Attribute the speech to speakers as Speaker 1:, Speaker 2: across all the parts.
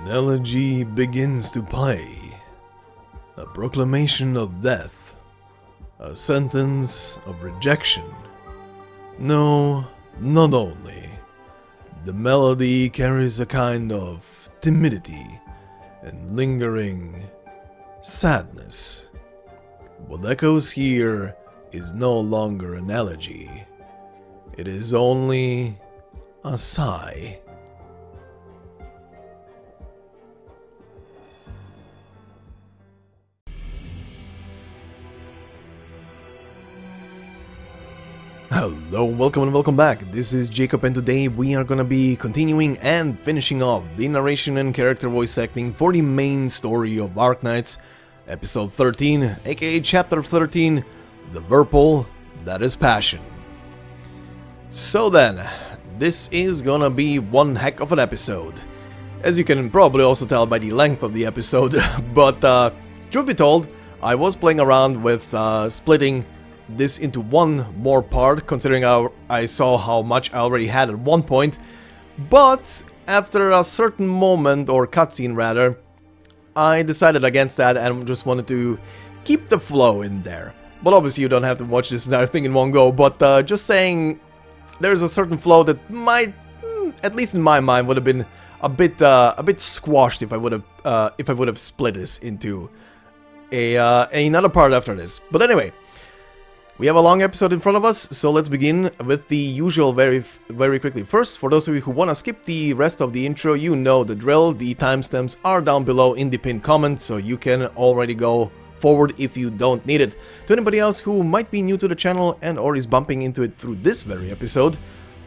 Speaker 1: An elegy begins to play, a proclamation of death, a sentence of rejection. No, not only. The melody carries a kind of timidity and lingering sadness. What echoes here is no longer an elegy. It is only a sigh. Hello, welcome and welcome back. This is Jacob and today we are gonna be continuing and finishing off the narration and character voice acting for the main story of Arknights, episode 13, aka chapter 13, The Whirlpool That Is Passion. So then, this is gonna be one heck of an episode. As you can probably also tell by the length of the episode, but truth be told, I was playing around with splitting this into one more part, considering I saw how much I already had at one point, but after a certain moment, or cutscene rather, I decided against that and just wanted to keep the flow in there. But obviously you don't have to watch this entire thing in one go, but just saying, there's a certain flow that might, at least in my mind, would have been a bit squashed if I would have split this into another part after this. But anyway, we have a long episode in front of us, so let's begin with the usual very quickly. First, for those of you who want to skip the rest of the intro, you know the drill. The timestamps are down below in the pinned comment, so you can already go forward if you don't need it. To anybody else who might be new to the channel and or is bumping into it through this very episode,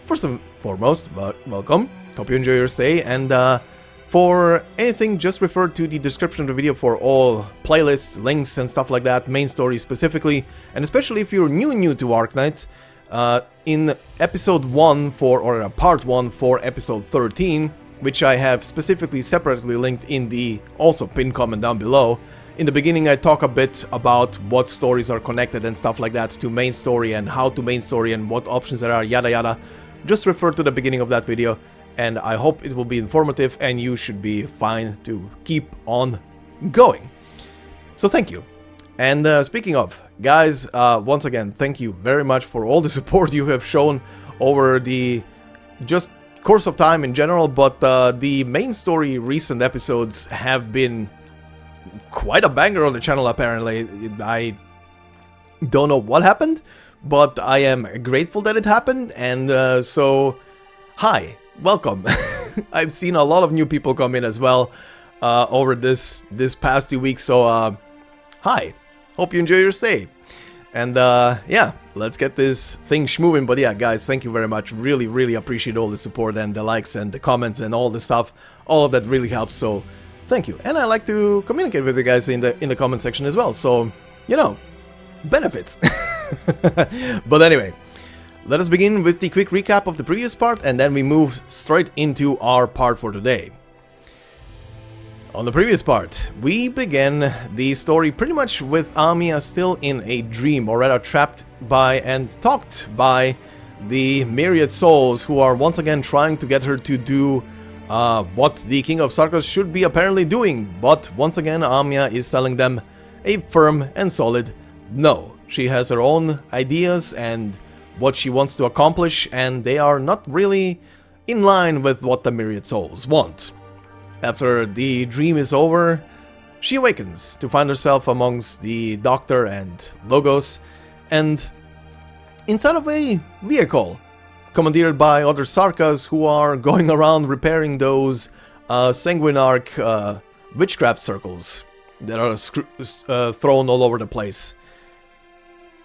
Speaker 1: first and foremost, welcome. Hope you enjoy your stay, and for anything, just refer to the description of the video for all playlists, links, and stuff like that, main story specifically, and especially if you're new to Arknights, in episode 1 or part 1 for episode 13, which I have specifically separately linked in the also pinned comment down below. In the beginning I talk a bit about what stories are connected and stuff like that to main story and how to main story and what options there are, yada yada. Just refer to the beginning of that video. And I hope it will be informative and you should be fine to keep on going. So thank you. And speaking of, guys, once again, thank you very much for all the support you have shown over the just course of time in general, but the main story recent episodes have been quite a banger on the channel apparently. I don't know what happened, but I am grateful that it happened, and so, hi. Welcome. I've seen a lot of new people come in as well over this past 2 weeks, so hi. Hope you enjoy your stay. And yeah, let's get this thing schmoving. But yeah, guys, thank you very much. Really appreciate all the support and the likes and the comments and all the stuff. All of that really helps, so thank you. And I like to communicate with you guys in the comment section as well, so you know, benefits. But anyway, let us begin with the quick recap of the previous part, and then we move straight into our part for today. On the previous part, we began the story pretty much with Amiya still in a dream, or rather trapped by and talked by the myriad souls who are once again trying to get her to do what the King of Sarkos should be apparently doing. But once again, Amiya is telling them a firm and solid no. She has her own ideas and what she wants to accomplish, and they are not really in line with what the myriad souls want. After the dream is over, she awakens to find herself amongst the Doctor and Logos, and inside of a vehicle commandeered by other Sarkas who are going around repairing those sanguinarch witchcraft circles that are thrown all over the place.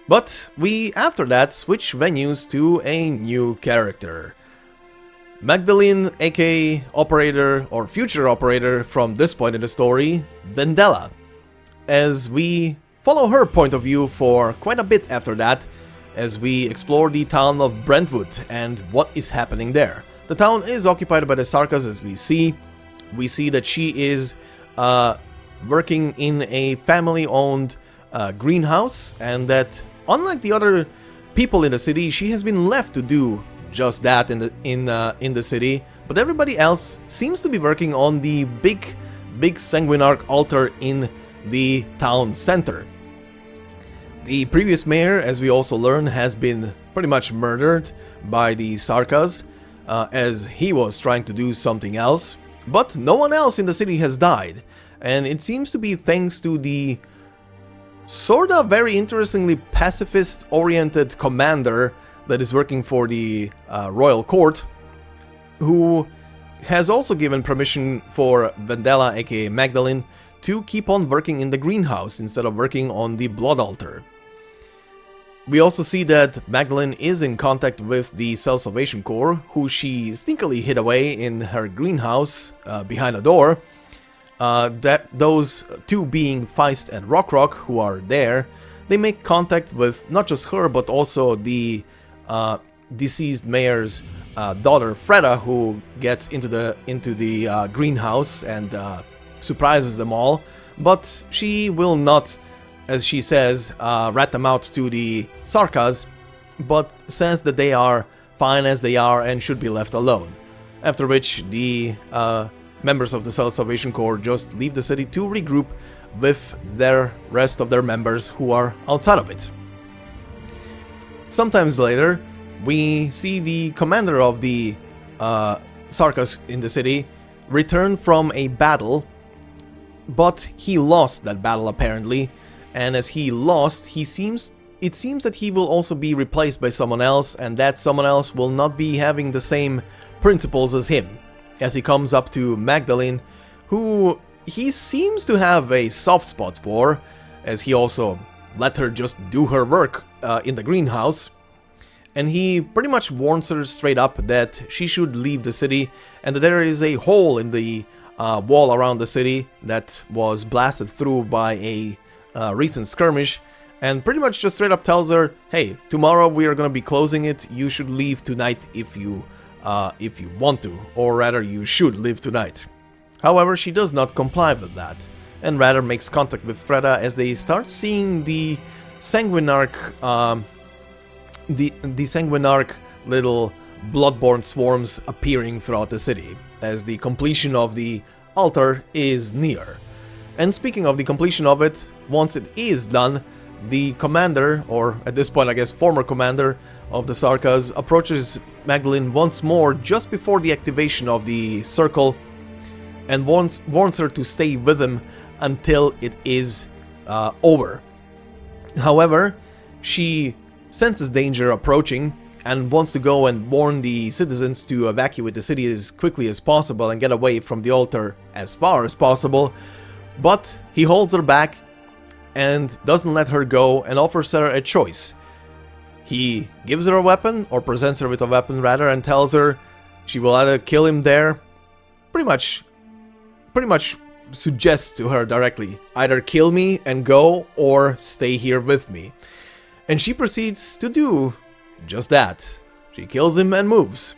Speaker 1: But we, after that, switch venues to a new character. Magdalene, aka operator or future operator from this point in the story, Vendela, as we follow her point of view for quite a bit after that, as we explore the town of Brentwood and what is happening there. The town is occupied by the Sarkas, as we see. We see that she is working in a family-owned greenhouse, and that unlike the other people in the city, she has been left to do just that in the city, but everybody else seems to be working on the big Sanguinarch altar in the town center. The previous mayor, as we also learn, has been pretty much murdered by the Sarkas, as he was trying to do something else, but no one else in the city has died, and it seems to be thanks to the sorta very interestingly pacifist-oriented commander that is working for the royal court, who has also given permission for Vendela, aka Magdalene, to keep on working in the greenhouse instead of working on the blood altar. We also see that Magdalene is in contact with the Self-Salvation Corps, who she sneakily hid away in her greenhouse behind a door. That those two being Feist and Rock, who are there, they make contact with not just her but also the deceased mayor's daughter Freda, who gets into the greenhouse and surprises them all. But she will not, as she says, rat them out to the Sarkas, but says that they are fine as they are and should be left alone. After which the members of the Self-Salvation Corps just leave the city to regroup with their rest of their members who are outside of it. Sometimes later, we see the commander of the Sarkas in the city return from a battle, but he lost that battle apparently, and as he lost, it seems that he will also be replaced by someone else, and that someone else will not be having the same principles as him. As he comes up to Magdalene, who he seems to have a soft spot for, as he also let her just do her work in the greenhouse, and he pretty much warns her straight up that she should leave the city, and that there is a hole in the wall around the city that was blasted through by a recent skirmish, and pretty much just straight up tells her, hey, tomorrow we are gonna be closing it, you should leave tonight if you want to, or rather you should leave tonight. However, she does not comply with that, and rather makes contact with Freda as they start seeing the Sanguinarch, the Sanguinarch little bloodborne swarms appearing throughout the city, as the completion of the altar is near. And speaking of the completion of it, once it is done, the commander, or at this point I guess former commander of the Sarkas, approaches Magdalene once more just before the activation of the circle, and warns her to stay with him until it is over. However, she senses danger approaching and wants to go and warn the citizens to evacuate the city as quickly as possible and get away from the altar as far as possible, but he holds her back and doesn't let her go and offers her a choice. He gives her a weapon, or presents her with a weapon rather, and tells her she will either kill him there, pretty much suggests to her directly, either kill me and go, or stay here with me. And she proceeds to do just that. She kills him and moves.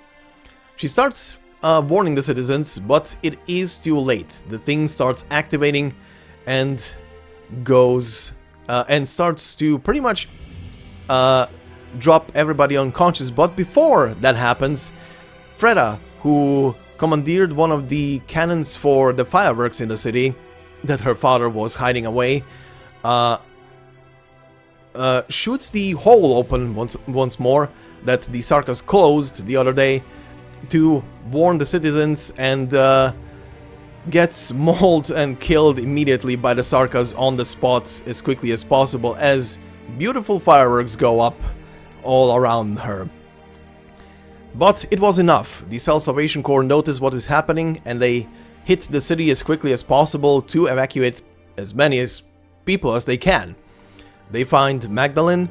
Speaker 1: She starts warning the citizens, but it is too late. The thing starts activating and goes and starts to pretty much drop everybody unconscious. But before that happens, Freda, who commandeered one of the cannons for the fireworks in the city that her father was hiding away, shoots the hole open once more that the Sarkas closed the other day to warn the citizens, and gets mauled and killed immediately by the Sarkas on the spot as quickly as possible, as beautiful fireworks go up all around her. But it was enough. The Self-Salvation Corps notice what is happening, and they hit the city as quickly as possible to evacuate as many people as they can. They find Magdalene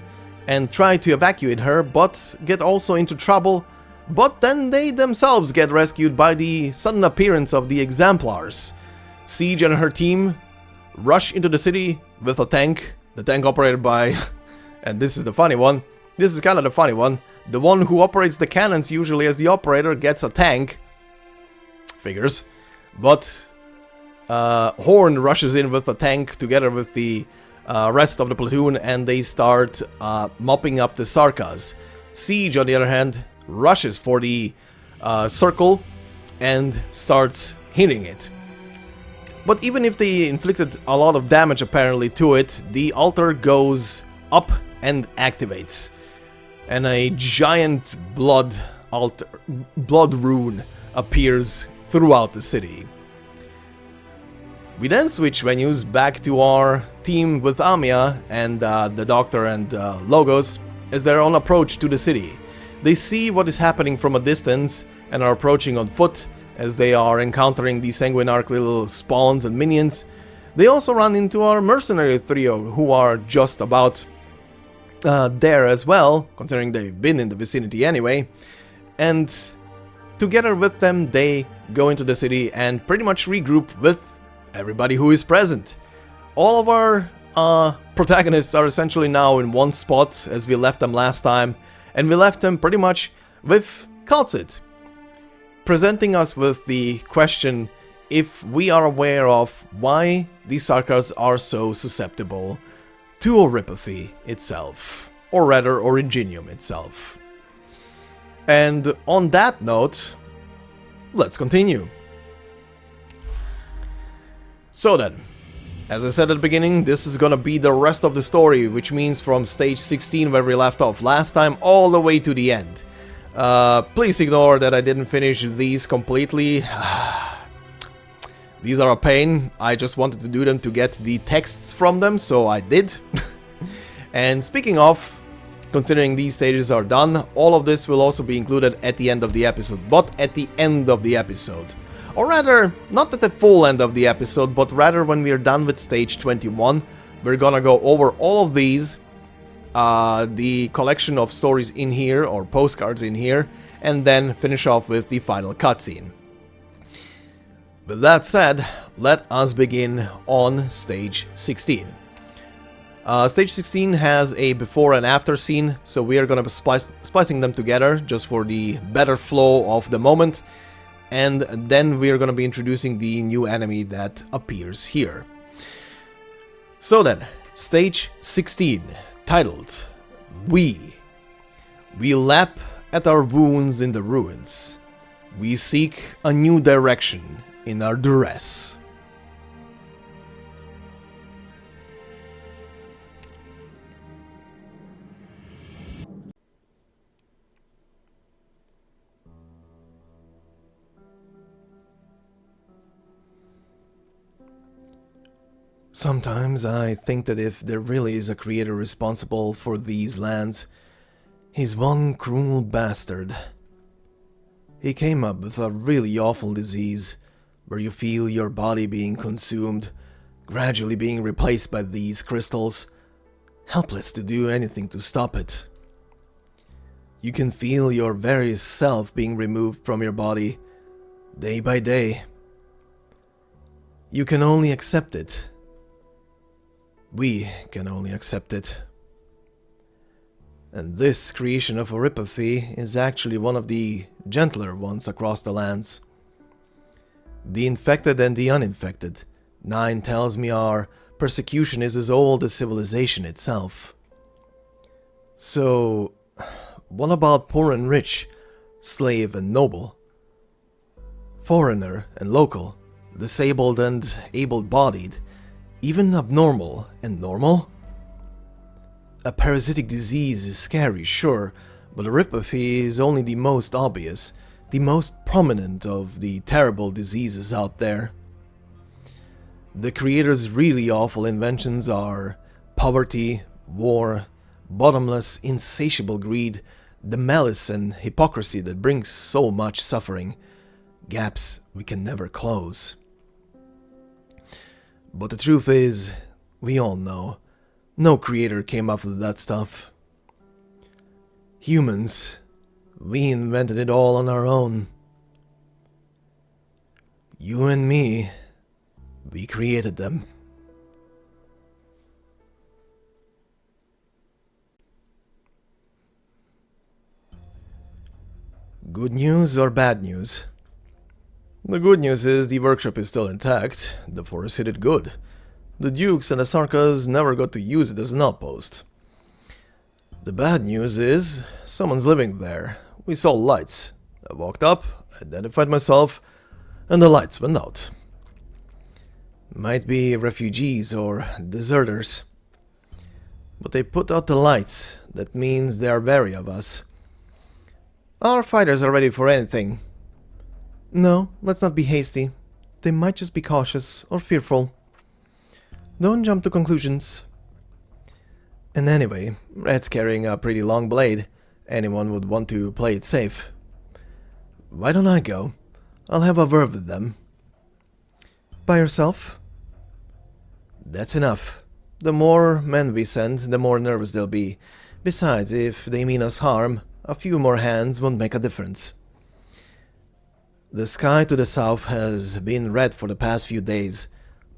Speaker 1: and try to evacuate her, but get also into trouble. But then they themselves get rescued by the sudden appearance of the Exemplars. Siege and her team rush into the city with a tank. The tank operated by, and this is the funny one, this is kind of the funny one, the one who operates the cannons usually as the operator gets a tank. Figures. But Horn rushes in with a tank together with the rest of the platoon, and they start mopping up the Sarkas. Siege, on the other hand, rushes for the circle and starts hitting it. But even if they inflicted a lot of damage apparently to it, the altar goes up and activates. And a giant blood rune appears throughout the city. We then switch venues back to our team with Amiya and the Doctor and Logos as they're on approach to the city. They see what is happening from a distance and are approaching on foot as they are encountering the sanguinarch little spawns and minions. They also run into our mercenary trio who are just about there as well, considering they've been in the vicinity anyway. And together with them they go into the city and pretty much regroup with everybody who is present. All of our protagonists are essentially now in one spot as we left them last time, and we left them pretty much with Kal'tsit, presenting us with the question if we are aware of why these Sarkars are so susceptible to Oripathy itself, or rather Originium itself. And on that note, let's continue. So then, as I said at the beginning, this is gonna be the rest of the story, which means from stage 16 where we left off last time all the way to the end. Please ignore that I didn't finish these completely. These are a pain. I just wanted to do them to get the texts from them, so I did. And speaking of, considering these stages are done, all of this will also be included at the end of the episode, but at the end of the episode. Or rather, not at the full end of the episode, but rather when we are done with stage 21, we're gonna go over all of these, the collection of stories in here, or postcards in here, and then finish off with the final cutscene. With that said, let us begin on stage 16. Stage 16 has a before and after scene, so we are gonna be splicing them together just for the better flow of the moment. And then we are going to be introducing the new enemy that appears here. So then, stage 16, titled We lap at our wounds in the ruins. We seek a new direction in our duress. Sometimes I think that if there really is a creator responsible for these lands, he's one cruel bastard. He came up with a really awful disease, where you feel your body being consumed, gradually being replaced by these crystals, helpless to do anything to stop it. You can feel your very self being removed from your body, day by day. You can only accept it. We can only accept it. And this creation of Oripathy is actually one of the gentler ones across the lands. The infected and the uninfected. 9 tells me our persecution is as old as civilization itself. So, what about poor and rich, slave and noble? Foreigner and local, disabled and able-bodied, even abnormal and normal? A parasitic disease is scary, sure, but Oripathy is only the most obvious, the most prominent of the terrible diseases out there. The creator's really awful inventions are poverty, war, bottomless, insatiable greed, the malice and hypocrisy that brings so much suffering, gaps we can never close. But the truth is, we all know, no creator came up with that stuff. Humans, we invented it all on our own. You and me, we created them. Good news or bad news? The good news is the workshop is still intact, the forest hit it good. The Dukes and the Sarkas never got to use it as an outpost. The bad news is, someone's living there, we saw lights. I walked up, identified myself, and the lights went out. Might be refugees or deserters. But they put out the lights. That means they are wary of us. Our fighters are ready for anything. No, let's not be hasty. They might just be cautious or fearful. Don't jump to conclusions. And anyway, Red's carrying a pretty long blade. Anyone would want to play it safe. Why don't I go? I'll have a word with them. By yourself? That's enough. The more men we send, the more nervous they'll be. Besides, if they mean us harm, a few more hands won't make a difference. The sky to the south has been red for the past few days.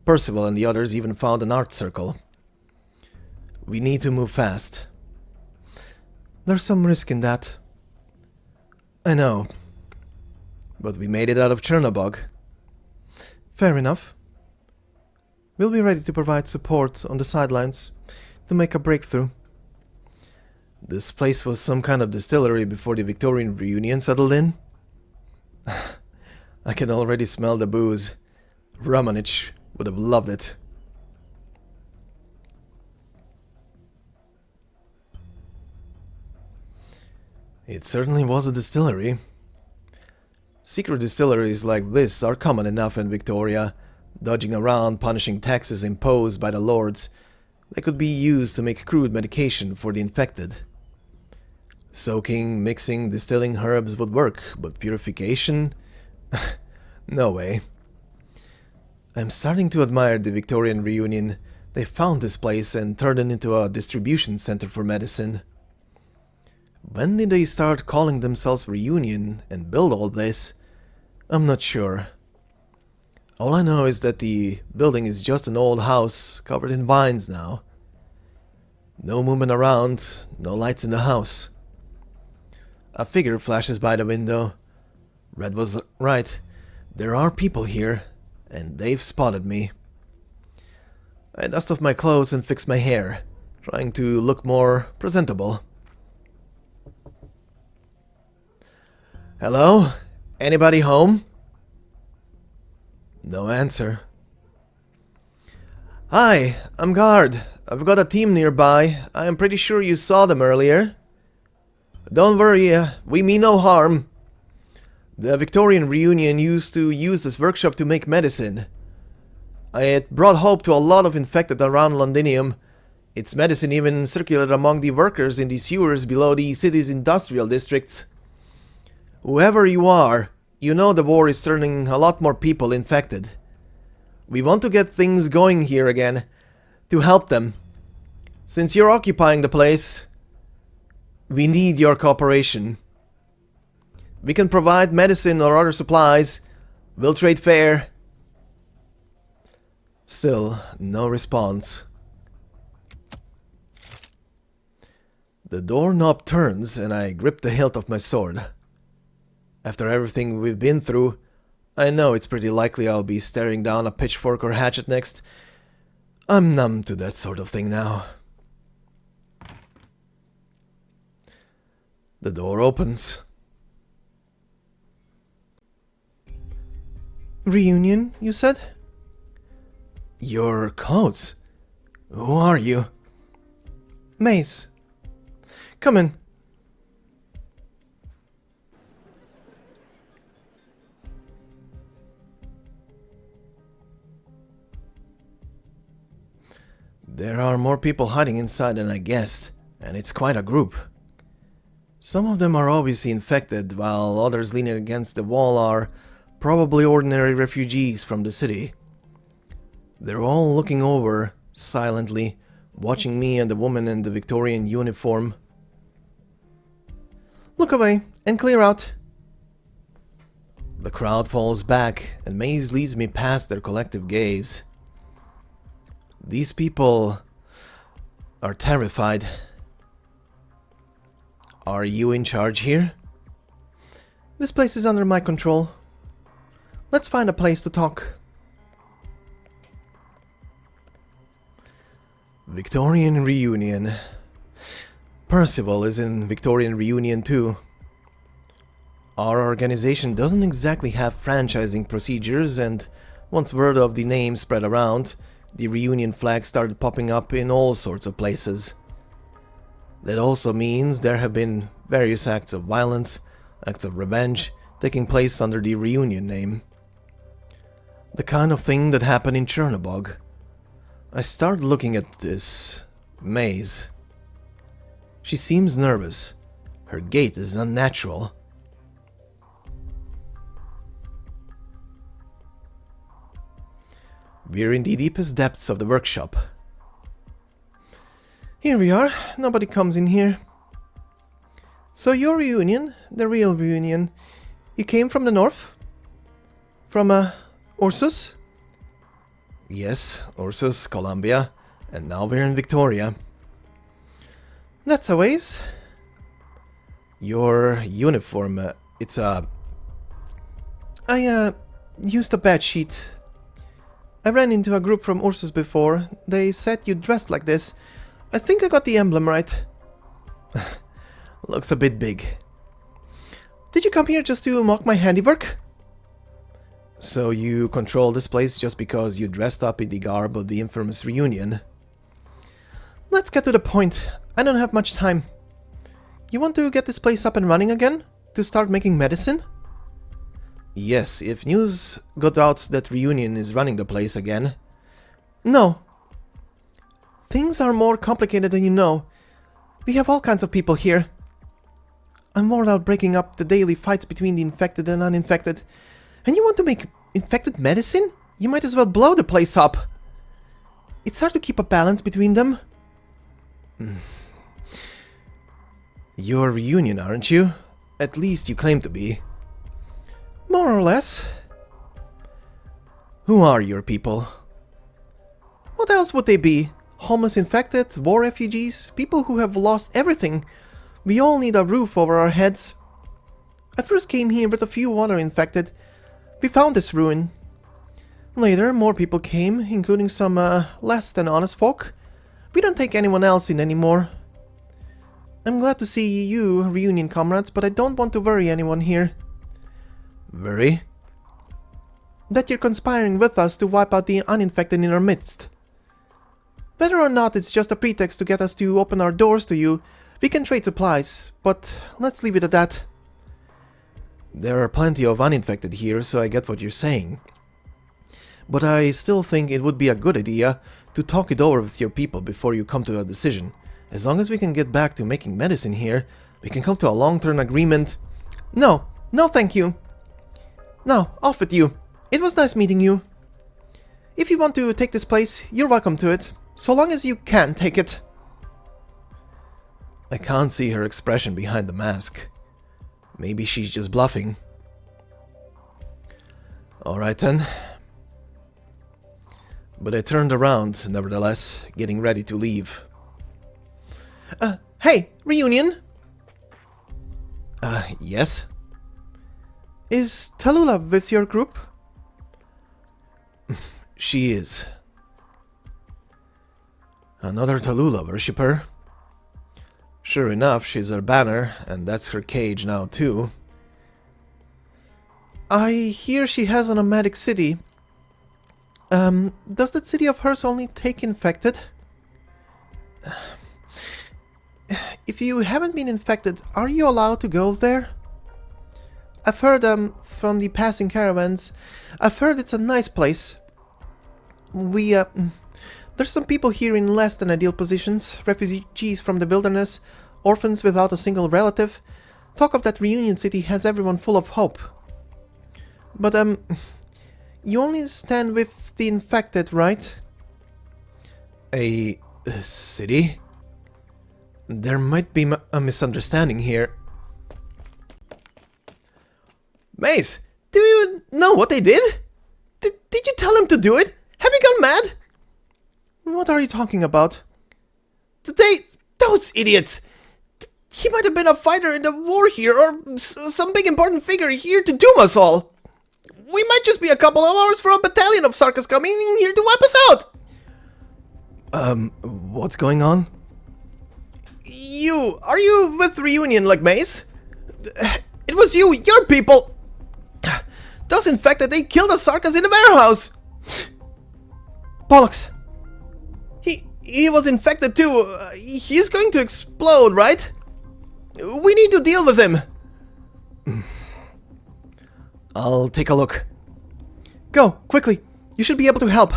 Speaker 1: Percival and the others even found an art circle. We need to move fast. There's some risk in that. I know. But we made it out of Chernobog. Fair enough. We'll be ready to provide support on the sidelines to make a breakthrough. This place was some kind of distillery before the Victorian reunion settled in. I can already smell the booze. Romanich would have loved it. It certainly was a distillery. Secret distilleries like this are common enough in Victoria, dodging around punishing taxes imposed by the lords. They could be used to make crude medication for the infected. Soaking, mixing, distilling herbs would work, but purification? No way. I'm starting to admire the Victorian reunion. They found this place and turned it into a distribution center for medicine. When did they start calling themselves Reunion and build all this? I'm not sure. All I know is that the building is just an old house covered in vines now. No movement around, no lights in the house. A figure flashes by the window. Red was right. There are people here, and they've spotted me. I dust off my clothes and fix my hair, trying to look more presentable. Hello? Anybody home? No answer. Hi, I'm guard. I've got a team nearby. I am pretty sure you saw them earlier. Don't worry, we mean no harm. The Victorian reunion used to use this workshop to make medicine. It brought hope to a lot of infected around Londinium. Its medicine even circulated among the workers in the sewers below the city's industrial districts. Whoever you are, you know the war is turning a lot more people infected. We want to get things going here again, to help them. Since you're occupying the place, we need your cooperation. We can provide medicine or other supplies. We'll trade fair. Still, no response. The doorknob turns and I grip the hilt of my sword. After everything we've been through, I know it's pretty likely I'll be staring down a pitchfork or hatchet next. I'm numb to that sort of thing now. The door opens. Reunion, you said? Your clothes. Who are you? Mace. Come in. There are more people hiding inside than I guessed, and it's quite a group. Some of them are obviously infected, while others leaning against the wall are probably ordinary refugees from the city. They're all looking over, silently, watching me and the woman in the Victorian uniform. Look away and clear out. The crowd falls back, and Maze leads me past their collective gaze. These people are terrified. Are you in charge here? This place is under my control. Let's find a place to talk. Victorian reunion. Percival is in Victorian reunion too. Our organization doesn't exactly have franchising procedures, and once word of the name spread around, the reunion flag started popping up in all sorts of places. That also means there have been various acts of violence, acts of revenge, taking place under the reunion name. The kind of thing that happened in Chernobog. I started looking at this Maze. She seems nervous. Her gait is unnatural. We're in the deepest depths of the workshop. Here we are. Nobody comes in here. So your reunion, the real reunion, you came from the north? From, Ursus? Yes, Ursus, Columbia, and now we're in Victoria. That's a ways. Your uniform, it's a... I used a bad sheet. I ran into a group from Ursus before. They said you dressed like this. I think I got the emblem right. Looks a bit big. Did you come here just to mock my handiwork? So you control this place just because you dressed up in the garb of the infamous reunion? Let's get to the point. I don't have much time. You want to get this place up and running again? To start making medicine? Yes, if news got out that Reunion is running the place again. No. Things are more complicated than you know. We have all kinds of people here. I'm more about breaking up the daily fights between the infected and uninfected. And you want to make infected medicine? You might as well blow the place up. It's hard to keep a balance between them. You're Reunion, aren't you? At least you claim to be. More or less. Who are your people? What else would they be? Homeless infected, war refugees, people who have lost everything. We all need a roof over our heads. I first came here with a few other infected. We found this ruin. Later, more people came, including some less than honest folk. We don't take anyone else in anymore. I'm glad to see you, Reunion comrades, but I don't want to worry anyone here. Worry? That you're conspiring with us to wipe out the uninfected in our midst. Whether or not it's just a pretext to get us to open our doors to you, we can trade supplies, but let's leave it at that. There are plenty of uninfected here, so I get what you're saying. But I still think it would be a good idea to talk it over with your people before you come to a decision. As long as we can get back to making medicine here, we can come to a long-term agreement. No, no thank you. No, off with you. It was nice meeting you. If you want to take this place, you're welcome to it, so long as you can take it. I can't see her expression behind the mask. Maybe she's just bluffing. Alright then. But I turned around, nevertheless, getting ready to leave. Hey, Reunion! Yes? Is Tallulah with your group? She is. Another Tallulah worshipper? Sure enough, she's her banner, and that's her cage now too. I hear she has a nomadic city. Does that city of hers only take infected? If you haven't been infected, are you allowed to go there? I've heard, from the passing caravans, I've heard it's a nice place. There's some people here in less than ideal positions, refugees from the wilderness, orphans without a single relative. Talk of that Reunion city has everyone full of hope. But, you only stand with the infected, right? A city? There might be a misunderstanding here. Mace, do you know what they did? Did you tell him to do it? Have you gone mad? What are you talking about? Those idiots! He might have been a fighter in the war here, or some big important figure here to doom us all. We might just be a couple of hours for a battalion of Sarkas coming in here to wipe us out! What's going on? Are you with Reunion like Mace? It was you, your people! Those infected, they killed the Sarkas in the warehouse! Bollocks! He was infected too. He's going to explode, right? We need to deal with him. I'll take a look. Go, quickly. You should be able to help.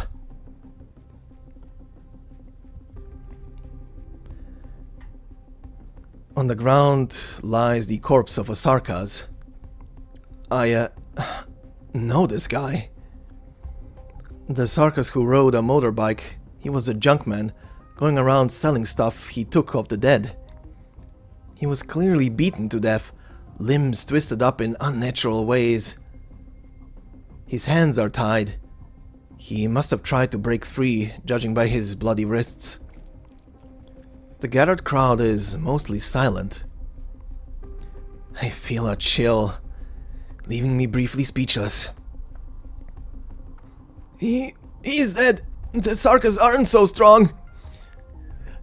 Speaker 1: On the ground lies the corpse of a Sarkas. I know this guy. The Sarkas who rode a motorbike. He was a junkman, going around selling stuff he took off the dead. He was clearly beaten to death, limbs twisted up in unnatural ways. His hands are tied. He must have tried to break free, judging by his bloody wrists. The gathered crowd is mostly silent. I feel a chill, leaving me briefly speechless. He's dead. The Sarkas aren't so strong.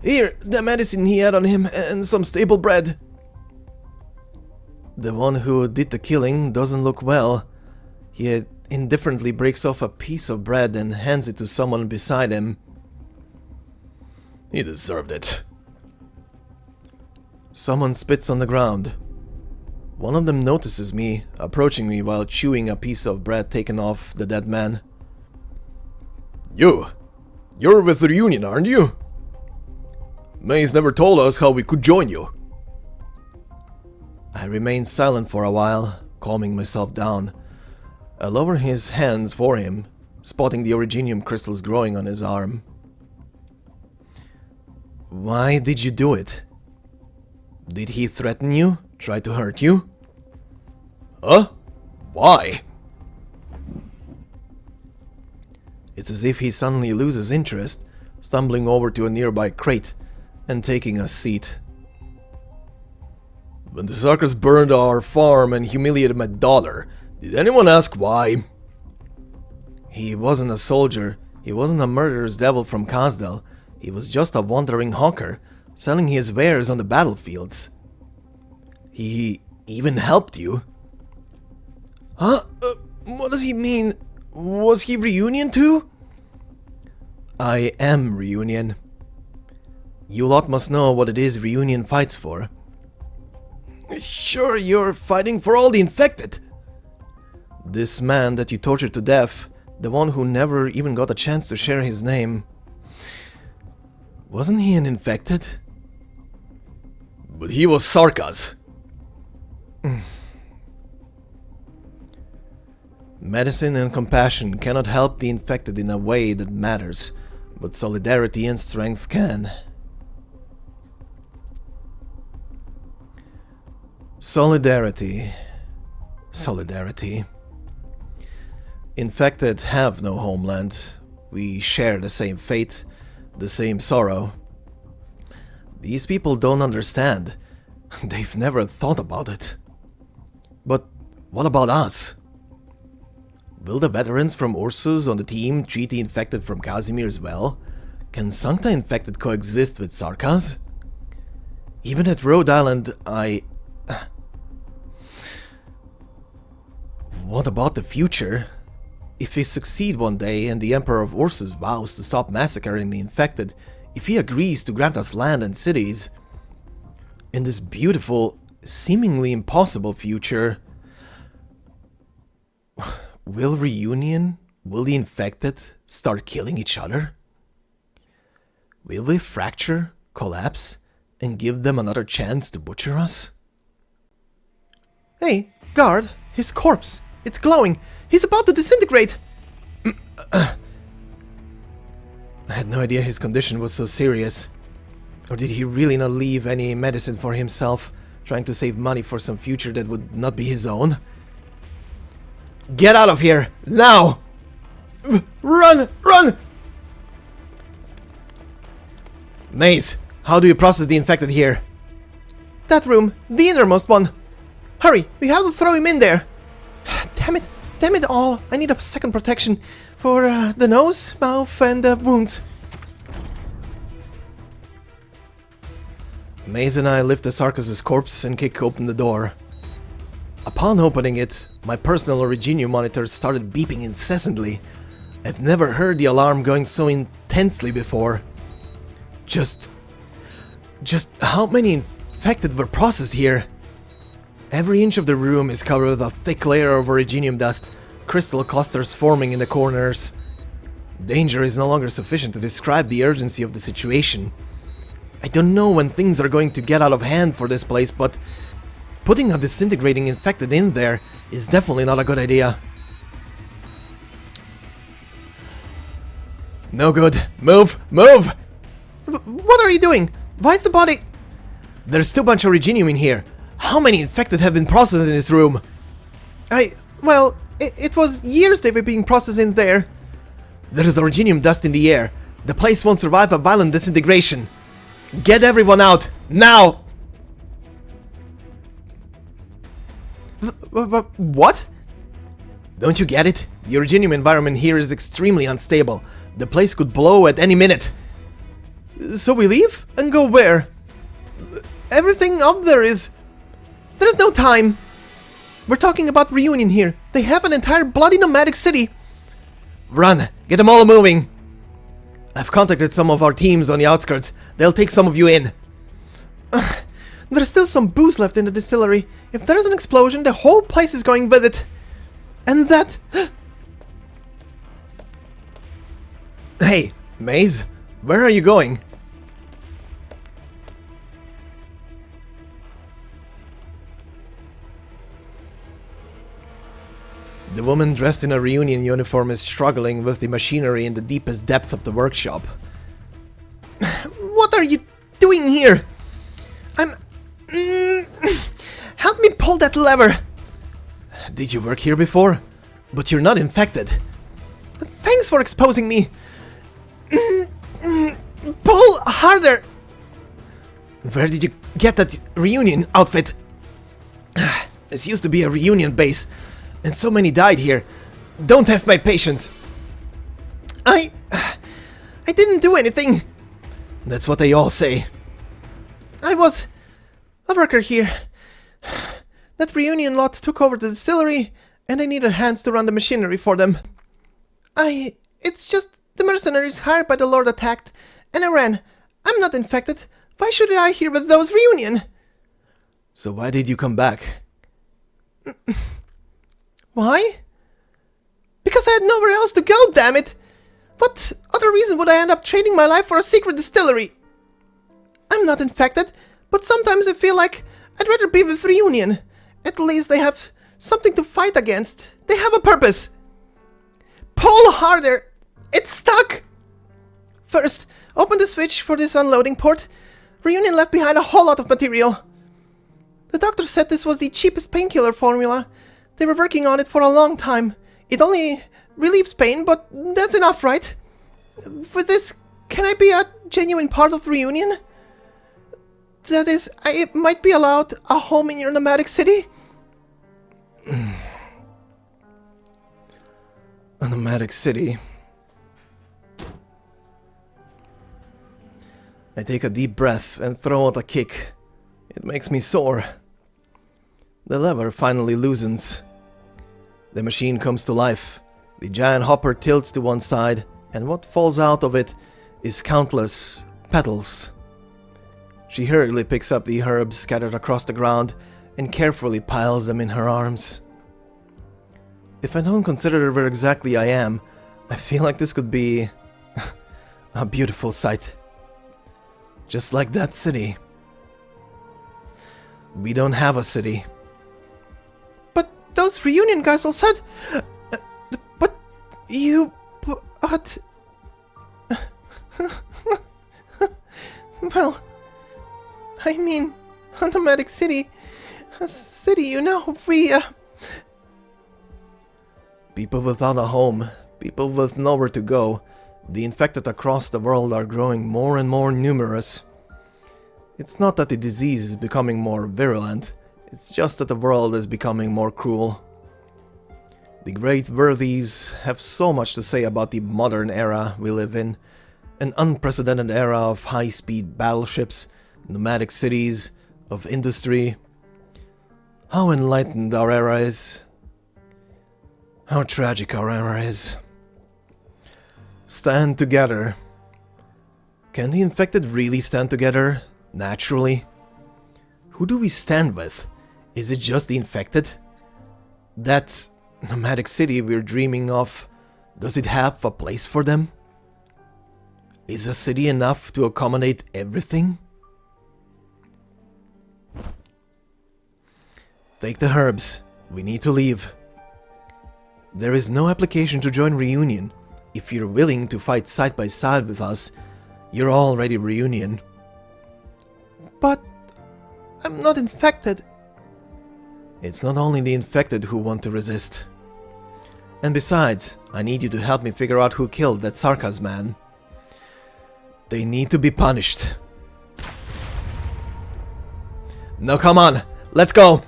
Speaker 1: Here, the medicine he had on him and some stable bread. The one who did the killing doesn't look well. He indifferently breaks off a piece of bread and hands it to someone beside him. He deserved it. Someone spits on the ground. One of them notices me, approaching me while chewing a piece of bread taken off the dead man. You're with the reunion, aren't you? Maze never told us how we could join you. I remain silent for a while, calming myself down. I lower his hands for him, spotting the originium crystals growing on his arm. Why did you do it? Did he threaten you? Try to hurt you? Huh? Why? It's as if he suddenly loses interest, stumbling over to a nearby crate and taking a seat. When the Sarkas burned our farm and humiliated my daughter, did anyone ask why? He wasn't a soldier, he wasn't a murderous devil from Kazdel, he was just a wandering hawker, selling his wares on the battlefields. He even helped you? Huh? What does he mean? Was he reunion too? I am reunion. You lot must know what it is reunion fights for. Sure, you're fighting for all the infected. This man that you tortured to death, the one who never even got a chance to share his name, wasn't he an infected? But he was Sarkas. Medicine and compassion cannot help the infected in a way that matters, but solidarity and strength can. Solidarity. Solidarity. Infected have no homeland. We share the same fate, the same sorrow. These people don't understand. They've never thought about it. But what about us? Will the veterans from Ursus on the team treat the infected from Casimir as well? Can Sancta infected coexist with Sarkas? Even at Rhode Island, What about the future? If we succeed one day and the Emperor of Ursus vows to stop massacring the infected, if he agrees to grant us land and cities, in this beautiful, seemingly impossible future, will the infected start killing each other? Will they fracture, collapse, and give them another chance to butcher us? Hey, guard, his corpse, it's glowing, he's about to disintegrate! I had no idea his condition was so serious. Or did he really not leave any medicine for himself, trying to save money for some future that would not be his own? Get out of here! Now! Run! Run! Maze, how do you process the infected here? That room, the innermost one. Hurry, we have to throw him in there. Damn it all, I need a second protection for the nose, mouth and wounds. Maze and I lift the Sarkas' corpse and kick open the door. Upon opening it, my personal Originium monitor started beeping incessantly. I've never heard the alarm going so intensely before. Just how many infected were processed here? Every inch of the room is covered with a thick layer of Originium dust, crystal clusters forming in the corners. Danger is no longer sufficient to describe the urgency of the situation. I don't know when things are going to get out of hand for this place, but putting a disintegrating infected in there is definitely not a good idea. No good. Move! Move! What are you doing? Why is the body... There's still a bunch of Originium in here. How many infected have been processed in this room? Well, it was years they were being processed in there. There is Originium dust in the air. The place won't survive a violent disintegration. Get everyone out, now! What? Don't you get it? The Originium environment here is extremely unstable. The place could blow at any minute. So we leave? And go where? Everything out there is... There's no time. We're talking about reunion here. They have an entire bloody nomadic city. Run! Get them all moving! I've contacted some of our teams on the outskirts. They'll take some of you in. There's still some booze left in the distillery. If there's an explosion, the whole place is going with it. And that... Hey, Maze, where are you going? The woman dressed in a reunion uniform is struggling with the machinery in the deepest depths of the workshop. What are you doing here? Help me pull that lever! Did you work here before? But you're not infected. Thanks for exposing me. Pull harder! Where did you get that reunion outfit? This used to be a reunion base. And so many died here. Don't test my patience. I didn't do anything. That's what they all say. I was a worker here. That reunion lot took over the distillery, and I needed hands to run the machinery for them. It's just the mercenaries hired by the Lord attacked, and I ran. I'm not infected. Why should I here with those reunion? So why did you come back? Why? Because I had nowhere else to go, damn it! What other reason would I end up trading my life for a secret distillery? I'm not infected, but sometimes I feel like I'd rather be with Reunion. At least they have something to fight against. They have a purpose. Pull harder! It's stuck! First, open the switch for this unloading port. Reunion left behind a whole lot of material. The doctor said this was the cheapest painkiller formula. They were working on it for a long time. It only relieves pain, but that's enough, right? With this, can I be a genuine part of Reunion? That is, I might be allowed a home in your nomadic city? A nomadic city? I take a deep breath and throw out a kick. It makes me sore. The lever finally loosens. The machine comes to life. The giant hopper tilts to one side, and what falls out of it is countless petals. She hurriedly picks up the herbs scattered across the ground and carefully piles them in her arms. If I don't consider where exactly I am, I feel like this could be a beautiful sight. Just like that city. We don't have a city. But those Reunion guys all said... But you... But... Well... I mean... A nomadic city... A city, you know, we... People without a home. People with nowhere to go. The infected across the world are growing more and more numerous. It's not that the disease is becoming more virulent, it's just that the world is becoming more cruel. The great worthies have so much to say about the modern era we live in, an unprecedented era of high-speed battleships, nomadic cities, of industry. How enlightened our era is. How tragic our era is. Stand together. Can the infected really stand together, naturally? Who do we stand with? Is it just the infected? That nomadic city we're dreaming of, does it have a place for them? Is a city enough to accommodate everything? Take the herbs. We need to leave. There is no application to join Reunion. If you're willing to fight side by side with us, you're already Reunion. But I'm not infected. It's not only the infected who want to resist. And besides, I need you to help me figure out who killed that Sarkaz man. They need to be punished. Now come on, let's go!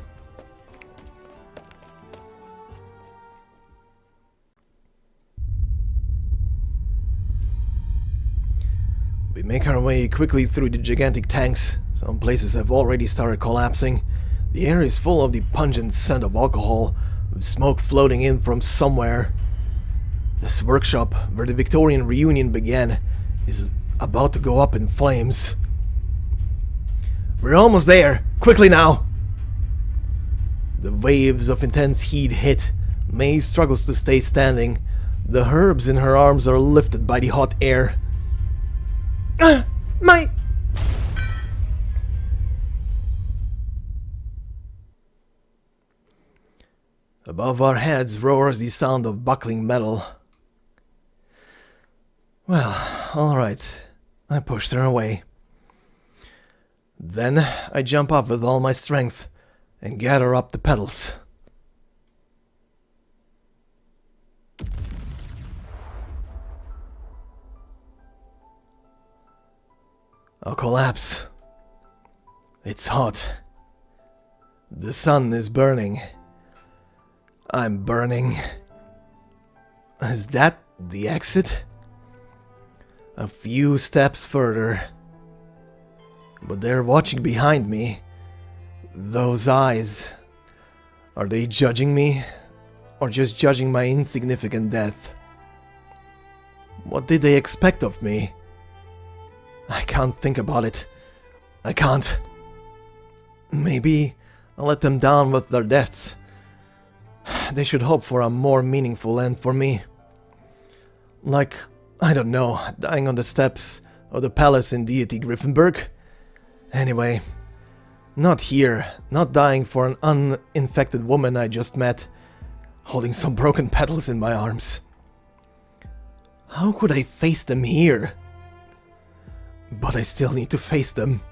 Speaker 1: We make our way quickly through the gigantic tanks. Some places have already started collapsing. The air is full of the pungent scent of alcohol, with smoke floating in from somewhere. This workshop, where the Victorian Reunion began, is about to go up in flames. We're almost there! Quickly now! The waves of intense heat hit. May struggles to stay standing. The herbs in her arms are lifted by the hot air. My... Above our heads roars the sound of buckling metal. Well, alright. I pushed her away. Then I jump up with all my strength and gather up the petals. I'll collapse. It's hot. The sun is burning. I'm burning. Is that the exit? A few steps further. But they're watching behind me. Those eyes. Are they judging me? Or just judging my insignificant death? What did they expect of me? I can't think about it. I can't. Maybe I'll let them down with their deaths. They should hope for a more meaningful end for me. Like, I don't know, dying on the steps of the palace in Deity Griffinburg? Anyway, not here, not dying for an uninfected woman I just met, holding some broken petals in my arms. How could I face them here? But I still need to face them.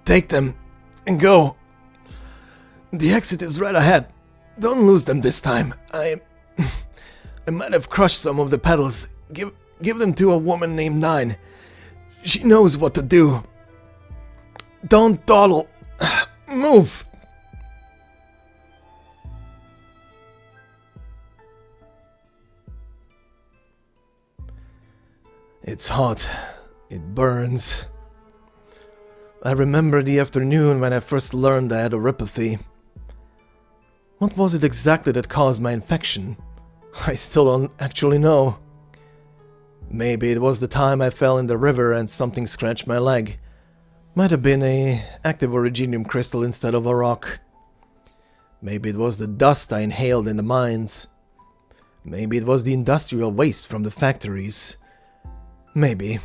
Speaker 1: Take them and go. The exit is right ahead. Don't lose them this time. I might have crushed some of the petals. Give them to a woman named Nine. She knows what to do. Don't dawdle. Move. It's hot. It burns. I remember the afternoon when I first learned I had oropathy. What was it exactly that caused my infection? I still don't actually know. Maybe it was the time I fell in the river and something scratched my leg. Might have been a active originium crystal instead of a rock. Maybe it was the dust I inhaled in the mines. Maybe it was the industrial waste from the factories. Maybe.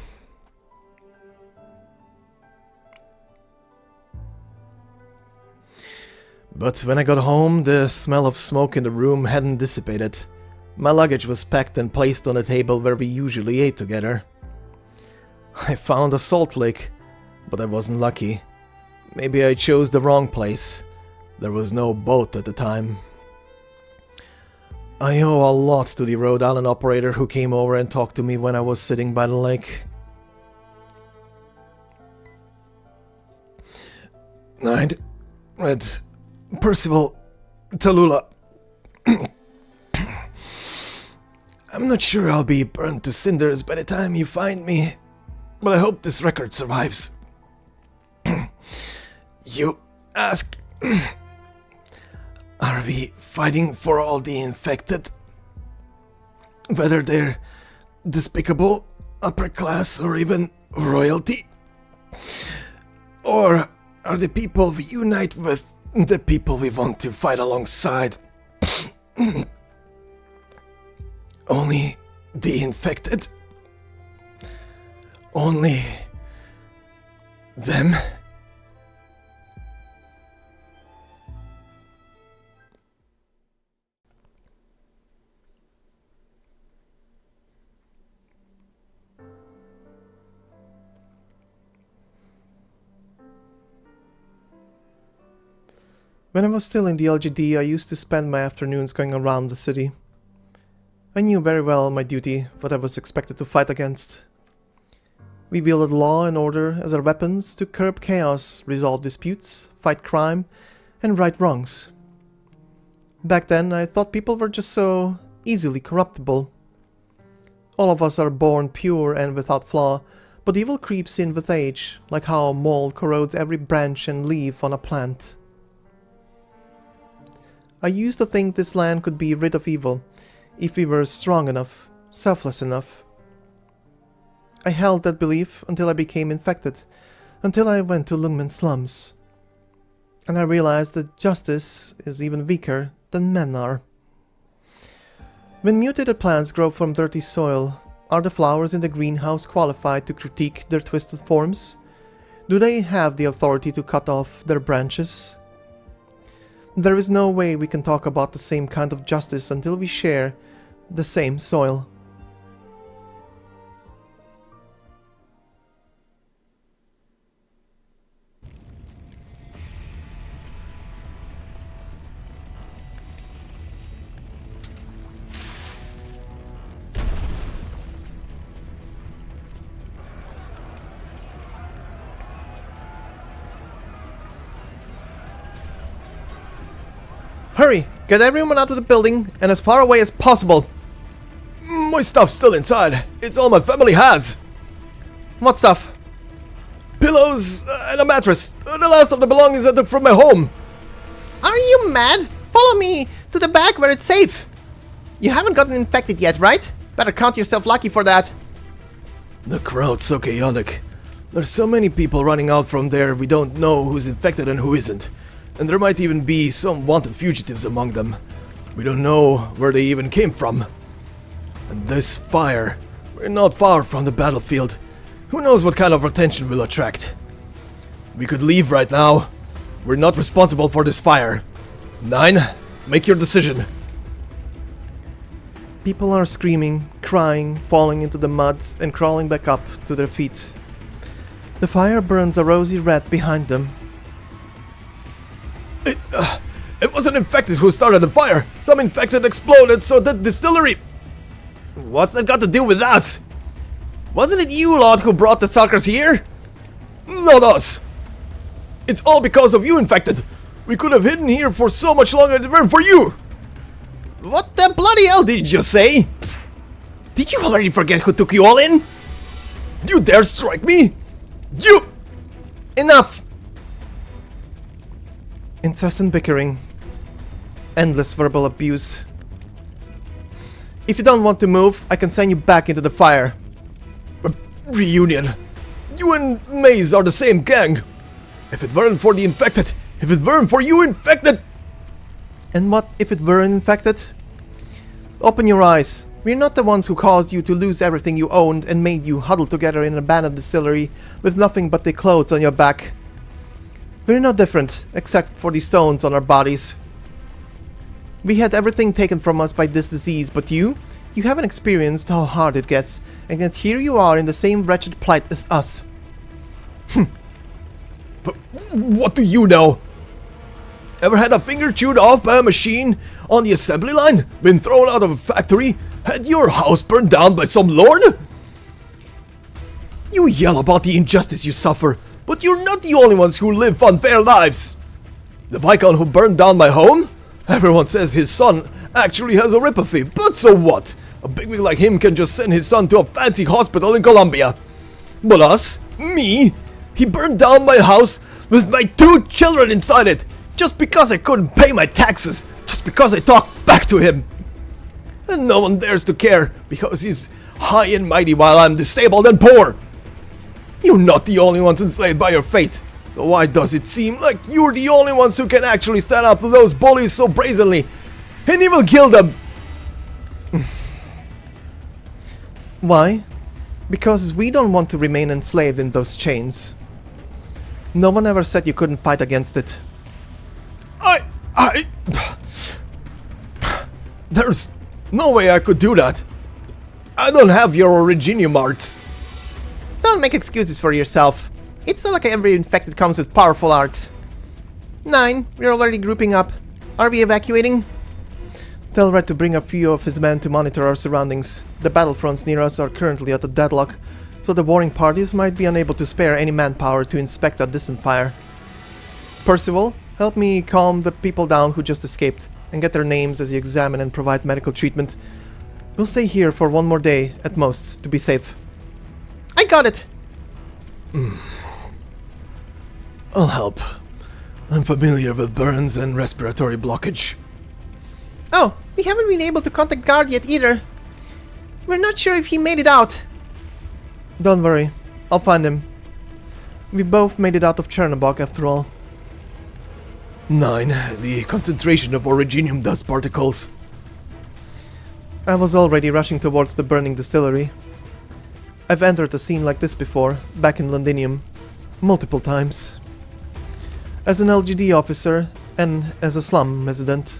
Speaker 1: But when I got home, the smell of smoke in the room hadn't dissipated. My luggage was packed and placed on a table where we usually ate together. I found a salt lick, but I wasn't lucky. Maybe I chose the wrong place. There was no boat at the time. I owe a lot to the Rhode Island operator who came over and talked to me when I was sitting by the lake. I'd read Percival Tallulah. I'm not sure I'll be burned to cinders by the time you find me, but I hope this record survives. You ask, are we fighting for all the infected? Whether they're despicable, upper class, or even royalty? Or are the people we unite with the people we want to fight alongside? Only the infected? Only them? When I was still in the LGD, I used to spend my afternoons going around the city. I knew very well my duty, what I was expected to fight against. We wielded law and order as our weapons to curb chaos, resolve disputes, fight crime, and right wrongs. Back then, I thought people were just so easily corruptible. All of us are born pure and without flaw, but evil creeps in with age, like how mold corrodes every branch and leaf on a plant. I used to think this land could be rid of evil, if we were strong enough, selfless enough. I held that belief until I became infected, until I went to Lungmen slums. And I realized that justice is even weaker than men are. When mutated plants grow from dirty soil, are the flowers in the greenhouse qualified to critique their twisted forms? Do they have the authority to cut off their branches? There is no way we can talk about the same kind of justice until we share the same soil. Hurry! Get everyone out of the building and as far away as possible! My stuff's still inside. It's all my family has. What stuff? Pillows and a mattress. The last of the belongings I took from my home. Are you mad? Follow me to the back where it's safe. You haven't gotten infected yet, right? Better count yourself lucky for that. The crowd's so chaotic. There's so many people running out from there, we don't know who's infected and who isn't. And there might even be some wanted fugitives among them. We don't know where they even came from. And this fire, we're not far from the battlefield. Who knows what kind of attention we'll attract. We could leave right now. We're not responsible for this fire. 9, make your decision. People are screaming, crying, falling into the mud and crawling back up to their feet. The fire burns a rosy red behind them. It was an infected who started the fire. Some infected exploded, so the distillery... What's that got to do with us? Wasn't it you lot who brought the suckers here? Not us. It's all because of you, infected. We could have hidden here for so much longer if it weren't for you. What the bloody hell did you just say? Did you already forget who took you all in? You dare strike me? You... Enough! Incessant bickering. Endless verbal abuse. If you don't want to move, I can send you back into the fire. Reunion. You and Maze are the same gang. If it weren't for the infected, if it weren't for you, infected. And what if it weren't infected? Open your eyes. We're not the ones who caused you to lose everything you owned and made you huddle together in an abandoned distillery with nothing but the clothes on your back. We're not different, except for the stones on our bodies. We had everything taken from us by this disease, but you haven't experienced how hard it gets, and yet here you are in the same wretched plight as us. But what do you know? Ever had a finger chewed off by a machine on the assembly line? Been thrown out of a factory? Had your house burned down by some lord? You yell about the injustice you suffer, but you're not the only ones who live unfair lives. The Viscount who burned down my home? Everyone says his son actually has a ripathy, but so what? A bigwig like him can just send his son to a fancy hospital in Colombia. But us? Me? He burned down my house with my 2 children inside it, just because I couldn't pay my taxes, just because I talked back to him. And no one dares to care, because he's high and mighty while I'm disabled and poor. You're not the only ones enslaved by your fate. Why does it seem like you're the only ones who can actually stand up to those bullies so brazenly? And you will kill them. Why? Because we don't want to remain enslaved in those chains. No one ever said you couldn't fight against it. There's no way I could do that. I don't have your Originium arts. Don't make excuses for yourself. It's not like every infected comes with powerful arts. 9, we're already grouping up. Are we evacuating? Tell Red to bring a few of his men to monitor our surroundings. The battlefronts near us are currently at a deadlock, so the warring parties might be unable to spare any manpower to inspect a distant fire. Percival, help me calm the people down who just escaped, and get their names as you examine and provide medical treatment. We'll stay here for 1 more day, at most, to be safe. I got it! I'll help. I'm familiar with burns and respiratory blockage. Oh, we haven't been able to contact Guard yet either. We're not sure if he made it out. Don't worry, I'll find him. We both made it out of Chernobog after all. 9. The concentration of Originium dust particles. I was already rushing towards the burning distillery. I've entered a scene like this before, back in Londinium, multiple times. As an LGD officer and as a slum resident.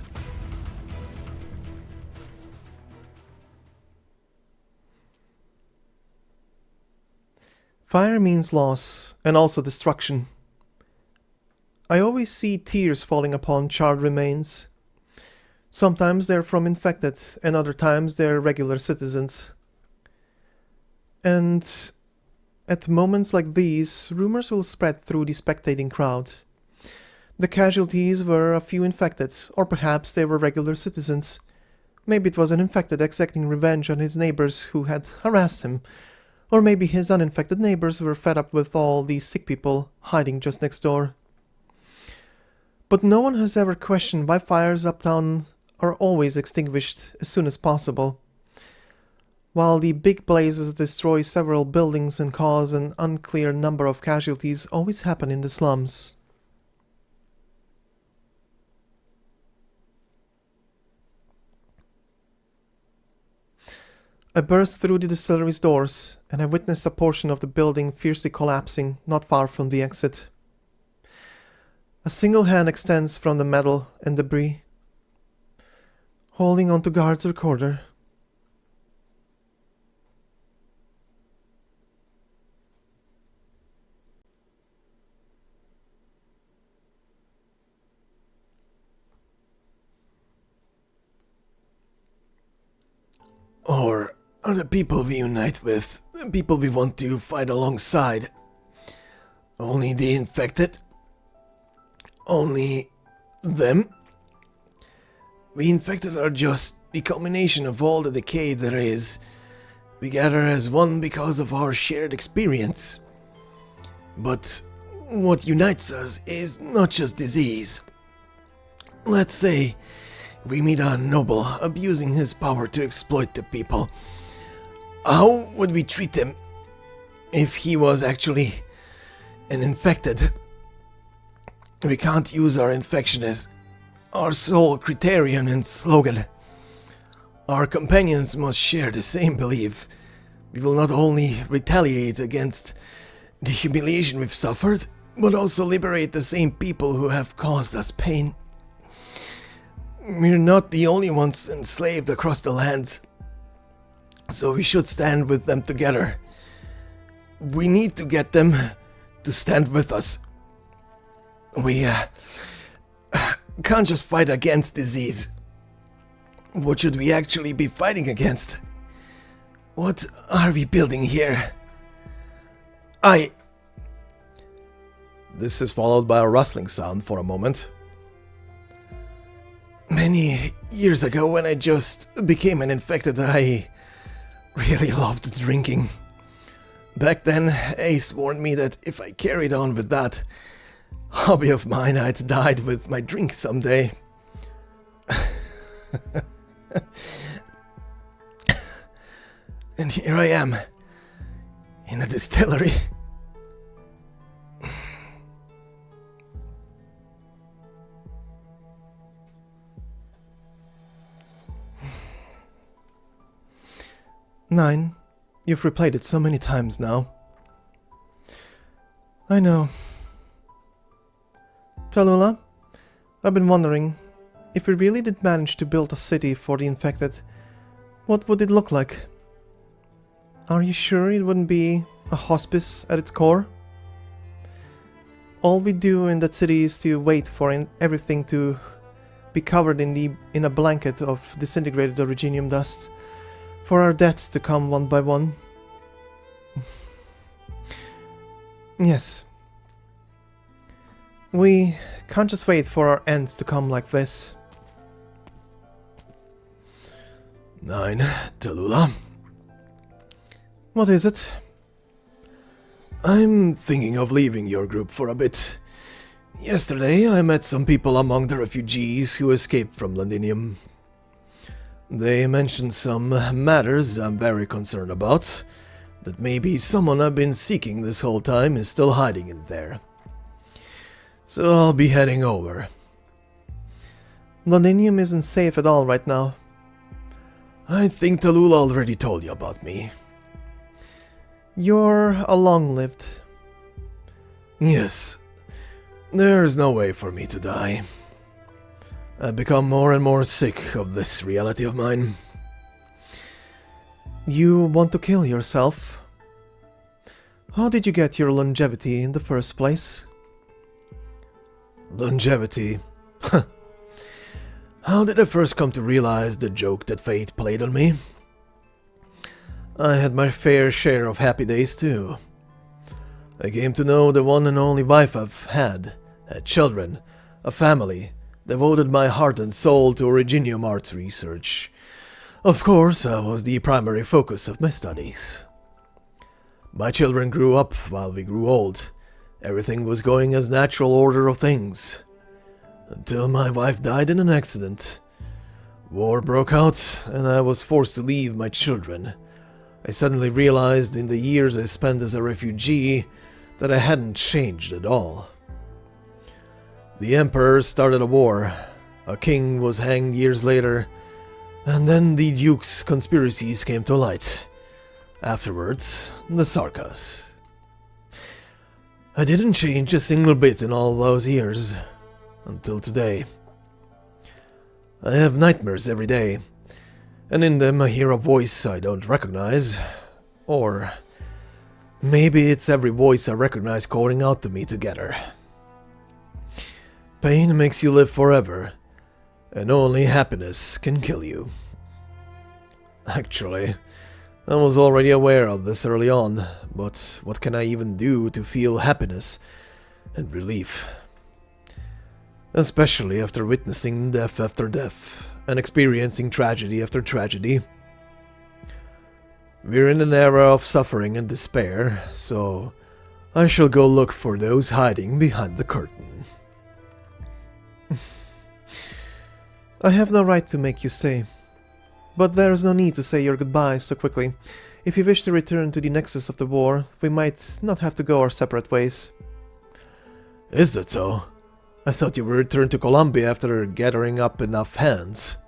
Speaker 1: Fire means loss, and also destruction. I always see tears falling upon charred remains. Sometimes they're from infected, and other times they're regular citizens. And at moments like these, rumors will spread through the spectating crowd. The casualties were a few infected, or perhaps they were regular citizens. Maybe it was an infected exacting revenge on his neighbors who had harassed him. Or maybe his uninfected neighbors were fed up with all these sick people hiding just next door. But no one has ever questioned why fires uptown are always extinguished as soon as possible, while the big blazes destroy several buildings and cause an unclear number of casualties always happen in the slums. I burst through the distillery's doors, and I witnessed a portion of the building fiercely collapsing not far from the exit. A single hand extends from the metal and debris, holding onto Guard's recorder. Or are the people we unite with the people we want to fight alongside? Only the infected? Only them? We infected are just the culmination of all the decay there is. We gather as one because of our shared experience. But what unites us is not just disease. Let's say we meet a noble abusing his power to exploit the people. How would we treat him if he was actually an infected? We can't use our infection as our sole criterion and slogan. Our companions must share the same belief. We will not only retaliate against the humiliation we've suffered, but also liberate the same people who have caused us pain. We're not the only ones enslaved across the lands, so we should stand with them together. We need to get them to stand with us. We can't just fight against disease. What should we actually be fighting against? What are we building here? This is followed by a rustling sound for a moment. Many years ago, when I just became an infected, I really loved drinking. Back then, Ace warned me that if I carried on with that hobby of mine, I'd die with my drink someday. And here I am, in a distillery. Nine, you've replayed it so many times now. I know. Tallulah, I've been wondering, if we really did manage to build a city for the infected, what would it look like? Are you sure it wouldn't be a hospice at its core? All we do in that city is to wait for everything to be covered in a blanket of disintegrated originium dust, for our deaths to come one by one. Yes. We can't just wait for our ends to come like this. 9, Tallulah. What is it? I'm thinking of leaving your group for a bit. Yesterday I met some people among the refugees who escaped from Londinium. They mentioned some matters I'm very concerned about, that maybe someone I've been seeking this whole time is still hiding in there. So I'll be heading over. Londinium isn't safe at all right now. I think Tallulah already told you about me. You're a long-lived. Yes, there's no way for me to die. I've become more and more sick of this reality of mine. You want to kill yourself? How did you get your longevity in the first place? Longevity? How did I first come to realize the joke that fate played on me? I had my fair share of happy days too. I came to know the one and only wife I've had children, a family, devoted my heart and soul to originium arts research. Of course, I was the primary focus of my studies. My children grew up while we grew old. Everything was going as natural order of things. Until my wife died in an accident. War broke out, and I was forced to leave my children. I suddenly realized in the years I spent as a refugee that I hadn't changed at all. The Emperor started a war, a king was hanged years later, and then the Duke's conspiracies came to light. Afterwards, the Sarkas. I didn't change a single bit in all those years, until today. I have nightmares every day, and in them I hear a voice I don't recognize, or maybe it's every voice I recognize calling out to me together. Pain makes you live forever, and only happiness can kill you. Actually, I was already aware of this early on, but what can I even do to feel happiness and relief? Especially after witnessing death after death, and experiencing tragedy after tragedy. We're in an era of suffering and despair, so I shall go look for those hiding behind the curtain. I have no right to make you stay, but there is no need to say your goodbyes so quickly. If you wish to return to the nexus of the war, we might not have to go our separate ways. Is that so? I thought you would return to Columbia after gathering up enough hands.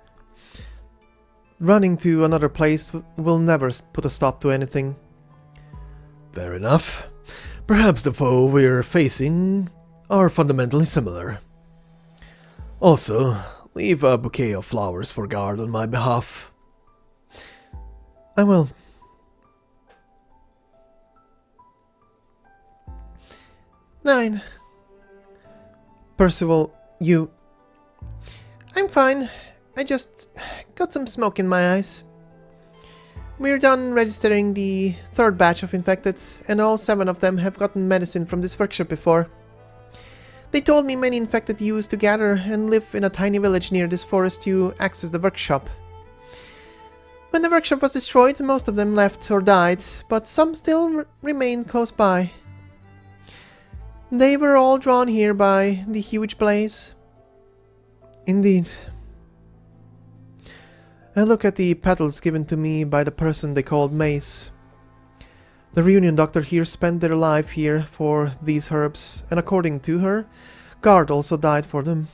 Speaker 1: Running to another place will never put a stop to anything. Fair enough. Perhaps the foe we're facing are fundamentally similar. Also, leave a bouquet of flowers for Guard on my behalf. I will. 9. Percival, you... I'm fine. I just got some smoke in my eyes. We're done registering the 3rd batch of infected, and all 7 of them have gotten medicine from this workshop before. They told me many infected used to gather and live in a tiny village near this forest to access the workshop.
Speaker 2: When the workshop was destroyed, most of them left or died, but some still remained close by. They were all drawn here by the huge blaze. Indeed. I look at the petals given to me by the person they called Mace. The reunion doctor here spent their life here for these herbs, and according to her, Guard also died for them.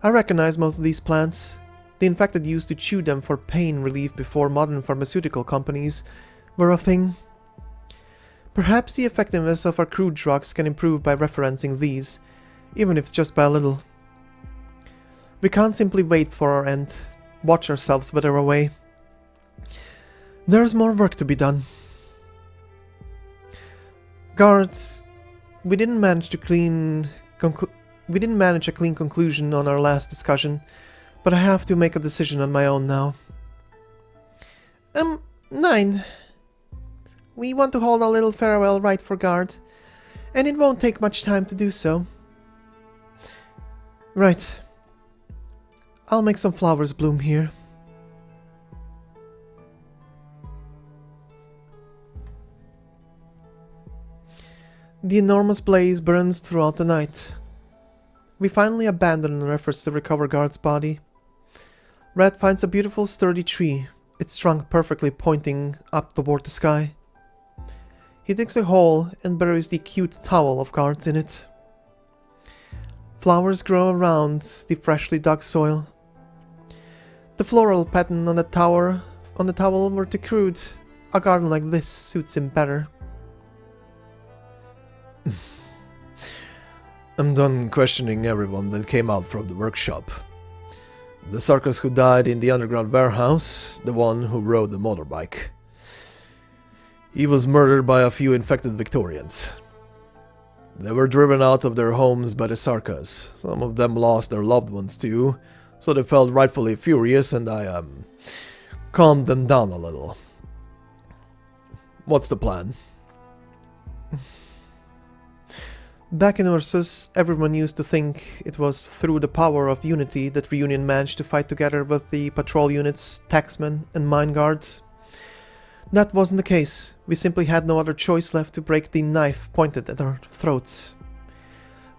Speaker 2: I recognize most of these plants. The infected used to chew them for pain relief before modern pharmaceutical companies were a thing. Perhaps the effectiveness of our crude drugs can improve by referencing these, even if just by a little. We can't simply wait for our end, watch ourselves wither away. There's more work to be done. Guards, we didn't manage a clean conclusion on our last discussion, but I have to make a decision on my own now. 9. We want to hold a little farewell rite for Guard, and it won't take much time to do so. Right. I'll make some flowers bloom here. The enormous blaze burns throughout the night. We finally abandon our efforts to recover Guard's body. Red finds a beautiful sturdy tree, its trunk perfectly pointing up toward the sky. He digs a hole and buries the cute towel of Guards in it. Flowers grow around the freshly dug soil. The floral pattern on the towel were too crude. A garden like this suits him better.
Speaker 1: I'm done questioning everyone that came out from the workshop. The Sarkas who died in the underground warehouse, the one who rode the motorbike. He was murdered by a few infected Victorians. They were driven out of their homes by the Sarkas. Some of them lost their loved ones too, so they felt rightfully furious, and I calmed them down a little. What's the plan?
Speaker 2: Back in Ursus, everyone used to think it was through the power of unity that Reunion managed to fight together with the patrol units, taxmen, and mine guards. That wasn't the case. We simply had no other choice left to break the knife pointed at our throats.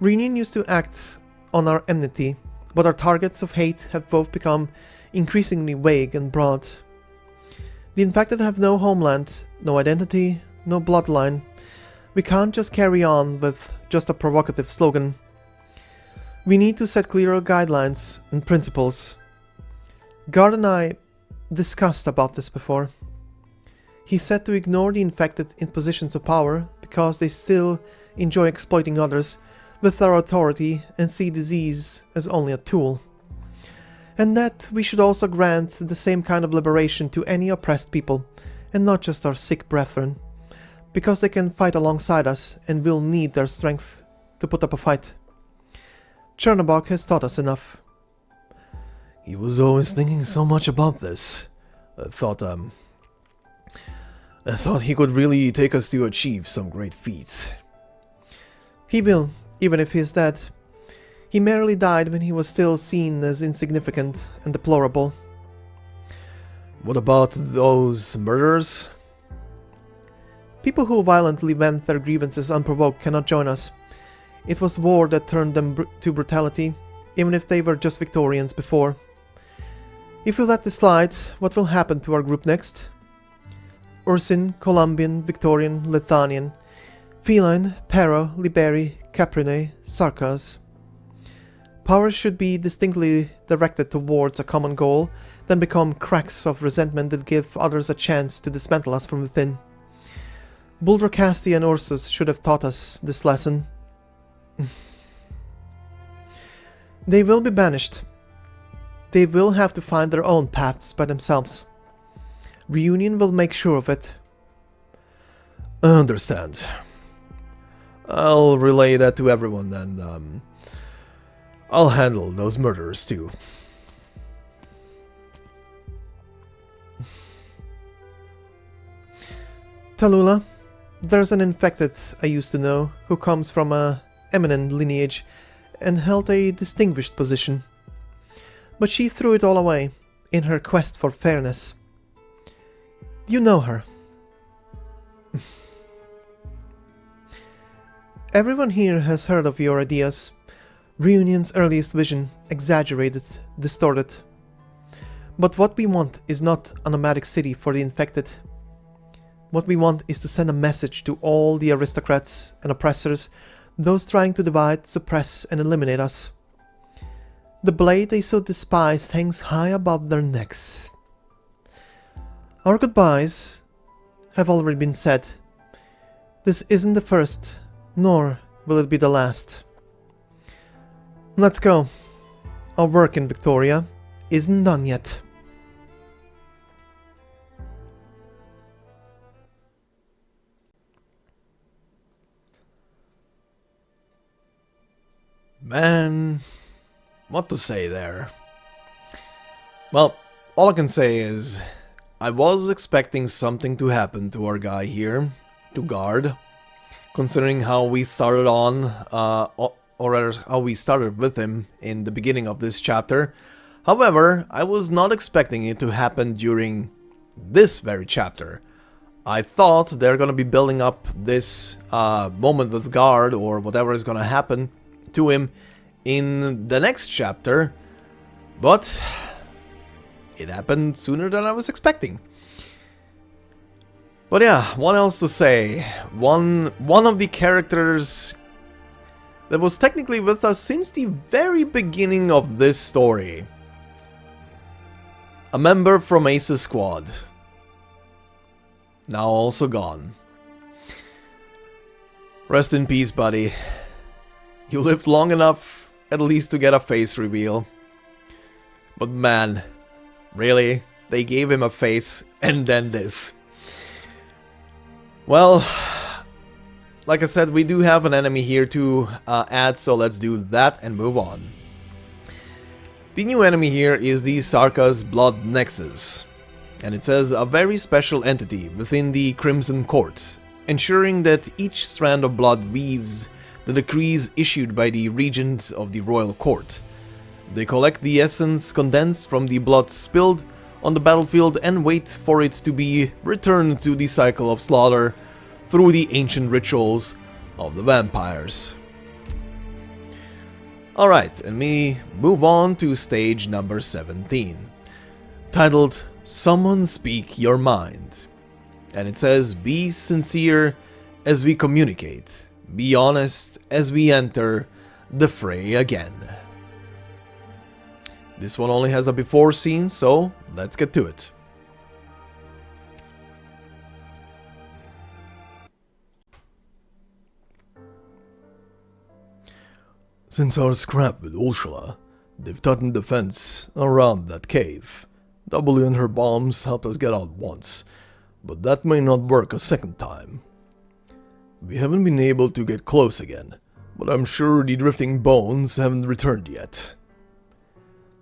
Speaker 2: Reunion used to act on our enmity, but our targets of hate have both become increasingly vague and broad. The infected have no homeland, no identity, no bloodline. We can't just carry on with just a provocative slogan. We need to set clearer guidelines and principles. Guard and I discussed about this before. He said to ignore the infected in positions of power because they still enjoy exploiting others with their authority and see disease as only a tool. And that we should also grant the same kind of liberation to any oppressed people, and not just our sick brethren, because they can fight alongside us and will need their strength to put up a fight. Chernobog has taught us enough.
Speaker 1: He was always thinking so much about this. I thought he could really take us to achieve some great feats.
Speaker 2: He will, even if he is dead. He merely died when he was still seen as insignificant and deplorable.
Speaker 1: What about those murderers?
Speaker 2: People who violently vent their grievances unprovoked cannot join us. It was war that turned them to brutality, even if they were just Victorians before. If we let this slide, what will happen to our group next? Ursin, Columbian, Victorian, Lithanian, Feline, Pero, Liberi, Caprine, Sarkas. Power should be distinctly directed towards a common goal, then become cracks of resentment that give others a chance to dismantle us from within. Buldracasti and Ursus should have taught us this lesson. They will be banished. They will have to find their own paths by themselves. Reunion will make sure of it.
Speaker 1: I understand. I'll relay that to everyone, and I'll handle those murderers too.
Speaker 2: Tallulah, there's an infected I used to know who comes from a eminent lineage and held a distinguished position. But she threw it all away. in her quest for fairness. You know her. Everyone here has heard of your ideas. Reunion's earliest vision, exaggerated, distorted. But what we want is not a nomadic city for the infected. What we want is to send a message to all the aristocrats and oppressors, those trying to divide, suppress, and eliminate us. The blade they so despise hangs high above their necks. Our goodbyes have already been said. This isn't the first, nor will it be the last. Let's go. Our work in Victoria isn't done yet.
Speaker 1: Man, what to say there? Well, all I can say is I was expecting something to happen to our guy here, to Guard, considering how we started on, or rather how we started with him in the beginning of this chapter. However, I was not expecting it to happen during this very chapter. I thought they're gonna be building up this moment with Guard, or whatever is gonna happen to him in the next chapter, but it happened sooner than I was expecting. But yeah, what else to say? One of the characters that was technically with us since the very beginning of this story. A member from Ace's squad. Now also gone. Rest in peace, buddy. You lived long enough, at least to get a face reveal. But man, really? They gave him a face, and then this. Well, like I said, we do have an enemy here to add, so let's do that and move on. The new enemy here is the Sarka's Blood Nexus. And it says a very special entity within the Crimson Court, ensuring that each strand of blood weaves the decrees issued by the Regent of the Royal Court. They collect the essence condensed from the blood spilled on the battlefield and wait for it to be returned to the cycle of slaughter through the ancient rituals of the vampires. Alright, and we move on to stage number 17, titled Someone Speak Your Mind. And it says, be sincere as we communicate. Be honest as we enter the fray again. This one only has a before scene, so let's get to it. Since our scrap with Ursula, they've tightened the fence around that cave. W and her bombs helped us get out once, but that may not work a second time. We haven't been able to get close again, but I'm sure the drifting bones haven't returned yet.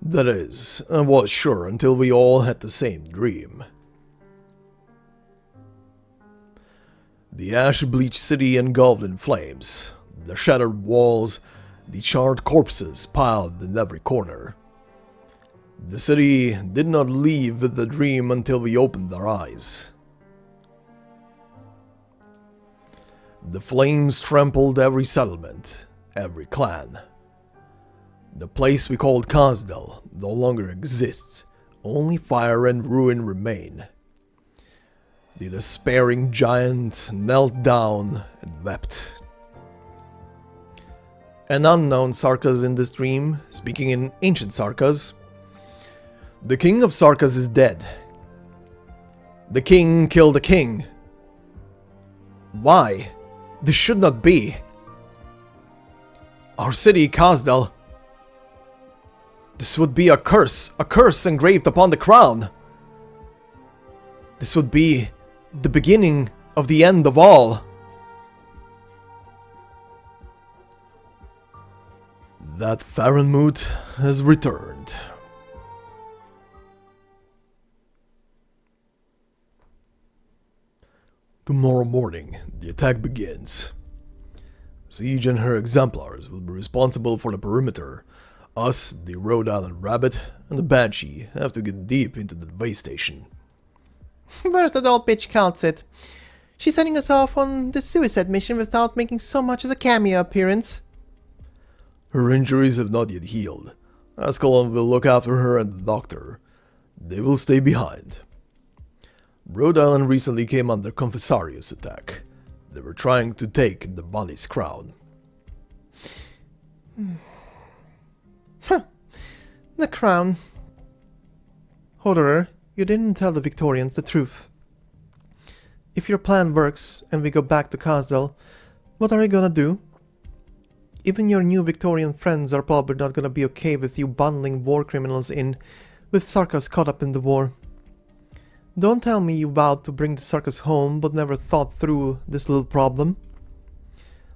Speaker 1: That is, I was sure until we all had the same dream. The ash-bleached city engulfed in flames, the shattered walls, the charred corpses piled in every corner. The city did not leave the dream until we opened our eyes. The flames trampled every settlement, every clan. The place we called Kazdal no longer exists, only fire and ruin remain. The despairing giant knelt down and wept. An unknown Sarkas in this dream, speaking in ancient Sarkas. The king of Sarkas is dead. The king killed the king. Why? This should not be. Our city, Kazdal. This would be a curse engraved upon the crown. This would be the beginning of the end of all. That Farenmut has returned. Tomorrow morning, the attack begins. Siege and her exemplars will be responsible for the perimeter. Us, the Rhode Island Rabbit, and the Banshee have to get deep into the way station.
Speaker 2: Where's that old bitch Calcit? She's sending us off on this suicide mission without making so much as a cameo appearance.
Speaker 1: Her injuries have not yet healed. Ascalon will look after her and the doctor. They will stay behind. Rhode Island recently came under Confessarius attack. They were trying to take the body's crown.
Speaker 2: Huh. The crown. Hodderer, you didn't tell the Victorians the truth. If your plan works and we go back to Casdell, what are you gonna do? Even your new Victorian friends are probably not gonna be okay with you bundling war criminals in, with Sarkas caught up in the war. Don't tell me you vowed to bring the Sarkas home but never thought through this little problem.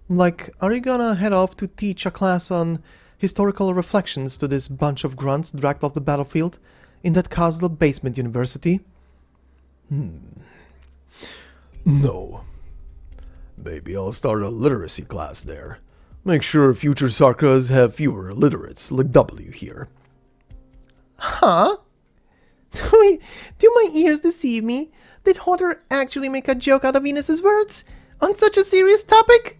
Speaker 2: Like, are you gonna head off to teach a class on historical reflections to this bunch of grunts dragged off the battlefield in that Casdell basement university?
Speaker 1: No. Maybe I'll start a literacy class there. Make sure future Sarkas have fewer illiterates like W here.
Speaker 2: Huh? Do my ears deceive me? Did Hodder actually make a joke out of Venus's words? On such a serious topic?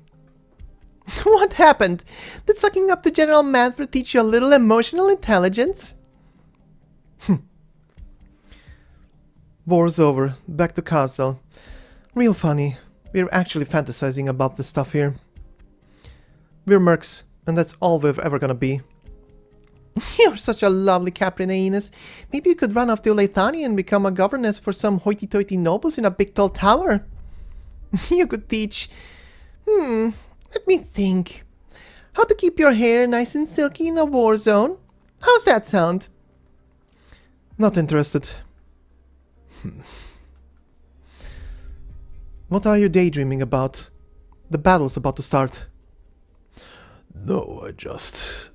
Speaker 2: What happened? Did sucking up to General Manfred teach you a little emotional intelligence? War's over. Back to Casdell. Real funny. We're actually fantasizing about this stuff here. We're mercs, and that's all we're ever gonna be. You're such a lovely Captain Aeneas. Maybe you could run off to Leithania and become a governess for some hoity-toity nobles in a big tall tower. You could teach... let me think. How to keep your hair nice and silky in a war zone? How's that sound? Not interested. What are you daydreaming about? The battle's about to start.
Speaker 1: No, I just...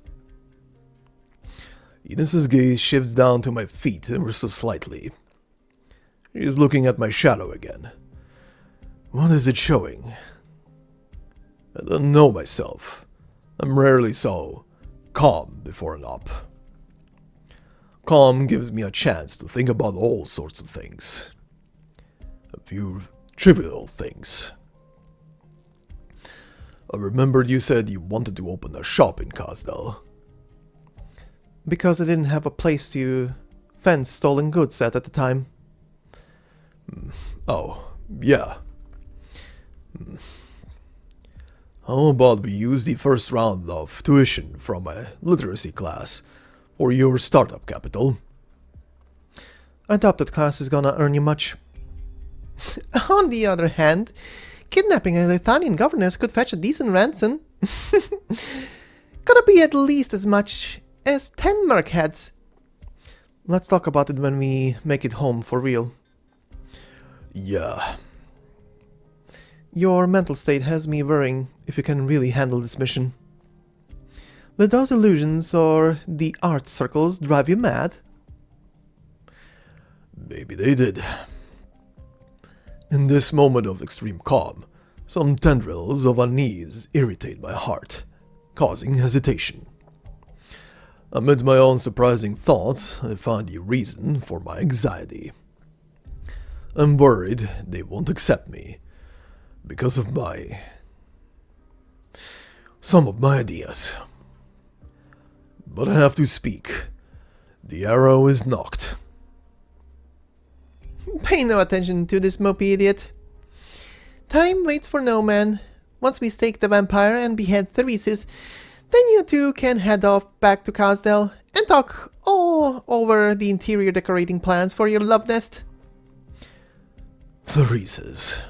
Speaker 1: Ines' gaze shifts down to my feet ever so slightly. He is looking at my shadow again. What is it showing? I don't know myself. I'm rarely so calm before an op. Calm gives me a chance to think about all sorts of things. A few trivial things. I remembered you said you wanted to open a shop in Casdell.
Speaker 2: Because I didn't have a place to fence stolen goods at the time.
Speaker 1: Oh, yeah. How about we use the first round of tuition from my literacy class for your startup capital?
Speaker 2: I doubt that class is gonna earn you much. On the other hand, kidnapping a Lithanian governess could fetch a decent ransom. Gotta be at least as much as 10 merc heads. Let's talk about it when we make it home for real.
Speaker 1: Yeah.
Speaker 2: Your mental state has me worrying if you can really handle this mission. Did those illusions or the art circles drive you mad?
Speaker 1: Maybe they did. In this moment of extreme calm, some tendrils of unease irritate my heart, causing hesitation. Amid my own surprising thoughts, I find the reason for my anxiety. I'm worried they won't accept me because of some of my ideas. But I have to speak. The arrow is knocked.
Speaker 2: Pay no attention to this mopey idiot. Time waits for no man. Once we stake the vampire and behead Theresis, then you two can head off back to Casdell and talk all over the interior decorating plans for your love nest.
Speaker 1: Theresis.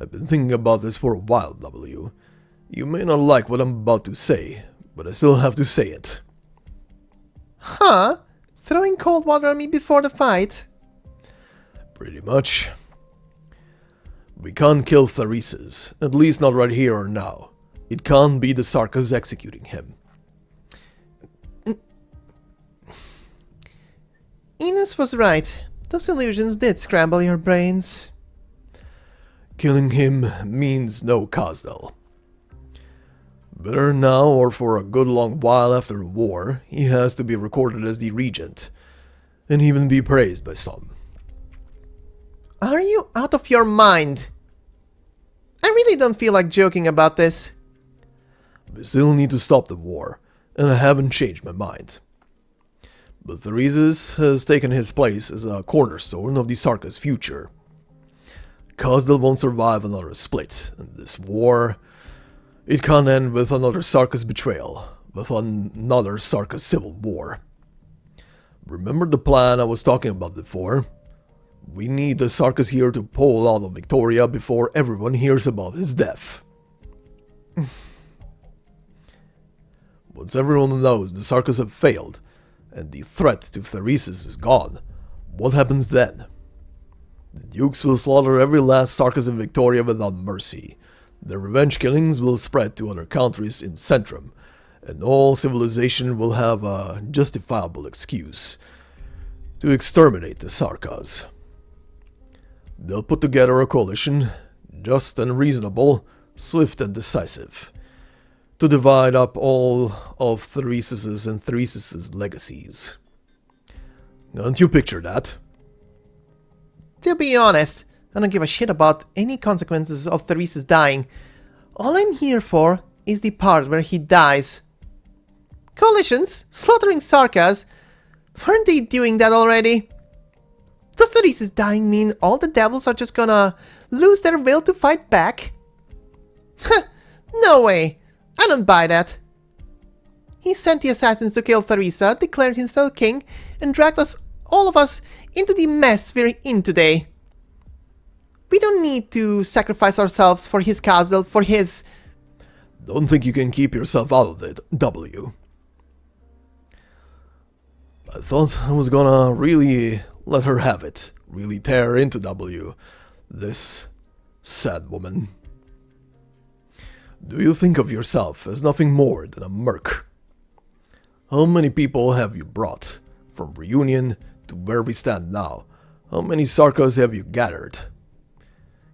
Speaker 1: I've been thinking about this for a while, W. You may not like what I'm about to say, but I still have to say it.
Speaker 2: Huh? Throwing cold water on me before the fight?
Speaker 1: Pretty much. We can't kill Theresis, at least not right here or now. It can't be the Sarkas executing him.
Speaker 2: Ines was right. Those illusions did scramble your brains.
Speaker 1: Killing him means no Casdell. Whether now or for a good long while after the war, he has to be recorded as the regent, and even be praised by some.
Speaker 2: Are you out of your mind? I really don't feel like joking about this.
Speaker 1: We still need to stop the war, and I haven't changed my mind. But Theresis has taken his place as a cornerstone of the Sarka's future. Kazdel won't survive another split, and this war, it can't end with another Sarka's betrayal, with another Sarka's civil war. Remember the plan I was talking about before? We need the Sarkas here to pull out of Victoria before everyone hears about his death. Once everyone knows the Sarkas have failed, and the threat to Theresis is gone, what happens then? The Dukes will slaughter every last Sarkas in Victoria without mercy. Their revenge killings will spread to other countries in Centrum, and all civilization will have a justifiable excuse to exterminate the Sarkas. They'll put together a coalition, just and reasonable, swift and decisive, to divide up all of Theresis and Theresis' legacies. Don't you picture that?
Speaker 2: To be honest, I don't give a shit about any consequences of Theresis dying. All I'm here for is the part where he dies. Coalitions? Slaughtering Sarkas? Weren't they doing that already? Does Theresis dying mean all the devils are just gonna lose their will to fight back? No way! I don't buy that. He sent the assassins to kill Theresa, declared himself king, and dragged all of us into the mess we're in today. We don't need to sacrifice ourselves for his castle, for his...
Speaker 1: Don't think you can keep yourself out of it, W. I thought I was gonna really let her have it, really tear into W, this sad woman. Do you think of yourself as nothing more than a merc? How many people have you brought, from Reunion to where we stand now? How many Sarkas have you gathered?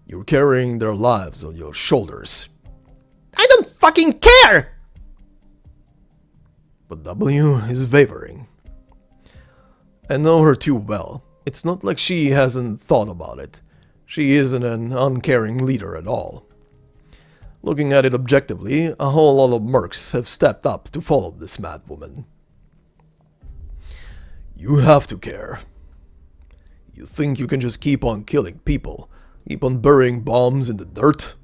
Speaker 1: You're carrying their lives on your shoulders.
Speaker 2: I don't fucking care!
Speaker 1: But W is wavering. I know her too well. It's not like she hasn't thought about it. She isn't an uncaring leader at all. Looking at it objectively, a whole lot of mercs have stepped up to follow this mad woman. You have to care. You think you can just keep on killing people, keep on burying bombs in the dirt?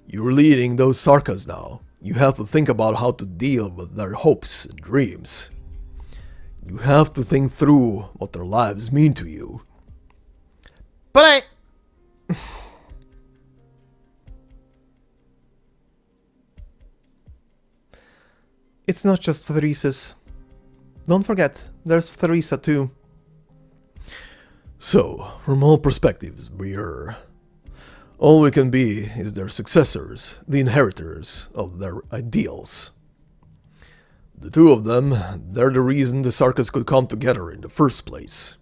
Speaker 1: You're leading those Sarkas now. You have to think about how to deal with their hopes and dreams. You have to think through what their lives mean to you.
Speaker 2: But It's not just Theresis. Don't forget, there's Theresa too.
Speaker 1: So, from all perspectives, all we can be is their successors, the inheritors of their ideals. The two of them, they're the reason the Sarkas could come together in the first place.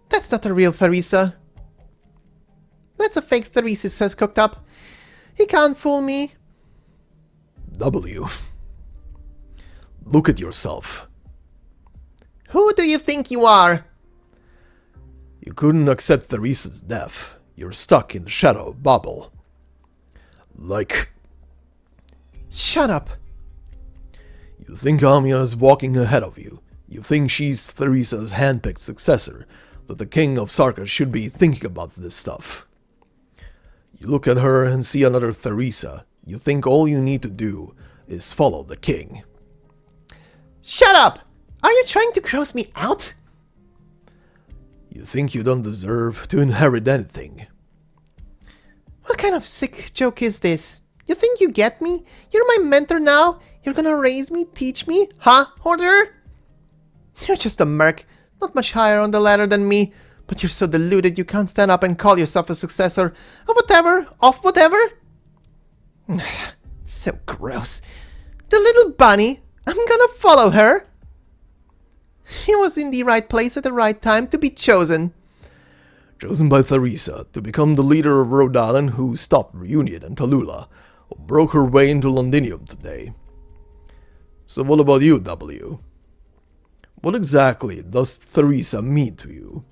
Speaker 2: That's not a real Theresa. That's a fake Theresis has cooked up. He can't fool me.
Speaker 1: W. Look at yourself.
Speaker 2: Who do you think you are?
Speaker 1: You couldn't accept Theresa's death. You're stuck in the shadow bubble. Like...
Speaker 2: Shut up.
Speaker 1: You think Amia is walking ahead of you. You think she's Theresa's handpicked successor, that the king of Sarka should be thinking about this stuff. You look at her and see another Theresa. You think all you need to do is follow the king.
Speaker 2: Shut up! Are you trying to gross me out?
Speaker 1: You think you don't deserve to inherit anything.
Speaker 2: What kind of sick joke is this? You think you get me? You're my mentor now? You're gonna raise me, teach me? Huh, Order? You're just a merc, not much higher on the ladder than me, but you're so deluded you can't stand up and call yourself a successor of whatever? So gross. The little bunny, I'm gonna follow her. He was in the right place at the right time to be chosen.
Speaker 1: chosen by Theresa to become the leader of Rhode Island who stopped Reunion and Tallulah, who broke her way into Londinium today. So what about you, W? What exactly does Theresa mean to you?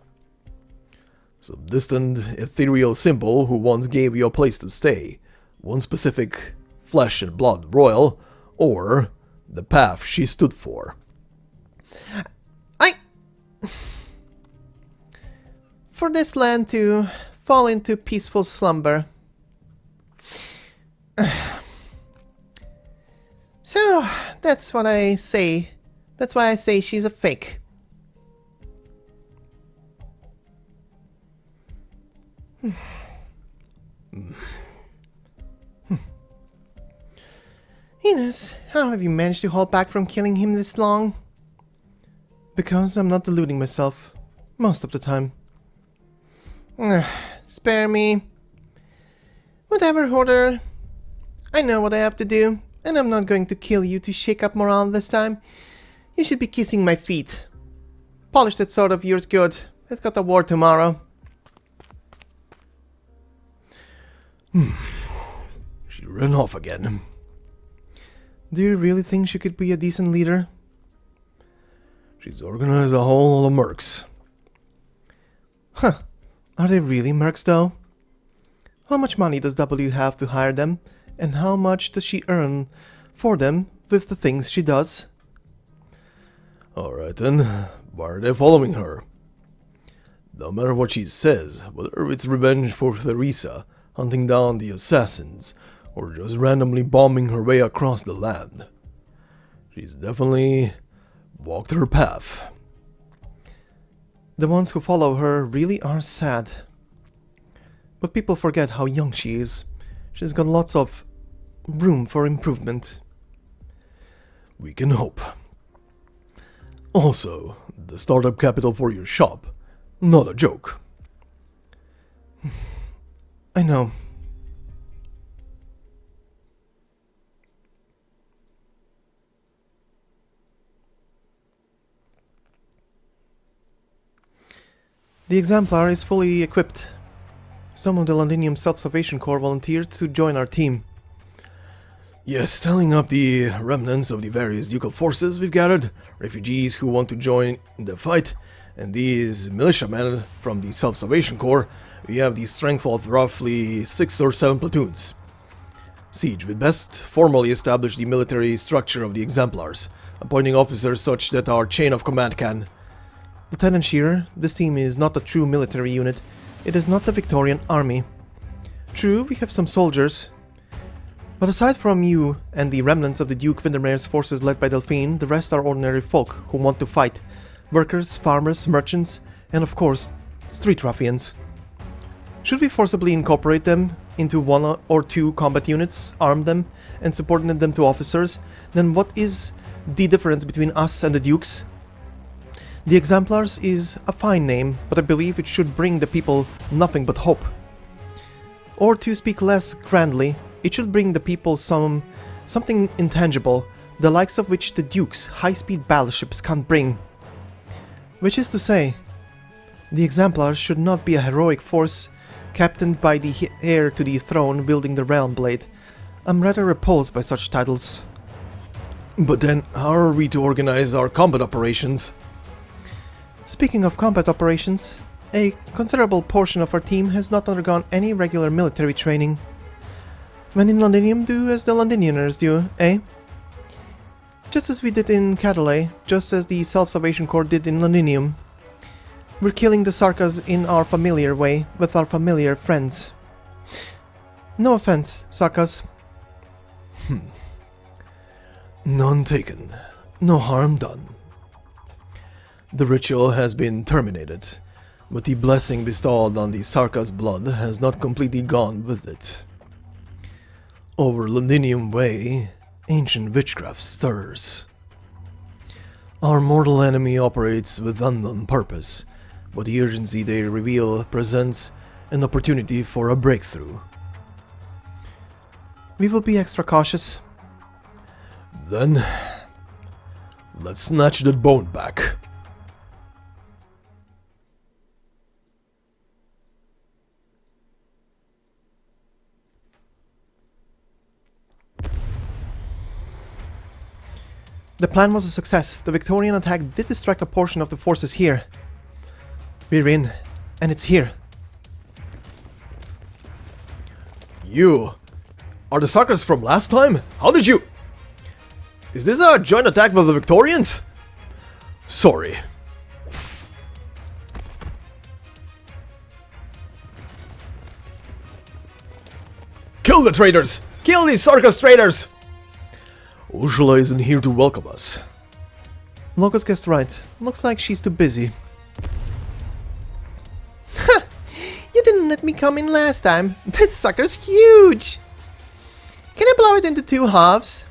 Speaker 1: Some distant, ethereal symbol who once gave you a place to stay, one specific flesh and blood royal, or the path she stood for?
Speaker 2: For this land to fall into peaceful slumber. So, that's what I say. That's why I say she's a fake. Ines, how have you managed to hold back from killing him this long? Because I'm not deluding myself. Most of the time. Spare me. Whatever, Hoarder. I know what I have to do, and I'm not going to kill you to shake up morale this time. You should be kissing my feet. Polish that sword of yours good. I've got a war tomorrow.
Speaker 1: She ran off again.
Speaker 2: Do you really think she could be a decent leader?
Speaker 1: She's organized a whole lot of mercs.
Speaker 2: Huh. Are they really mercs though? How much money does W have to hire them? And how much does she earn for them with the things she does?
Speaker 1: Alright then, why are they following her? No matter what she says, whether it's revenge for Theresa, hunting down the assassins, or just randomly bombing her way across the land, she's definitely walked her path.
Speaker 2: The ones who follow her really are sad. But people forget how young she is. She's got lots of room for improvement.
Speaker 1: We can hope. Also, the startup capital for your shop, not a joke.
Speaker 2: I know. The Exemplar is fully equipped. Some of the Londinium Self-Salvation Corps volunteered to join our team.
Speaker 1: Yes, telling up the remnants of the various ducal forces we've gathered, refugees who want to join the fight, and these militiamen from the Self-Salvation Corps. We have the strength of roughly 6 or 7 platoons. Siege would best formally establish the military structure of the Exemplars, appointing officers such that our chain of command can...
Speaker 2: Lieutenant Shearer, this team is not a true military unit. It is not the Victorian army. True, we have some soldiers. But aside from you and the remnants of the Duke Windermere's forces led by Delphine, the rest are ordinary folk who want to fight. Workers, farmers, merchants, and of course, street ruffians. Should we forcibly incorporate them into 1 or 2 combat units, arm them, and subordinate them to officers, then what is the difference between us and the Dukes? The Exemplars is a fine name, but I believe it should bring the people nothing but hope. Or to speak less grandly, it should bring the people something intangible, the likes of which the Duke's high-speed battleships can't bring. Which is to say, the Exemplars should not be a heroic force captained by the heir to the throne wielding the realm blade. I'm rather repulsed by such titles.
Speaker 1: But then, how are we to organize our combat operations?
Speaker 2: Speaking of combat operations, a considerable portion of our team has not undergone any regular military training. When in Londinium, do as the Londinianers do, eh? Just as we did in Catalay, just as the Self-Salvation Corps did in Londinium. We're killing the Sarkas in our familiar way, with our familiar friends. No offense, Sarkas.
Speaker 1: None taken. No harm done. The ritual has been terminated, but the blessing bestowed on the Sarka's blood has not completely gone with it. Over Londinium Way, ancient witchcraft stirs. Our mortal enemy operates with unknown purpose, but the urgency they reveal presents an opportunity for a breakthrough.
Speaker 2: We will be extra cautious.
Speaker 1: Then, let's snatch that bone back.
Speaker 2: The plan was a success. The Victorian attack did distract a portion of the forces here. We're in, and it's here.
Speaker 1: You are the suckers from last time? How did you... Is this a joint attack with the Victorians? Sorry. Kill the traitors! Kill these circus traitors! Ursula isn't here to welcome us.
Speaker 2: Locust guessed right. Looks like she's too busy. Ha! You didn't let me come in last time. This sucker's huge! Can I blow it into 2 halves?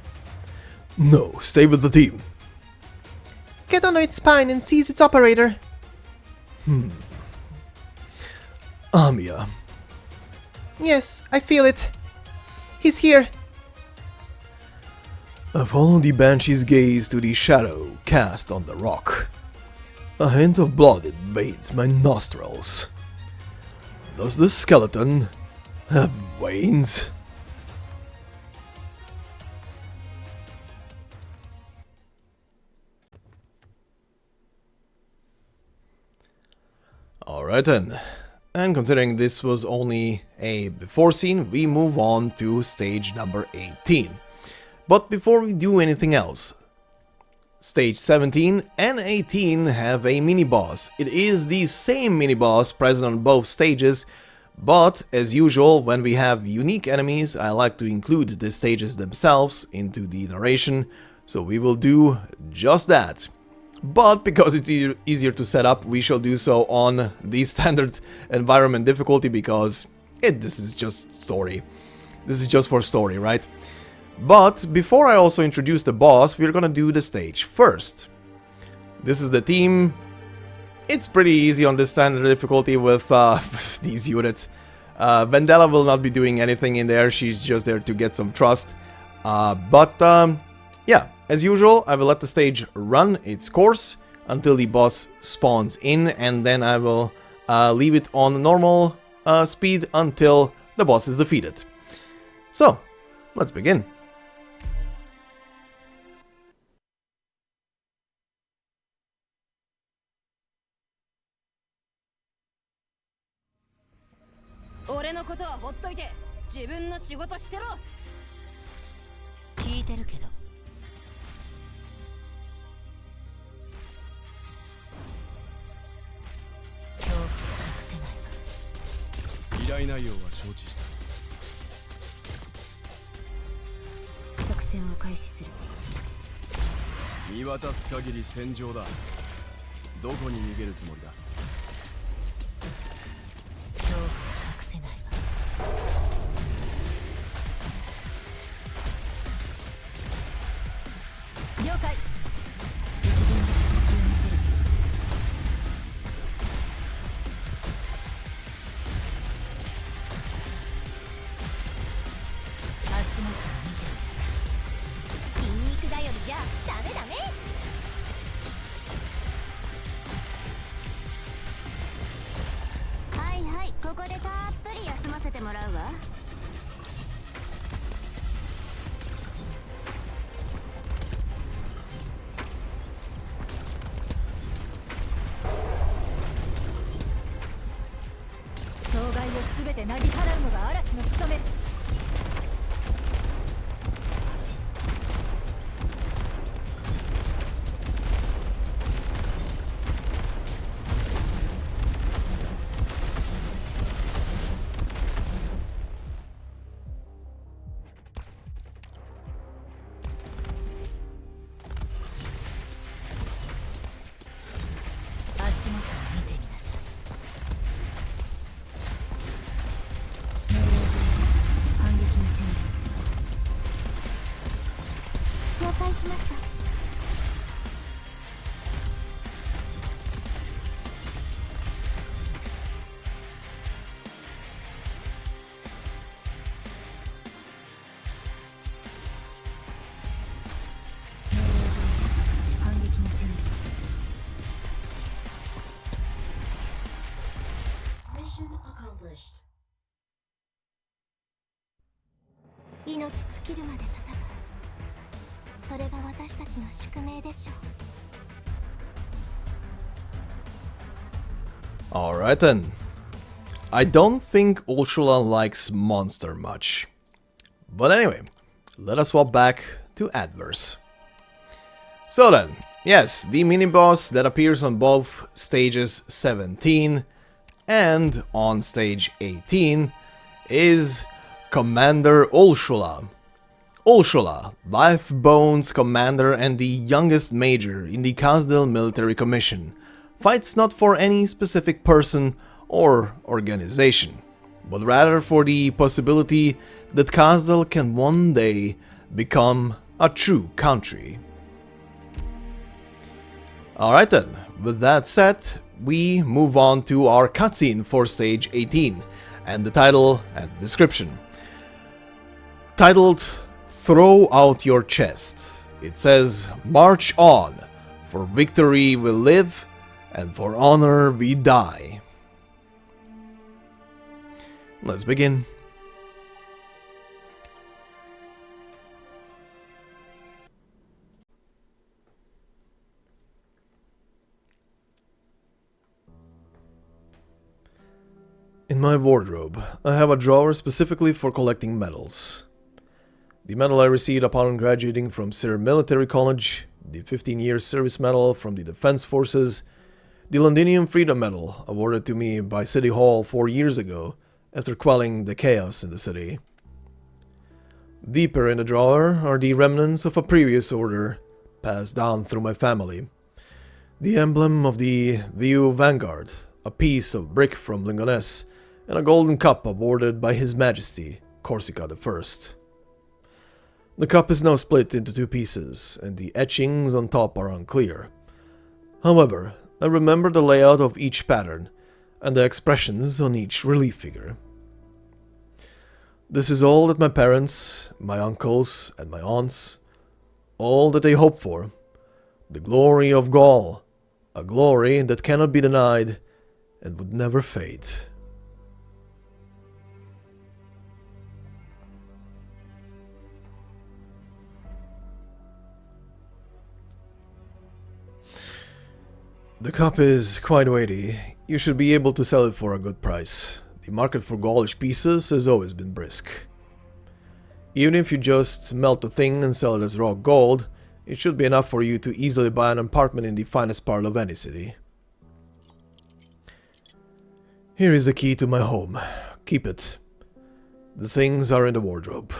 Speaker 1: No, stay with the team.
Speaker 2: Get under its spine and seize its operator.
Speaker 1: Amia.
Speaker 2: Yes, I feel it. He's here.
Speaker 1: I follow the Banshee's gaze to the shadow cast on the rock. A hint of blood invades my nostrils. Does the skeleton have veins? Alright then. And considering this was only a before scene, we move on to stage number 18. But before we do anything else, stage 17 and 18 have a mini-boss. It is the same mini-boss present on both stages, but as usual, when we have unique enemies, I like to include the stages themselves into the narration, so we will do just that. But because it's easier to set up, we shall do so on the standard environment difficulty, because this is just story. This is just for story, right? But before I also introduce the boss, we're gonna do the stage first. This is the team. It's pretty easy on the standard difficulty with these units. Vendela will not be doing anything in there, she's just there to get some trust. Yeah, as usual, I will let the stage run its course until the boss spawns in, and then I will leave it on normal speed until the boss is defeated. So, let's begin.
Speaker 3: それが私たちの宿命でしょう。
Speaker 1: Alright then. I don't think Ursula likes monster much. But anyway, let us swap back to Adverse. So then, yes, the mini-boss that appears on both stages 17 and on stage 18 is Commander Ursula. Ursula, Lifebone's commander and the youngest major in the Kasdil Military Commission, fights not for any specific person or organization, but rather for the possibility that Kasdil can one day become a true country. Alright then, with that said, we move on to our cutscene for stage 18, and the title and description. Titled, Throw Out Your Chest. It says, March on, for victory we live, and for honor we die. Let's begin. In my wardrobe, I have a drawer specifically for collecting medals. The medal I received upon graduating from Sir Military College, the 15-year service medal from the Defense Forces, the Londinium Freedom Medal awarded to me by City Hall 4 years ago after quelling the chaos in the city. Deeper in the drawer are the remnants of a previous order passed down through my family. The emblem of the VU Vanguard, a piece of brick from Lingonesse, and a golden cup awarded by His Majesty, Corsica I. The cup is now split into 2 pieces, and the etchings on top are unclear. However, I remember the layout of each pattern, and the expressions on each relief figure. This is all that my parents, my uncles, and my aunts, all that they hope for. The glory of Gaul, a glory that cannot be denied and would never fade. The cup is quite weighty. You should be able to sell it for a good price. The market for Gaulish pieces has always been brisk. Even if you just melt the thing and sell it as raw gold, it should be enough for you to easily buy an apartment in the finest part of any city. Here is the key to my home. Keep it. The things are in the wardrobe.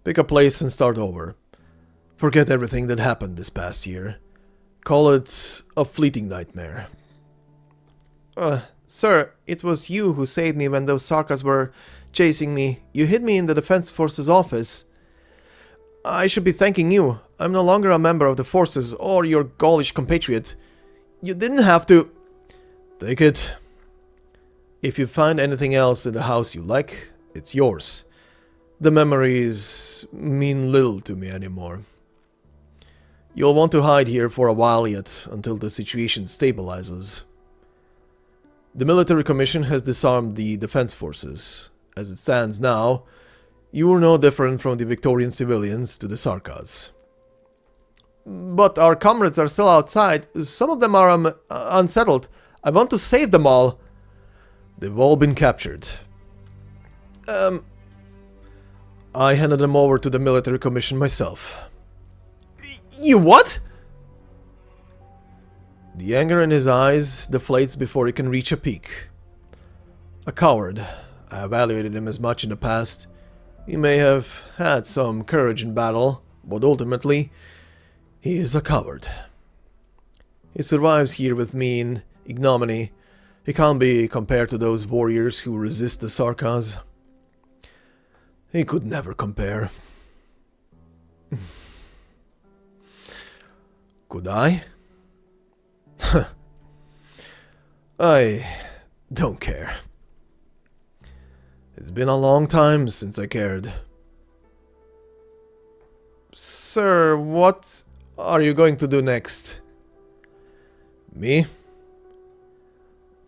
Speaker 1: Pick a place and start over. Forget everything that happened this past year. Call it a fleeting nightmare.
Speaker 2: Sir, it was you who saved me when those Sarkas were chasing me. You hid me in the Defense Forces office. I should be thanking you. I'm no longer a member of the forces or your Gaulish compatriot. You didn't have to...
Speaker 1: Take it. If you find anything else in the house you like, it's yours. The memories mean little to me anymore. You'll want to hide here for a while yet, until the situation stabilizes. The military commission has disarmed the defense forces. As it stands now, you are no different from the Victorian civilians to the Sarkas.
Speaker 2: But our comrades are still outside. Some of them are unsettled. I want to save them all.
Speaker 1: They've all been captured. I handed them over to the military commission myself.
Speaker 2: You what?
Speaker 1: The anger in his eyes deflates before he can reach a peak. A coward. I evaluated him as much in the past. He may have had some courage in battle, but ultimately, he is a coward. He survives here with me in ignominy. He can't be compared to those warriors who resist the Sarkas. He could never compare. Could I? I don't care. It's been a long time since I cared.
Speaker 2: Sir, what are you going to do next?
Speaker 1: Me?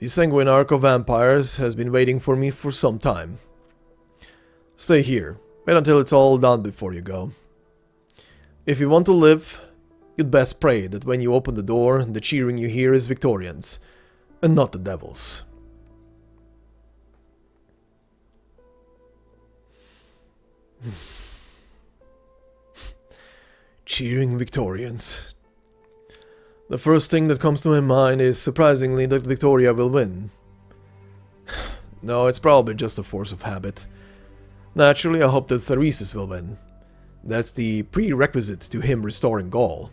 Speaker 1: The sanguine arc of vampires has been waiting for me for some time. Stay here. Wait until it's all done before you go. If you want to live, you'd best pray that when you open the door, the cheering you hear is Victorians, and not the devils. Cheering Victorians. The first thing that comes to my mind is, surprisingly, that Victoria will win. No, it's probably just a force of habit. Naturally, I hope that Theresis will win. That's the prerequisite to him restoring Gaul.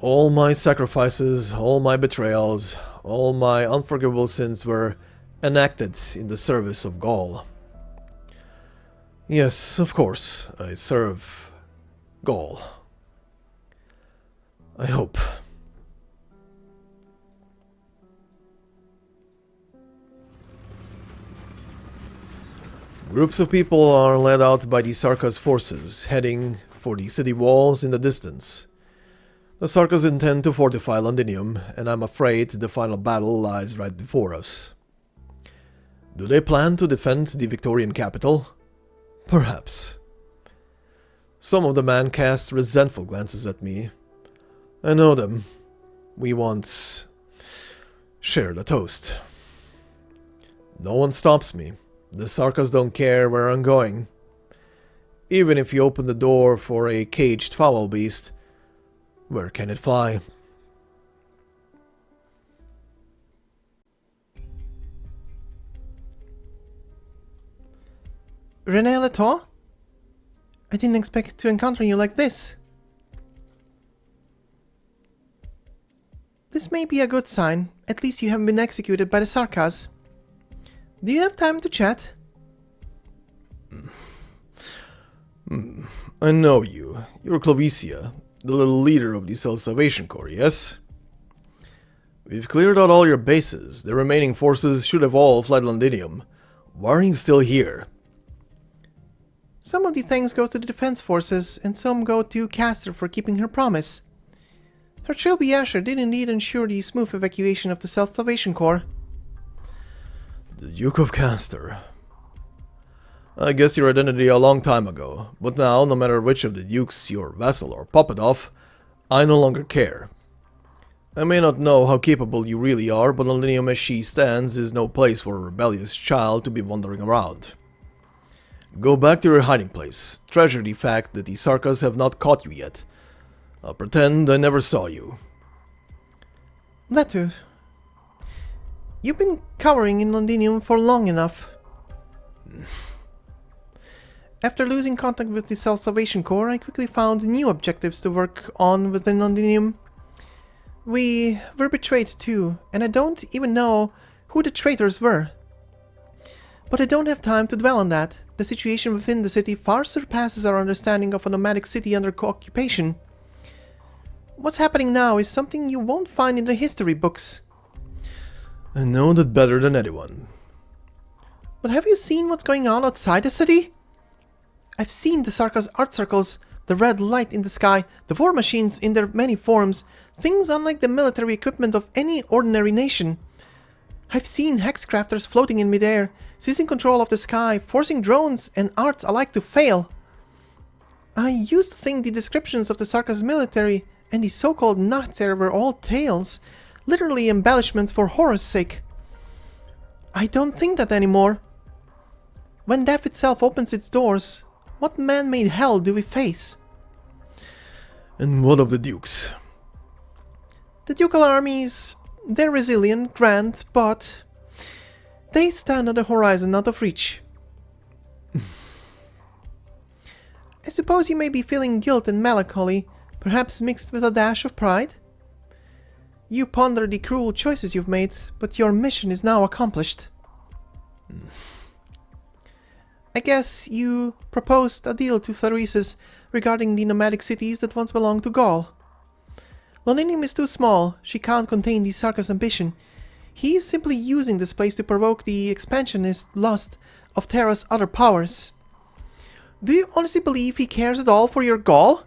Speaker 1: All my sacrifices, all my betrayals, all my unforgivable sins were enacted in the service of Gaul. Yes, of course, I serve Gaul. I hope. Groups of people are led out by the Sarkas forces, heading for the city walls in the distance. The Sarkas intend to fortify Londinium, and I'm afraid the final battle lies right before us. Do they plan to defend the Victorian capital? Perhaps. Some of the men cast resentful glances at me. I know them. We once shared a toast. No one stops me. The Sarkas don't care where I'm going. Even if you open the door for a caged foul beast, where can it fly?
Speaker 2: René Latour? I didn't expect to encounter you like this. This may be a good sign. At least you haven't been executed by the Sarkas. Do you have time to chat?
Speaker 1: I know you. You're Clovicia, the little leader of the Self-Salvation Corps, yes? We've cleared out all your bases. The remaining forces should have all fled Londinium. Why are you still here?
Speaker 2: Some of the thanks go to the defense forces, and some go to Castor for keeping her promise. Her Trilby Asher did indeed ensure the smooth evacuation of the Self-Salvation Corps.
Speaker 1: The Duke of Castor. I guessed your identity a long time ago, but now, no matter which of the dukes your vassal or puppet of, I no longer care. I may not know how capable you really are, but Londinium as she stands is no place for a rebellious child to be wandering around. Go back to your hiding place. Treasure the fact that the Sarkas have not caught you yet. I'll pretend I never saw you.
Speaker 2: Letu, you've been cowering in Londinium for long enough. After losing contact with the Self-Salvation Corps, I quickly found new objectives to work on within Londinium. We were betrayed too, and I don't even know who the traitors were. But I don't have time to dwell on that. The situation within the city far surpasses our understanding of a nomadic city under occupation. What's happening now is something you won't find in the history books.
Speaker 1: I know that better than anyone.
Speaker 2: But have you seen what's going on outside the city? I've seen the Sarkas art circles, the red light in the sky, the war machines in their many forms, things unlike the military equipment of any ordinary nation. I've seen hexcrafters floating in midair, seizing control of the sky, forcing drones and arts alike to fail. I used to think the descriptions of the Sarkas military and the so-called Nachtzer were all tales, literally embellishments for horror's sake. I don't think that anymore. When death itself opens its doors, what man-made hell do we face?
Speaker 1: And what of the dukes?
Speaker 2: The ducal armies, they're resilient, grand, but they stand on the horizon out of reach. I suppose you may be feeling guilt and melancholy, perhaps mixed with a dash of pride? You ponder the cruel choices you've made, but your mission is now accomplished. I guess you proposed a deal to Theresis regarding the nomadic cities that once belonged to Gaul. Londinium is too small, she can't contain the Sarkas' ambition. He is simply using this place to provoke the expansionist lust of Terra's other powers. Do you honestly believe he cares at all for your Gaul?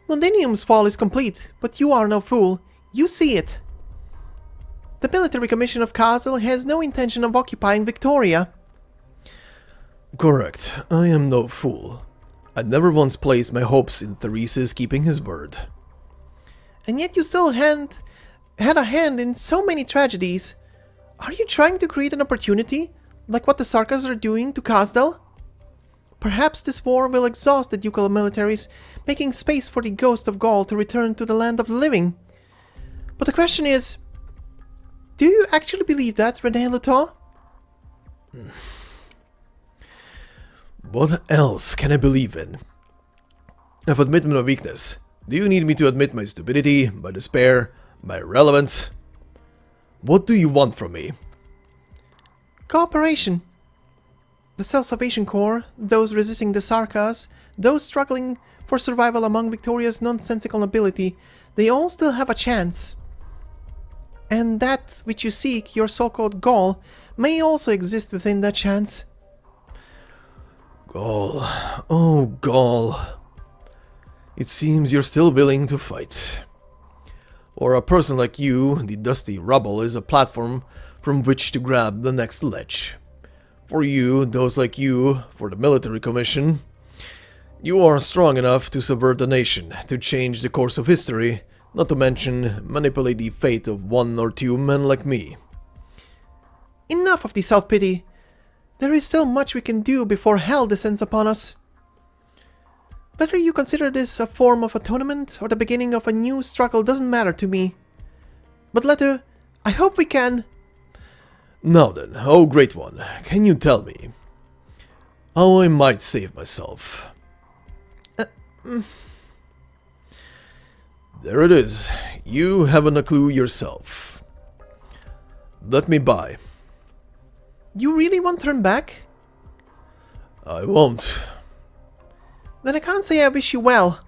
Speaker 2: Londinium's fall is complete, but you are no fool. You see it. The military commission of Castle has no intention of occupying Victoria.
Speaker 1: Correct. I am no fool. I never once placed my hopes in Therese's keeping his word.
Speaker 2: And yet you still had a hand in so many tragedies. Are you trying to create an opportunity, like what the Sarkas are doing to Kazdel? Perhaps this war will exhaust the ducal militaries, making space for the ghost of Gaul to return to the land of the living. But the question is, do you actually believe that, René Luton?
Speaker 1: What else can I believe in? I've admitted my weakness. Do you need me to admit my stupidity, my despair, my irrelevance? What do you want from me?
Speaker 2: Cooperation. The Self-Salvation Corps, those resisting the Sarkas, those struggling for survival among Victoria's nonsensical nobility, they all still have a chance. And that which you seek, your so-called Gaul, may also exist within that chance.
Speaker 1: Gaul. Oh, Gaul. It seems you're still willing to fight. For a person like you, the dusty rubble is a platform from which to grab the next ledge. For you, those like you, for the military commission, you are strong enough to subvert the nation, to change the course of history, not to mention manipulate the fate of one or two men like me.
Speaker 2: Enough of the self-pity. There is still much we can do before hell descends upon us. Whether you consider this a form of atonement or the beginning of a new struggle doesn't matter to me. But Leto, I hope we can...
Speaker 1: Now then, oh great one, can you tell me how I might save myself? There it is. You haven't a clue yourself. Let me by.
Speaker 2: You really won't turn back?
Speaker 1: I won't.
Speaker 2: Then I can't say I wish you well.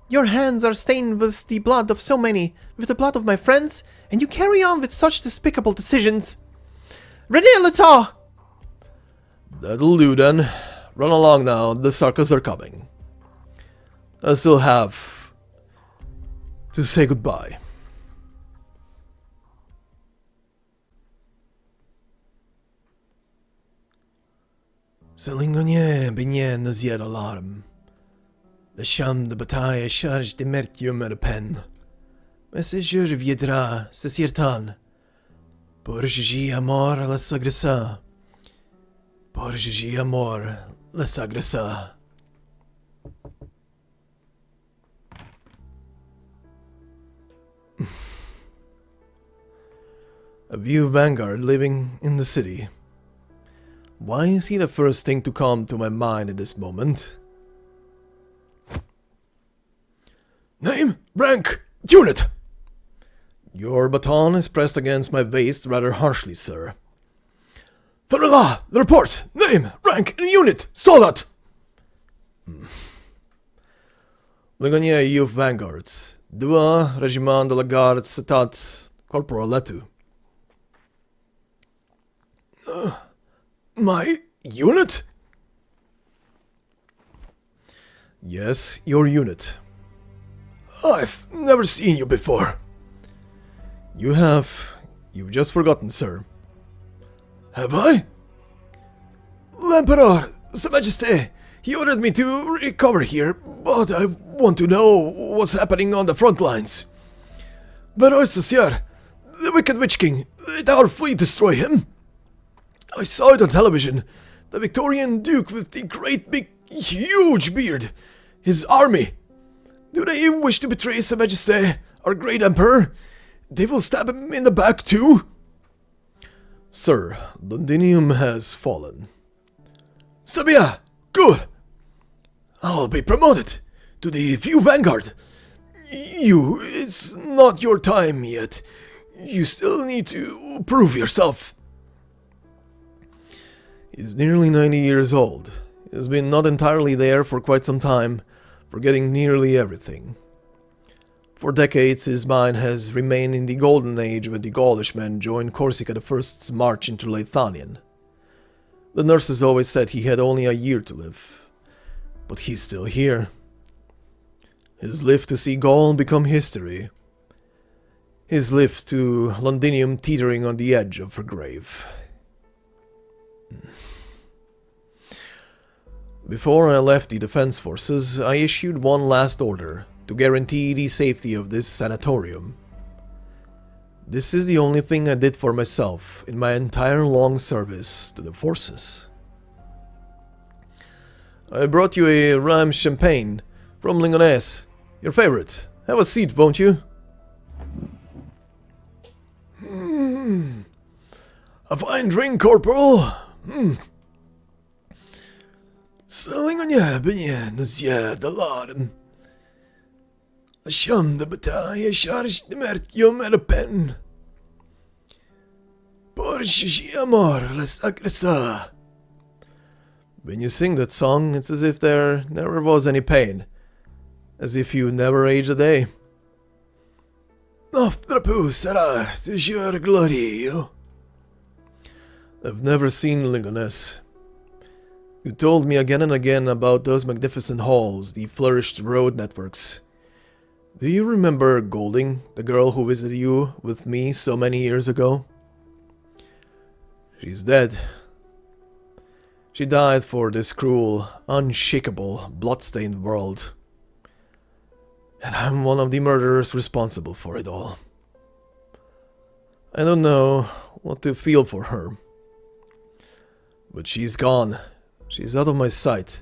Speaker 2: Your hands are stained with the blood of so many, with the blood of my friends, and you carry on with such despicable decisions. René Letat!
Speaker 1: That'll do then. Run along now, the Sarkas are coming. I still have to say goodbye. Selingonje benjen zjed alarm. Le cham de bataille charge de mertium er pen. Messenger viendra, se sirtan. Pour Gigi amor la sagresa. Pour Gigi amor la sagresa. A view vanguard living in the city. Why is he the first thing to come to my mind at this moment? Name, rank, unit! Your baton is pressed against my waist rather harshly, sir. Farala, the report! Name, rank, and unit! Soldat! Ligonier Youth Vanguards. Dua, Regiment de la Garde, Setat, Corporal Letu. My unit? Yes, your unit. I've never seen you before. You have. You've just forgotten, sir. Have I? L'Empereur, Sa Majesté, he ordered me to recover here, but I want to know what's happening on the front lines. Where is Monsieur, the wicked Witch King? Did our fleet destroy him? I saw it on television. The Victorian Duke with the great big, huge beard. His army. Do they wish to betray Sa Majesté, our great Emperor? They will stab him in the back too? Sir, Londinium has fallen. Sabia! Good! I'll be promoted to the View Vanguard. You, it's not your time yet. You still need to prove yourself. He's nearly 90 years old. He's been not entirely there for quite some time, forgetting nearly everything. For decades, his mind has remained in the golden age when the Gaulish men joined Corsica the First's march into Lothlanian. The nurses always said he had only a year to live, but he's still here. He's lived to see Gaul become history. He's lived to Londinium teetering on the edge of her grave. Before I left the defense forces, I issued one last order to guarantee the safety of this sanatorium. This is the only thing I did for myself in my entire long service to the forces. I brought you a Rhine champagne from Londinium, your favorite. Have a seat, won't you? A fine drink, Corporal. Londinium, the Laden. A sham de bataille charge de mertium and a pen. Porsche amor la sacresa. When you sing that song, it's as if there never was any pain. As if you never aged a day. Nostra pusera, de jure glorio. I've never seen Londinium. You told me again and again about those magnificent halls, the flourished road networks. Do you remember Golding, the girl who visited you with me so many years ago? She's dead. She died for this cruel, unshakable, blood-stained world. And I'm one of the murderers responsible for it all. I don't know what to feel for her. But she's gone. She's out of my sight.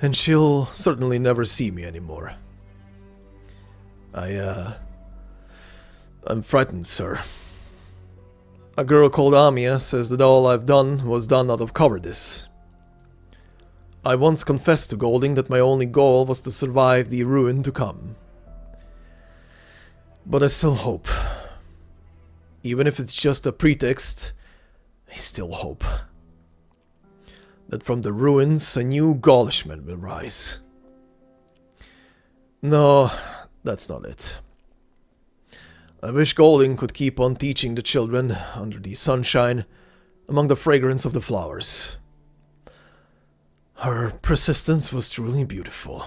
Speaker 1: And she'll certainly never see me anymore. I'm frightened, sir. A girl called Amia says that all I've done was done out of cowardice. I once confessed to Golding that my only goal was to survive the ruin to come. But I still hope. Even if it's just a pretext, I still hope. That from the ruins a new Gaulishman will rise. No, that's not it. I wish Golding could keep on teaching the children under the sunshine, among the fragrance of the flowers. Her persistence was truly beautiful.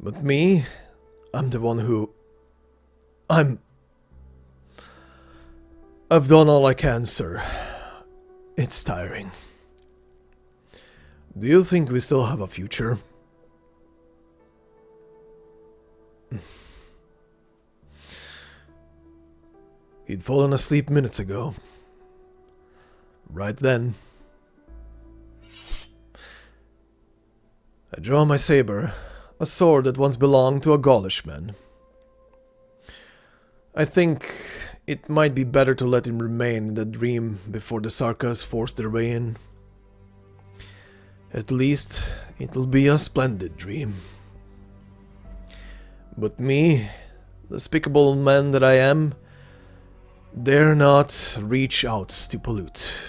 Speaker 1: But me, I'm the one who... I've done all I can, sir. It's tiring. Do you think we still have a future? He'd fallen asleep minutes ago. Right then. I draw my saber, a sword that once belonged to a Gaulishman. I think it might be better to let him remain in the dream before the Sarkas force their way in. At least, it'll be a splendid dream. But me, the despicable man that I am, dare not reach out to pollute.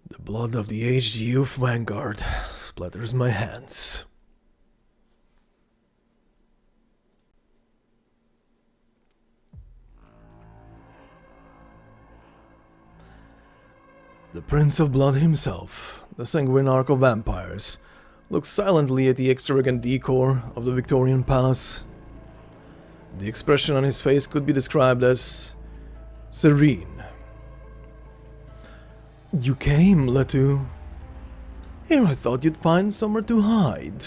Speaker 1: The blood of the aged youth vanguard splatters my hands. The Prince of Blood himself, the sanguinarch of vampires, looks silently at the extravagant decor of the Victorian palace. The expression on his face could be described as serene. You came, Letu. Here I thought you'd find somewhere to hide.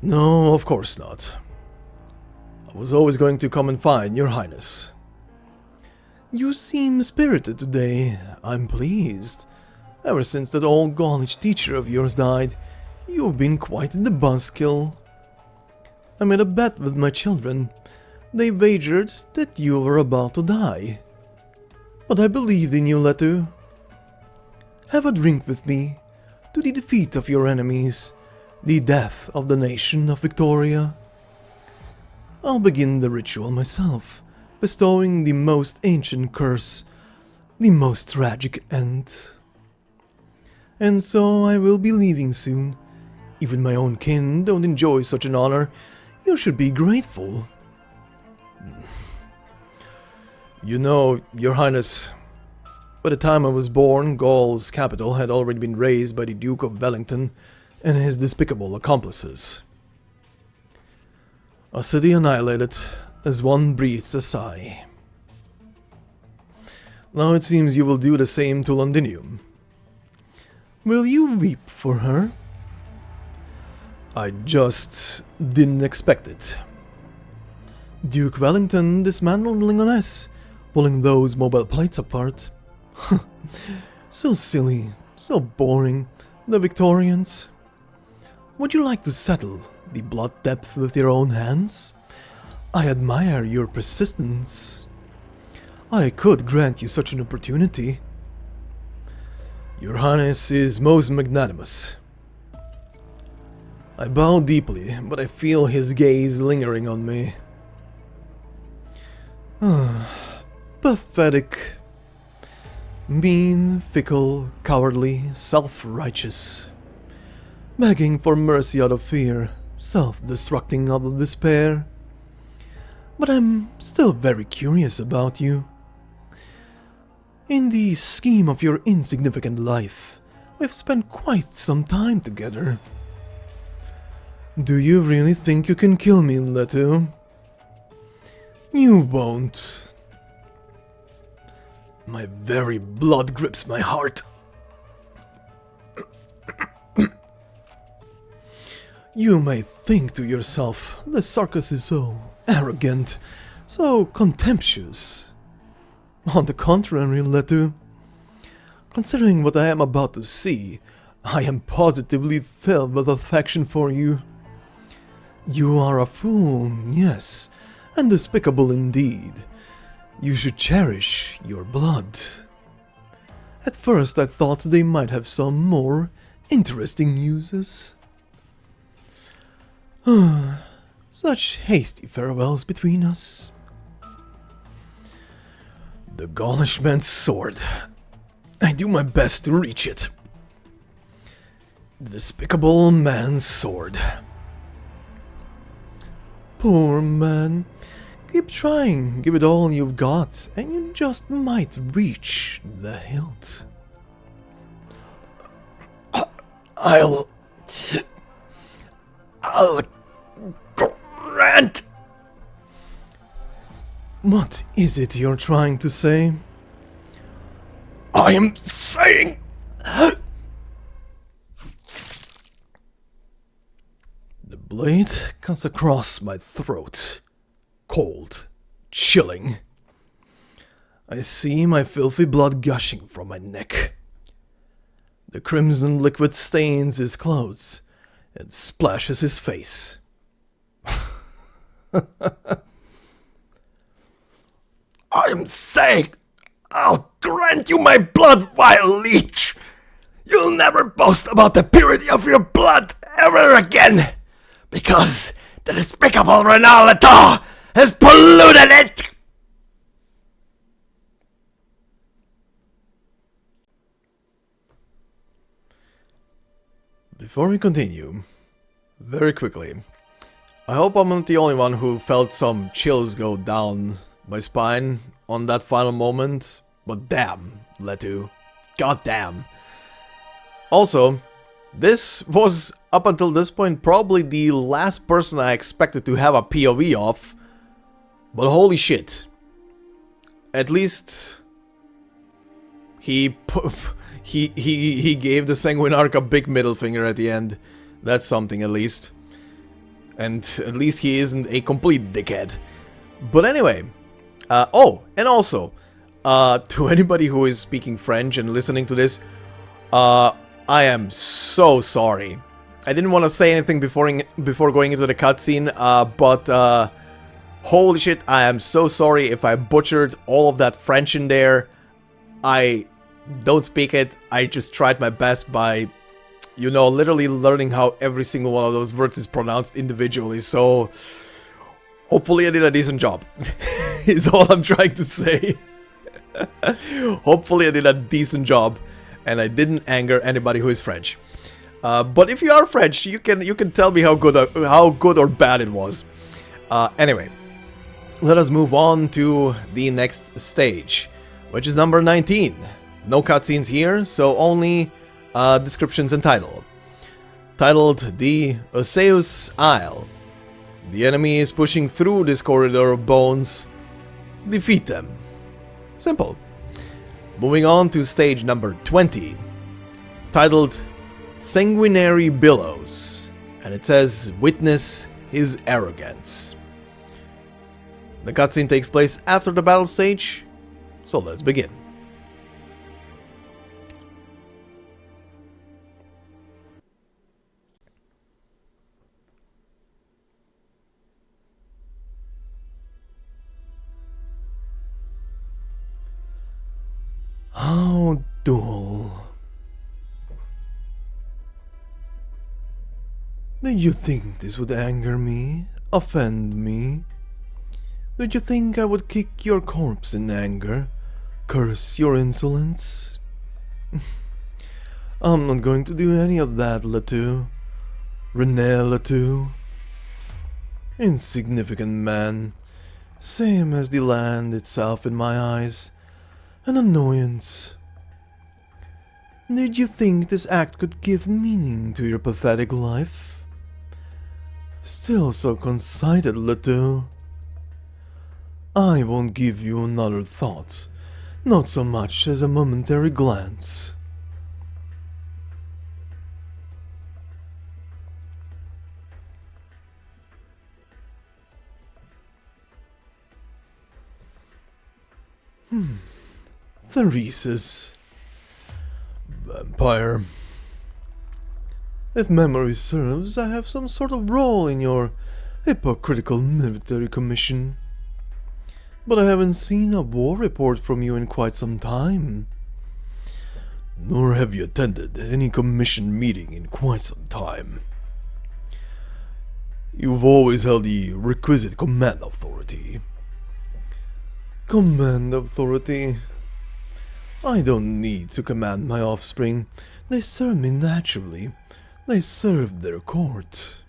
Speaker 1: No, of course not. I was always going to come and find your highness. You seem spirited today. I'm pleased. Ever since that old Gaulish teacher of yours died, you've been quite the buzzkill. I made a bet with my children. They wagered that you were about to die. But I believed in you, Letu. Have a drink with me to the defeat of your enemies, the death of the nation of Victoria. I'll begin the ritual myself, bestowing the most ancient curse, the most tragic end. And so I will be leaving soon. Even my own kin don't enjoy such an honor. You should be grateful. You know, Your Highness, By the time I was born, Gaul's capital had already been razed by the Duke of Wellington and his despicable accomplices. A city annihilated as one breathes a sigh. Now it seems you will do the same to Londinium. Will you weep for her? I just didn't expect it. Duke Wellington dismantled Lingonesse, pulling those mobile plates apart. So silly, so boring, the Victorians. Would you like to settle the blood depth with your own hands? I admire your persistence. I could grant you such an opportunity. Your Highness is most magnanimous. I bow deeply, but I feel his gaze lingering on me. Pathetic. Mean, fickle, cowardly, self-righteous. Begging for mercy out of fear, self-destructing out of despair. But I'm still very curious about you. In the scheme of your insignificant life, we've spent quite some time together. Do you really think you can kill me, Leto? You won't. My very blood grips my heart. You may think to yourself, the circus is so arrogant, so contemptuous. On the contrary, Leto, considering what I am about to see, I am positively filled with affection for you. You are a fool, yes, and despicable indeed. You should cherish your blood. At first I thought they might have some more interesting uses. Such hasty farewells between us. The Gaulish man's sword. I do my best to reach it. The despicable man's sword. Poor man. Keep trying, give it all you've got, and you just might reach the hilt. I'll grant. What is it you're trying to say? I am saying. The blade cuts across my throat. Cold, chilling. I see my filthy blood gushing from my neck. The crimson liquid stains his clothes and splashes his face. I'm saying, I'll grant you my blood, vile leech. You'll never boast about the purity of your blood ever again, because the despicable Renalator has polluted it! Before we continue, very quickly, I hope I'm not the only one who felt some chills go down my spine on that final moment, but damn, Leto, goddamn. Also, this was, up until this point, probably the last person I expected to have a POV of. But holy shit. At least he gave the Sanguinarch a big middle finger at the end. That's something at least. And at least he isn't a complete dickhead. But anyway, oh, and also, to anybody who is speaking French and listening to this, I am so sorry. I didn't want to say anything before going into the cutscene, but holy shit, I am so sorry if I butchered all of that French in there. I don't speak it, I just tried my best by, you know, literally learning how every single one of those words is pronounced individually, so hopefully I did a decent job, is all I'm trying to say. Hopefully I did a decent job, and I didn't anger anybody who is French. But if you are French, you can tell me how good or bad it was. Anyway, let us move on to the next stage, which is number 19, No cutscenes here, so only descriptions and title. Titled The Oseus Isle. The enemy is pushing through this corridor of bones. Defeat them. Simple. Moving on to stage number 20. Titled Sanguinary Billows. And it says, witness his arrogance. The cutscene takes place after the battle stage, so let's begin. How dull. Did you think this would anger me? Offend me? Did you think I would kick your corpse in anger? Curse your insolence? I'm not going to do any of that, Latu. René Latu. Insignificant man. Same as the land itself in my eyes. An annoyance. Did you think this act could give meaning to your pathetic life? Still so conceited, Latu. I won't give you another thought, not so much as a momentary glance. Theresis. Vampire. If memory serves, I have some sort of role in your hypocritical military commission. But I haven't seen a war report from you in quite some time. Nor have you attended any commission meeting in quite some time. You've always held the requisite command authority. Command authority? I don't need to command my offspring. They serve me naturally. They serve their court.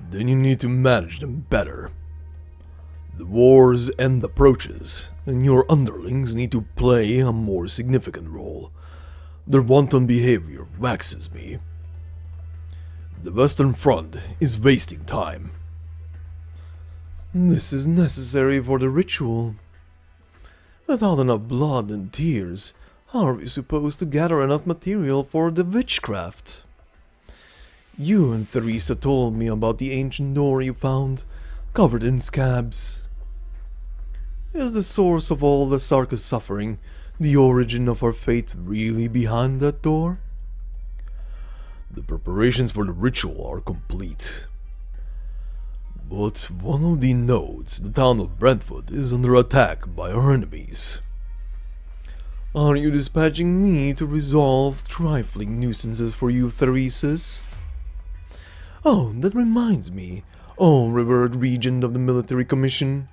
Speaker 1: Then you need to manage them better. The war's end approaches, and your underlings need to play a more significant role. Their wanton behavior waxes me. The Western Front is wasting time. This is necessary for the ritual. Without enough blood and tears, how are we supposed to gather enough material for the witchcraft? You and Theresa told me about the ancient door you found, covered in scabs. Is the source of all the Sarka's suffering, the origin of our fate, really behind that door? The preparations for the ritual are complete. But one of the nodes, the town of Brentwood, is under attack by our enemies. Are you dispatching me to resolve trifling nuisances for you, Theresis? Oh, that reminds me, oh revered regent of the military commission.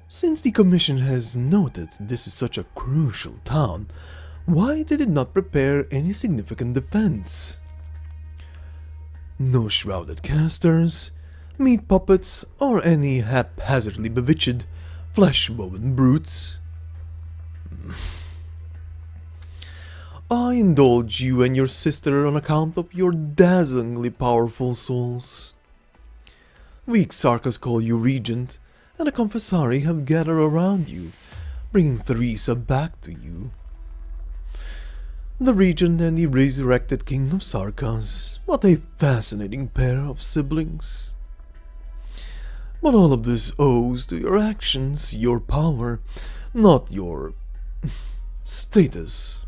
Speaker 1: Since the commission has noted this is such a crucial town, why did it not prepare any significant defense? No shrouded casters, meat puppets, or any haphazardly bewitched, flesh-woven brutes. I indulge you and your sister on account of your dazzlingly powerful souls. Weak Sarkas call you regent, and the Confessari have gathered around you, bringing Theresa back to you. The regent and the resurrected king of Sarkas, what a fascinating pair of siblings. But all of this owes to your actions, your power, not your status.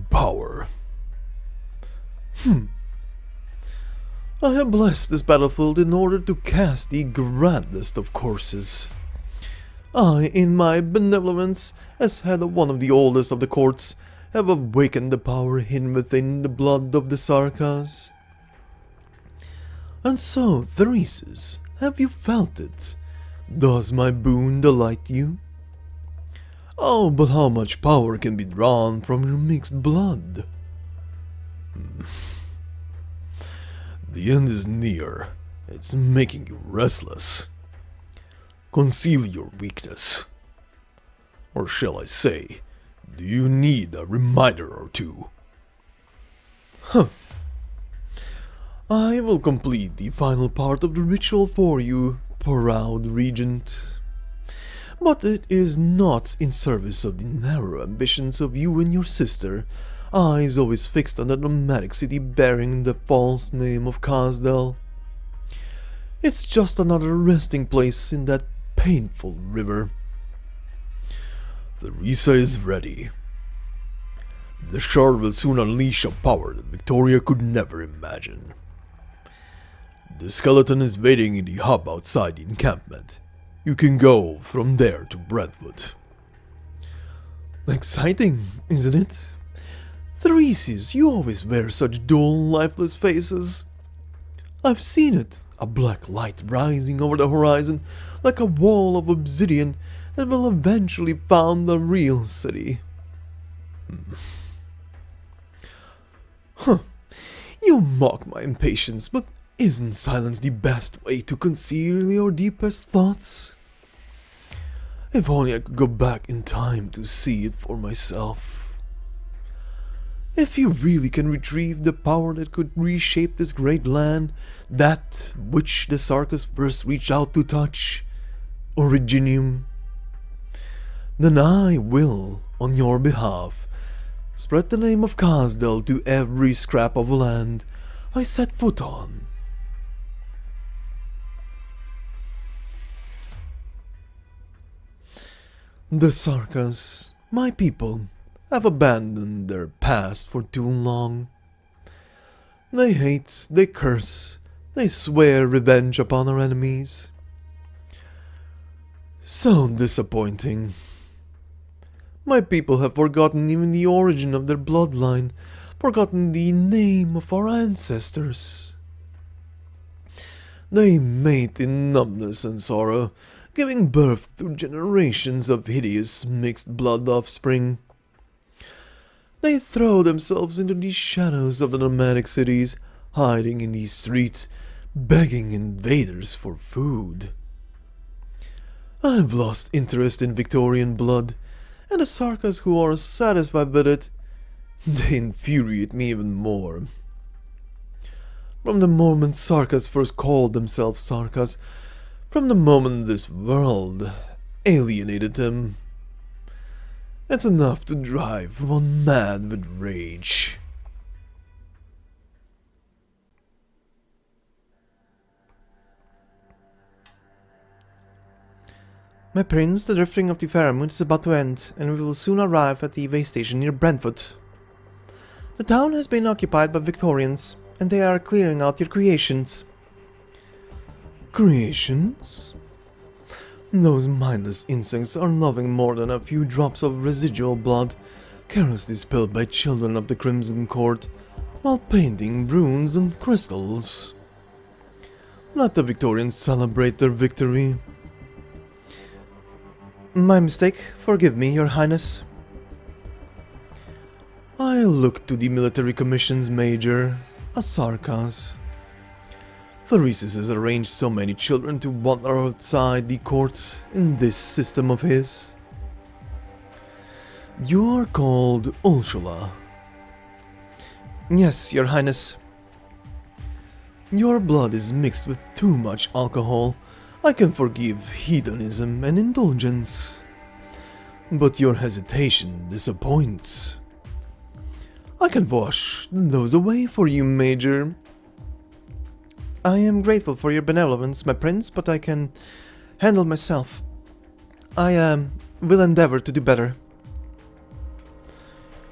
Speaker 1: Power. I have blessed this battlefield in order to cast the grandest of courses. I, in my benevolence, as head of one of the oldest of the courts, have awakened the power hidden within the blood of the Sarkas. And so, Theresis, have you felt it? Does my boon delight you? Oh, but how much power can be drawn from your mixed blood? The end is near. It's making you restless. conceal your weakness. Or shall I say, do you need a reminder or two?
Speaker 2: Huh. I will complete the final part of the ritual for you, proud regent. But it is not in service of the narrow ambitions of you and your sister, eyes always fixed on the nomadic city bearing the false name of Kasdel. It's just another resting place in that painful river.
Speaker 1: The Risa is ready. The shard will soon unleash a power that Victoria could never imagine. The skeleton is waiting in the hub outside the encampment. You can go from there to Brentwood.
Speaker 2: Exciting, isn't it? Theresis, you always wear such dull, lifeless faces. I've seen it, a black light rising over the horizon like a wall of obsidian that will eventually found the real city. Huh, you mock my impatience, but isn't silence the best way to conceal your deepest thoughts? If only I could go back in time to see it for myself. If you really can retrieve the power that could reshape this great land, that which the Sarkas first reached out to touch, Originium, then I will, on your behalf, spread the name of Kasdel to every scrap of land I set foot on. The Sarkas, my people, have abandoned their past for too long. They hate, they curse, they swear revenge upon our enemies. So disappointing. My people have forgotten even the origin of their bloodline, forgotten the name of our ancestors. They mate in numbness and sorrow, giving birth to generations of hideous mixed blood offspring. They throw themselves into the shadows of the nomadic cities, hiding in these streets, begging invaders for food. I've lost interest in Victorian blood, and the Sarkas who are satisfied with it, they infuriate me even more. From the moment Sarkas first called themselves Sarkas, from the moment this world alienated them, it's enough to drive one mad with rage. My prince, the drifting of the Faramund is about to end, and we will soon arrive at the way station near Brentwood. The town has been occupied by Victorians, and they are clearing out your creations. Creations? Those mindless insects are nothing more than a few drops of residual blood, carelessly spilled by children of the Crimson Court, while painting runes and crystals. Let the Victorians celebrate their victory. My mistake, forgive me, your highness. I look to the military commission's major, a Sarkas. Theresis has arranged so many children to wander outside the court in this system of his. You are called Ulshula. Yes, your highness. Your blood is mixed with too much alcohol. I can forgive hedonism and indulgence. But your hesitation disappoints. I can wash those away for you, Major. I am grateful for your benevolence, my prince, but I can handle myself. I will endeavor to do better.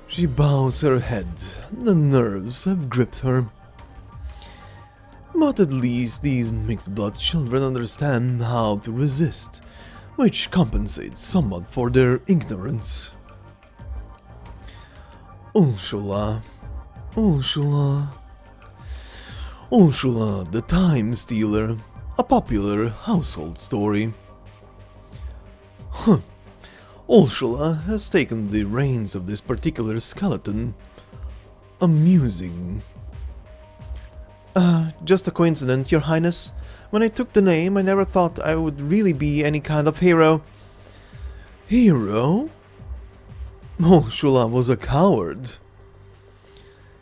Speaker 2: She bows her head. The nerves have gripped her. But at least these mixed-blood children understand how to resist, which compensates somewhat for their ignorance. Ulshula, Ulshula, Ulshula the Time Stealer, a popular household story. Ulshula has taken the reins of this particular skeleton. Amusing. Just a coincidence, your highness. When I took the name, I never thought I would really be any kind of hero.
Speaker 1: Hero? Molshula was a coward.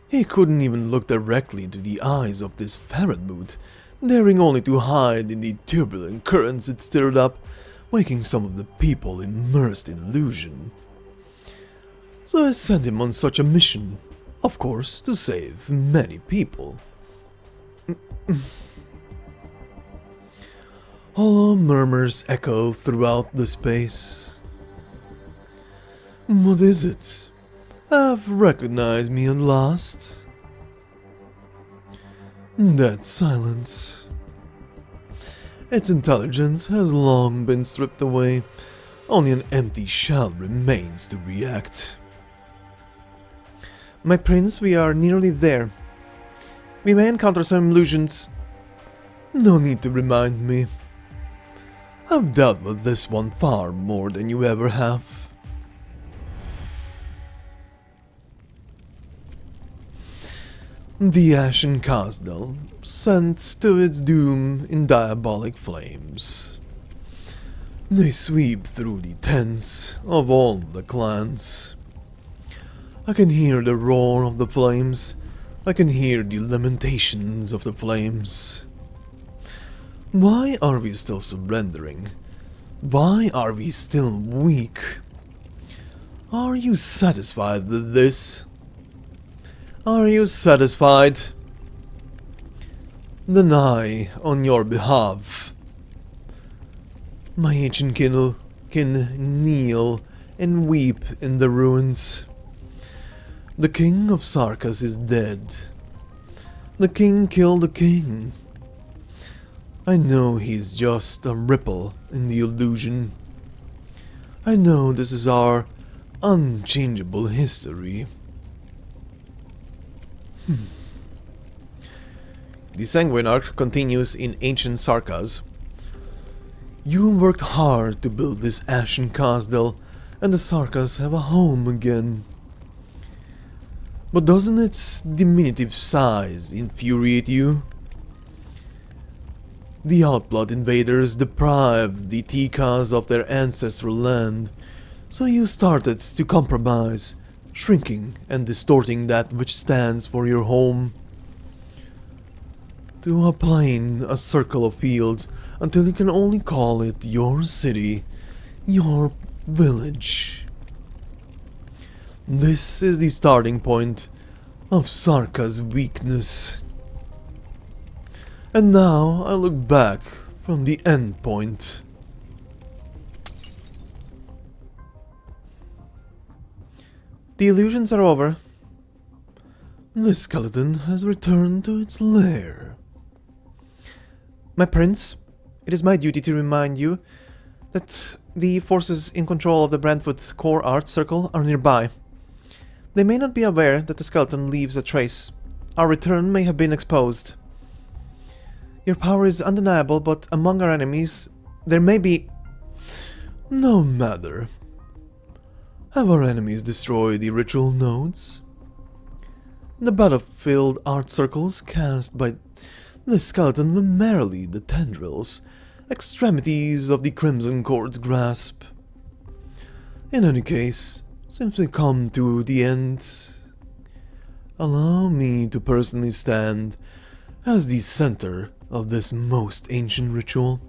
Speaker 1: He couldn't even look directly into the eyes of this Faradmoot, daring only to hide in the turbulent currents it stirred up, making some of the people immersed in illusion. So I sent him on such a mission, of course, to save many people. Hollow murmurs echo throughout the space. What is it? Have recognized me at last? That silence. Its intelligence has long been stripped away. Only an empty shell remains to react.
Speaker 2: My prince, we are nearly there. We may encounter some illusions.
Speaker 1: No need to remind me. I've dealt with this one far more than you ever have. The Ashen Castle, sent to its doom in diabolic flames. They sweep through the tents of all the clans. I can hear the roar of the flames. I can hear the lamentations of the flames. Why are we still surrendering? Why are we still weak? Are you satisfied with this? Are you satisfied? Then I, on your behalf, my ancient kin kneel and weep in the ruins. The king of Sarkas is dead. The king killed the king. I know he's just a ripple in the illusion. I know this is our unchangeable history. The Sanguine arc continues in ancient Sarkas. You worked hard to build this Ashen Castle, and the Sarkas have a home again. But doesn't its diminutive size infuriate you? The Outblood invaders deprived the Tikas of their ancestral land, so you started to compromise, shrinking and distorting that which stands for your home. To a plain, a circle of fields, until you can only call it your city, your village. This is the starting point of Sarka's weakness. And now I look back from the end point.
Speaker 2: The illusions are over.
Speaker 1: The skeleton has returned to its lair.
Speaker 2: My prince, it is my duty to remind you that the forces in control of the Brentwood Core Art Circle are nearby. They may not be aware that the skeleton leaves a trace. Our return may have been exposed. Your power is undeniable, but among our enemies, there may be...
Speaker 1: No matter. Have our enemies destroyed the ritual nodes? The battlefield art circles cast by the skeleton were merely the tendrils, extremities of the Crimson Cord's grasp. In any case, since we come to the end, allow me to personally stand as the center of this most ancient ritual.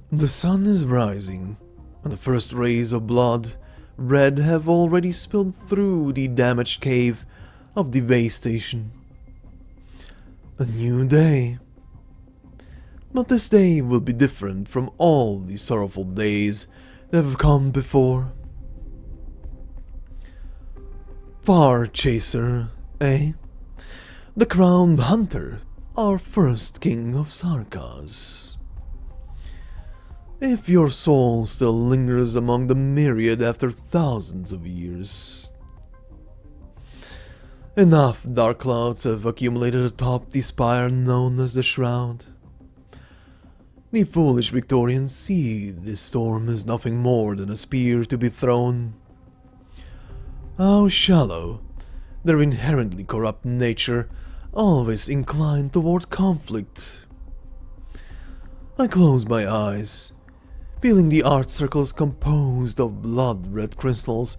Speaker 1: The sun is rising, and the first rays of blood, red, have already spilled through the damaged cave of devastation. A new day. But this day will be different from all the sorrowful days that have come before. Far Chaser, eh? The crowned hunter, our first king of Sarkas. If your soul still lingers among the myriad after thousands of years. Enough dark clouds have accumulated atop the spire known as the Shroud. The foolish Victorians see this storm as nothing more than a spear to be thrown. How shallow their inherently corrupt nature always inclined toward conflict. I close my eyes, feeling the art circles composed of blood-red crystals,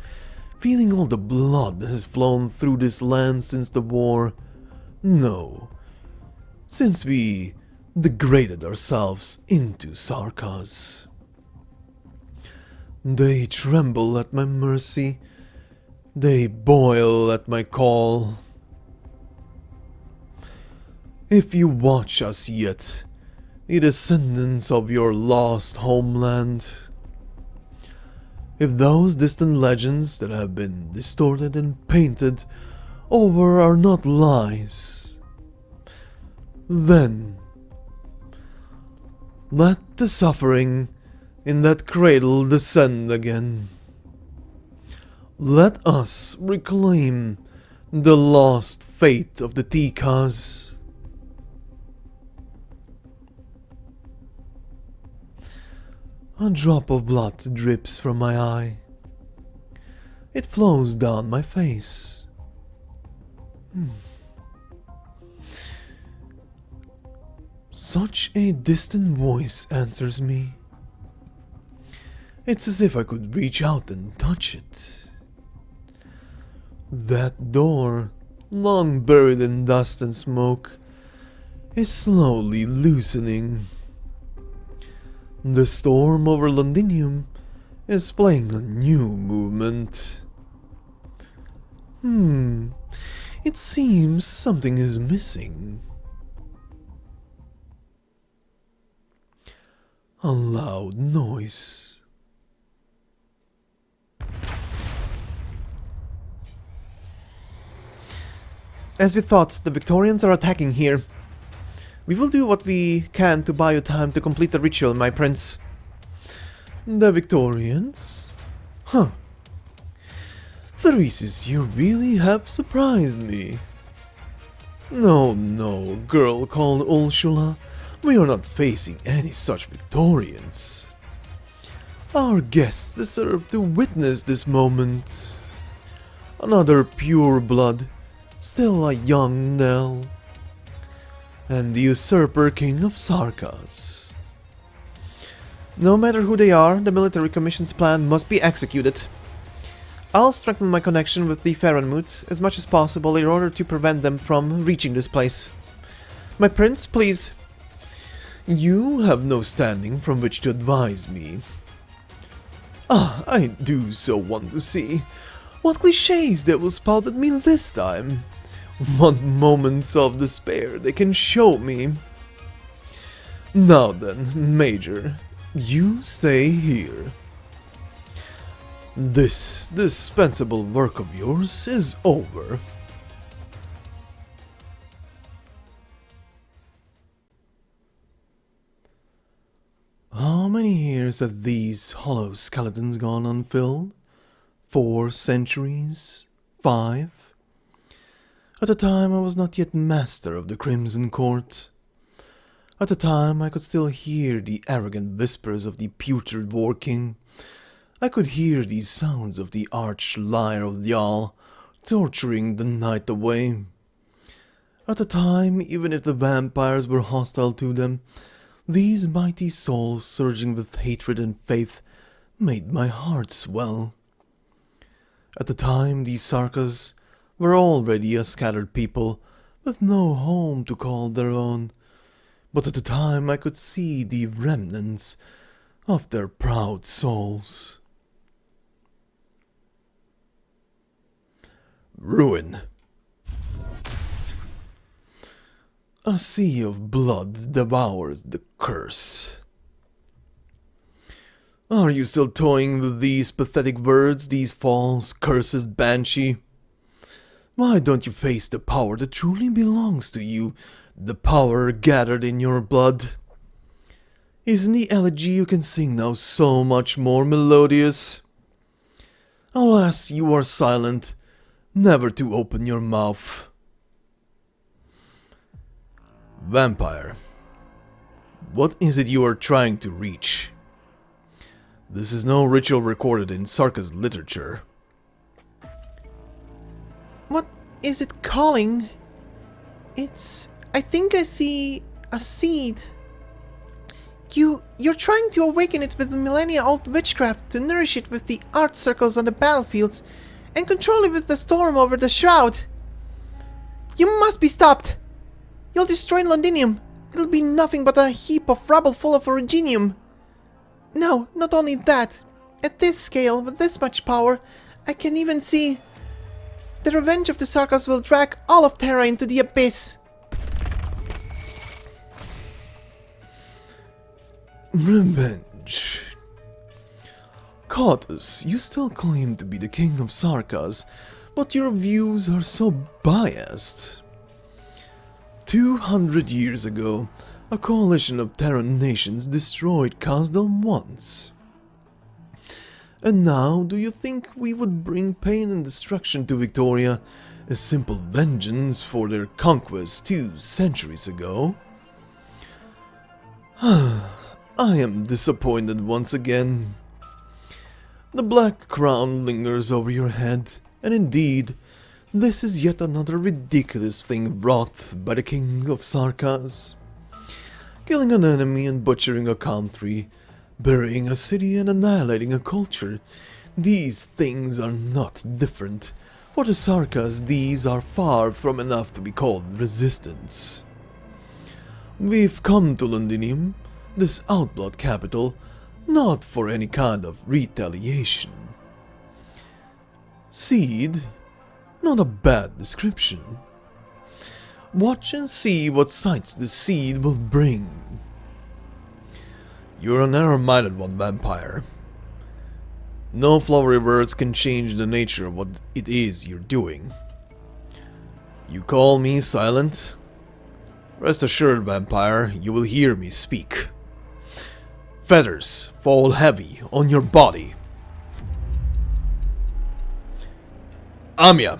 Speaker 1: feeling all the blood that has flown through this land since the war. No, since we degraded ourselves into Sarkas. They tremble at my mercy, they boil at my call. If you watch us yet, the descendants of your lost homeland, if those distant legends that have been distorted and painted over are not lies, then let the suffering in that cradle descend again. Let us reclaim the lost fate of the Tikas. A drop of blood drips from my eye. It flows down my face. Such a distant voice answers me. It's as if I could reach out and touch it. That door, long buried in dust and smoke, is slowly loosening. The storm over Londinium is playing a new movement. It seems something is missing. A loud noise.
Speaker 2: As we thought, the Victorians are attacking here. We will do what we can to buy you time to complete the ritual, my prince.
Speaker 1: The Victorians? Huh. Theresis, you really have surprised me. No, girl called Ursula. We are not facing any such Victorians. Our guests deserve to witness this moment. Another pure blood, still a young Nell, and the usurper king of Sarkas.
Speaker 2: No matter who they are, the military commission's plan must be executed. I'll strengthen my connection with the Faranmut as much as possible in order to prevent them from reaching this place. My prince, please.
Speaker 1: You have no standing from which to advise me. I do so want to see what clichés they will spout at me this time. What moments of despair they can show me. Now then, Major, you stay here. This dispensable work of yours is over. How many years have these hollow skeletons gone unfilled? 4 centuries? 5? At the time I was not yet master of the Crimson Court. At the time I could still hear the arrogant whispers of the putrid War King. I could hear the sounds of the arch liar of Jarl torturing the night away. At the time, even if the vampires were hostile to them, these mighty souls surging with hatred and faith made my heart swell. At the time, these Sarkas were already a scattered people with no home to call their own, but at the time I could see the remnants of their proud souls. Ruin. A sea of blood devours the curse. Are you still toying with these pathetic words, these false curses, Banshee? Why don't you face the power that truly belongs to you, the power gathered in your blood? Isn't the elegy you can sing now so much more melodious? Alas, you are silent, never to open your mouth. Vampire, what is it you are trying to reach? This is no ritual recorded in Sarka's literature.
Speaker 2: What is it calling? I think I see a seed. You're trying to awaken it with the millennia-old witchcraft to nourish it with the art circles on the battlefields and control it with the storm over the shroud. You must be stopped. You'll destroy Londinium. It'll be nothing but a heap of rubble full of originium. No, not only that. At this scale, with this much power, I can even see... The revenge of the Sarkas will drag all of Terra into the abyss.
Speaker 1: Revenge. Cautus, you still claim to be the king of Sarkas, but your views are so biased. 200 years ago, a coalition of Terran nations destroyed Kasdal once. And now, do you think we would bring pain and destruction to Victoria as simple vengeance for their conquest 2 centuries ago? I am disappointed once again. The black crown lingers over your head, and indeed, this is yet another ridiculous thing wrought by the king of Sarkas. Killing an enemy and butchering a country, burying a city and annihilating a culture. These things are not different. For the Sarkas, these are far from enough to be called resistance. We've come to Londinium, this outlaw capital, not for any kind of retaliation. Seed? Not a bad description. Watch and see what sights the seed will bring. You're a narrow-minded one, vampire. No flowery words can change the nature of what it is you're doing. You call me silent? Rest assured, vampire, you will hear me speak. Feathers fall heavy on your body. Amia.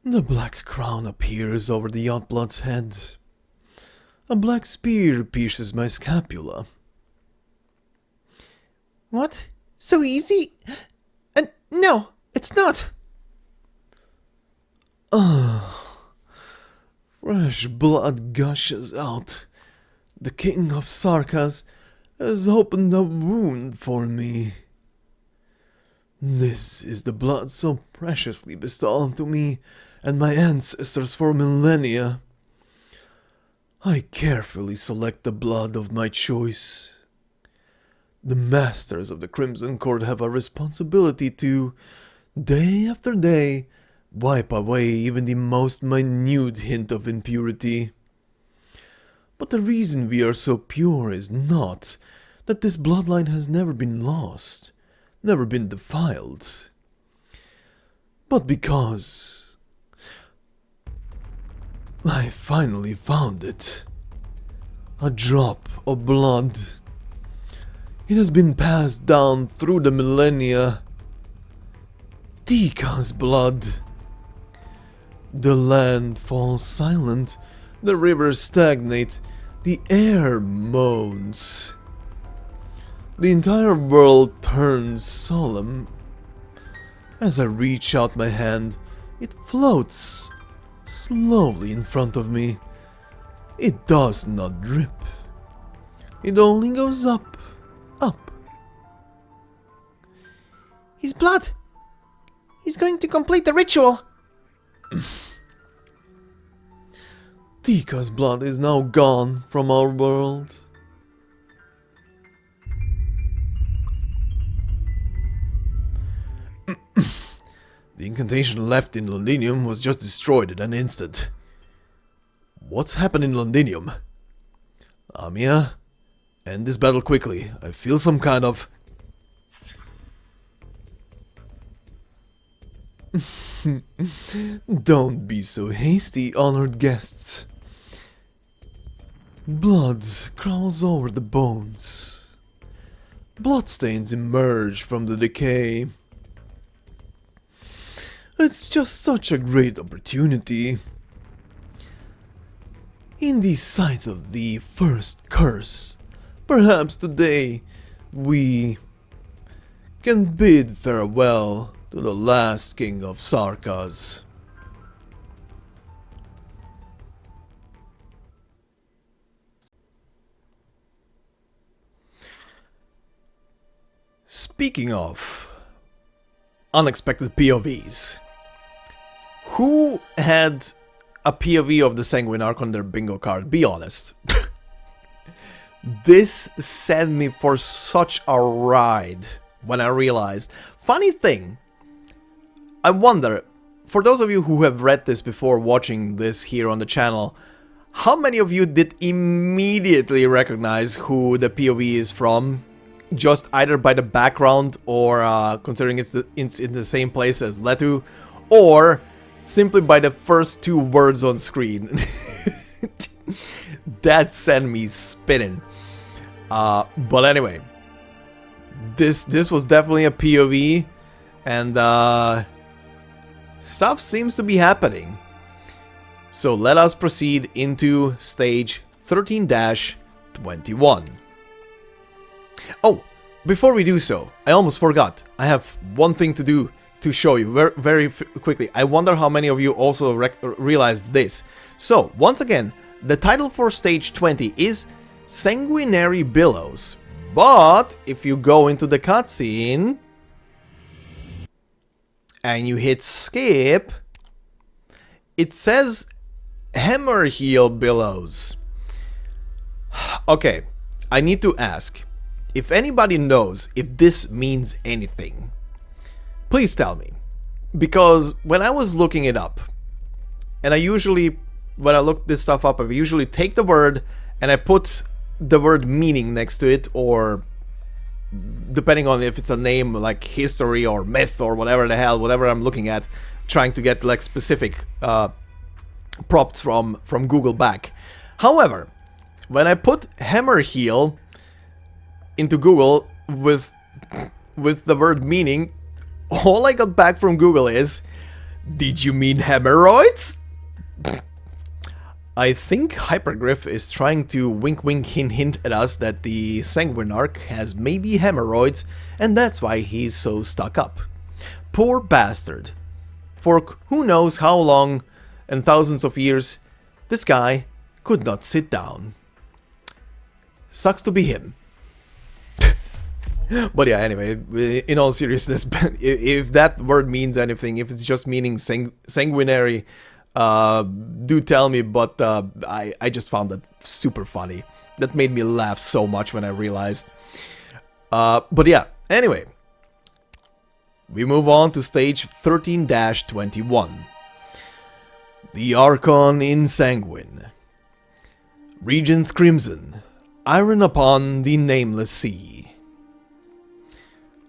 Speaker 1: The black crown appears over the Yachtblood's head. A black spear pierces my scapula.
Speaker 2: What? So easy? No, it's not.
Speaker 1: Fresh blood gushes out. The king of Sarkas has opened a wound for me. This is the blood so preciously bestowed to me and my ancestors for millennia. I carefully select the blood of my choice. The masters of the Crimson Court have a responsibility to, day after day, wipe away even the most minute hint of impurity. But the reason we are so pure is not that this bloodline has never been lost, never been defiled, but because I finally found it. A drop of blood. It has been passed down through the millennia. Tika's blood. The land falls silent, the rivers stagnate, the air moans. The entire world turns solemn. As I reach out my hand, it floats slowly in front of me. It does not drip. It only goes up, up.
Speaker 2: His blood! He's going to complete the ritual!
Speaker 1: Tika's blood is now gone from our world. The incantation left in Londinium was just destroyed in an instant. What's happened in Londinium? Amia, end this battle quickly. I feel some kind of... Don't be so hasty, honored guests. Blood crawls over the bones. Bloodstains emerge from the decay. It's just such a great opportunity. In the sight of the first curse, perhaps today we can bid farewell to the last king of Sarkas. Speaking of unexpected POVs, who had a POV of the Sanguine Arc on their bingo card? Be honest. This sent me for such a ride when I realized. Funny thing, I wonder, for those of you who have read this before watching this here on the channel, how many of you did immediately recognize who the POV is from? Just either by the background or considering it's in the same place as Letu, or simply by the first two words on screen. That sent me spinning. But anyway, this was definitely a POV, and stuff seems to be happening. So let us proceed into stage 13-21. Oh, before we do so, I almost forgot. I have one thing to do to show you very quickly. I wonder how many of you also realized this. So, once again, the title for stage 20 is Sanguinary Billows. But if you go into the cutscene and you hit skip, it says Hammerheel Billows. Okay, I need to ask. If anybody knows if this means anything, please tell me. Because when I was looking it up, and when I look this stuff up, I usually take the word and I put the word meaning next to it, or depending on if it's a name like history or myth or whatever the hell, whatever I'm looking at, trying to get like specific prompts from Google back. However, when I put Hammerheel into Google with the word meaning, all I got back from Google is, did you mean hemorrhoids? I think Hypergriff is trying to wink hint at us that the Sanguine Arc has maybe hemorrhoids, and that's why he's so stuck up. Poor bastard. For who knows how long and thousands of years, this guy could not sit down. Sucks to be him. But yeah, anyway, in all seriousness, if that word means anything, if it's just meaning sanguinary, do tell me, but I just found that super funny. That made me laugh so much when I realized. But yeah, anyway, we move on to stage 13-21. The Archon in Sanguine. Regions Crimson. Iron upon the Nameless Sea.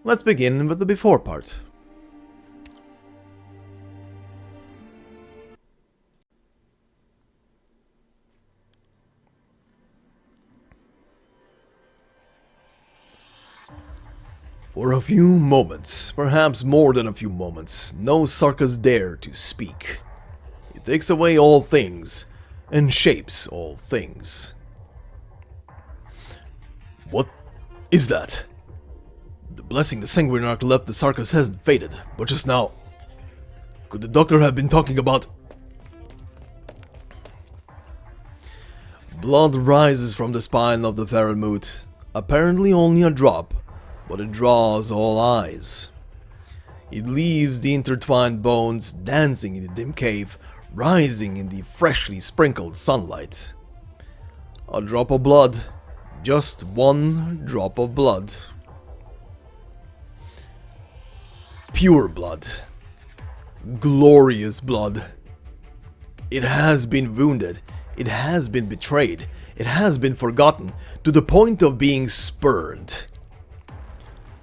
Speaker 1: Let's begin with the before part. For a few moments, perhaps more than a few moments, no Sarkas dare to speak. It takes away all things, and shapes all things. What is that? The blessing the Sanguine Arc left the Sarkas hasn't faded, but just now... Could the doctor have been talking about... Blood rises from the spine of the Faramut, apparently only a drop, but it draws all eyes. It leaves the intertwined bones dancing in the dim cave, rising in the freshly sprinkled sunlight. A drop of blood, just one drop of blood. Pure blood. Glorious blood. It has been wounded, it has been betrayed, it has been forgotten, to the point of being spurned.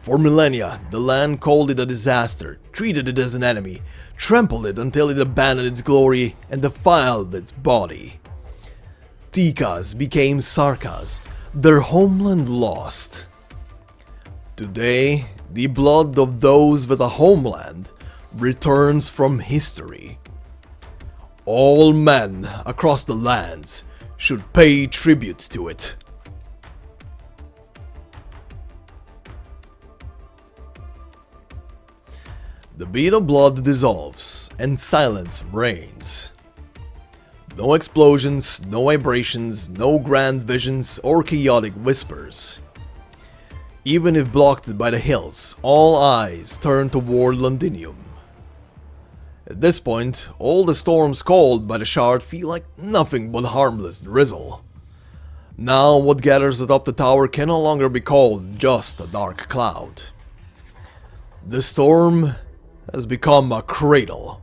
Speaker 1: For millennia, the land called it a disaster, treated it as an enemy, trampled it until it abandoned its glory and defiled its body. Tikas became Sarkas, their homeland lost. Today, the blood of those with a homeland returns from history. All men across the lands should pay tribute to it. The beat of blood dissolves, and silence reigns. No explosions, no vibrations, no grand visions or chaotic whispers. Even if blocked by the hills, all eyes turn toward Londinium. At this point, all the storms called by the Shard feel like nothing but harmless drizzle. Now what gathers atop the tower can no longer be called just a dark cloud. The storm has become a cradle.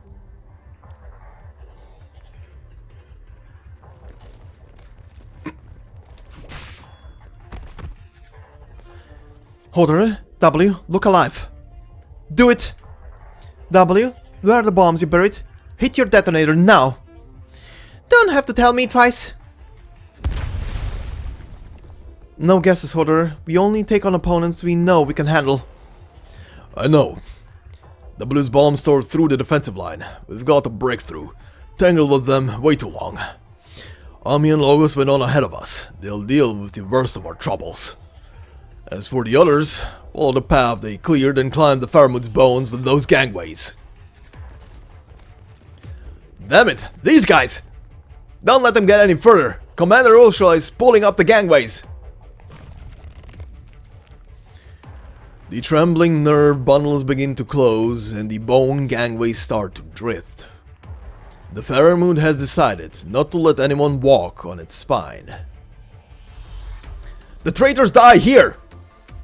Speaker 2: Holder, W, look alive. Do it! W, where are the bombs you buried? Hit your detonator now! Don't have to tell me twice. No guesses, Holder. We only take on opponents we know we can handle.
Speaker 1: I know. W's bombs tore through the defensive line. We've got a breakthrough. Tangled with them way too long. Ami and Logos went on ahead of us. They'll deal with the worst of our troubles. As for the others, follow the path they cleared and climb the Faramut's bones with those gangways. Damn it, these guys! Don't let them get any further. Commander Ursula is pulling up the gangways. The trembling nerve bundles begin to close and the bone gangways start to drift. The Faramut has decided not to let anyone walk on its spine. The traitors die here!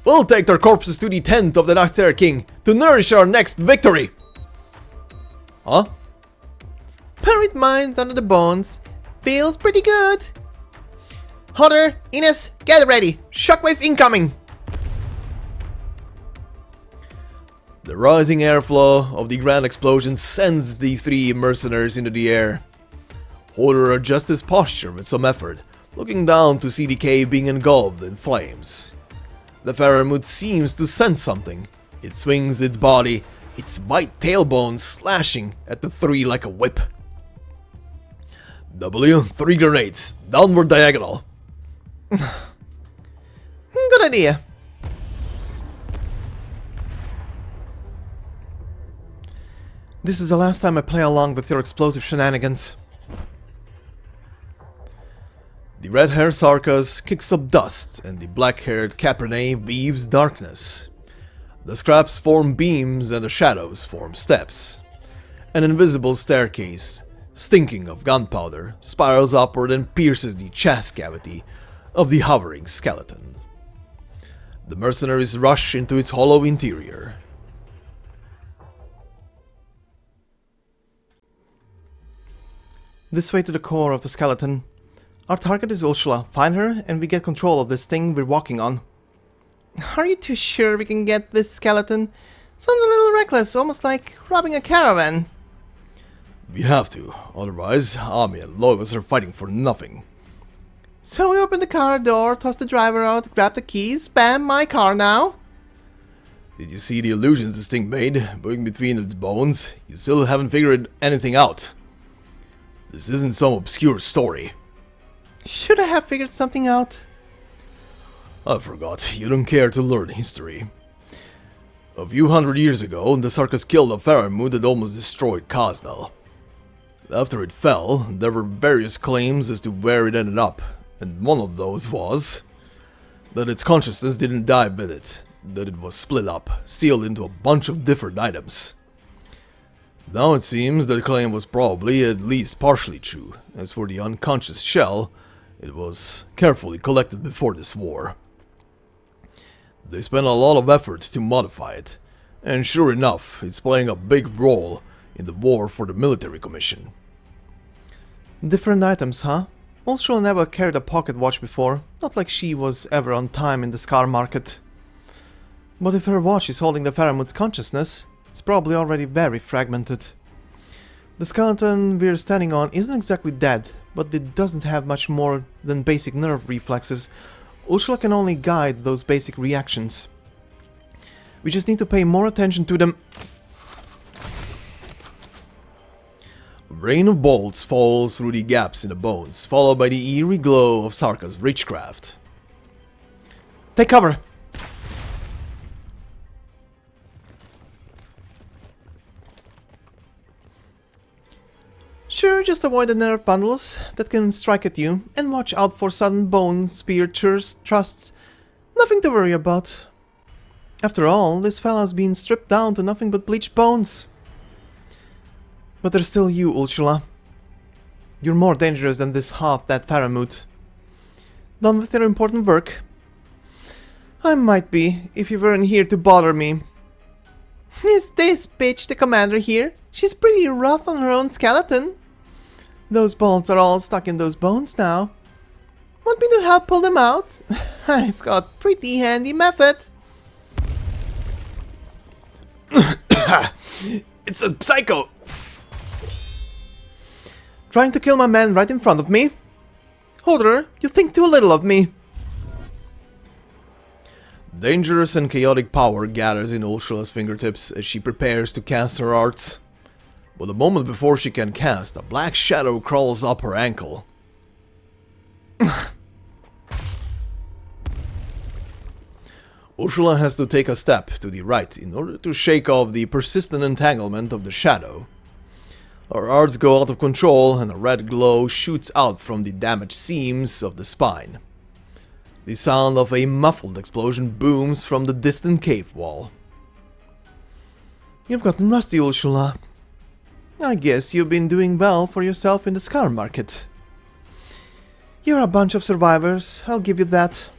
Speaker 1: We'll take their corpses to the tent of the Naxxter King to nourish our next victory! Huh?
Speaker 2: Buried minds under the bones. Feels pretty good. Hodder, Ines, get ready. Shockwave incoming.
Speaker 1: The rising airflow of the grand explosion sends the three mercenaries into the air. Hodder adjusts his posture with some effort, looking down to see the cave being engulfed in flames. The Faramut seems to sense something. It swings its body, its white tailbone slashing at the three like a whip. W, 3 grenades, downward diagonal.
Speaker 2: Good idea. This is the last time I play along with your explosive shenanigans.
Speaker 1: The red-haired Sarkas kicks up dust and the black-haired Cabernet weaves darkness. The scraps form beams and the shadows form steps. An invisible staircase, stinking of gunpowder, spirals upward and pierces the chest cavity of the hovering skeleton. The mercenaries rush into its hollow interior.
Speaker 2: This way to the core of the skeleton. Our target is Ursula. Find her and we get control of this thing we're walking on. Are you too sure we can get this skeleton? Sounds a little reckless, almost like robbing a caravan.
Speaker 1: We have to, otherwise Ami and Logos are fighting for nothing.
Speaker 2: So we open the car door, toss the driver out, grab the keys, bam, my car now.
Speaker 1: Did you see the illusions this thing made, moving between its bones? You still haven't figured anything out. This isn't some obscure story.
Speaker 2: Should I have figured something out?
Speaker 1: I forgot, you don't care to learn history. A few hundred years ago, the Sarkas killed a Faramut that almost destroyed Kaznal. After it fell, there were various claims as to where it ended up, and one of those was that its consciousness didn't die with it, that it was split up, sealed into a bunch of different items. Now it seems that claim was probably at least partially true. As for the unconscious shell, it was carefully collected before this war. They spent a lot of effort to modify it, and sure enough, it's playing a big role in the war for the military commission.
Speaker 2: Different items, huh? Ursula never carried a pocket watch before, not like she was ever on time in the Scar market. But if her watch is holding the Faramut's consciousness, it's probably already very fragmented. The skeleton we're standing on isn't exactly dead, but it doesn't have much more than basic nerve reflexes. Ursula can only guide those basic reactions. We just need to pay more attention to them.
Speaker 1: A rain of bolts falls through the gaps in the bones, followed by the eerie glow of Sarka's Richcraft.
Speaker 2: Take cover! Just avoid the nerve bundles that can strike at you, and watch out for sudden bone spear thrusts. Nothing to worry about. After all, this fella's been stripped down to nothing but bleached bones. But there's still you, Ursula. You're more dangerous than this half-dead Faramut. Done with your important work? I might be, if you weren't here to bother me. Is this bitch the commander here? She's pretty rough on her own skeleton. Those bolts are all stuck in those bones now. Want me to help pull them out? I've got pretty handy method.
Speaker 1: It's a psycho!
Speaker 2: Trying to kill my man right in front of me? Holder, you think too little of me.
Speaker 1: Dangerous and chaotic power gathers in Ursula's fingertips as she prepares to cast her arts. But a moment before she can cast, a black shadow crawls up her ankle. Ursula has to take a step to the right in order to shake off the persistent entanglement of the shadow. Her arts go out of control and a red glow shoots out from the damaged seams of the spine. The sound of a muffled explosion booms from the distant cave wall.
Speaker 2: You've gotten rusty, Ursula. I guess you've been doing well for yourself in the scar market. You're a bunch of survivors, I'll give you that.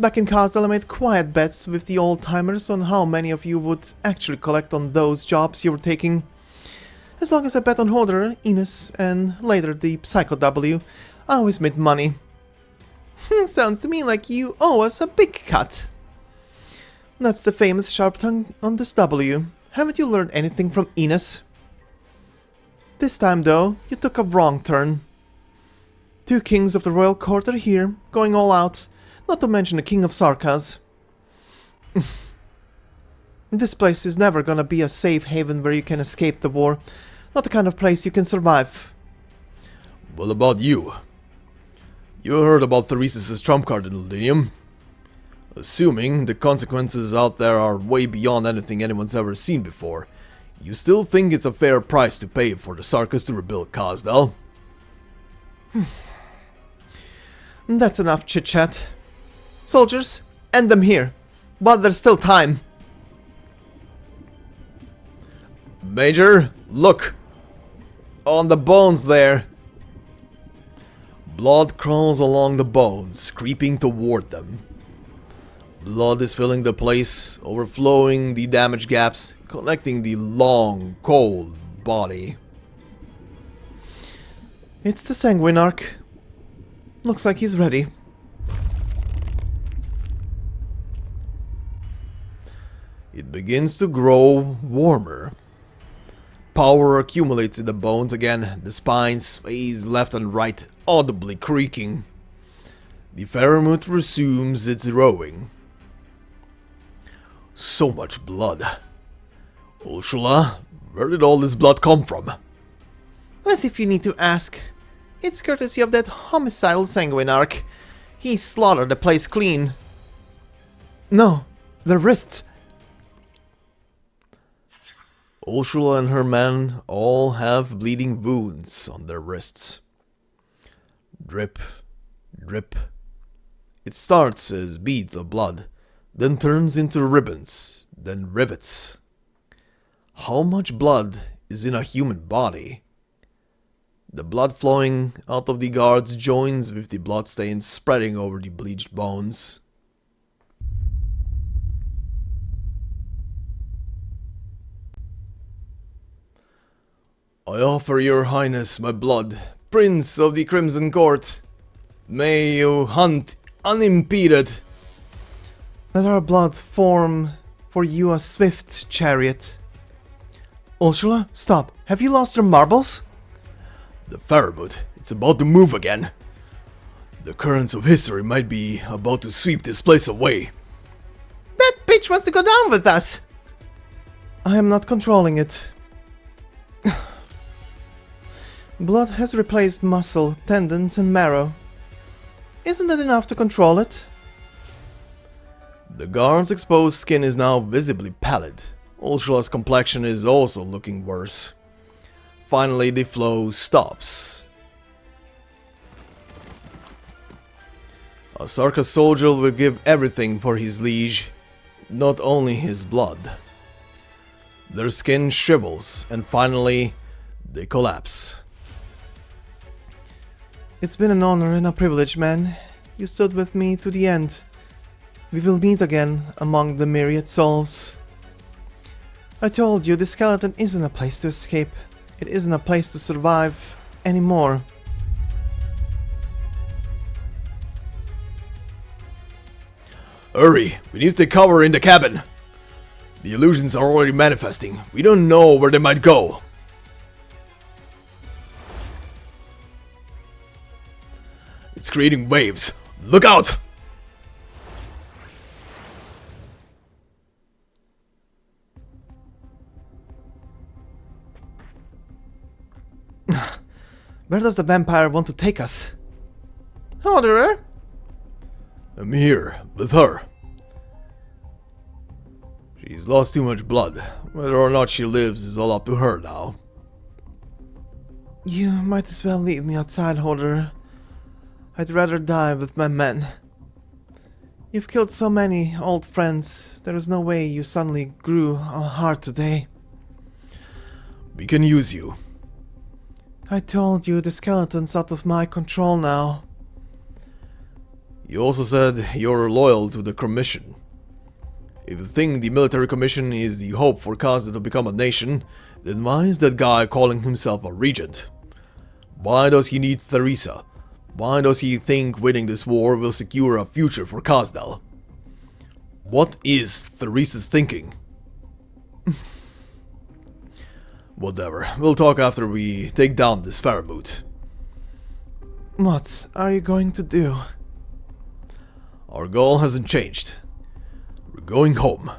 Speaker 2: Back in Castle I made quiet bets with the old-timers on how many of you would actually collect on those jobs you were taking. As long as I bet on Hodor, Ines, and later the Psycho W, I always made money. Sounds to me like you owe us a big cut. That's the famous sharp tongue on this W. Haven't you learned anything from Ines? This time, though, you took a wrong turn. 2 kings of the royal court are here, going all out, not to mention the king of Sarkaz. This place is never gonna be a safe haven where you can escape the war, not the kind of place you can survive.
Speaker 1: What about you? You heard about Theresis' trump card in Londinium. Assuming the consequences out there are way beyond anything anyone's ever seen before, you still think it's a fair price to pay for the Sarkaz to rebuild Kazdal?
Speaker 2: That's enough chit-chat. Soldiers, end them here, but there's still time.
Speaker 1: Major, look! On the bones there! Blood crawls along the bones, creeping toward them. Blood is filling the place, overflowing the damaged gaps, connecting the long, cold body.
Speaker 2: It's the Sanguinarch. Looks like he's ready.
Speaker 1: It begins to grow warmer. Power accumulates in the bones again, the spine sways left and right, audibly creaking. The Faramut resumes its rowing. So much blood. Ursula, where did all this blood come from?
Speaker 2: As if you need to ask. It's courtesy of that homicidal Sanguinarch. He slaughtered the place clean. No, their wrists.
Speaker 1: Ursula and her men all have bleeding wounds on their wrists. Drip, drip. It starts as beads of blood, then turns into ribbons, then rivets. How much blood is in a human body? The blood flowing out of the guards joins with the bloodstains spreading over the bleached bones. I offer your highness my blood, Prince of the Crimson Court. May you hunt unimpeded.
Speaker 2: Let our blood form for you a swift chariot. Ursula, stop. Have you lost your marbles?
Speaker 1: The Faramut, it's about to move again. The currents of history might be about to sweep this place away.
Speaker 2: That bitch wants to go down with us. I am not controlling it. Blood has replaced muscle, tendons and marrow. Isn't it enough to control it?
Speaker 1: The guard's exposed skin is now visibly pallid. Ursula's complexion is also looking worse. Finally, the flow stops. A Sarka soldier will give everything for his liege, not only his blood. Their skin shrivels, and finally, they collapse.
Speaker 2: It's been an honor and a privilege, man. You stood with me to the end. We will meet again among the myriad souls. I told you the skeleton isn't a place to escape. It isn't a place to survive anymore.
Speaker 1: Hurry! We need to take cover in the cabin! The illusions are already manifesting. We don't know where they might go. It's creating waves. Look out!
Speaker 2: Where does the vampire want to take us? Orderer?
Speaker 1: I'm here, with her. She's lost too much blood. Whether or not she lives is all up to her now.
Speaker 2: You might as well leave me outside, Orderer. I'd rather die with my men. You've killed so many old friends. There is no way you suddenly grew a heart today.
Speaker 1: We can use you.
Speaker 2: I told you the skeleton's out of my control now.
Speaker 1: You also said you're loyal to the Commission. If you think the military commission is the hope for Khazad to become a nation, then why is that guy calling himself a regent? Why does he need Theresa? Why does he think winning this war will secure a future for Khazdal? What is Theresa's thinking? Whatever, we'll talk after we take down this Faramut.
Speaker 2: What are you going to do?
Speaker 1: Our goal hasn't changed. We're going home.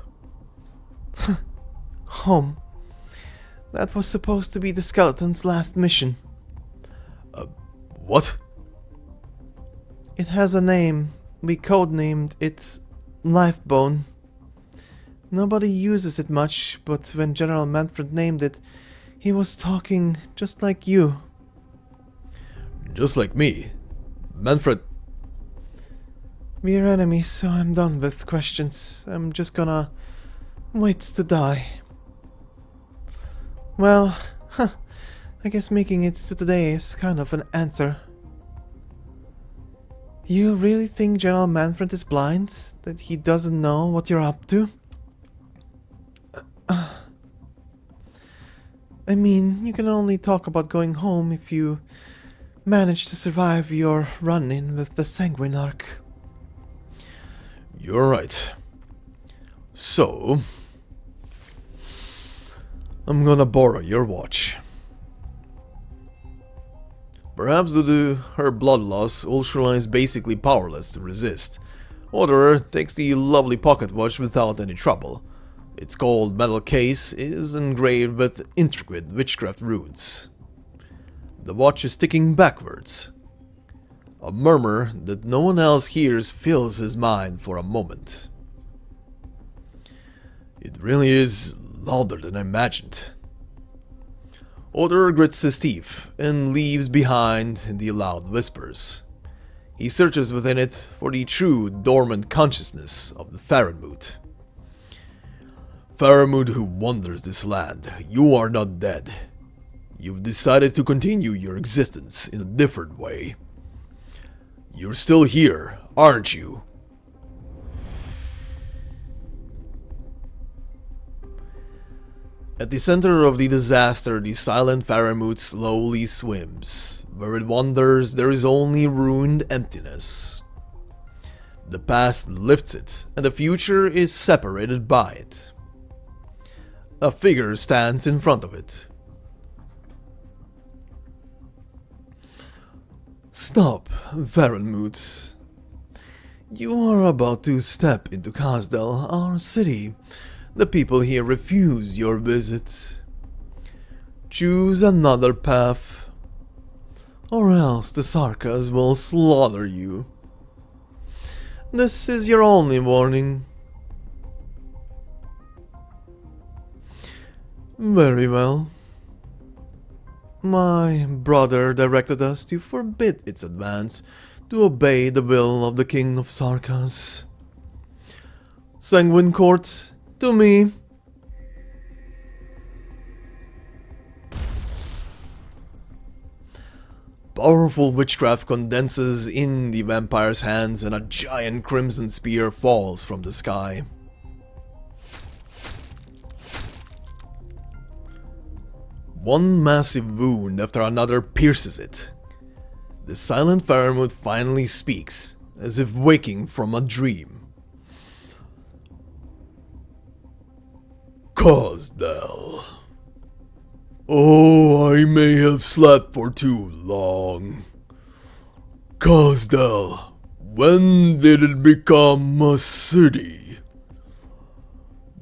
Speaker 2: Home? That was supposed to be the skeleton's last mission.
Speaker 1: What?
Speaker 2: It has a name. We codenamed it Lifebone. Nobody uses it much, but when General Manfred named it, he was talking just like you.
Speaker 1: Just like me. Manfred.
Speaker 2: We're enemies, so I'm done with questions. I'm just gonna wait to die. Well, I guess making it to today is kind of an answer. You really think General Manfred is blind? That he doesn't know what you're up to? I mean, you can only talk about going home if you manage to survive your run-in with the Sanguinarch.
Speaker 1: You're right. So, I'm gonna borrow your watch. Perhaps due to her blood loss, Ultraline is basically powerless to resist. Orderer takes the lovely pocket watch without any trouble. Its gold metal case is engraved with intricate witchcraft runes. The watch is ticking backwards. A murmur that no one else hears fills his mind for a moment. It really is louder than I imagined. Orderer grits his teeth and leaves behind the loud whispers. He searches within it for the true dormant consciousness of the Faramut. Faramut who wanders this land, you are not dead. You've decided to continue your existence in a different way. You're still here, aren't you? At the center of the disaster, the silent Faramut slowly swims. Where it wanders, there is only ruined emptiness. The past lifts it, and the future is separated by it. A figure stands in front of it. Stop, Faramut. You are about to step into Khazdal, our city. The people here refuse your visit. Choose another path, or else the Sarkas will slaughter you. This is your only warning. Very well. My brother directed us to forbid its advance, to obey the will of the King of Sarkas. Sanguine Court, to me. Powerful witchcraft condenses in the vampire's hands and a giant crimson spear falls from the sky. One massive wound after another pierces it. The silent Faramut finally speaks, as if waking from a dream. Cosdell. Oh, I may have slept for too long. Cosdell, when did it become a city?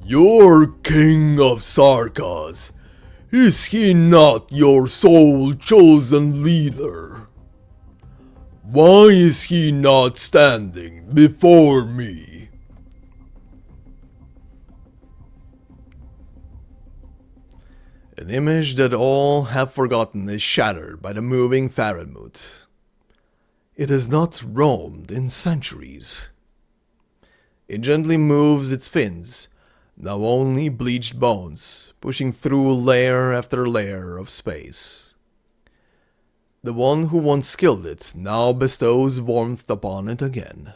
Speaker 1: You're King of Sarkas. Is he not your sole chosen leader? Why is he not standing before me? An image that all have forgotten is shattered by the moving Faramut. It has not roamed in centuries. It gently moves its fins, now only bleached bones, pushing through layer after layer of space. The one who once killed it now bestows warmth upon it again.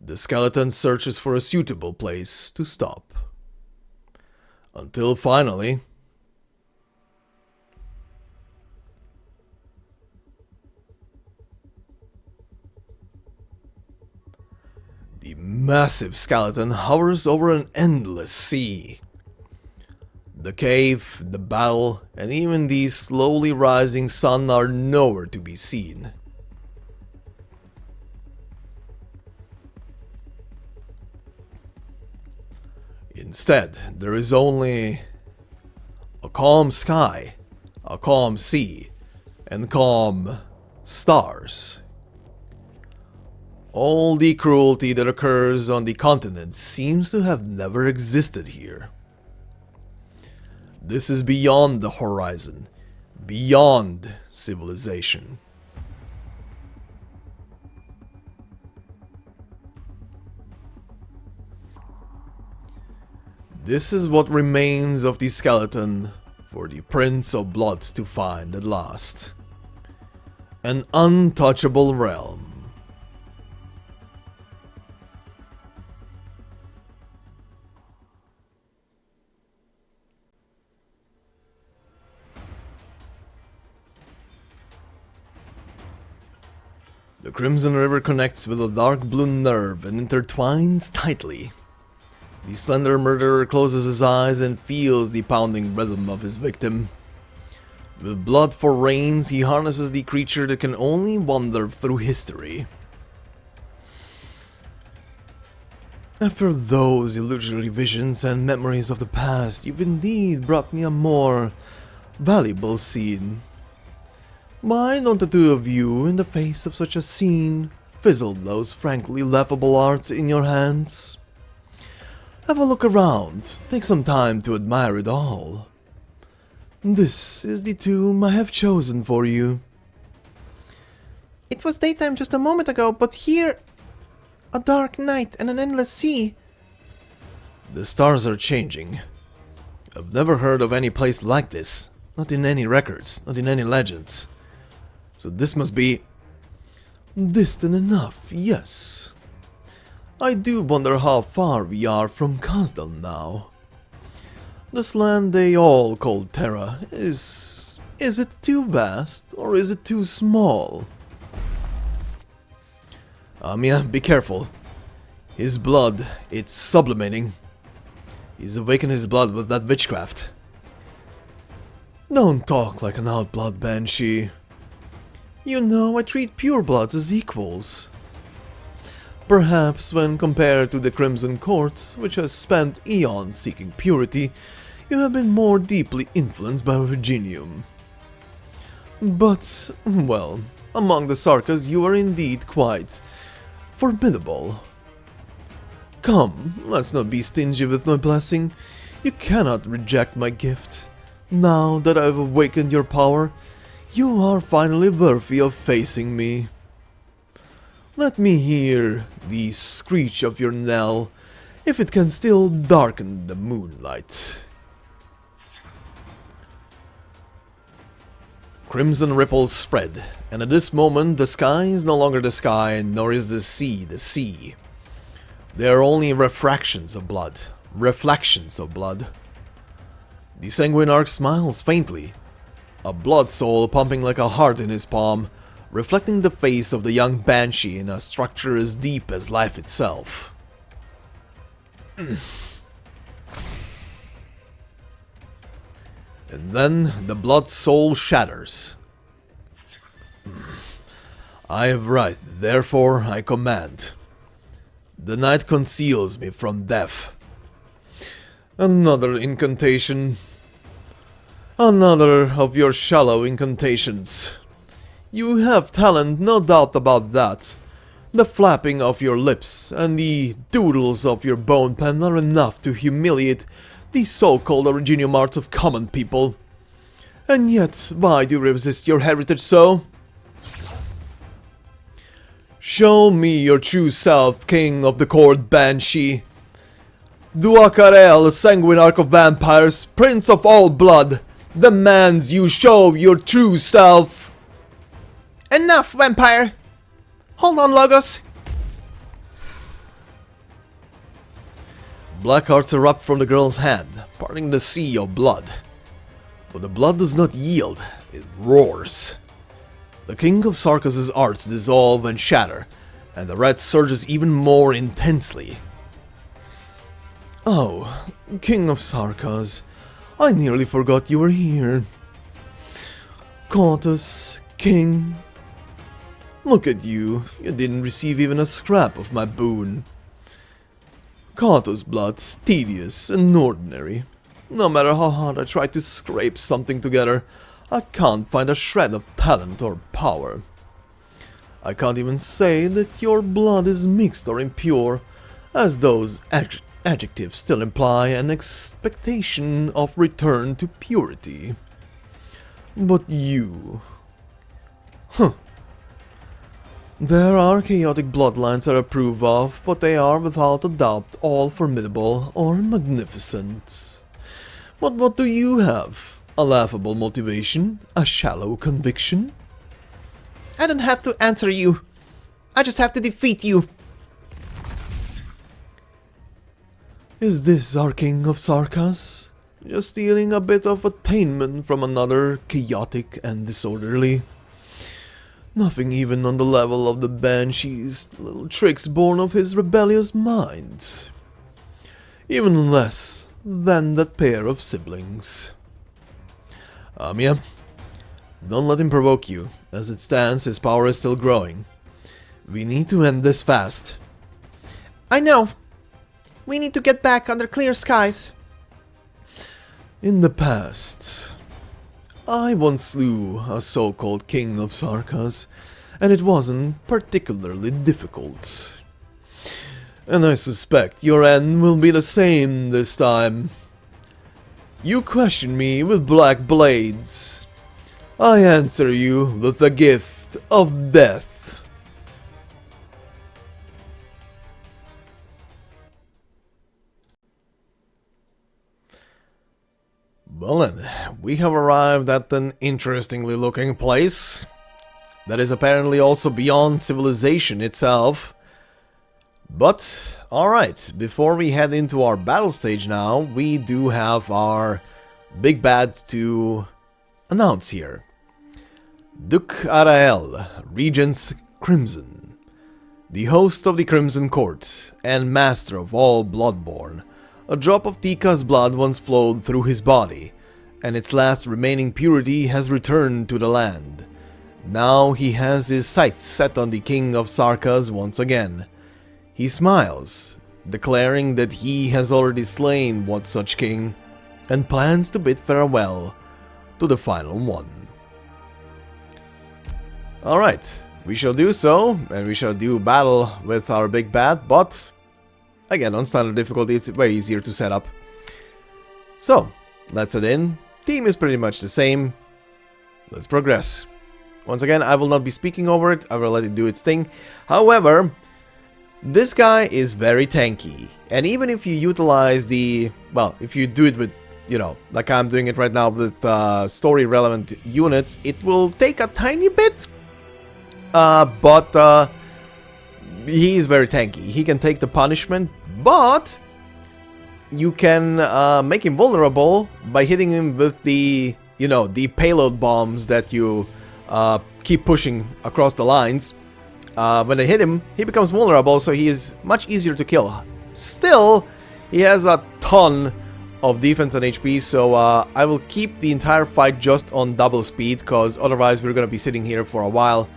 Speaker 1: The skeleton searches for a suitable place to stop. Until finally, the massive skeleton hovers over an endless sea. The cave, the battle, and even the slowly rising sun are nowhere to be seen. Instead, there is only a calm sky, a calm sea, and calm stars. All the cruelty that occurs on the continent seems to have never existed here. This is beyond the horizon, beyond civilization. This is what remains of the skeleton for the Prince of Blood to find at last. An untouchable realm. The Crimson River connects with a dark blue nerve and intertwines tightly. The slender murderer closes his eyes and feels the pounding rhythm of his victim. With blood for reins, he harnesses the creature that can only wander through history. After those illusory visions and memories of the past, you've indeed brought me a more valuable scene. Why don't the two of you, in the face of such a scene, fizzle those frankly laughable arts in your hands? Have a look around, take some time to admire it all. This is the tomb I have chosen for you.
Speaker 2: It was daytime just a moment ago, but here... a dark night and an endless sea.
Speaker 1: The stars are changing. I've never heard of any place like this. Not in any records, not in any legends. So this must be... distant enough, yes. I do wonder how far we are from Kazdal now. This land they all call Terra is it too vast or is it too small? Yeah, be careful. His blood, it's sublimating. He's awakened his blood with that witchcraft. Don't talk like an outblood banshee. You know, I treat purebloods as equals. Perhaps when compared to the Crimson Court, which has spent eons seeking purity, you have been more deeply influenced by Virginium. But, well, among the Sarkas you are indeed quite formidable. Come, let's not be stingy with my blessing. You cannot reject my gift. Now that I've awakened your power, you are finally worthy of facing me. Let me hear the screech of your knell, if it can still darken the moonlight. Crimson ripples spread, and at this moment the sky is no longer the sky, nor is the sea the sea. They are only refractions of blood, reflections of blood. The Sanguine Ark smiles faintly, a blood soul pumping like a heart in his palm, reflecting the face of the young Banshee in a structure as deep as life itself. And then the blood soul shatters. I have right, therefore I command. The night conceals me from death. Another incantation. Another of your shallow incantations. You have talent, no doubt about that. The flapping of your lips and the doodles of your bone pen are enough to humiliate the so-called Originium arts of common people. And yet, why do you resist your heritage so? Show me your true self, King of the Court Banshee. Duakarel, Sanguine Ark of Vampires, Prince of all blood, demands you show your true self.
Speaker 2: Enough, vampire! Hold on, Logos!
Speaker 1: Black hearts erupt from the girl's hand, parting the sea of blood. But the blood does not yield, it roars. The King of Sarkaz' arts dissolve and shatter, and the red surges even more intensely. Oh, King of Sarkaz, I nearly forgot you were here. Kautos, King. Look at you, you didn't receive even a scrap of my boon. Kautos' blood, tedious and ordinary. No matter how hard I try to scrape something together, I can't find a shred of talent or power. I can't even say that your blood is mixed or impure, as those adjectives still imply an expectation of return to purity. But you... Huh. There are chaotic bloodlines I approve of, but they are without a doubt all formidable or magnificent. But what do you have? A laughable motivation? A shallow conviction?
Speaker 2: I don't have to answer you. I just have to defeat you.
Speaker 1: Is this our King of Sarkaz? Just stealing a bit of attainment from another chaotic and disorderly? Nothing even on the level of the Banshee's little tricks born of his rebellious mind. Even less than that pair of siblings. Amiya, don't let him provoke you. As it stands, his power is still growing. We need to end this fast.
Speaker 2: I know. We need to get back under clear skies.
Speaker 1: In the past, I once slew a so-called King of Sarkaz, and it wasn't particularly difficult. And I suspect your end will be the same this time. You question me with black blades. I answer you with the gift of death. Well then, we have arrived at an interestingly looking place that is apparently also beyond civilization itself. But, alright, before we head into our battle stage now, we do have our big bad to announce here. Duke Arael, Regents Crimson, the host of the Crimson Court and master of all Bloodborne. A drop of Tika's blood once flowed through his body, and its last remaining purity has returned to the land. Now he has his sights set on the King of Sarkaz once again. He smiles, declaring that he has already slain one such king, and plans to bid farewell to the final one. Alright, we shall do so, and we shall do battle with our big bad, but again, on standard difficulty, it's way easier to set up. So, let's head in, theme is pretty much the same. Let's progress. Once again, I will not be speaking over it, I will let it do its thing. However, this guy is very tanky, and even if you utilize the, well, if you do it with, you know, like I'm doing it right now with story relevant units, it will take a tiny bit, but he is very tanky. He can take the punishment, but you can make him vulnerable by hitting him with the, you know, the payload bombs that you keep pushing across the lines. When they hit him, he becomes vulnerable, so he is much easier to kill. Still, he has a ton of defense and HP, so I will keep the entire fight just on double speed, because otherwise we're gonna be sitting here for a while.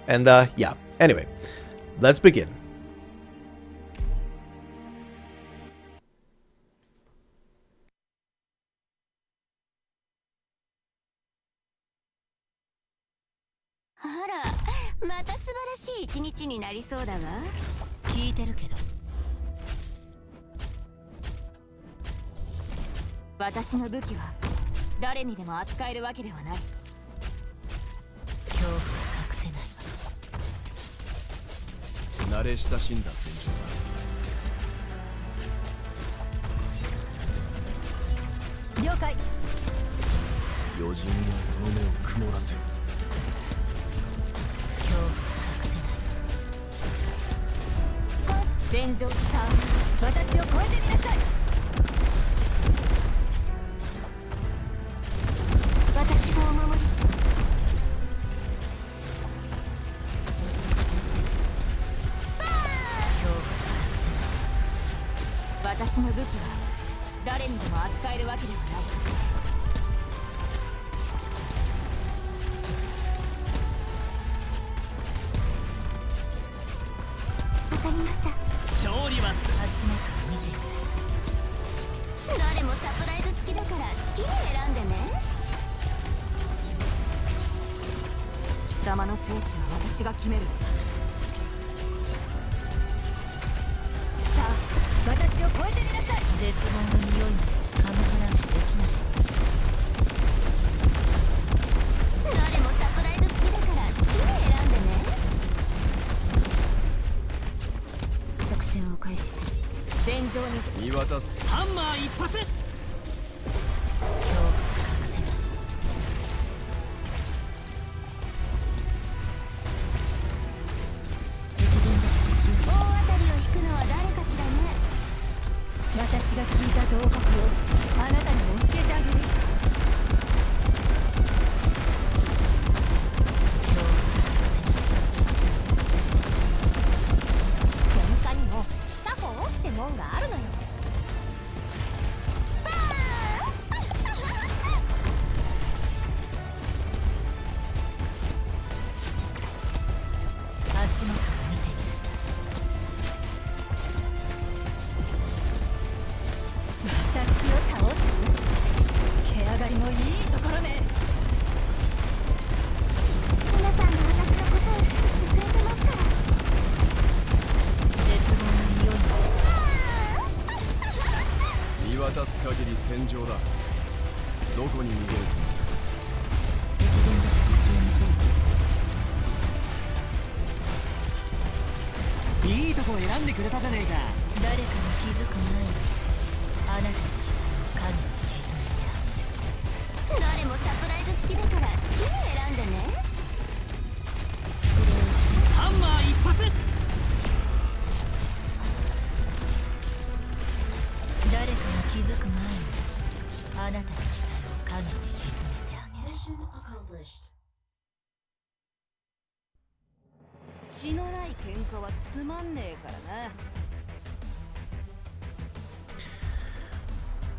Speaker 1: And yeah, anyway, let's begin.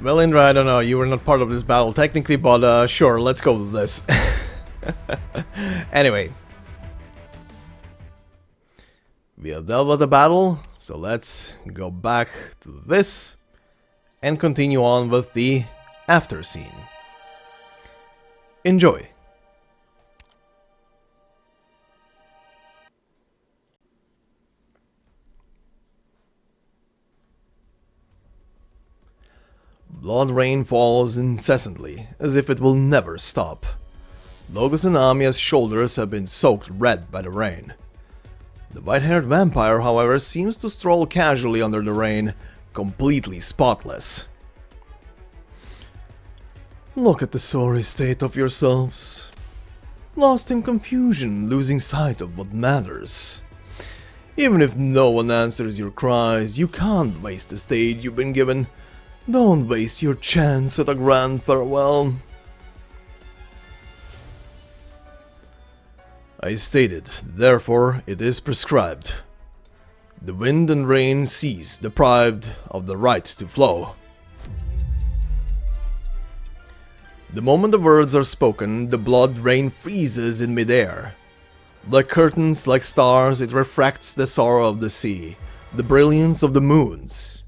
Speaker 1: Well, Indra, I don't know, you were not part of this battle technically, but sure, let's go with this. Anyway. We have dealt with the battle, so let's go back to this and continue on with the after scene. Enjoy! Blood rain falls incessantly, as if it will never stop. Logos and Amia's shoulders have been soaked red by the rain. The white-haired vampire, however, seems to stroll casually under the rain, completely spotless. Look at the sorry state of yourselves. Lost in confusion, losing sight of what matters. Even if no one answers your cries, you can't waste the stage you've been given. Don't waste your chance at a grand farewell. I stated, therefore it is prescribed. The wind and rain cease, deprived of the right to flow. The moment the words are spoken, the blood rain freezes in midair. Like curtains, like stars, it refracts the sorrow of the sea, the brilliance of the moons.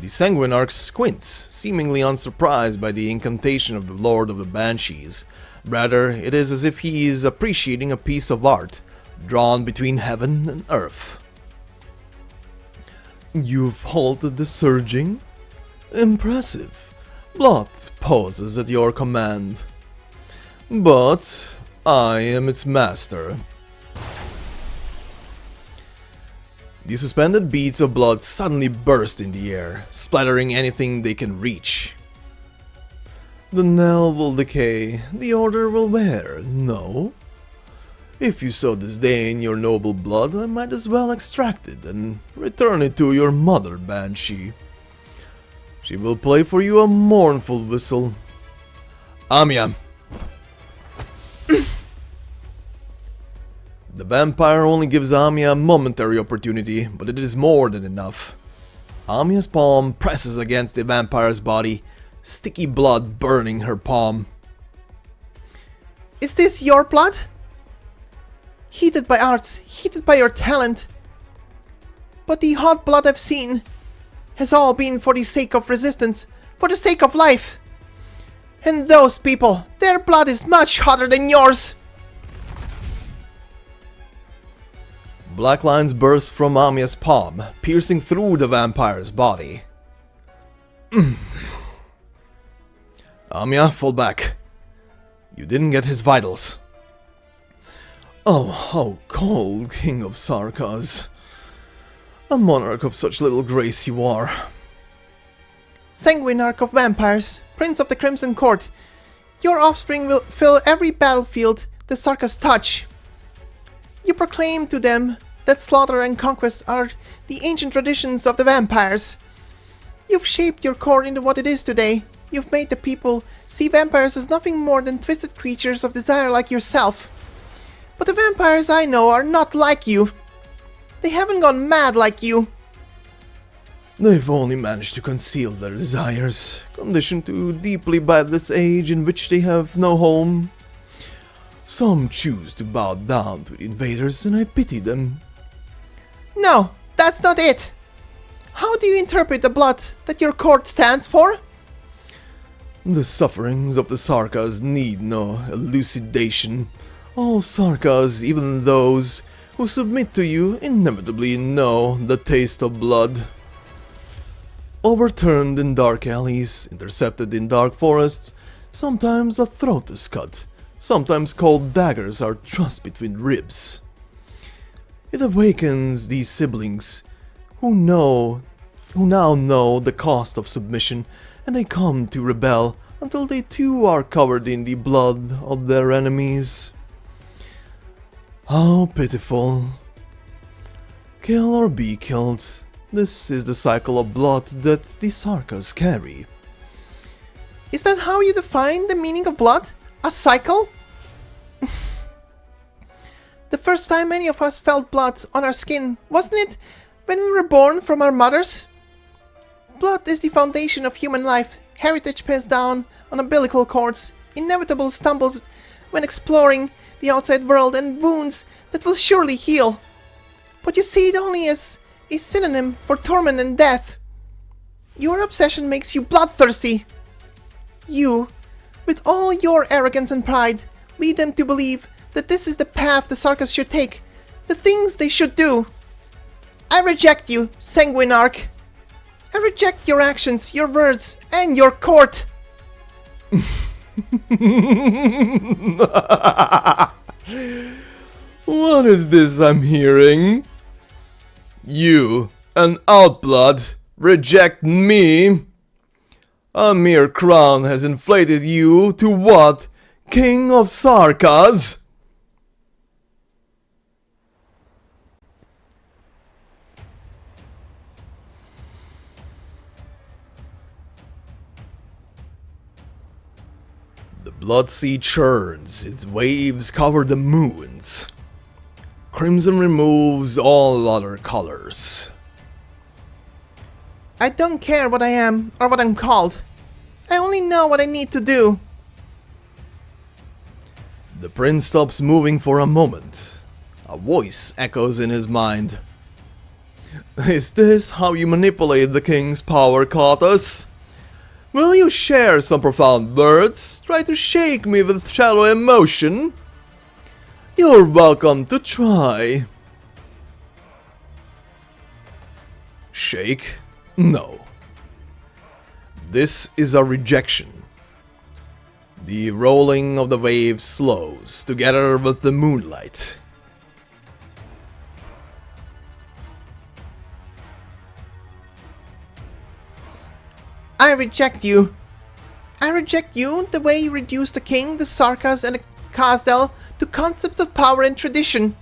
Speaker 1: The Sanguinarch squints, seemingly unsurprised by the incantation of the Lord of the Banshees. Rather, it is as if he is appreciating a piece of art, drawn between heaven and earth. You've halted the surging? Impressive. Blood pauses at your command. But I am its master. The suspended beads of blood suddenly burst in the air, splattering anything they can reach. The knell will decay, the order will wear, no? If you so disdain your noble blood, I might as well extract it and return it to your mother, Banshee. She will play for you a mournful whistle. Amia! The vampire only gives Amia a momentary opportunity, but it is more than enough. Amia's palm presses against the vampire's body, sticky blood burning her palm.
Speaker 2: Is this your blood? Heated by arts, heated by your talent. But the hot blood I've seen has all been for the sake of resistance, for the sake of life. And those people, their blood is much hotter than yours.
Speaker 1: Black lines burst from Amia's palm, piercing through the vampire's body. Amia, fall back. You didn't get his vitals. Oh, how cold, King of Sarkas. A monarch of such little grace you are.
Speaker 2: Sanguinarch of vampires, Prince of the Crimson Court, your offspring will fill every battlefield the Sarkas touch. You proclaim to them that slaughter and conquest are the ancient traditions of the vampires. You've shaped your court into what it is today. You've made the people see vampires as nothing more than twisted creatures of desire like yourself. But the vampires I know are not like you. They haven't gone mad like you.
Speaker 1: They've only managed to conceal their desires, conditioned too deeply by this age in which they have no home. Some choose to bow down to the invaders, and I pity them.
Speaker 2: No, that's not it. How do you interpret the blood that your court stands for?
Speaker 1: The sufferings of the Sarkas need no elucidation. All Sarkas, even those who submit to you, inevitably know the taste of blood. Overturned in dark alleys, intercepted in dark forests, sometimes a throat is cut, sometimes cold daggers are thrust between ribs. It awakens these siblings who now know the cost of submission, and they come to rebel until they too are covered in the blood of their enemies. How pitiful. Kill or be killed. This is the cycle of blood that the Sarkas carry.
Speaker 2: Is that how you define the meaning of blood? A cycle? The first time any of us felt blood on our skin, wasn't it when we were born from our mothers? Blood is the foundation of human life, heritage passed down on umbilical cords, inevitable stumbles when exploring the outside world, and wounds that will surely heal. But you see it only as a synonym for torment and death. Your obsession makes you bloodthirsty. You, with all your arrogance and pride, lead them to believe that this is the path the Sarkas should take, the things they should do. I reject you, Sanguinarch. I reject your actions, your words, and your court!
Speaker 1: What is this I'm hearing? You, an outblood, reject me? A mere crown has inflated you to what? King of Sarkas? The blood sea churns, its waves cover the moons. Crimson removes all other colors.
Speaker 2: I don't care what I am or what I'm called. I only know what I need to do.
Speaker 1: The prince stops moving for a moment. A voice echoes in his mind. Is this how you manipulate the king's power, Cautus? Will you share some profound words? Try to shake me with shallow emotion? You're welcome to try. Shake? No. This is a rejection. The rolling of the waves slows together with the moonlight.
Speaker 2: I reject you. I reject you the way you reduce the king, the Sarkas, and the Khasdal to concepts of power and tradition.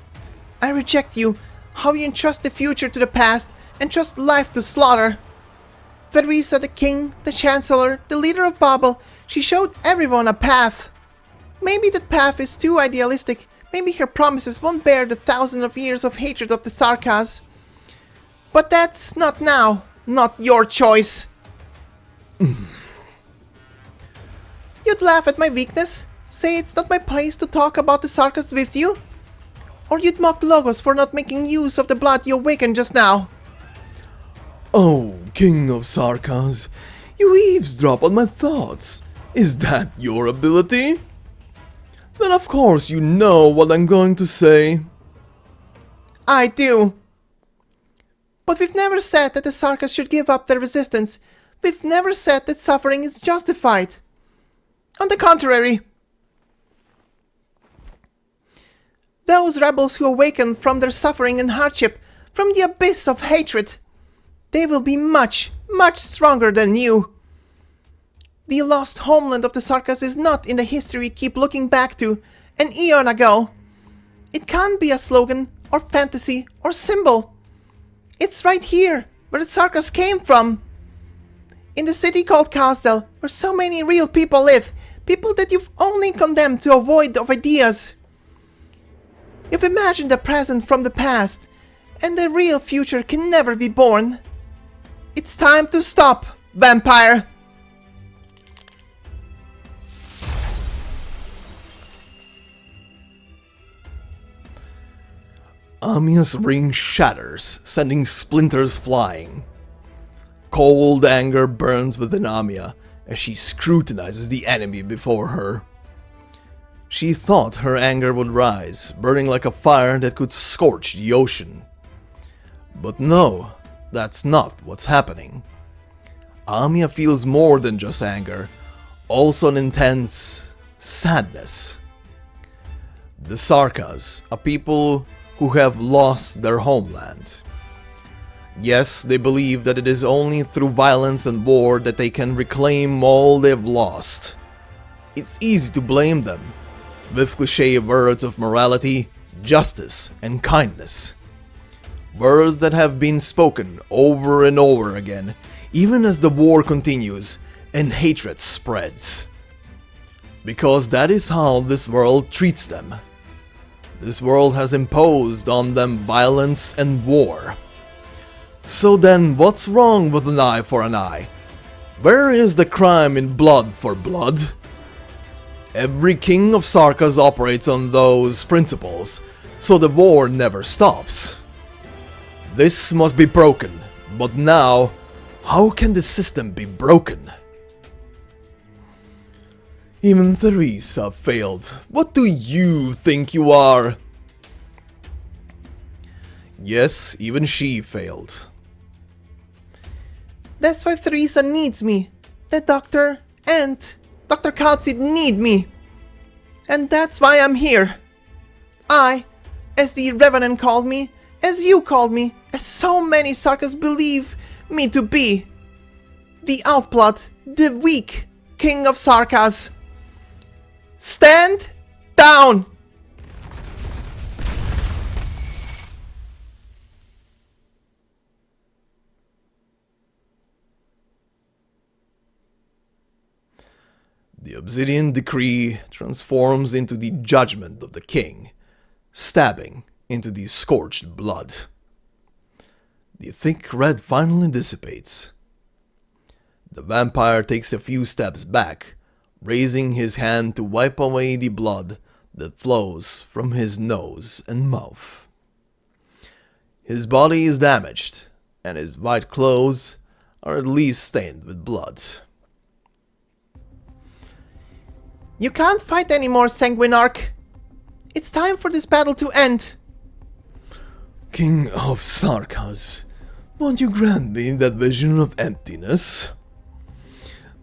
Speaker 2: I reject you, how you entrust the future to the past and trust life to slaughter. Theresa, the king, the chancellor, the leader of Babel, she showed everyone a path. Maybe that path is too idealistic. Maybe her promises won't bear the thousands of years of hatred of the Sarkas. But that's not now, not your choice. You'd laugh at my weakness, say it's not my place to talk about the Sarkas with you? Or you'd mock Logos for not making use of the blood you awakened just now?
Speaker 1: Oh, King of Sarkas, you eavesdrop on my thoughts. Is that your ability? Then of course you know what I'm going to say.
Speaker 2: I do. But we've never said that the Sarkas should give up their resistance. We've never said that suffering is justified. On the contrary. Those rebels who awaken from their suffering and hardship, from the abyss of hatred, they will be much, much stronger than you. The lost homeland of the Sarkas is not in the history we keep looking back to, an eon ago. It can't be a slogan, or fantasy, or symbol. It's right here, where the Sarkas came from. In the city called Khasdal, where so many real people live, people that you've only condemned to avoid of ideas. You've imagined the present from the past, and the real future can never be born. It's time to stop, vampire!
Speaker 1: Amia's ring shatters, sending splinters flying. Cold anger burns within Amia as she scrutinizes the enemy before her. She thought her anger would rise, burning like a fire that could scorch the ocean. But no, that's not what's happening. Amia feels more than just anger, also an intense sadness. The Sarkas, a people who have lost their homeland. Yes, they believe that it is only through violence and war that they can reclaim all they've lost. It's easy to blame them, with cliché words of morality, justice, and kindness. Words that have been spoken over and over again, even as the war continues and hatred spreads. Because that is how this world treats them. This world has imposed on them violence and war. So then, what's wrong with an eye for an eye? Where is the crime in blood for blood? Every king of Sarkas operates on those principles, so the war never stops. This must be broken, but now, how can the system be broken? Even Theresa failed. What do you think you are? Yes, even she failed.
Speaker 2: That's why Theresa needs me. The doctor and Dr. Kaltsid need me. And that's why I'm here. I, as the Revenant called me, as you called me, as so many Sarkas believe me to be. The Outblood, the weak King of Sarkas. Stand down!
Speaker 1: The obsidian decree transforms into the judgment of the king, stabbing into the scorched blood. The thick red finally dissipates. The vampire takes a few steps back, raising his hand to wipe away the blood that flows from his nose and mouth. His body is damaged, and his white clothes are at least stained with blood.
Speaker 2: You can't fight anymore, Sanguinarch. It's time for this battle to end.
Speaker 1: King of Sarkas, won't you grant me that vision of emptiness?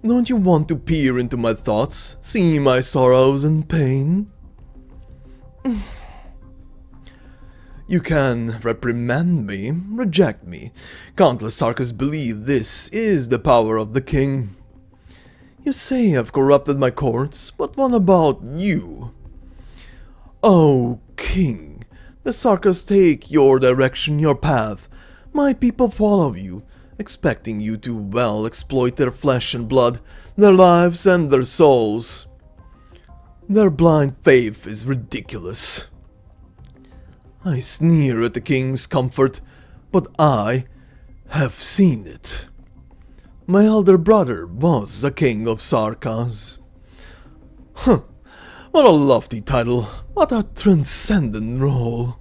Speaker 1: Don't you want to peer into my thoughts, see my sorrows and pain? You can reprimand me, reject me. Countless Sarkas believe this is the power of the king. You say I've corrupted my courts, but what about you? Oh, king, the Sarkas take your direction, your path. My people follow you, expecting you to, well, exploit their flesh and blood, their lives and their souls. Their blind faith is ridiculous. I sneer at the king's comfort, but I have seen it. My elder brother was a king of Sarkas. Huh, what a lofty title, what a transcendent role.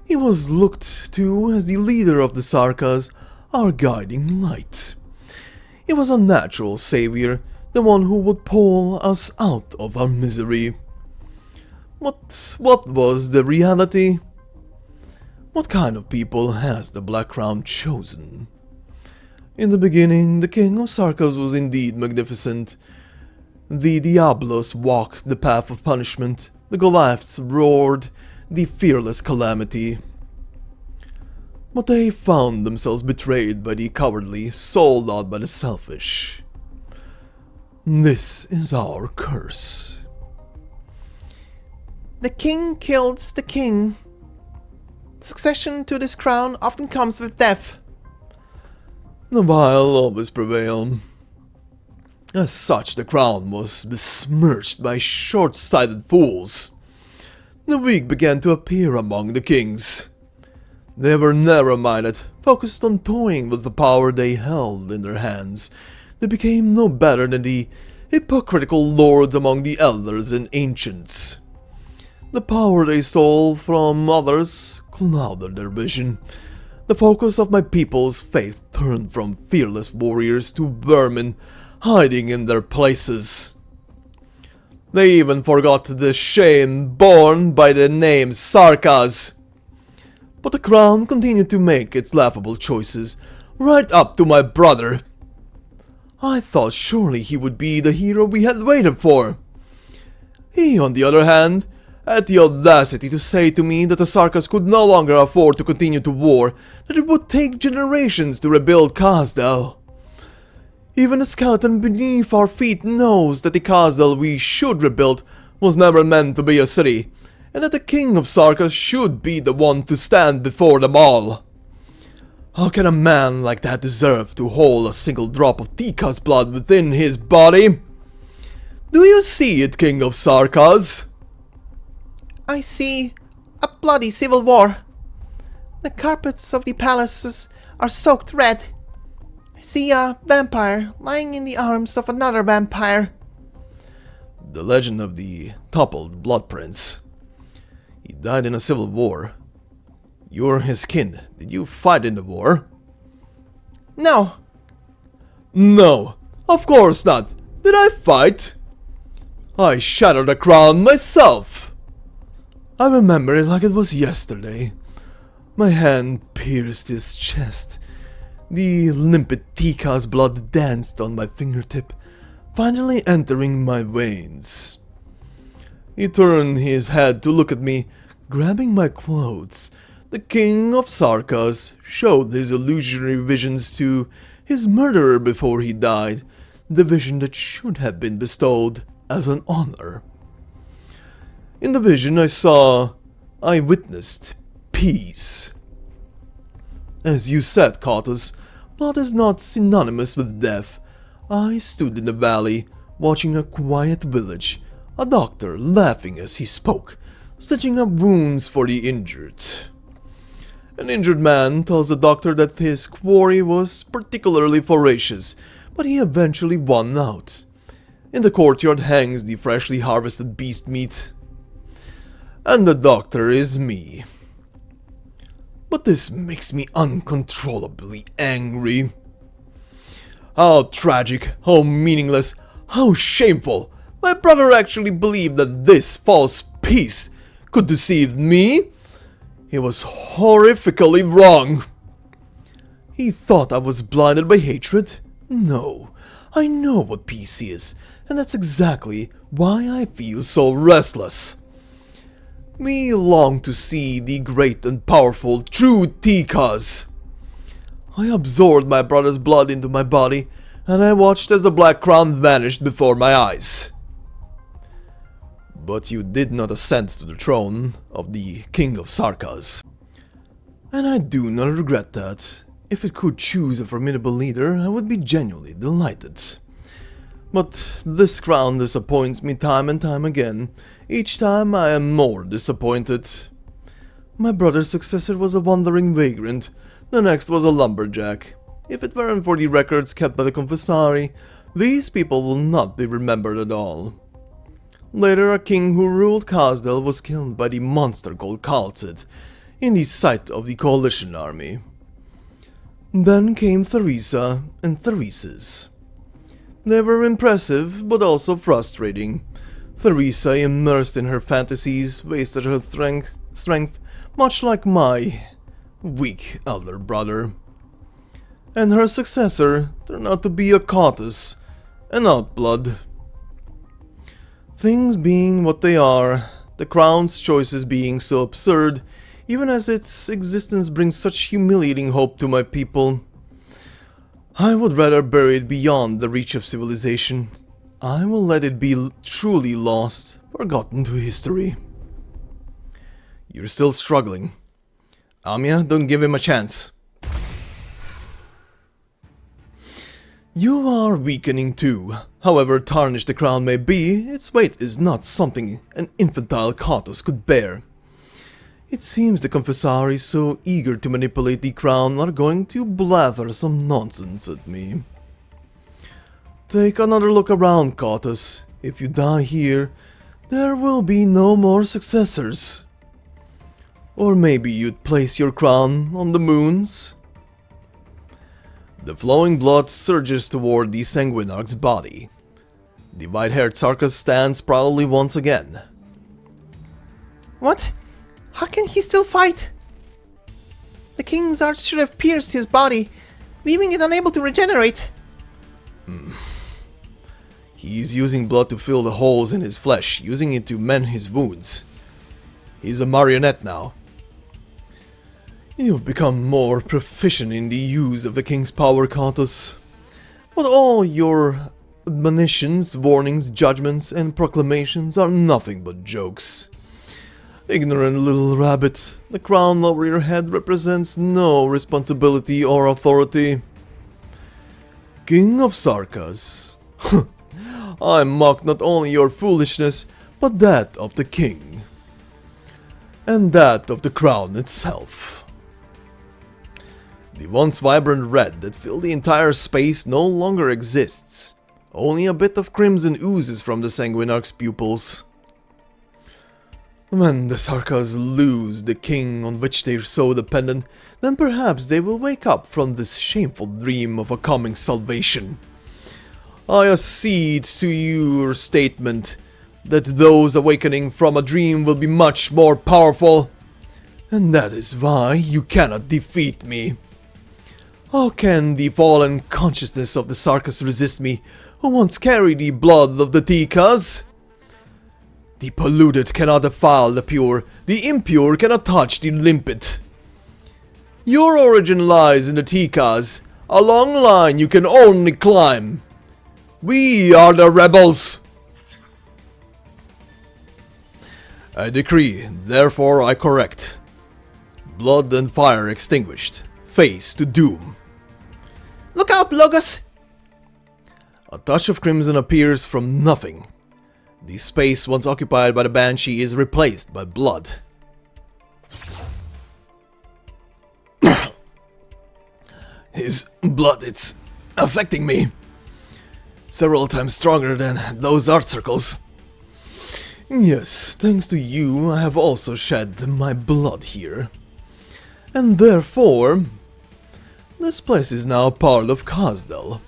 Speaker 1: He was looked to as the leader of the Sarkas, our guiding light. He was a natural savior, the one who would pull us out of our misery. What was the reality? What kind of people has the Black Crown chosen? In the beginning, the King of Sarkas was indeed magnificent. The Diablos walked the path of punishment, the Goliaths roared the fearless calamity. But they found themselves betrayed by the cowardly, sold out by the selfish. This is our curse.
Speaker 2: The king killed the king. Succession to this crown often comes with death.
Speaker 1: The vile always prevail. As such, the crown was besmirched by short-sighted fools. The weak began to appear among the kings. They were narrow-minded, focused on toying with the power they held in their hands. They became no better than the hypocritical lords among the elders and ancients. The power they stole from others clouded their vision. The focus of my people's faith turned from fearless warriors to vermin hiding in their places. They even forgot the shame borne by the name Sarkas. But the crown continued to make its laughable choices, right up to my brother. I thought surely he would be the hero we had waited for. He, on the other hand, had the audacity to say to me that the Sarkas could no longer afford to continue to war, that it would take generations to rebuild Kazdal. Even the skeleton beneath our feet knows that the Kazdal we should rebuild was never meant to be a city, and that the King of Sarkas should be the one to stand before them all. How can a man like that deserve to hold a single drop of Tika's blood within his body? Do you see it, King of Sarkas?
Speaker 2: I see a bloody civil war. The carpets of the palaces are soaked red. I see a vampire lying in the arms of another vampire.
Speaker 1: The legend of the toppled Blood Prince. He died in a civil war. You're his kin. Did you fight in the war?
Speaker 2: No.
Speaker 1: No, of course not. Did I fight? I shattered the crown myself. I remember it like it was yesterday. My hand pierced his chest. The limpid Tika's blood danced on my fingertip, finally entering my veins. He turned his head to look at me, grabbing my clothes. The king of Sarkas showed his illusionary visions to his murderer before he died, the vision that should have been bestowed as an honor. In the vision I witnessed peace. As you said, Katus, blood is not synonymous with death. I stood in the valley, watching a quiet village, a doctor laughing as he spoke, stitching up wounds for the injured. An injured man tells the doctor that his quarry was particularly voracious, but he eventually won out. In the courtyard hangs the freshly harvested beast meat. And the doctor is me. But this makes me uncontrollably angry. How tragic, how meaningless, how shameful! My brother actually believed that this false peace could deceive me? He was horrifically wrong. He thought I was blinded by hatred? No, I know what peace is, and that's exactly why I feel so restless. We long to see the great and powerful true Tikas. I absorbed my brother's blood into my body, and I watched as the Black Crown vanished before my eyes. But you did not ascend to the throne of the King of Sarkas. And I do not regret that. If it could choose a formidable leader, I would be genuinely delighted. But this crown disappoints me time and time again. Each time I am more disappointed. My brother's successor was a wandering vagrant. The next was a lumberjack. If it weren't for the records kept by the Confessari, these people will not be remembered at all. Later, a king who ruled Kazdel was killed by the monster called Khalcid, in the sight of the coalition army. Then came Theresa and Theresis. They were impressive, but also frustrating. Theresa, immersed in her fantasies, wasted her strength, much like my weak elder brother. And her successor turned out to be a Katus, an outblood. Things being what they are, the crown's choices being so absurd, even as its existence brings such humiliating hope to my people, I would rather bury it beyond the reach of civilization. I will let it be truly lost, forgotten to history. You're still struggling. Amia, don't give him a chance. You are weakening too. However tarnished the crown may be, its weight is not something an infantile Katus could bear. It seems the Confessari, so eager to manipulate the crown, are going to blather some nonsense at me. Take another look around, Katus. If you die here, there will be no more successors. Or maybe you'd place your crown on the moons? The flowing blood surges toward the Sanguinarch's body. The white-haired Sarkas stands proudly once again.
Speaker 2: What? How can he still fight? The King's Arch should have pierced his body, leaving it unable to regenerate.
Speaker 1: He's using blood to fill the holes in his flesh, using it to mend his wounds. He's a marionette now. You've become more proficient in the use of the King's power, Katus. But all your admonitions, warnings, judgments, and proclamations are nothing but jokes. Ignorant little rabbit, the crown over your head represents no responsibility or authority. King of Sarkas. I mock not only your foolishness, but that of the king. And that of the crown itself. The once vibrant red that filled the entire space no longer exists. Only a bit of crimson oozes from the Sanguinarch's pupils. When the Sarkas lose the king on which they're so dependent, then perhaps they will wake up from this shameful dream of a coming salvation. I accede to your statement that those awakening from a dream will be much more powerful, and that is why you cannot defeat me. How can the fallen consciousness of the Sarkas resist me, who once carried the blood of the Tikas? The polluted cannot defile the pure, the impure cannot touch the limpid. Your origin lies in the Tikas, a long line you can only climb. We are the rebels. I decree, therefore I correct. Blood and fire extinguished, face to doom.
Speaker 2: Look out, Logos!
Speaker 1: A touch of crimson appears from nothing. The space once occupied by the Banshee is replaced by blood. His blood, it's affecting me. Several times stronger than those art circles. Yes, thanks to you, I have also shed my blood here. And therefore, this place is now part of Kazdel.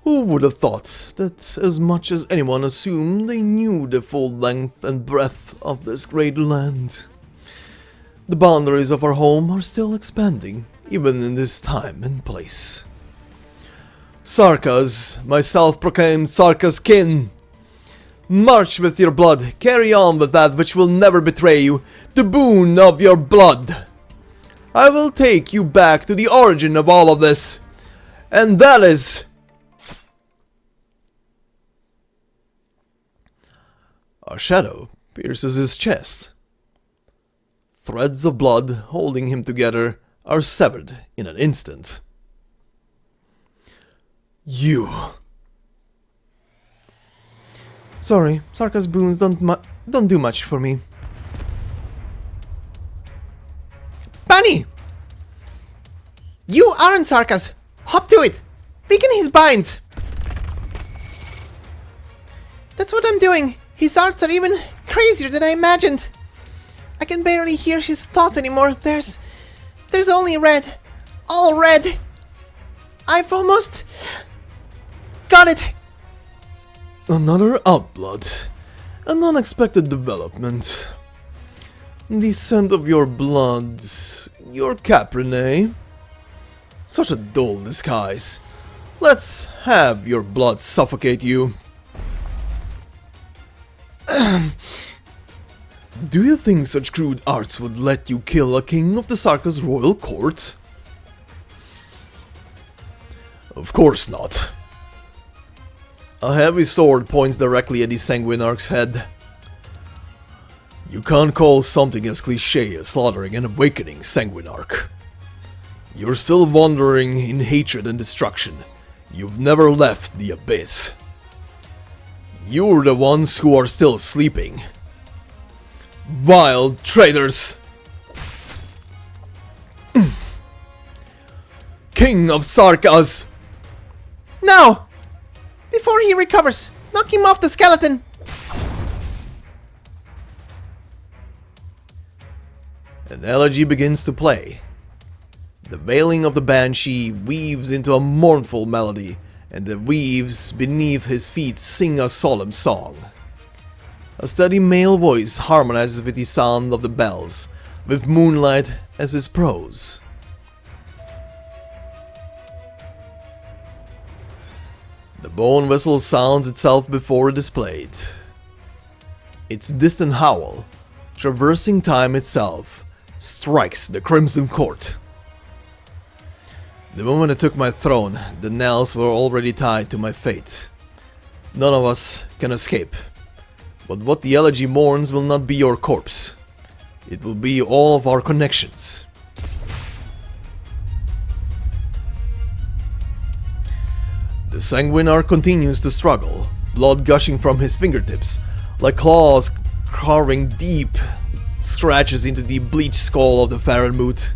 Speaker 1: Who would have thought that as much as anyone assumed they knew the full length and breadth of this great land? The boundaries of our home are still expanding, even in this time and place. Sarkas, my self-proclaimed Sarkas kin! March with your blood, carry on with that which will never betray you, the boon of your blood! I will take you back to the origin of all of this, and that is... A shadow pierces his chest. Threads of blood holding him together are severed in an instant. You...
Speaker 2: Sorry, Sarka's boons don't do much for me. Bunny! You aren't Sarkas! Hop to it! Weaken his binds! That's what I'm doing! His arts are even crazier than I imagined! I can barely hear his thoughts anymore. There's only red. All red! I've almost... got it!
Speaker 1: Another outblood. An unexpected development. The scent of your blood. Your Caprine. Such a dull disguise. Let's have your blood suffocate you. Do you think such crude arts would let you kill a king of the Sarkas royal court? Of course not. A heavy sword points directly at the Sanguinarch's head. You can't call something as cliché as slaughtering an awakening Sanguinarch. You're still wandering in hatred and destruction. You've never left the abyss. You're the ones who are still sleeping. Vile traitors! King of Sarkas!
Speaker 2: No! Before he recovers, knock him off the skeleton!
Speaker 1: An elegy begins to play. The wailing of the Banshee weaves into a mournful melody, and the weaves beneath his feet sing a solemn song. A steady male voice harmonizes with the sound of the bells, with moonlight as his prose. The bone whistle sounds itself before it is played. Its distant howl, traversing time itself, strikes the Crimson Court. The moment I took my throne, the nails were already tied to my fate. None of us can escape. But what the elegy mourns will not be your corpse. It will be all of our connections. The Sanguinarch continues to struggle, blood gushing from his fingertips, like claws carving deep scratches into the bleached skull of the Farenmut.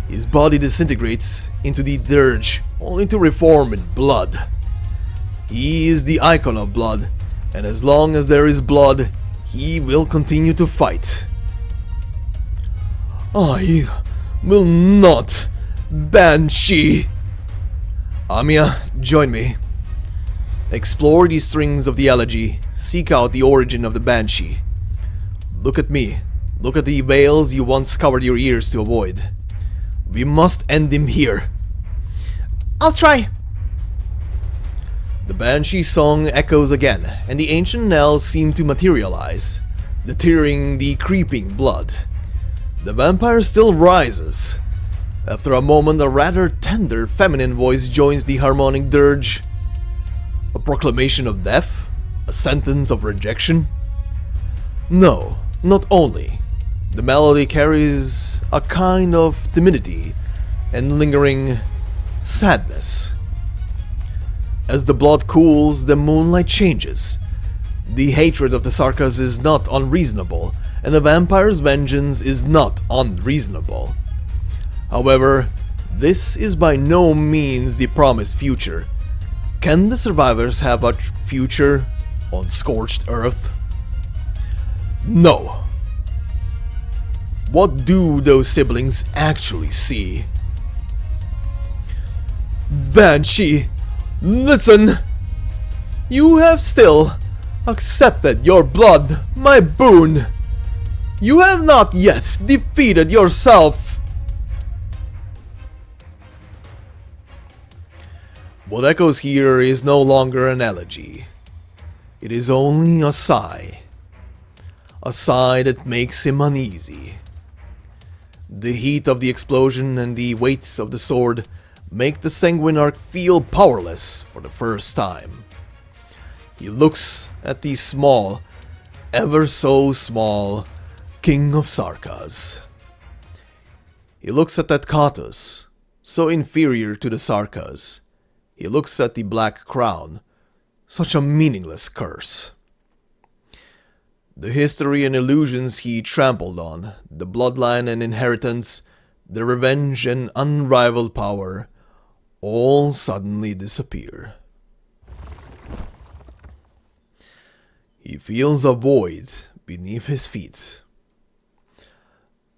Speaker 1: His body disintegrates into the dirge, only to reform in blood. He is the icon of blood, and as long as there is blood, he will continue to fight. I will not, Banshee! Amiya, join me. Explore the strings of the elegy, seek out the origin of the Banshee. Look at me, look at the veils you once covered your ears to avoid. We must end him here.
Speaker 2: I'll try.
Speaker 1: The banshee song echoes again, and the ancient knells seem to materialize, deterring the creeping blood. The vampire still rises. After a moment, a rather tender feminine voice joins the harmonic dirge. A proclamation of death? A sentence of rejection? No, not only. The melody carries a kind of timidity and lingering sadness. As the blood cools, the moonlight changes. The hatred of the Sarkas is not unreasonable, and the vampire's vengeance is not unreasonable. However, this is by no means the promised future. Can the survivors have a future on scorched earth? No. What do those siblings actually see? Banshee, listen! You have still accepted your blood, my boon. You have not yet defeated yourself. What echoes here is no longer an elegy. It is only a sigh. A sigh that makes him uneasy. The heat of the explosion and the weight of the sword make the Sanguinarch feel powerless for the first time. He looks at the small, ever so small, King of Sarkas. He looks at that Katus, so inferior to the Sarkas. He looks at the black crown, such a meaningless curse. The history and illusions he trampled on, the bloodline and inheritance, the revenge and unrivaled power, all suddenly disappear. He feels a void beneath his feet.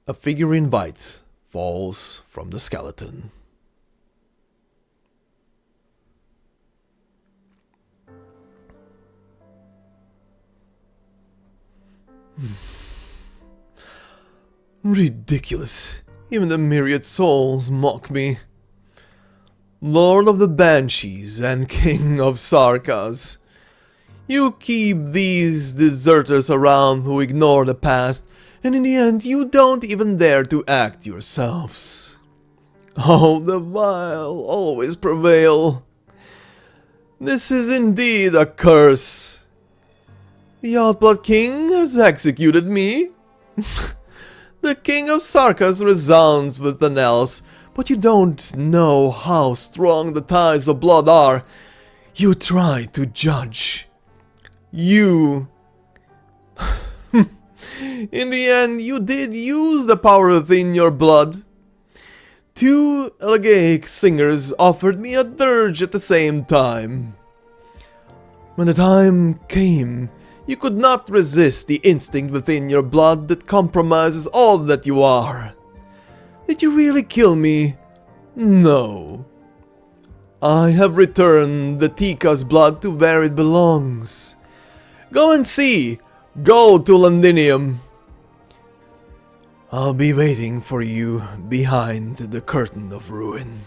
Speaker 1: A figurine bite falls from the skeleton. Ridiculous. Even the myriad souls mock me. Lord of the Banshees and King of Sarkas. You keep these deserters around who ignore the past, and in the end you don't even dare to act yourselves. Oh, the vile always prevail. This is indeed a curse. The Outblood King has executed me. The King of Sarkas resounds with the knells, but you don't know how strong the ties of blood are. You try to judge. You... In the end, you did use the power within your blood. Two elegiac singers offered me a dirge at the same time. When the time came, you could not resist the instinct within your blood that compromises all that you are. Did you really kill me? No. I have returned the Tika's blood to where it belongs. Go and see. Go to Londinium. I'll be waiting for you behind the curtain of ruin.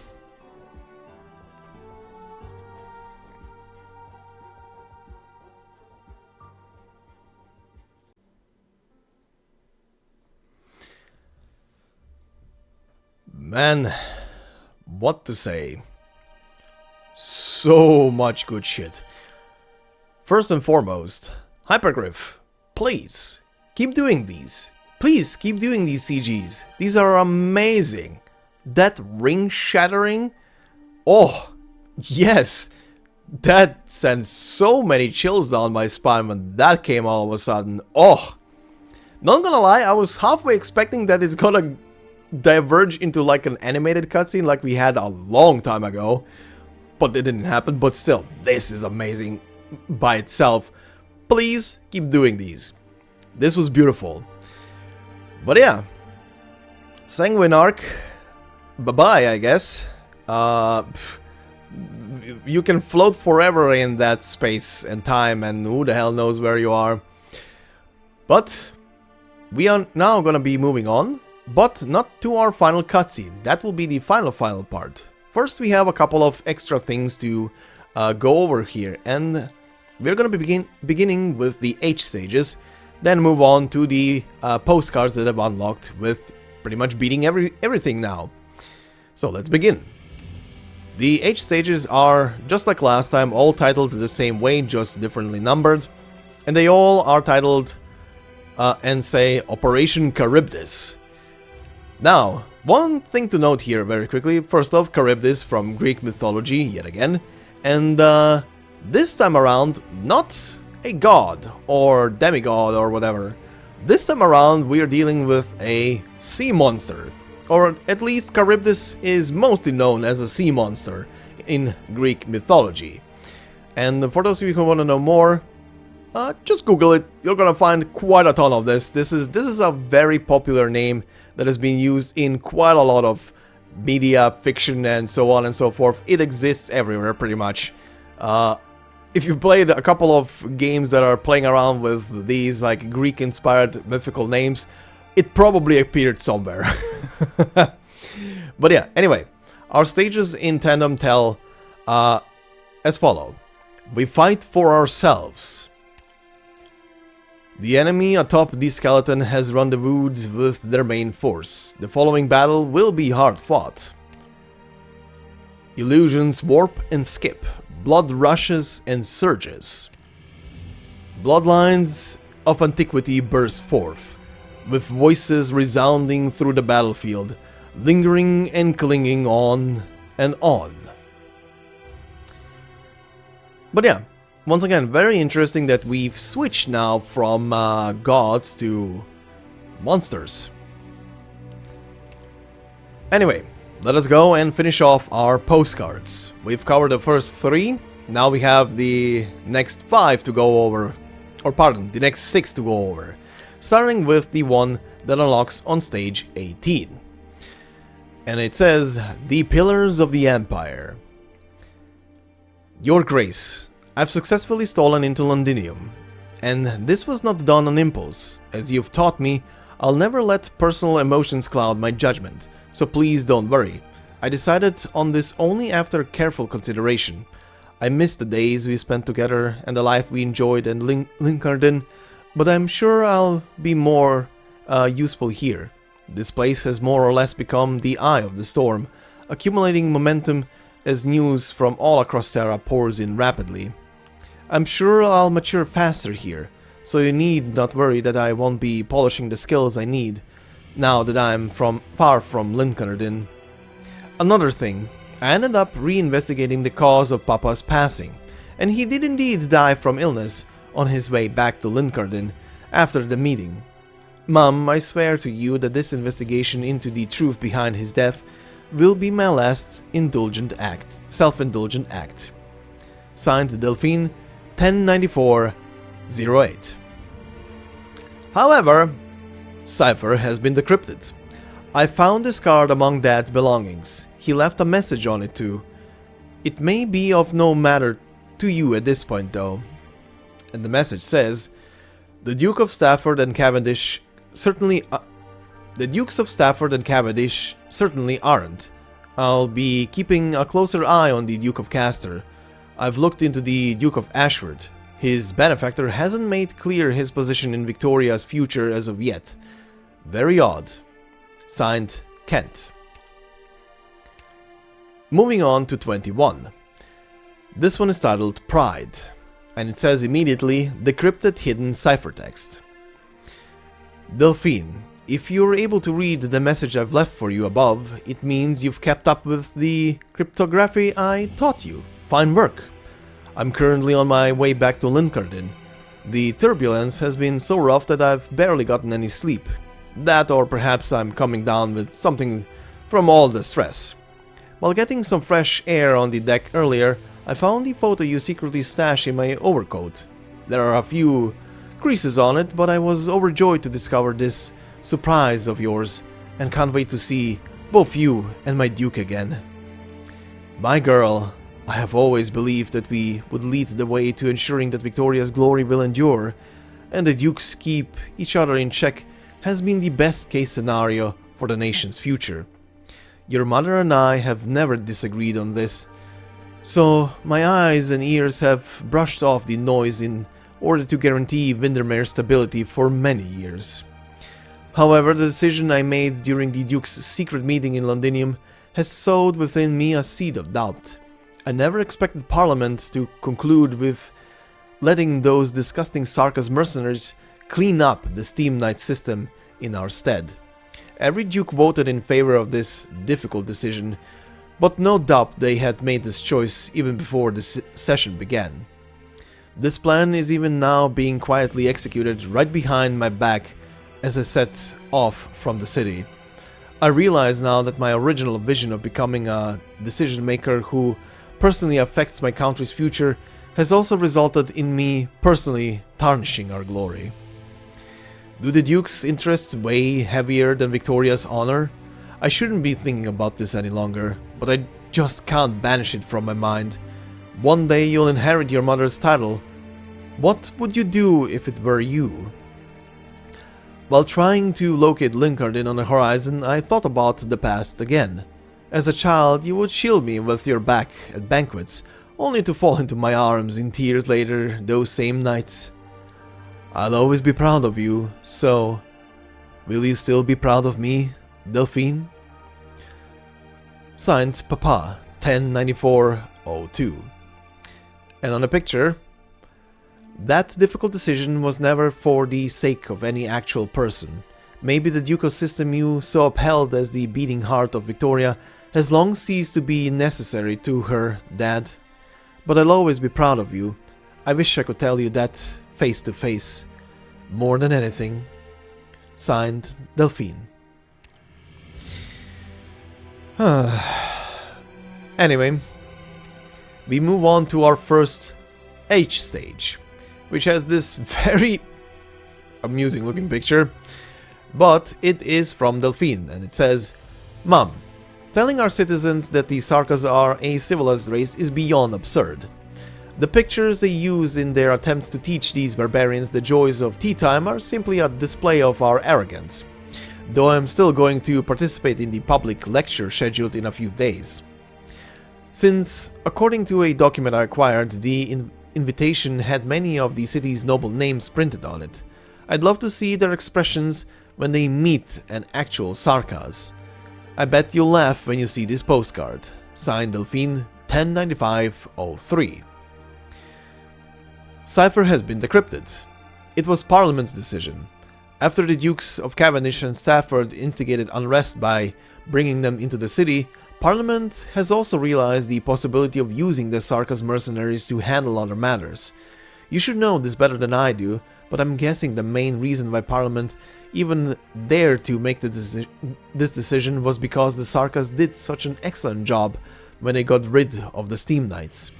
Speaker 1: Man, what to say? So much good shit. First and foremost, Hypergriff, please, keep doing these. Please, keep doing these CGs. These are amazing. That ring shattering? Oh, yes. That sent so many chills down my spine when that came all of a sudden. Oh, not gonna lie, I was halfway expecting that it's gonna diverge into like an animated cutscene like we had a long time ago, but it didn't happen. But still, this is amazing by itself. Please keep doing these. This was beautiful. But yeah, Sanguinarch, bye-bye, I guess. You can float forever in that space and time, and who the hell knows where you are. But we are now gonna be moving on. But not to our final cutscene, that will be the final part. First we have a couple of extra things to go over here, and we're gonna be beginning with the H stages, then move on to the postcards that I've unlocked with pretty much beating everything now. So let's begin. The H stages are, just like last time, all titled the same way, just differently numbered, and they all are titled and say Operation Charybdis. Now, one thing to note here very quickly, first off, Charybdis from Greek mythology, yet again, and this time around, not a god or demigod or whatever. This time around we are dealing with a sea monster, or at least Charybdis is mostly known as a sea monster in Greek mythology. And for those of you who want to know more, just Google it, you're gonna find quite a ton of this. This is a very popular name that has been used in quite a lot of media, fiction, and so on and so forth. It exists everywhere, pretty much. If you've played a couple of games that are playing around with these like Greek-inspired mythical names, it probably appeared somewhere. But yeah, anyway, our stages in tandem tell as follow. We fight for ourselves. The enemy atop the skeleton has rendezvoused with their main force. The following battle will be hard fought. Illusions warp and skip. Blood rushes and surges. Bloodlines of antiquity burst forth, with voices resounding through the battlefield, lingering and clinging on and on. But yeah, once again, very interesting that we've switched now from gods to monsters. Anyway, let us go and finish off our postcards. We've covered the first 3, now we have the next 5 to go over, or pardon, the next 6 to go over, starting with the one that unlocks on stage 18. And it says, The Pillars of the Empire. Your Grace, I've successfully stolen into Londinium, and this was not done on impulse. As you've taught me, I'll never let personal emotions cloud my judgment, so please don't worry. I decided on this only after careful consideration. I miss the days we spent together and the life we enjoyed in Linkarden, but I'm sure I'll be more useful here. This place has more or less become the eye of the storm, accumulating momentum as news from all across Terra pours in rapidly. I'm sure I'll mature faster here, so you need not worry that I won't be polishing the skills I need, now that I'm far from Linkarden. Another thing, I ended up reinvestigating the cause of Papa's passing, and he did indeed die from illness on his way back to Linkarden after the meeting. Mum, I swear to you that this investigation into the truth behind his death will be my last self-indulgent act. Signed, Delphine, 1094-08. However, cipher has been decrypted. I found this card among Dad's belongings. He left a message on it too. It may be of no matter to you at this point though. And the message says, The Duke of Stafford and Cavendish certainly aren't. I'll be keeping a closer eye on the Duke of Castor. I've looked into the Duke of Ashford. His benefactor hasn't made clear his position in Victoria's future as of yet. Very odd. Signed, Kent. Moving on to 21. This one is titled Pride, and it says immediately, Decrypted hidden ciphertext. Delphine, if you're able to read the message I've left for you above, it means you've kept up with the cryptography I taught you. Fine work. I'm currently on my way back to Linkarden. The turbulence has been so rough that I've barely gotten any sleep. That, or perhaps I'm coming down with something from all the stress. While getting some fresh air on the deck earlier, I found the photo you secretly stashed in my overcoat. There are a few creases on it, but I was overjoyed to discover this surprise of yours, and can't wait to see both you and my Duke again. My girl, I have always believed that we would lead the way to ensuring that Victoria's glory will endure, and the Dukes keep each other in check has been the best case scenario for the nation's future. Your mother and I have never disagreed on this, so my eyes and ears have brushed off the noise in order to guarantee Windermere's stability for many years. However, the decision I made during the Duke's secret meeting in Londinium has sowed within me a seed of doubt. I never expected Parliament to conclude with letting those disgusting Sarkas mercenaries clean up the Steam Knight system in our stead. Every Duke voted in favor of this difficult decision, but no doubt they had made this choice even before the session began. This plan is even now being quietly executed right behind my back as I set off from the city. I realize now that my original vision of becoming a decision maker who personally affects my country's future has also resulted in me personally tarnishing our glory. Do the Duke's interests weigh heavier than Victoria's honor? I shouldn't be thinking about this any longer, but I just can't banish it from my mind. One day you'll inherit your mother's title. What would you do if it were you? While trying to locate Lincoln on the horizon, I thought about the past again. As a child, you would shield me with your back at banquets, only to fall into my arms in tears later those same nights. I'll always be proud of you, so will you still be proud of me, Delphine? Signed, Papa, 109402. And on the picture, that difficult decision was never for the sake of any actual person. Maybe the ducal system you so upheld as the beating heart of Victoria has long ceased to be necessary to her, Dad. But I'll always be proud of you. I wish I could tell you that face to face. More than anything. Signed, Delphine. Anyway, we move on to our first H stage, which has this very amusing looking picture, but it is from Delphine, and it says, Mom, telling our citizens that the Sarkas are a civilized race is beyond absurd. The pictures they use in their attempts to teach these barbarians the joys of tea time are simply a display of our arrogance, though I'm still going to participate in the public lecture scheduled in a few days. Since, according to a document I acquired, the invitation had many of the city's noble names printed on it, I'd love to see their expressions when they meet an actual Sarkas. I bet you'll laugh when you see this postcard. Signed, Delphine, 109503. Cipher has been decrypted. It was Parliament's decision. After the Dukes of Cavendish and Stafford instigated unrest by bringing them into the city, Parliament has also realized the possibility of using the Sarkas mercenaries to handle other matters. You should know this better than I do, but I'm guessing the main reason why Parliament even dared to make this decision was because the Sarkas did such an excellent job when they got rid of the Steam Knights.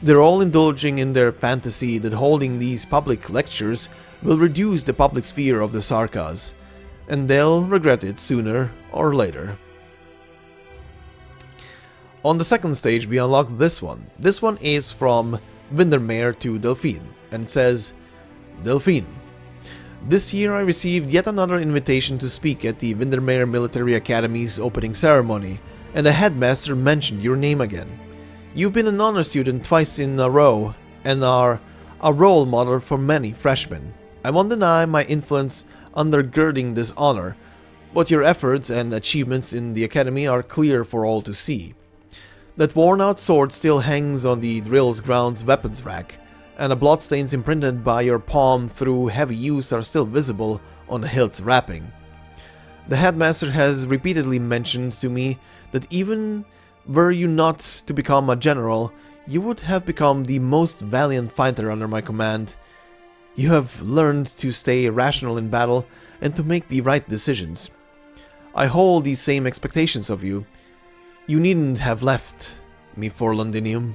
Speaker 1: They're all indulging in their fantasy that holding these public lectures will reduce the public's fear of the Sarkas, and they'll regret it sooner or later. On the second stage we unlock this one. This one is from Windermere to Delphine, and it says, Delphine, this year I received yet another invitation to speak at the Windermere Military Academy's opening ceremony, and the headmaster mentioned your name again. You've been an honor student twice in a row, and are a role model for many freshmen. I won't deny my influence undergirding this honor, but your efforts and achievements in the academy are clear for all to see. That worn-out sword still hangs on the drill's grounds weapons rack, and the bloodstains imprinted by your palm through heavy use are still visible on the hilt's wrapping. The headmaster has repeatedly mentioned to me that even were you not to become a general, you would have become the most valiant fighter under my command. You have learned to stay rational in battle and to make the right decisions. I hold these same expectations of you. You needn't have left me for Londinium.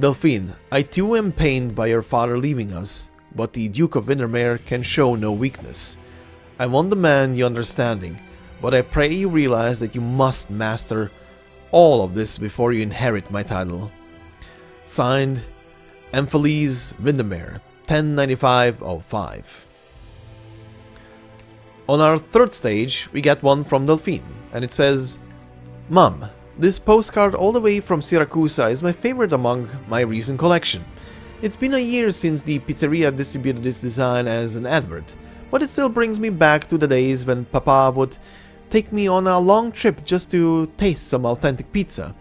Speaker 1: Delphine, I too am pained by your father leaving us, but the Duke of Windermere can show no weakness. I won't demand your understanding, but I pray you realize that you must master all of this before you inherit my title. Signed, Amphiles Windermere, 109505. On our third stage, we get one from Delphine, and it says, Mom, this postcard all the way from Siracusa is my favorite among my recent collection. It's been a year since the pizzeria distributed this design as an advert, but it still brings me back to the days when Papa would take me on a long trip just to taste some authentic pizza.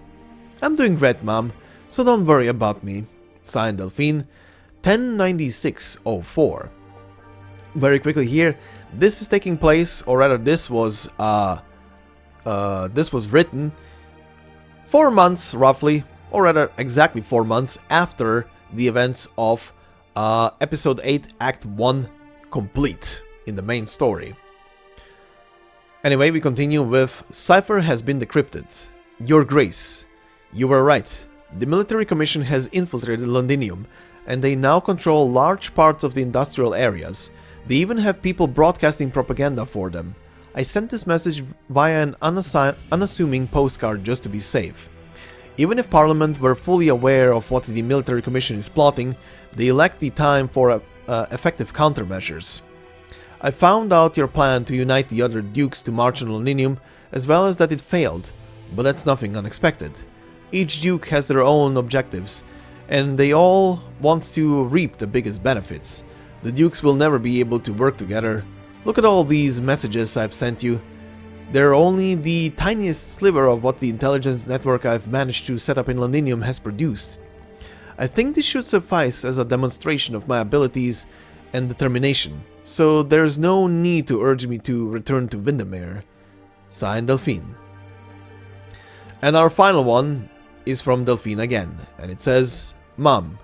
Speaker 1: I'm doing great, Mom, so don't worry about me. Signed Delphine, 109604. Very quickly here, this is taking place, or rather this was written 4 months roughly, or rather exactly 4 months after the events of episode 8 act 1 complete in the main story. Anyway, we continue with Cipher has been decrypted. Your Grace, you were right. The military commission has infiltrated Londinium, and they now control large parts of the industrial areas. They even have people broadcasting propaganda for them. I sent this message via an unassuming postcard just to be safe. Even if Parliament were fully aware of what the military commission is plotting, they lack the time for effective countermeasures. I found out your plan to unite the other dukes to march on Londinium, as well as that it failed, but that's nothing unexpected. Each duke has their own objectives, and they all want to reap the biggest benefits. The dukes will never be able to work together. Look at all these messages I've sent you. They're only the tiniest sliver of what the intelligence network I've managed to set up in Londinium has produced. I think this should suffice as a demonstration of my abilities and determination, so there's no need to urge me to return to Windermere. Signed, Delphine. And our final one is from Delphine again, and it says, Mom,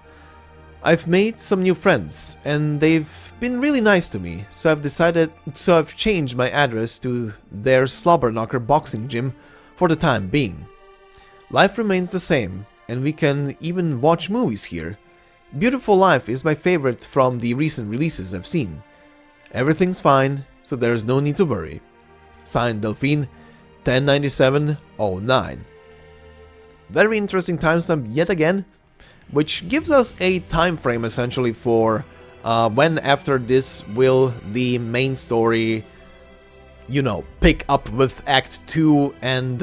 Speaker 1: I've made some new friends, and they've been really nice to me, so I've changed my address to their Slobberknocker boxing gym for the time being. Life remains the same, and we can even watch movies here. Beautiful Life is my favorite from the recent releases I've seen. Everything's fine, so there's no need to worry. Signed, Delphine, 109709. Very interesting timestamp yet again, which gives us a time frame essentially for when after this will the main story, you know, pick up with Act 2 and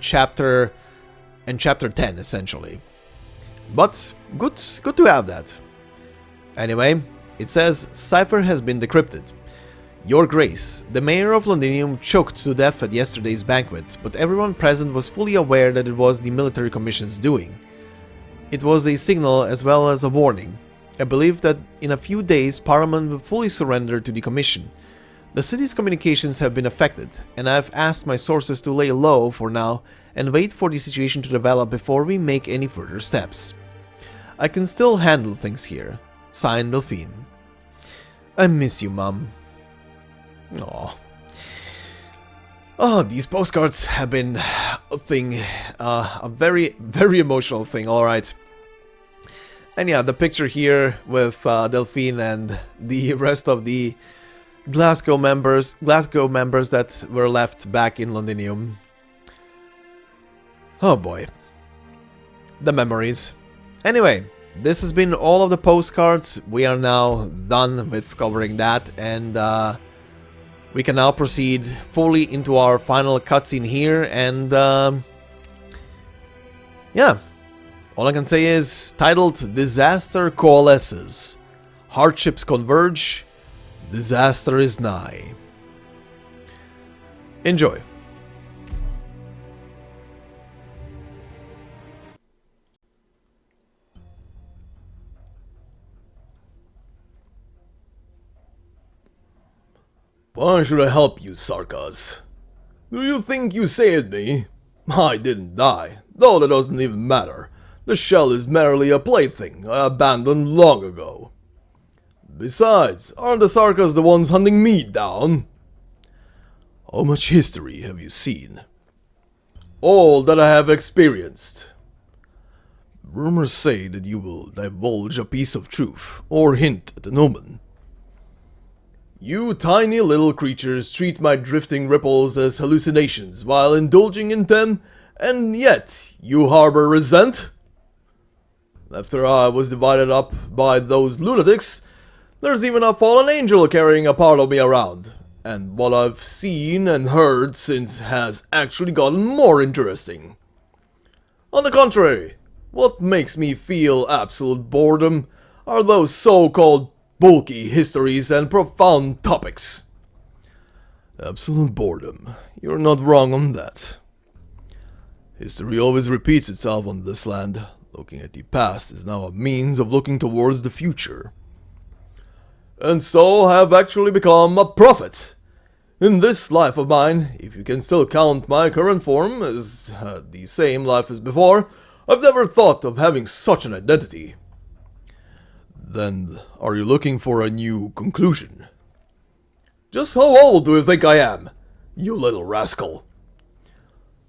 Speaker 1: chapter 10 essentially. But good to have that. Anyway, it says Cipher has been decrypted. Your Grace, the mayor of Londinium choked to death at yesterday's banquet, but everyone present was fully aware that it was the military commission's doing. It was a signal as well as a warning. I believe that in a few days Parliament will fully surrender to the commission. The city's communications have been affected, and I've asked my sources to lay low for now and wait for the situation to develop before we make any further steps. I can still handle things here. Signed, Delphine. I miss you, Mom. Aww. Oh, these postcards have been a thing, a very, very emotional thing, alright. And yeah, the picture here with Delphine and the rest of the Glasgow members that were left back in Londinium. Oh boy. The memories. Anyway, this has been all of the postcards. We are now done with covering that, and we can now proceed fully into our final cutscene here, and yeah, all I can say is titled Disaster Coalesces. Hardships converge, disaster is nigh. Enjoy. Why should I help you, Sarkas? Do you think you saved me? I didn't die, though that doesn't even matter. The shell is merely a plaything I abandoned long ago. Besides, aren't the Sarkas the ones hunting me down? How much history have you seen? All that I have experienced. Rumors say that you will divulge a piece of truth, or hint at an omen. You tiny little creatures treat my drifting ripples as hallucinations while indulging in them, and yet you harbor resent? After I was divided up by those lunatics, There's even a fallen angel carrying a part of me around. And what I've seen and heard since has actually gotten more interesting. On the contrary, what makes me feel absolute boredom are those so-called bulky histories and profound topics. Absolute boredom. You're not wrong on that. History always repeats itself on this land. Looking at the past is now a means of looking towards the future. And so I have actually become a prophet. In this life of mine, if you can still count my current form as the same life as before, I've never thought of having such an identity. Then, are you looking for a new conclusion? Just how old do you think I am, you little rascal?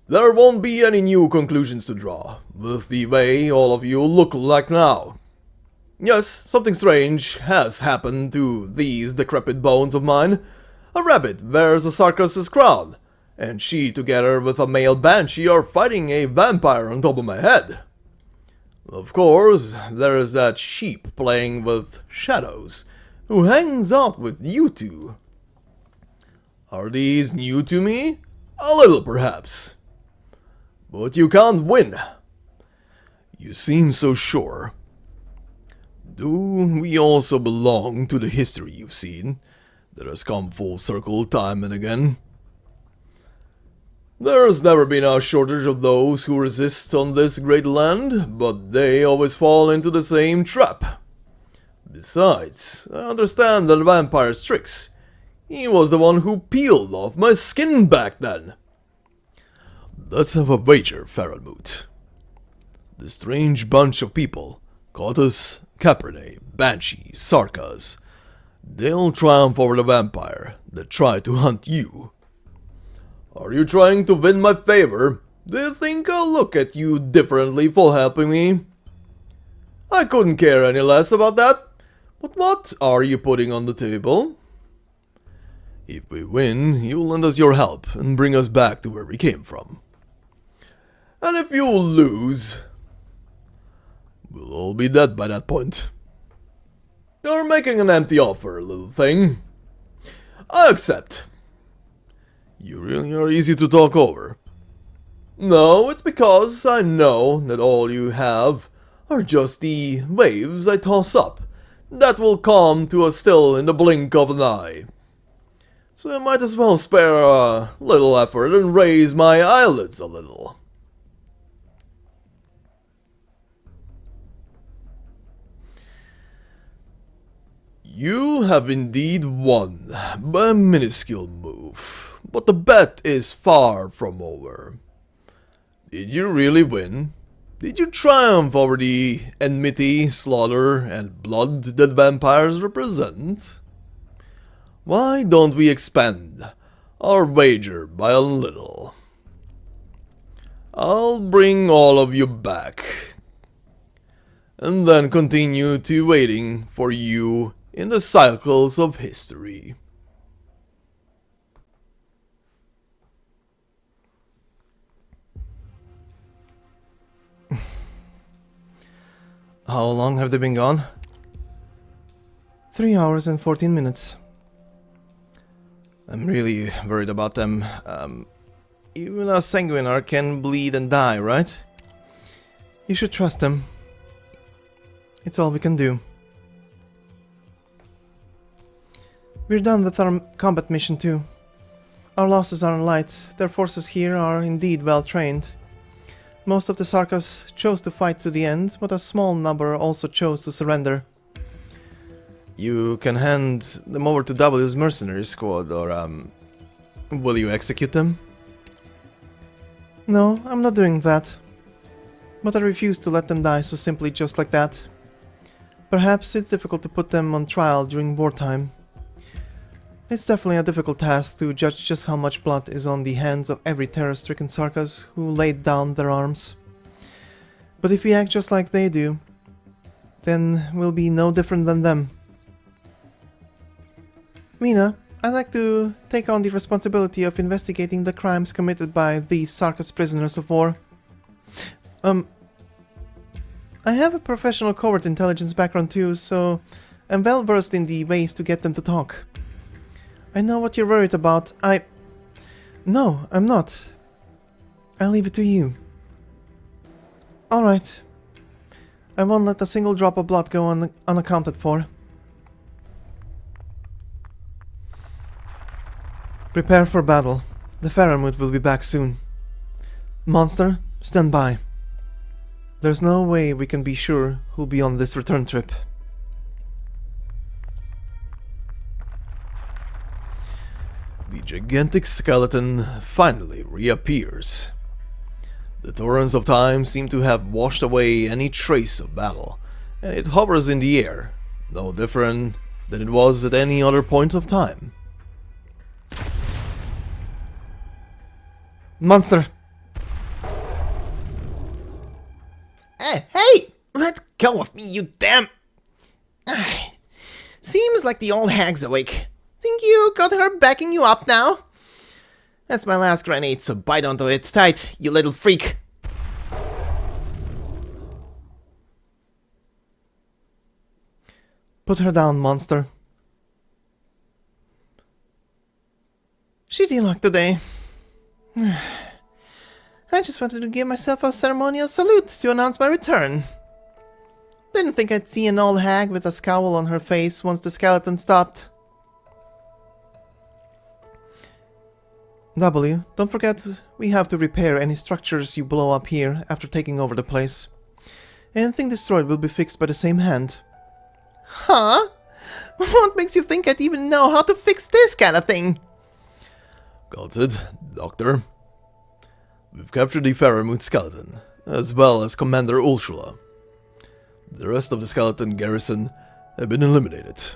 Speaker 1: There won't be any new conclusions to draw, with the way all of you look like now. Yes, something strange has happened to these decrepit bones of mine. A rabbit wears a circus's crown, and she together with a male banshee are fighting a vampire on top of my head. Of course, there is that sheep playing with shadows, who hangs out with you two. Are these new to me? A little, perhaps. But you can't win. You seem so sure. Do we also belong to the history you've seen, that has come full circle time and again? There's never been a shortage of those who resist on this great land, but they always fall into the same trap. Besides, I understand the vampire's tricks. He was the one who peeled off my skin back then. Let's have a wager, Faramut. The strange bunch of people, Cotus, Capernae, Banshee, Sarkas, they'll triumph over the vampire that tried to hunt you. Are you trying to win my favor? Do you think I'll look at you differently for helping me? I couldn't care any less about that. But what are you putting on the table? If we win, you'll lend us your help and bring us back to where we came from. And if you lose, we'll all be dead by that point. You're making an empty offer, little thing. I accept. You really are easy to talk over. No, it's because I know that all you have are just the waves I toss up that will come to a still in the blink of an eye. So I might as well spare a little effort and raise my eyelids a little. You have indeed won by a minuscule move, but the bet is far from over. Did you really win? Did you triumph over the enmity, slaughter, and blood that vampires represent? Why don't we expand our wager by a little? I'll bring all of you back, and then continue to waiting for you in the cycles of history.
Speaker 2: How long have they been gone? 3 hours and 14 minutes.
Speaker 1: I'm really worried about them. Even a sanguinar can bleed and die, right?
Speaker 2: You should trust them. It's all we can do. We're done with our combat mission too. Our losses aren't light. Their forces here are indeed well trained. Most of the Sarkas chose to fight to the end, but a small number also chose to surrender.
Speaker 1: You can hand them over to W's mercenary squad, or will you execute them?
Speaker 2: No, I'm not doing that. But I refuse to let them die so simply just like that. Perhaps it's difficult to put them on trial during wartime. It's definitely a difficult task to judge just how much blood is on the hands of every terror-stricken Sarkas who laid down their arms. But if we act just like they do, then we'll be no different than them. Mina, I'd like to take on the responsibility of investigating the crimes committed by these Sarkas prisoners of war. I have a professional covert intelligence background too, so I'm well versed in the ways to get them to talk. I know what you're worried about. No, I'm not. I'll leave it to you. Alright. I won't let a single drop of blood go unaccounted for. Prepare for battle. The Faramut will be back soon. Monster, stand by. There's no way we can be sure who'll be on this return trip.
Speaker 1: The gigantic skeleton finally reappears. The torrents of time seem to have washed away any trace of battle, and it hovers in the air, no different than it was at any other point of time.
Speaker 2: Monster!
Speaker 4: Hey! Let go of me, you damn... Seems like the old hag's awake. Think you got her backing you up now? That's my last grenade, so bite onto it tight, you little freak.
Speaker 2: Put her down, monster. Shitty luck today. I just wanted to give myself a ceremonial salute to announce my return. Didn't think I'd see an old hag with a scowl on her face once the skeleton stopped. W, don't forget we have to repair any structures you blow up here after taking over the place. Anything destroyed will be fixed by the same hand.
Speaker 4: Huh? What makes you think I'd even know how to fix this kind of thing?
Speaker 1: Got it, Doctor. We've captured the Faramut skeleton, as well as Commander Ursula. The rest of the skeleton garrison have been eliminated.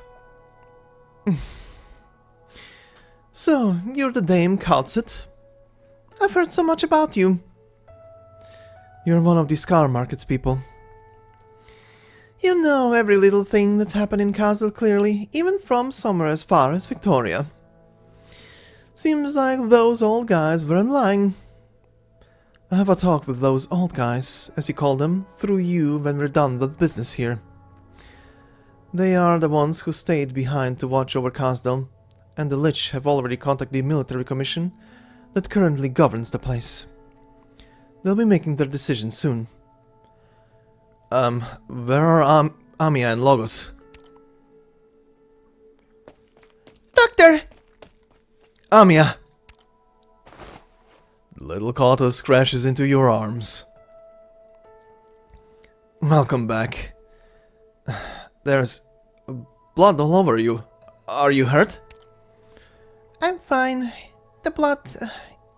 Speaker 2: So, you're the Dame Calcit? I've heard so much about you. You're one of the Scar Market's people. You know every little thing that's happened in Castle clearly, even from somewhere as far as Victoria. Seems like those old guys weren't lying. I'll have a talk with those old guys, as you call them, through you when we're done with business here. They are the ones who stayed behind to watch over Castle, and the Lich have already contacted the military commission that currently governs the place. They'll be making their decision soon.
Speaker 1: Where are Amia and Logos?
Speaker 4: Doctor!
Speaker 1: Amia! Little Kotos crashes into your arms. Welcome back. There's blood all over you. Are you hurt?
Speaker 2: I'm fine. The blood...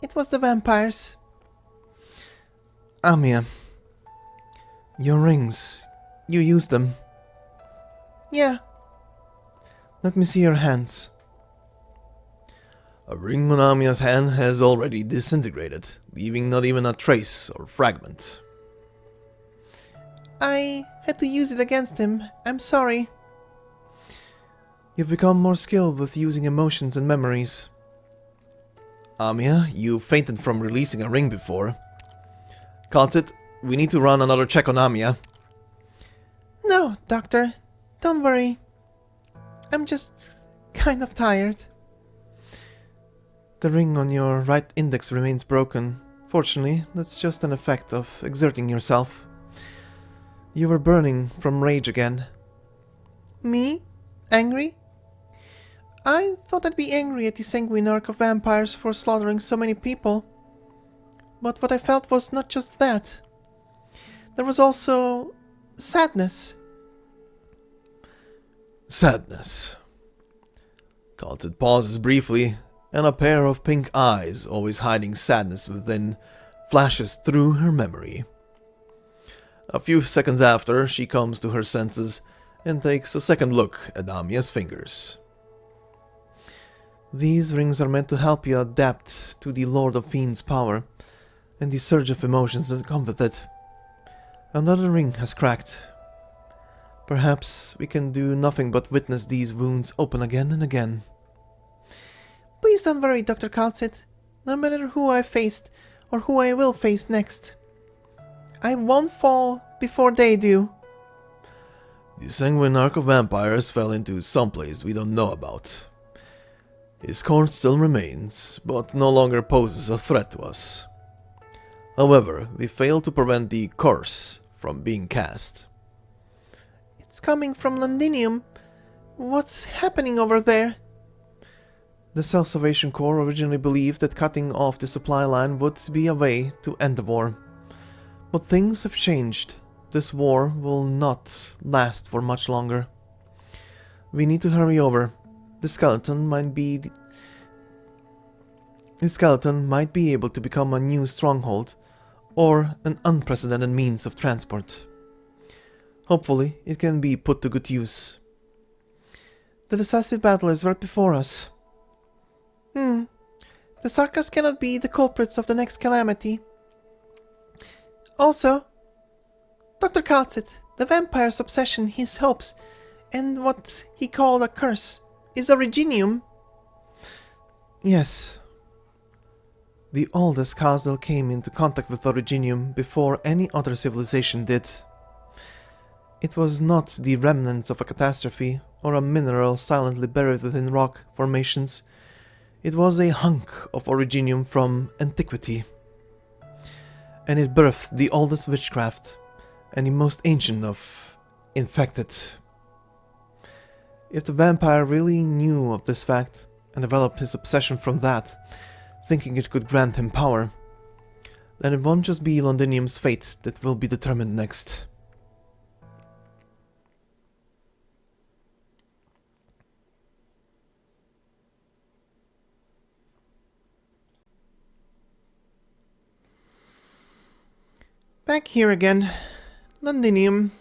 Speaker 2: it was the vampires.
Speaker 1: Amia. Your rings. You used them.
Speaker 2: Yeah.
Speaker 1: Let me see your hands. A ring on Amia's hand has already disintegrated, leaving not even a trace or fragment.
Speaker 2: I had to use it against him. I'm sorry.
Speaker 1: You've become more skilled with using emotions and memories. Amia, you fainted from releasing a ring before. Calcit, we need to run another check on Amia.
Speaker 2: No, Doctor. Don't worry. I'm just kind of tired. The ring on your right index remains broken. Fortunately, that's just an effect of exerting yourself. You were burning from rage again. Me? Angry? I thought I'd be angry at the sanguine arc of vampires for slaughtering so many people. But what I felt was not just that. There was also... sadness.
Speaker 1: Sadness. Calcit pauses briefly, and a pair of pink eyes, always hiding sadness within, flashes through her memory. A few seconds after, she comes to her senses and takes a second look at Amia's fingers.
Speaker 2: These rings are meant to help you adapt to the Lord of Fiend's power and the surge of emotions that come with it. Another ring has cracked. Perhaps we can do nothing but witness these wounds open again and again. Please don't worry, Dr. Calcit. No matter who I faced or who I will face next, I won't fall before they do.
Speaker 1: The sanguine arc of vampires fell into some place we don't know about. His core still remains, but no longer poses a threat to us. However, we failed to prevent the curse from being cast.
Speaker 2: It's coming from Londinium. What's happening over there? The Self-Salvation Corps originally believed that cutting off the supply line would be a way to end the war. But things have changed. This war will not last for much longer. We need to hurry over. The skeleton might be able to become a new stronghold, or an unprecedented means of transport. Hopefully, it can be put to good use. The decisive battle is right before us. The Sarkas cannot be the culprits of the next calamity. Also, Dr. calls it the vampire's obsession, his hopes, and what he called a curse, is originium. Yes. The oldest Khazal came into contact with originium before any other civilization did. It was not the remnants of a catastrophe or a mineral silently buried within rock formations. It was a hunk of originium from antiquity. And it birthed the oldest witchcraft and the most ancient of infected. If the vampire really knew of this fact and developed his obsession from that, thinking it could grant him power, then it won't just be Londinium's fate that will be determined next. Back here again. Londinium.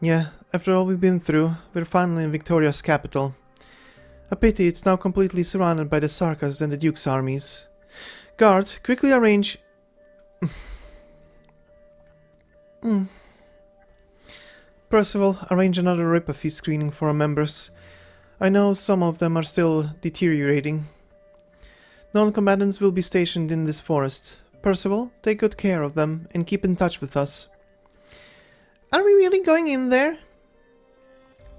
Speaker 2: Yeah, after all we've been through, we're finally in Victoria's capital. A pity it's now completely surrounded by the Sarkas and the Duke's armies. Guard, quickly arrange... Percival, arrange another Ripathy screening for our members. I know some of them are still deteriorating. Non-combatants will be stationed in this forest. Percival, take good care of them and keep in touch with us. Are we really going in there?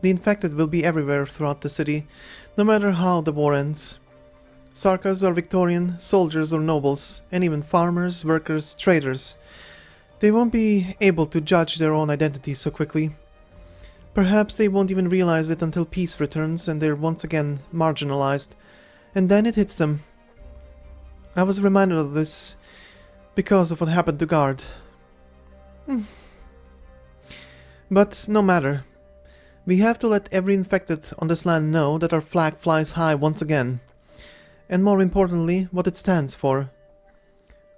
Speaker 2: The infected will be everywhere throughout the city, no matter how the war ends. Sarkas or Victorian, soldiers or nobles, and even farmers, workers, traders. They won't be able to judge their own identity so quickly. Perhaps they won't even realize it until peace returns and they're once again marginalized, and then it hits them. I was reminded of this because of what happened to Guard. But no matter. We have to let every infected on this land know that our flag flies high once again. And more importantly, what it stands for.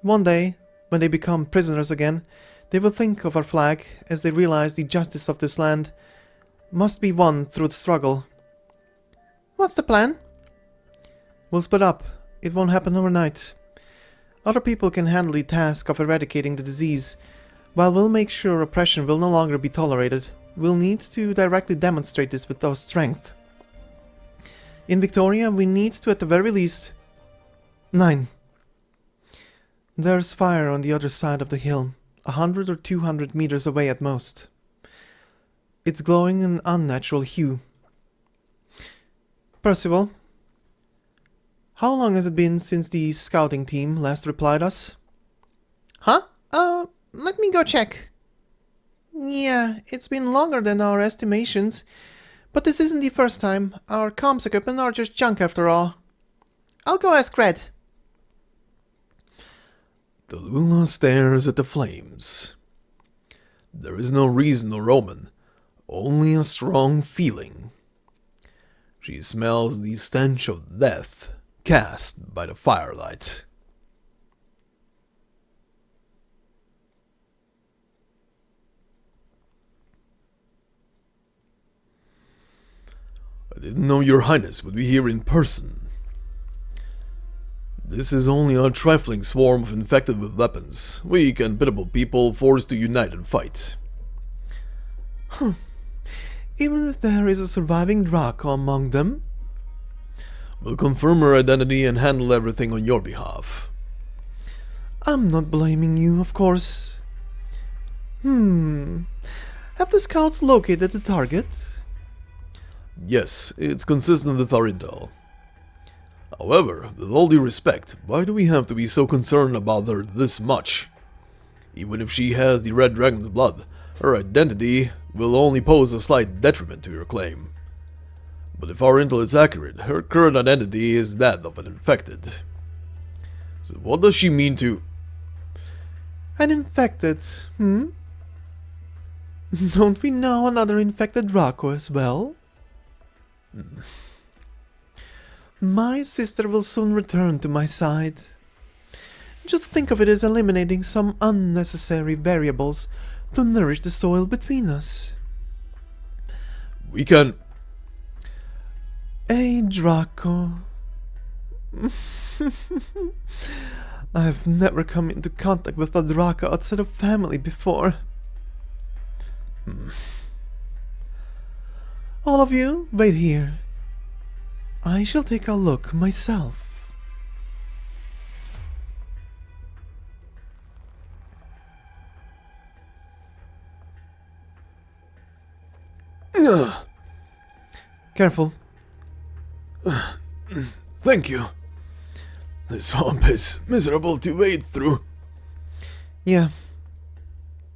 Speaker 2: One day, when they become prisoners again, they will think of our flag as they realize the justice of this land must be won through the struggle. What's the plan? We'll split up. It won't happen overnight. Other people can handle the task of eradicating the disease, while we'll make sure oppression will no longer be tolerated. We'll need to directly demonstrate this with our strength. In Victoria, we need to, at the very least... 9. There's fire on the other side of the hill, 100 or 200 meters away at most. It's glowing an unnatural hue. Percival, how long has it been since the scouting team last replied us? Huh? Let me go check. Yeah, it's been longer than our estimations. But this isn't the first time. Our comms equipment are just junk after all. I'll go ask Red.
Speaker 1: The Luna stares at the flames. There is no reason or omen, only a strong feeling. She smells the stench of death cast by the firelight. I didn't know your highness would be here in person. This is only a trifling swarm of infected with weapons, weak and pitiable people forced to unite and fight.
Speaker 2: Even if there is a surviving Draco among them?
Speaker 1: We'll confirm her identity and handle everything on your behalf.
Speaker 2: I'm not blaming you, of course. Have the scouts located the target?
Speaker 1: Yes, it's consistent with our intel. However, with all due respect, why do we have to be so concerned about her this much? Even if she has the Red Dragon's blood, her identity will only pose a slight detriment to your claim. But if our intel is accurate, her current identity is that of an infected. So what does she mean to...
Speaker 2: An infected, Don't we know another infected Draco as well? My sister will soon return to my side. Just think of it as eliminating some unnecessary variables to nourish the soil between us.
Speaker 1: We can...
Speaker 2: A Draco. I've never come into contact with a Draco outside of family before. All of you, wait here. I shall take a look myself. Careful.
Speaker 1: Thank you. This swamp is miserable to wade through.
Speaker 2: Yeah.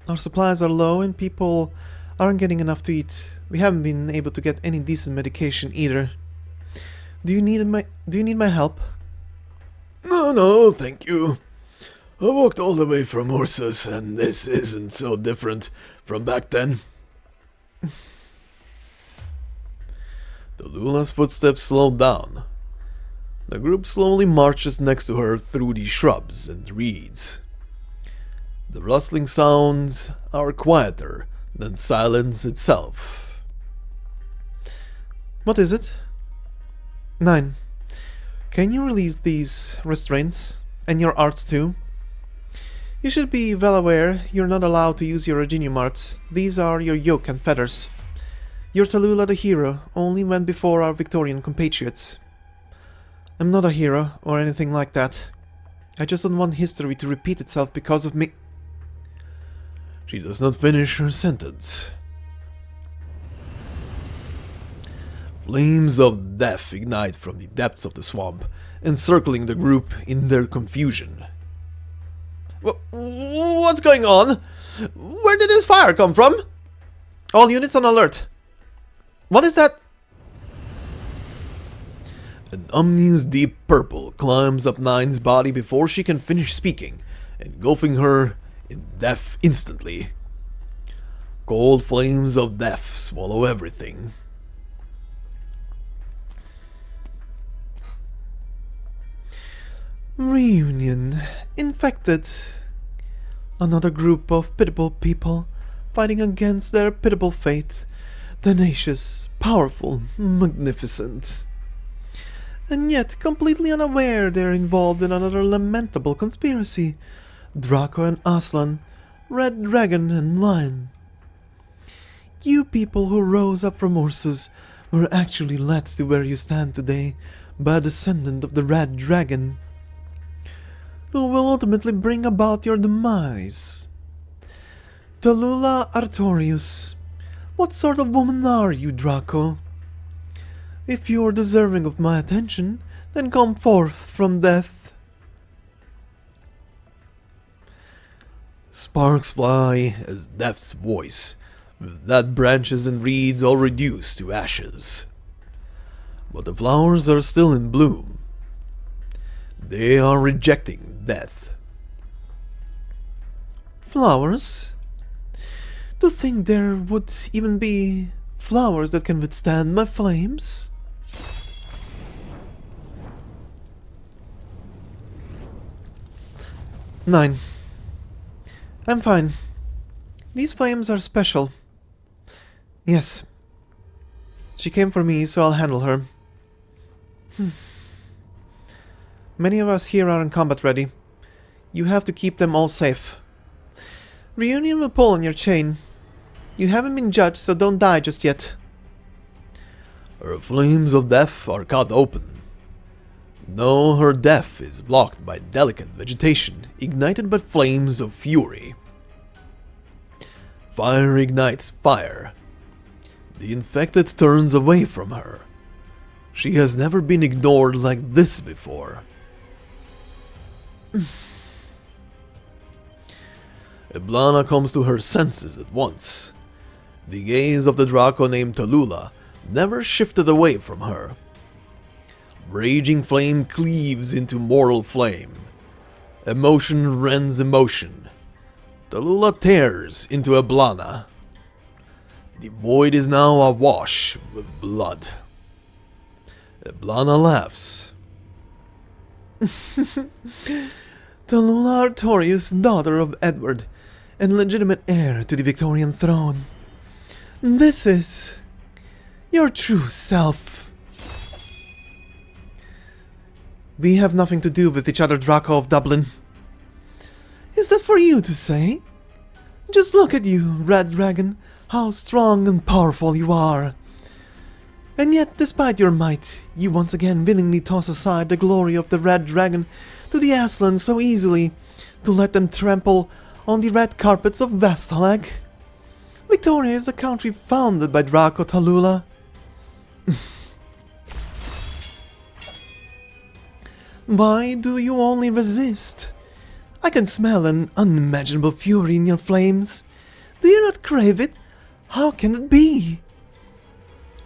Speaker 2: Our supplies are low and people aren't getting enough to eat. We haven't been able to get any decent medication either. Do you need my help?
Speaker 1: No, thank you. I walked all the way from Ursus, and this isn't so different from back then. Tallulah footsteps slowed down. The group slowly marches next to her through the shrubs and reeds. The rustling sounds are quieter than silence itself.
Speaker 2: What is it? 9. Can you release these restraints? And your arts too? You should be well aware you're not allowed to use your Reginium arts. These are your yoke and fetters. You're Tallulah the hero, only went before our Victorian compatriots. I'm not a hero or anything like that. I just don't want history to repeat itself because of me.
Speaker 1: She does not finish her sentence. Flames of death ignite from the depths of the swamp, encircling the group in their confusion.
Speaker 4: What's going on? Where did this fire come from?
Speaker 2: All units on alert. What is that?
Speaker 1: An ominous deep purple climbs up Nine's body before she can finish speaking, engulfing her in death instantly. Cold flames of death swallow everything.
Speaker 2: Reunion. Infected. Another group of pitiable people fighting against their pitiable fate. Tenacious, powerful, magnificent. And yet completely unaware they're involved in another lamentable conspiracy. Draco and Aslan, Red Dragon and Lion. You people who rose up from Ursus were actually led to where you stand today by a descendant of the Red Dragon, who will ultimately bring about your demise. Tallulah Artorius, what sort of woman are you, Draco? If you're deserving of my attention, then come forth from death.
Speaker 1: Sparks fly as Death's voice, with that branches and reeds all reduced to ashes. But the flowers are still in bloom. They are rejecting death.
Speaker 2: Flowers? To think there would even be flowers that can withstand my flames? Nine. I'm fine. These flames are special. Yes. She came for me, so I'll handle her. Many of us here are in combat ready. You have to keep them all safe. Reunion will pull on your chain. You haven't been judged, so don't die just yet.
Speaker 1: Her flames of death are cut open. No, her death is blocked by delicate vegetation, ignited by flames of fury. Fire ignites fire. The infected turns away from her. She has never been ignored like this before. Eblana comes to her senses at once. The gaze of the Draco named Tallulah never shifted away from her. Raging flame cleaves into mortal flame. Emotion rends emotion. Tallulah tears into Eblana. The void is now awash with blood. Eblana laughs.
Speaker 2: Tallulah Artorius, daughter of Edward, and legitimate heir to the Victorian throne. This is your true self. We have nothing to do with each other, Draco of Dublin. Is that for you to say? Just look at you, Red Dragon, how strong and powerful you are. And yet, despite your might, you once again willingly toss aside the glory of the Red Dragon to the Aslan so easily, to let them trample on the red carpets of Vastalag. Victoria is a country founded by Draco Tallulah. Why do you only resist? I can smell an unimaginable fury in your flames. Do you not crave it? How can it be?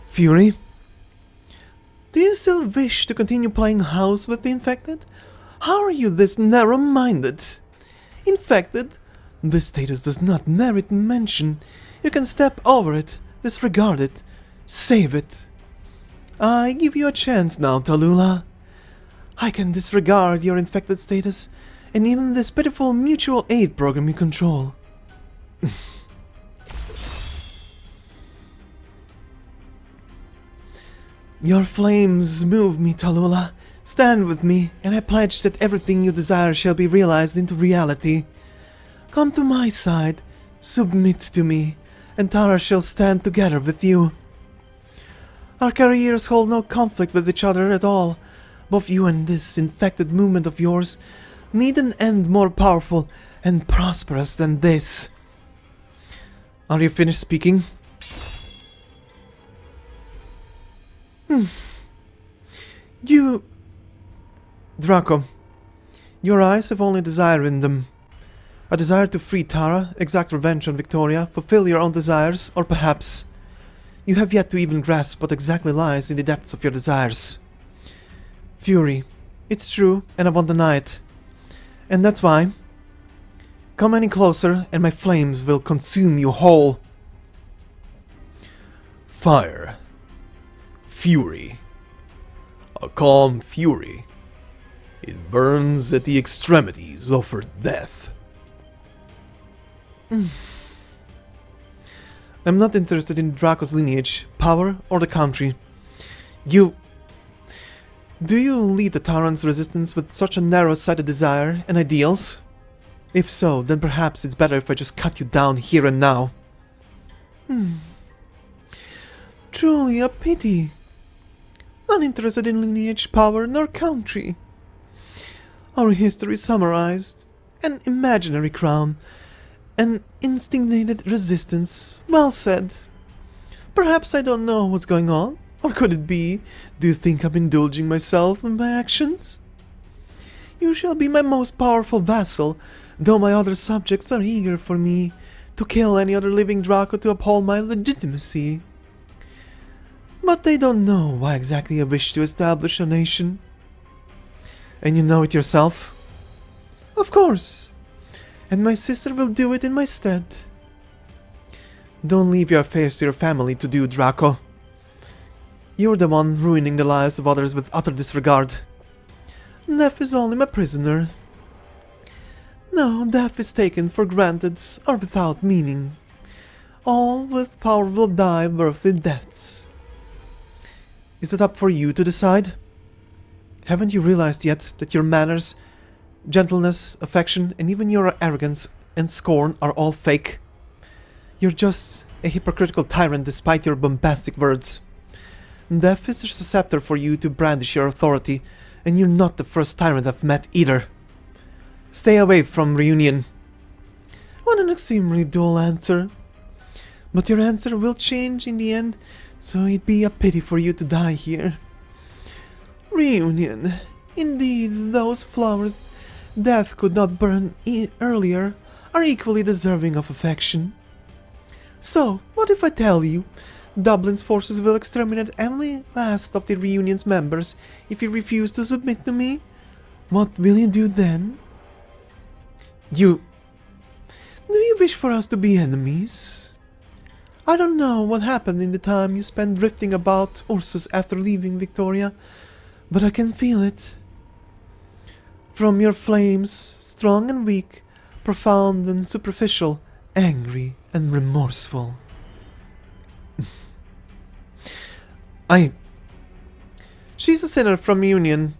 Speaker 2: Fury? Do you still wish to continue playing house with the infected? How are you this narrow-minded? Infected? This status does not merit mention. You can step over it, disregard it, save it. I give you a chance now, Tallulah. I can disregard your infected status and even this pitiful mutual aid program you control. Your flames move me, Tallulah. Stand with me, and I pledge that everything you desire shall be realized into reality. Come to my side, submit to me, and Tara shall stand together with you. Our careers hold no conflict with each other at all. Both you and this infected movement of yours need an end more powerful and prosperous than this. Are you finished speaking? You... Draco, your eyes have only desire in them. A desire to free Tara, exact revenge on Victoria, fulfill your own desires, or perhaps you have yet to even grasp what exactly lies in the depths of your desires. Fury. It's true, and I won't deny it. And that's why. Come any closer, and my flames will consume you whole.
Speaker 1: Fire. Fury. A calm fury. It burns at the extremities of her death.
Speaker 2: I'm not interested in Draco's lineage, power, or the country. Do you lead the Taran's resistance with such a narrow-sighted desire and ideals? If so, then perhaps it's better if I just cut you down here and now. Truly a pity. Uninterested in lineage, power, nor country. Our history summarized. An imaginary crown. An instinctive resistance. Well said. Perhaps I don't know what's going on. Or could it be? Do you think I'm indulging myself in my actions? You shall be my most powerful vassal, though my other subjects are eager for me to kill any other living Draco to uphold my legitimacy. But they don't know why exactly I wish to establish a nation. And you know it yourself? Of course. And my sister will do it in my stead. Don't leave your affairs to your family to do, Draco. You're the one ruining the lives of others with utter disregard. Death is only my prisoner. No, death is taken for granted or without meaning. All with power will die worthy deaths. Is it up for you to decide? Haven't you realized yet that your manners, gentleness, affection, and even your arrogance and scorn are all fake? You're just a hypocritical tyrant despite your bombastic words. Death is a scepter for you to brandish your authority, and you're not the first tyrant I've met either. Stay away from reunion. What an extremely dull answer. But your answer will change in the end, so it'd be a pity for you to die here. Reunion. Indeed, those flowers death could not burn earlier are equally deserving of affection. So, what if I tell you? Dublin's forces will exterminate every last of the Reunion's members if you refuse to submit to me? What will you do then? Do you wish for us to be enemies? I don't know what happened in the time you spent drifting about Ursus after leaving Victoria, but I can feel it. From your flames, strong and weak, profound and superficial, angry and remorseful. She's a sinner from Union.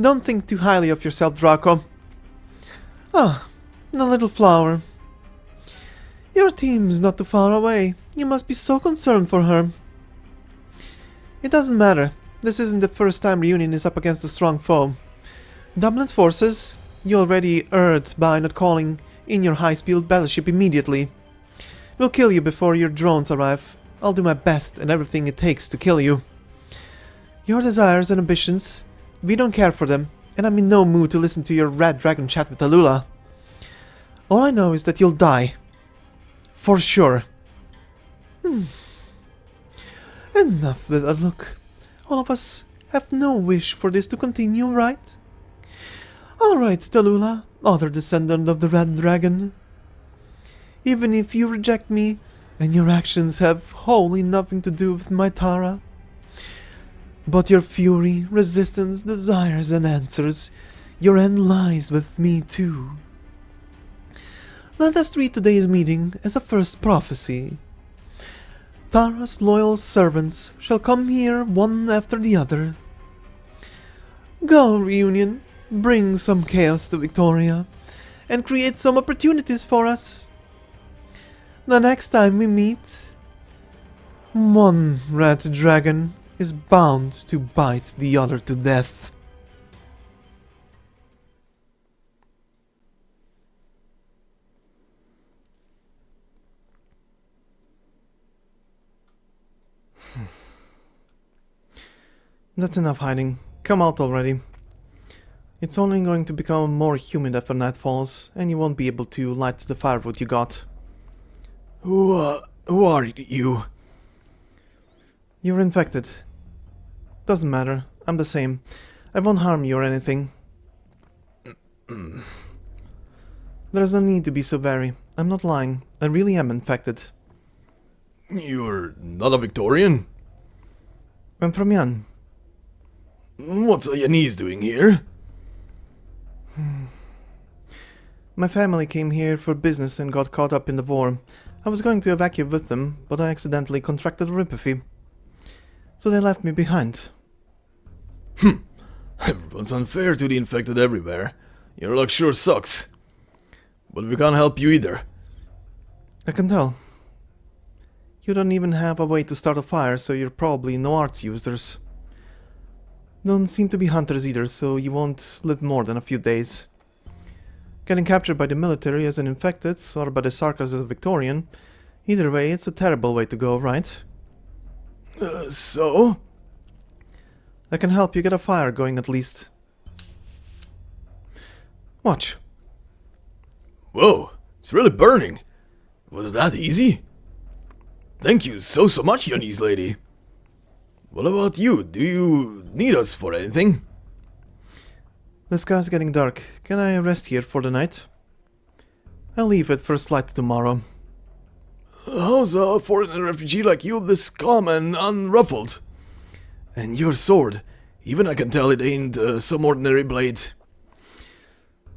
Speaker 2: Don't think too highly of yourself, Draco. Ah, the little flower. Your team's not too far away. You must be so concerned for her. It doesn't matter. This isn't the first time Reunion is up against a strong foe. Dublin's forces, you already erred by not calling in your high-speed battleship immediately. We'll kill you before your drones arrive. I'll do my best and everything it takes to kill you. Your desires and ambitions, we don't care for them, and I'm in no mood to listen to your red dragon chat with Alula. All I know is that you'll die. For sure. Enough with that look. All of us have no wish for this to continue, right? Alright, Tallulah, other descendant of the Red Dragon. Even if you reject me, and your actions have wholly nothing to do with my Tara. But your fury, resistance, desires and answers, your end lies with me too. Let us treat today's meeting as a first prophecy. Tara's loyal servants shall come here one after the other. Go, Reunion, bring some chaos to Victoria, and create some opportunities for us. The next time we meet, one red dragon is bound to bite the other to death. That's enough hiding. Come out already. It's only going to become more humid after night falls, and you won't be able to light the firewood you got.
Speaker 1: Who are you?
Speaker 2: You're infected. Doesn't matter. I'm the same. I won't harm you or anything. There's no need to be so wary. I'm not lying. I really am infected.
Speaker 1: You're not a Victorian?
Speaker 2: I'm from Yan.
Speaker 1: What's a Yanese doing here?
Speaker 2: My family came here for business and got caught up in the war. I was going to evacuate with them, but I accidentally contracted rypathy. So they left me behind.
Speaker 1: Everyone's unfair to the infected everywhere. Your luck sure sucks. But we can't help you either.
Speaker 2: I can tell. You don't even have a way to start a fire, so you're probably no arts users. Don't seem to be hunters either, so you won't live more than a few days. Getting captured by the military as an infected, or by the Sarkas as a Victorian, either way, it's a terrible way to go, right?
Speaker 1: So?
Speaker 2: I can help you get a fire going at least. Watch.
Speaker 1: Whoa, it's really burning. Was that easy? Thank you so much, Yanese lady. What about you? Do you need us for anything?
Speaker 2: The sky's getting dark. Can I rest here for the night? I'll leave at first light tomorrow.
Speaker 1: How's a foreign refugee like you this calm and unruffled? And your sword, even I can tell it ain't some ordinary blade.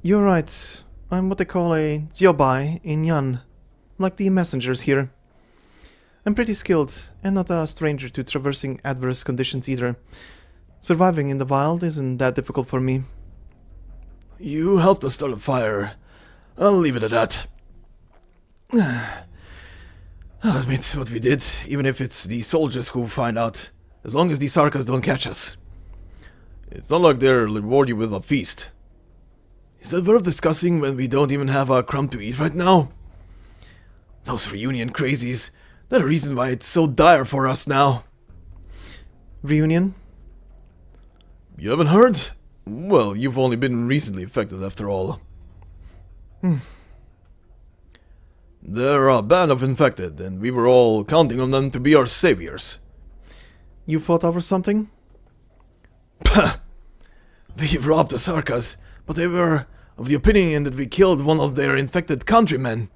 Speaker 2: You're right. I'm what they call a Zyobai in Yan, like the messengers here. I'm pretty skilled, and not a stranger to traversing adverse conditions either. Surviving in the wild isn't that difficult for me.
Speaker 1: You helped us start a fire. I'll leave it at that. I'll admit what we did, even if it's the soldiers who find out, as long as the Sarkas don't catch us. It's not like they'll reward you with a feast. Is that worth discussing when we don't even have a crumb to eat right now? Those reunion crazies, The reason why it's so dire for us now.
Speaker 2: Reunion?
Speaker 1: You haven't heard? Well, you've only been recently affected after all. They're a band of infected, and we were all counting on them to be our saviors.
Speaker 2: You fought over something?
Speaker 1: We robbed the Sarkas, but they were of the opinion that we killed one of their infected countrymen.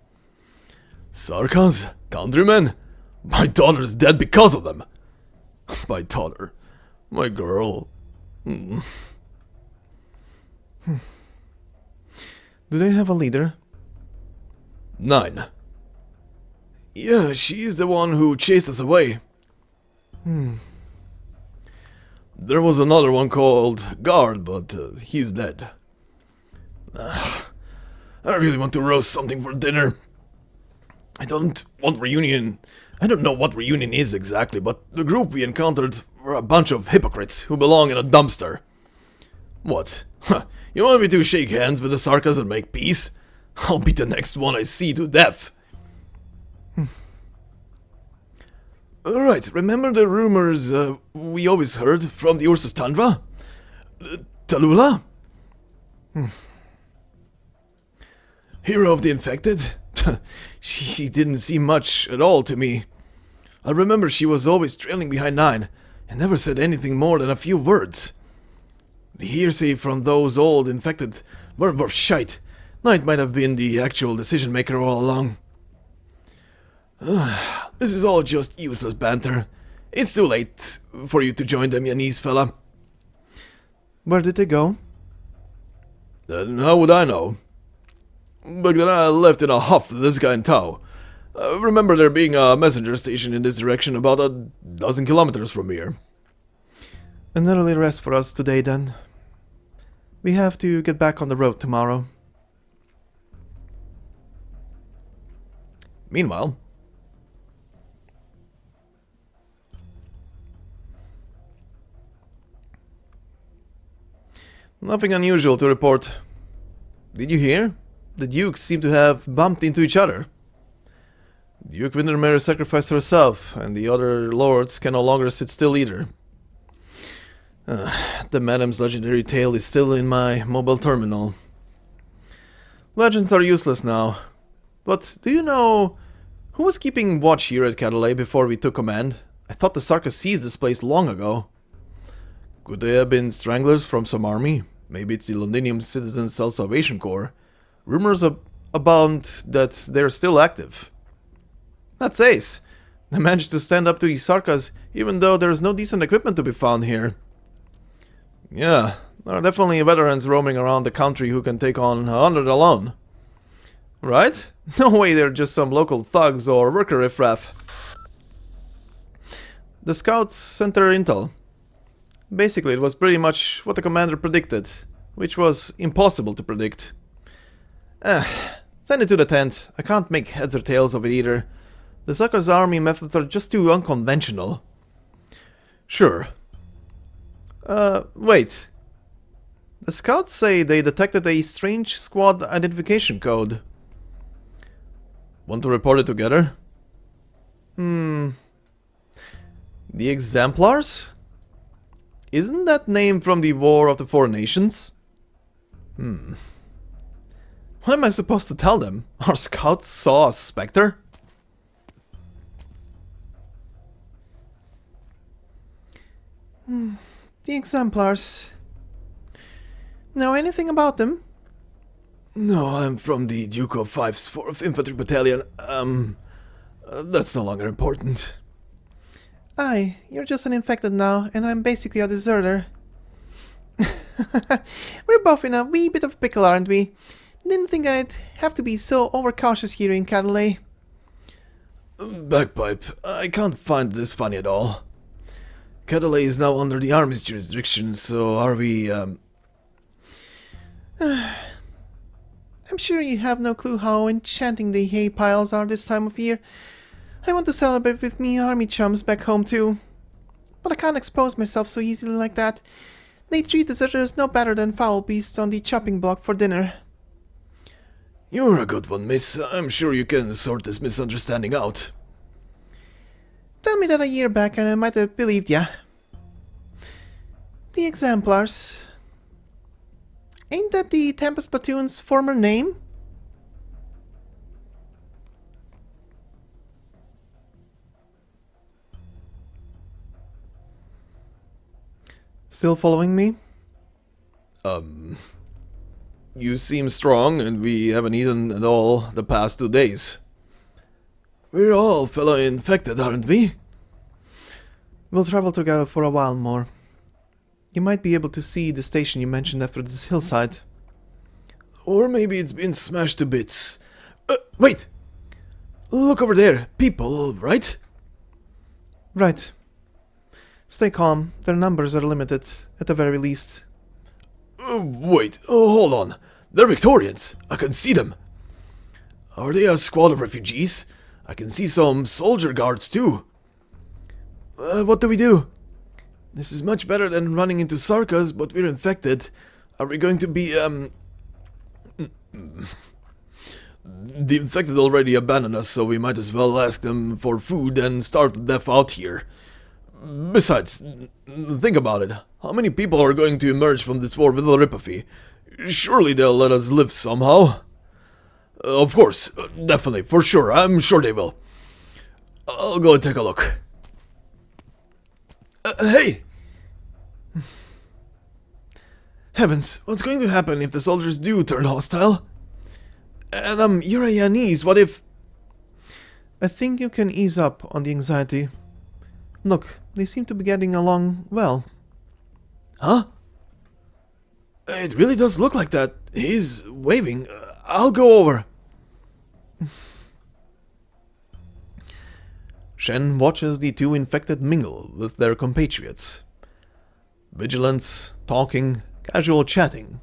Speaker 1: Sarkas? Countrymen? My daughter's dead because of them. My daughter. My girl.
Speaker 2: Do they have a leader?
Speaker 1: 9. Yeah, she's the one who chased us away. There was another one called Guard, but he's dead. I really want to roast something for dinner. I don't want reunion. I don't know what reunion is exactly, but the group we encountered were a bunch of hypocrites who belong in a dumpster. What? You want me to shake hands with the Sarkas and make peace? I'll beat the next one I see to death. Alright, remember the rumors we always heard from the Ursus Tundra? Tallulah? Hero of the infected? She didn't seem much at all to me. I remember she was always trailing behind 9 and never said anything more than a few words. The hearsay from those old infected weren't worth shite. 9 might have been the actual decision maker all along. This is all just useless banter. It's too late for you to join them, Yanese fella.
Speaker 2: Where did they go?
Speaker 1: How would I know? But then I left in a huff with this guy in tow. Remember there being a messenger station in this direction about a dozen kilometers from here.
Speaker 2: An early rest for us today then. We have to get back on the road tomorrow.
Speaker 1: Meanwhile... Nothing unusual to report. Did you hear? The dukes seem to have bumped into each other. Duke Windermere sacrificed herself, and the other lords can no longer sit still either. The Madam's legendary tale is still in my mobile terminal. Legends are useless now. But do you know who was keeping watch here at Catalay before we took command? I thought the Sarkas seized this place long ago. Could they have been stranglers from some army? Maybe it's the Londinium Citizen Self-Salvation Corps. Rumors abound that they're still active. That's ace. They managed to stand up to these Sarkas even though there's no decent equipment to be found here. Yeah, there are definitely veterans roaming around the country who can take on 100 alone. Right? No way they're just some local thugs or worker riffraff. The scouts sent their intel. Basically, it was pretty much what the commander predicted, which was impossible to predict. Send it to the tent. I can't make heads or tails of it either. The Sucker's army methods are just too unconventional. Sure. Wait. The scouts say they detected a strange squad identification code. Want to report it together? The Exemplars? Isn't that name from the War of the Four Nations? What am I supposed to tell them? Our scouts saw a specter?
Speaker 2: The Exemplars. Know anything about them?
Speaker 1: No, I'm from the Duke of Five's 4th Infantry Battalion. That's no longer important.
Speaker 2: Aye, you're just an infected now, and I'm basically a deserter. We're both in a wee bit of a pickle, aren't we? Didn't think I'd have to be so overcautious here in Catalay.
Speaker 1: Bagpipe, I can't find this funny at all. Catalay is now under the army's jurisdiction, so are we,
Speaker 2: I'm sure you have no clue how enchanting the hay piles are this time of year. I want to celebrate with me army chums back home too. But I can't expose myself so easily like that. They treat deserters no better than foul beasts on the chopping block for dinner.
Speaker 1: You're a good one, miss. I'm sure you can sort this misunderstanding out.
Speaker 2: Tell me that a year back and I might have believed ya. The Exemplars. Ain't that the Tempest Platoon's former name? Still following me?
Speaker 1: You seem strong, and we haven't eaten at all the past 2 days. We're all fellow infected, aren't we?
Speaker 2: We'll travel together for a while more. You might be able to see the station you mentioned after this hillside.
Speaker 1: Or maybe it's been smashed to bits. Wait! Look over there. People, right?
Speaker 2: Right. Stay calm. Their numbers are limited, at the very least.
Speaker 1: Wait, hold on. They're Victorians. I can see them. Are they a squad of refugees? I can see some soldier guards too. What do we do? This is much better than running into Sarkas, but we're infected. Are we going to be, The infected already abandoned us, so we might as well ask them for food and starve to death out here. Besides, think about it. How many people are going to emerge from this war with Ripathy? Surely they'll let us live somehow. Of course, definitely, for sure, I'm sure they will. I'll go and take a look. Hey! Heavens, what's going to happen if the soldiers do turn hostile? And you're a Yanese, what if...
Speaker 2: I think you can ease up on the anxiety. Look, they seem to be getting along well.
Speaker 1: Huh? It really does look like that. He's waving. I'll go over. Shen watches the two infected mingle with their compatriots. Vigilance, talking, casual chatting.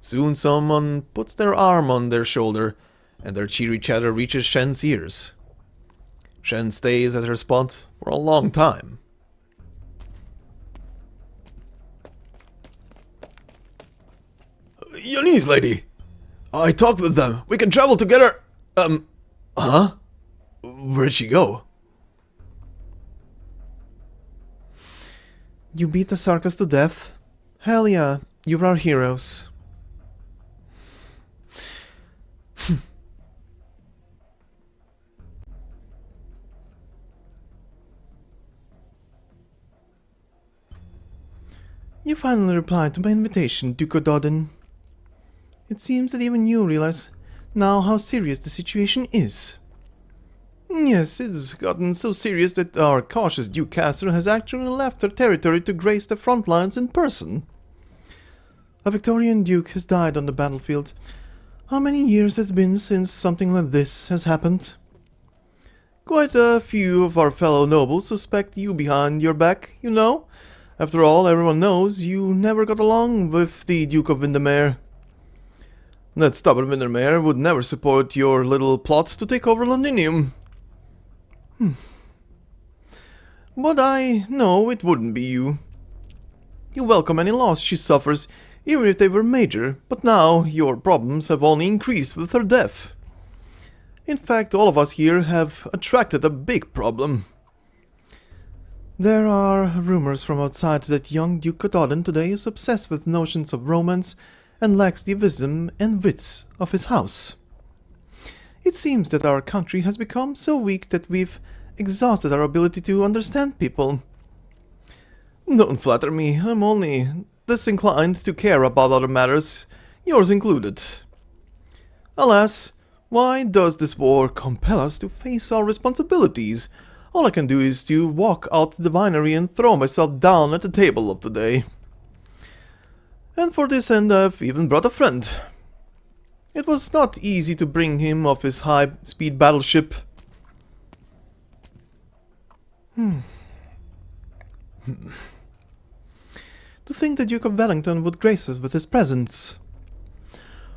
Speaker 1: Soon someone puts their arm on their shoulder, and their cheery chatter reaches Shen's ears. Shen stays at her spot for a long time. Yanese lady! I talked with them. We can travel together. Huh? Where'd she go?
Speaker 2: You beat the Sarkas to death? Hell yeah, you're our heroes. You finally replied to my invitation, Duke O'Dodden. It seems that even you realize now how serious the situation is. Yes, it's gotten so serious that our cautious Duke Caster has actually left her territory to grace the front lines in person. A Victorian Duke has died on the battlefield. How many years has it been since something like this has happened? Quite a few of our fellow nobles suspect you behind your back, you know. After all, everyone knows you never got along with the Duke of Windermere. That stubborn Windermere would never support your little plot to take over Londinium. But I know it wouldn't be you. You welcome any loss she suffers, even if they were major, but now your problems have only increased with her death. In fact, all of us here have attracted a big problem. There are rumors from outside that young Duke O'Dodden today is obsessed with notions of romance and lacks the wisdom and wits of his house. It seems that our country has become so weak that we've exhausted our ability to understand people. Don't flatter me, I'm only disinclined to care about other matters, yours included. Alas, why does this war compel us to face our responsibilities? All I can do is to walk out the winery and throw myself down at the table of the day. And for this end I've even brought a friend. It was not easy to bring him off his high-speed battleship. To think the Duke of Wellington would grace us with his presence.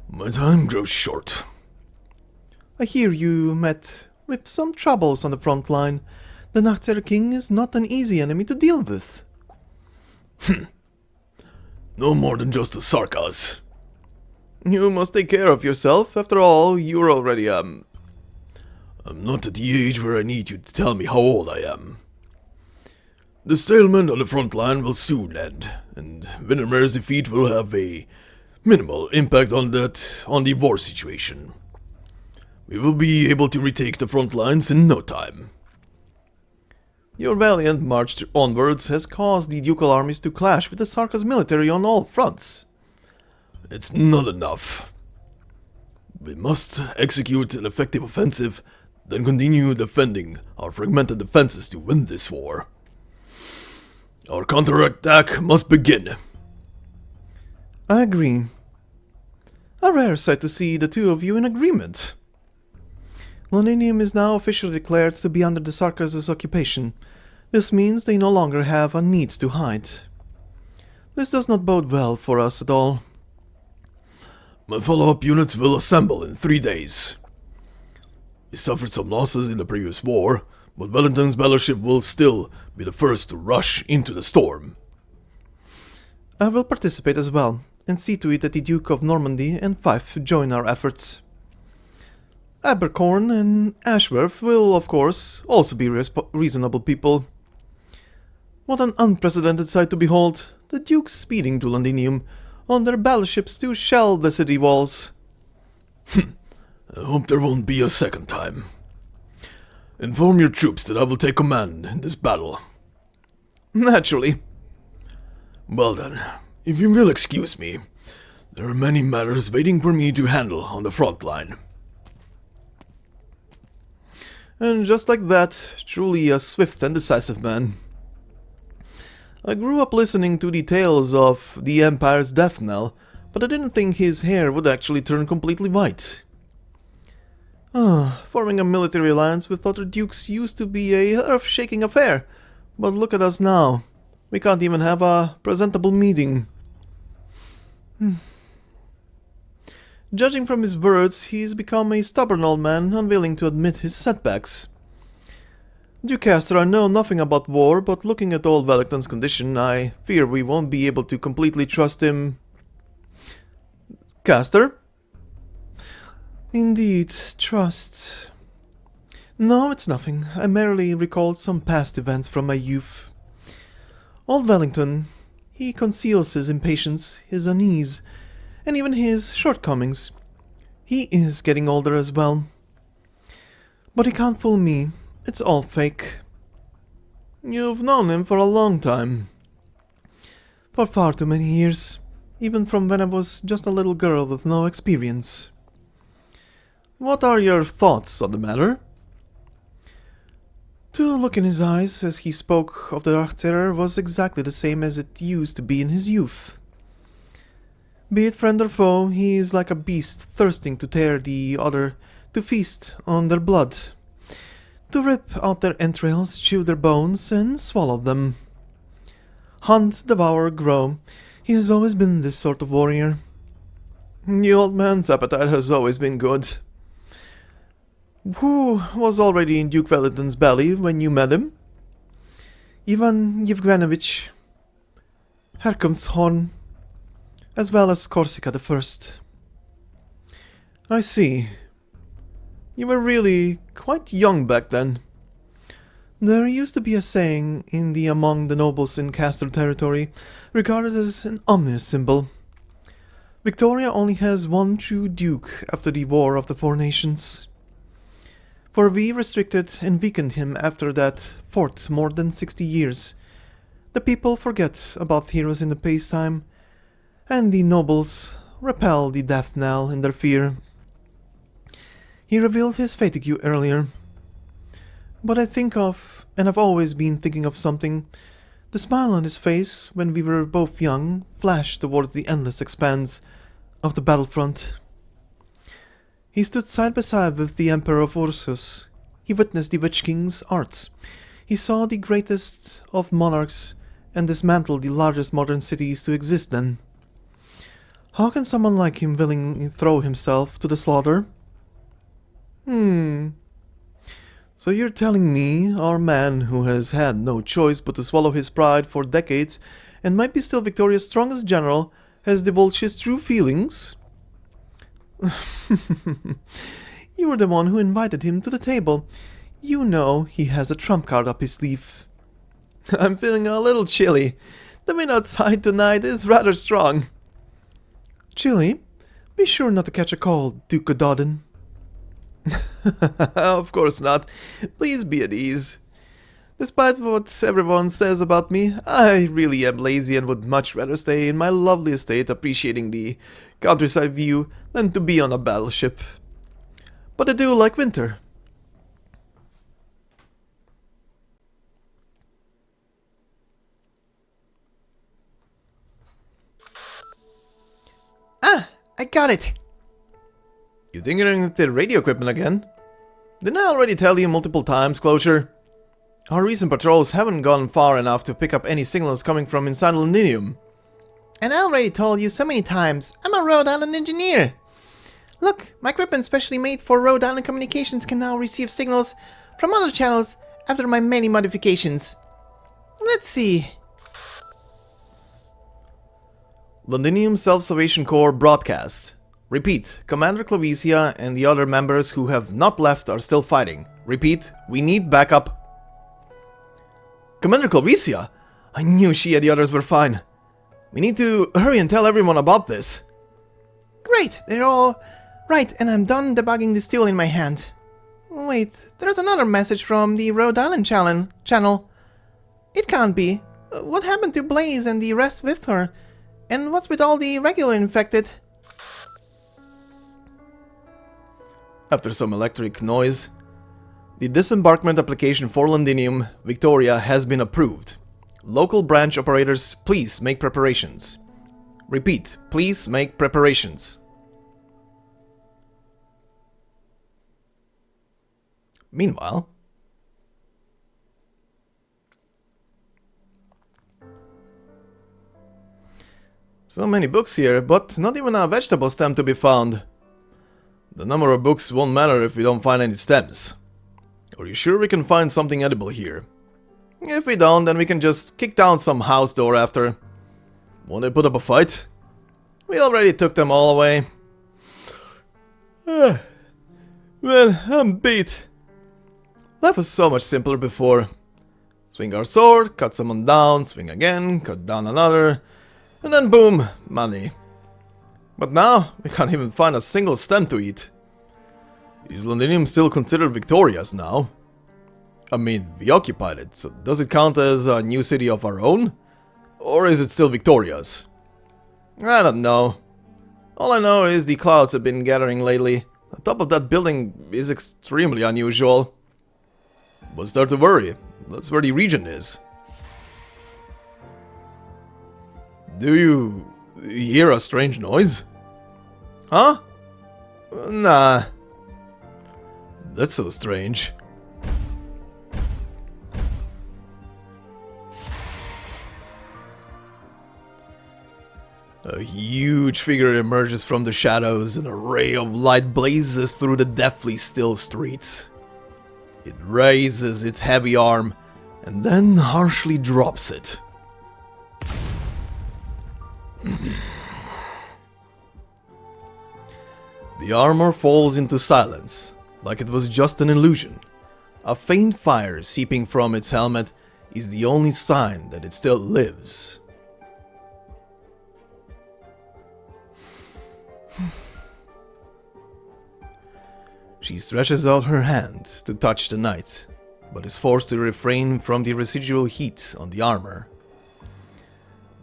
Speaker 1: My time grows short.
Speaker 2: I hear you met with some troubles on the front line. The Naxer King is not an easy enemy to deal with.
Speaker 1: No more than just the Sarkas.
Speaker 2: You must take care of yourself. After all, you're already,
Speaker 1: I'm not at the age where I need you to tell me how old I am. The stalemate on the front line will soon end, and Windermere's defeat will have a minimal impact on the war situation. We will be able to retake the front lines in no time.
Speaker 2: Your valiant march onwards has caused the ducal armies to clash with the Sarka's military on all fronts.
Speaker 1: It's not enough. We must execute an effective offensive, then continue defending our fragmented defenses to win this war. Our counterattack must begin.
Speaker 2: I agree. A rare sight to see the two of you in agreement. Londinium is now officially declared to be under the Sarkaz' occupation. This means they no longer have a need to hide. This does not bode well for us at all.
Speaker 1: My follow-up units will assemble in 3 days. We suffered some losses in the previous war, but Wellington's battleship will still be the first to rush into the storm.
Speaker 2: I will participate as well, and see to it that the Duke of Normandy and Fife join our efforts. Abercorn and Ashworth will, of course, also be reasonable people. What an unprecedented sight to behold, the Dukes speeding to Londinium on their battleships to shell the city walls.
Speaker 1: I hope there won't be a second time. Inform your troops that I will take command in this battle.
Speaker 2: Naturally.
Speaker 1: Well then, if you will excuse me, there are many matters waiting for me to handle on the front line.
Speaker 2: And just like that, truly a swift and decisive man. I grew up listening to the tales of the Empire's death knell, but I didn't think his hair would actually turn completely white. Forming a military alliance with other dukes used to be a earth-shaking affair, but look at us now. We can't even have a presentable meeting. Judging from his words, he's become a stubborn old man, unwilling to admit his setbacks. Ducaster, I know nothing about war, but looking at old Wellington's condition, I fear we won't be able to completely trust him. Caster? Indeed, trust. No, it's nothing. I merely recalled some past events from my youth. Old Wellington, he conceals his impatience, his unease, and even his shortcomings. He is getting older as well. But he can't fool me. It's all fake. You've known him for a long time. For far too many years. Even from when I was just a little girl with no experience. What are your thoughts on the matter? To look in his eyes as he spoke of the Dark Terror was exactly the same as it used to be in his youth. Be it friend or foe, he is like a beast thirsting to tear the other, to feast on their blood. To rip out their entrails, chew their bones, and swallow them. Hunt, devour, grow. He has always been this sort of warrior. The old man's appetite has always been good. Who was already in Duke Wellington's belly when you met him? Ivan Yevgenovich Herkomshorn, as well as Corsica the First. I see. You were really quite young back then. There used to be a saying among the nobles in Castle territory, regarded as an ominous symbol. Victoria only has one true duke after the War of the Four Nations. For we restricted and weakened him after that fought more than 60 years. The people forget about heroes in the peacetime, and the nobles repel the death knell in their fear. He revealed his fatigue earlier. But I think of, and I've always been thinking of something, the smile on his face when we were both young flashed towards the endless expanse of the battlefront. He stood side by side with the Emperor of Ursus. He witnessed the Witch King's arts. He saw the greatest of monarchs and dismantled the largest modern cities to exist then. How can someone like him willingly throw himself to the slaughter? So you're telling me our man who has had no choice but to swallow his pride for decades and might be still Victoria's strongest general has divulged his true feelings? You were the one who invited him to the table. You know he has a trump card up his sleeve. I'm feeling a little chilly. The wind outside tonight is rather strong. Chilly? Be sure not to catch a cold, Duke Gododin. Of course not. Please be at ease. Despite what everyone says about me, I really am lazy and would much rather stay in my lovely estate appreciating the countryside view than to be on a battleship. But I do like winter.
Speaker 4: Ah, I got it.
Speaker 1: You tinkering with the radio equipment again? Didn't I already tell you multiple times, Closure? Our recent patrols haven't gone far enough to pick up any signals coming from inside Londinium.
Speaker 4: And I already told you so many times, I'm a Rhode Island engineer. Look, my equipment specially made for Rhode Island communications can now receive signals from other channels after my many modifications. Let's see.
Speaker 1: Londinium Self-Salvation Corps broadcast. Repeat, Commander Clovesia and the other members who have not left are still fighting. Repeat, we need backup. Commander Clovesia? I knew she and the others were fine. We need to hurry and tell everyone about this.
Speaker 4: Great, they're all right, and I'm done debugging this tool in my hand. Wait, there's another message from the Rhode Island channel. It can't be. What happened to Blaze and the rest with her? And what's with all the regular infected?
Speaker 1: After some electric noise, the disembarkment application for Londinium, Victoria, has been approved. Local branch operators, please make preparations. Repeat, please make preparations. Meanwhile, so many books here, but not even a vegetable stem to be found. The number of books won't matter if we don't find any stems. Are you sure we can find something edible here? If we don't, then we can just kick down some house door after. Won't they put up a fight? We already took them all away. Well, I'm beat. Life was so much simpler before. Swing our sword, cut someone down, swing again, cut down another, and then boom, money. But now, we can't even find a single stem to eat. Is Londinium still considered Victoria's now? I mean, we occupied it, so does it count as a new city of our own? Or is it still Victoria's? I don't know. All I know is the clouds have been gathering lately. The top of that building is extremely unusual. But start to worry, that's where the region is. Do you hear a strange noise? Huh? Nah. That's so strange. A huge figure emerges from the shadows and a ray of light blazes through the deathly still streets. It raises its heavy arm and then harshly drops it. The armor falls into silence, like it was just an illusion. A faint fire seeping from its helmet is the only sign that it still lives. She stretches out her hand to touch the knight, but is forced to refrain from the residual heat on the armor.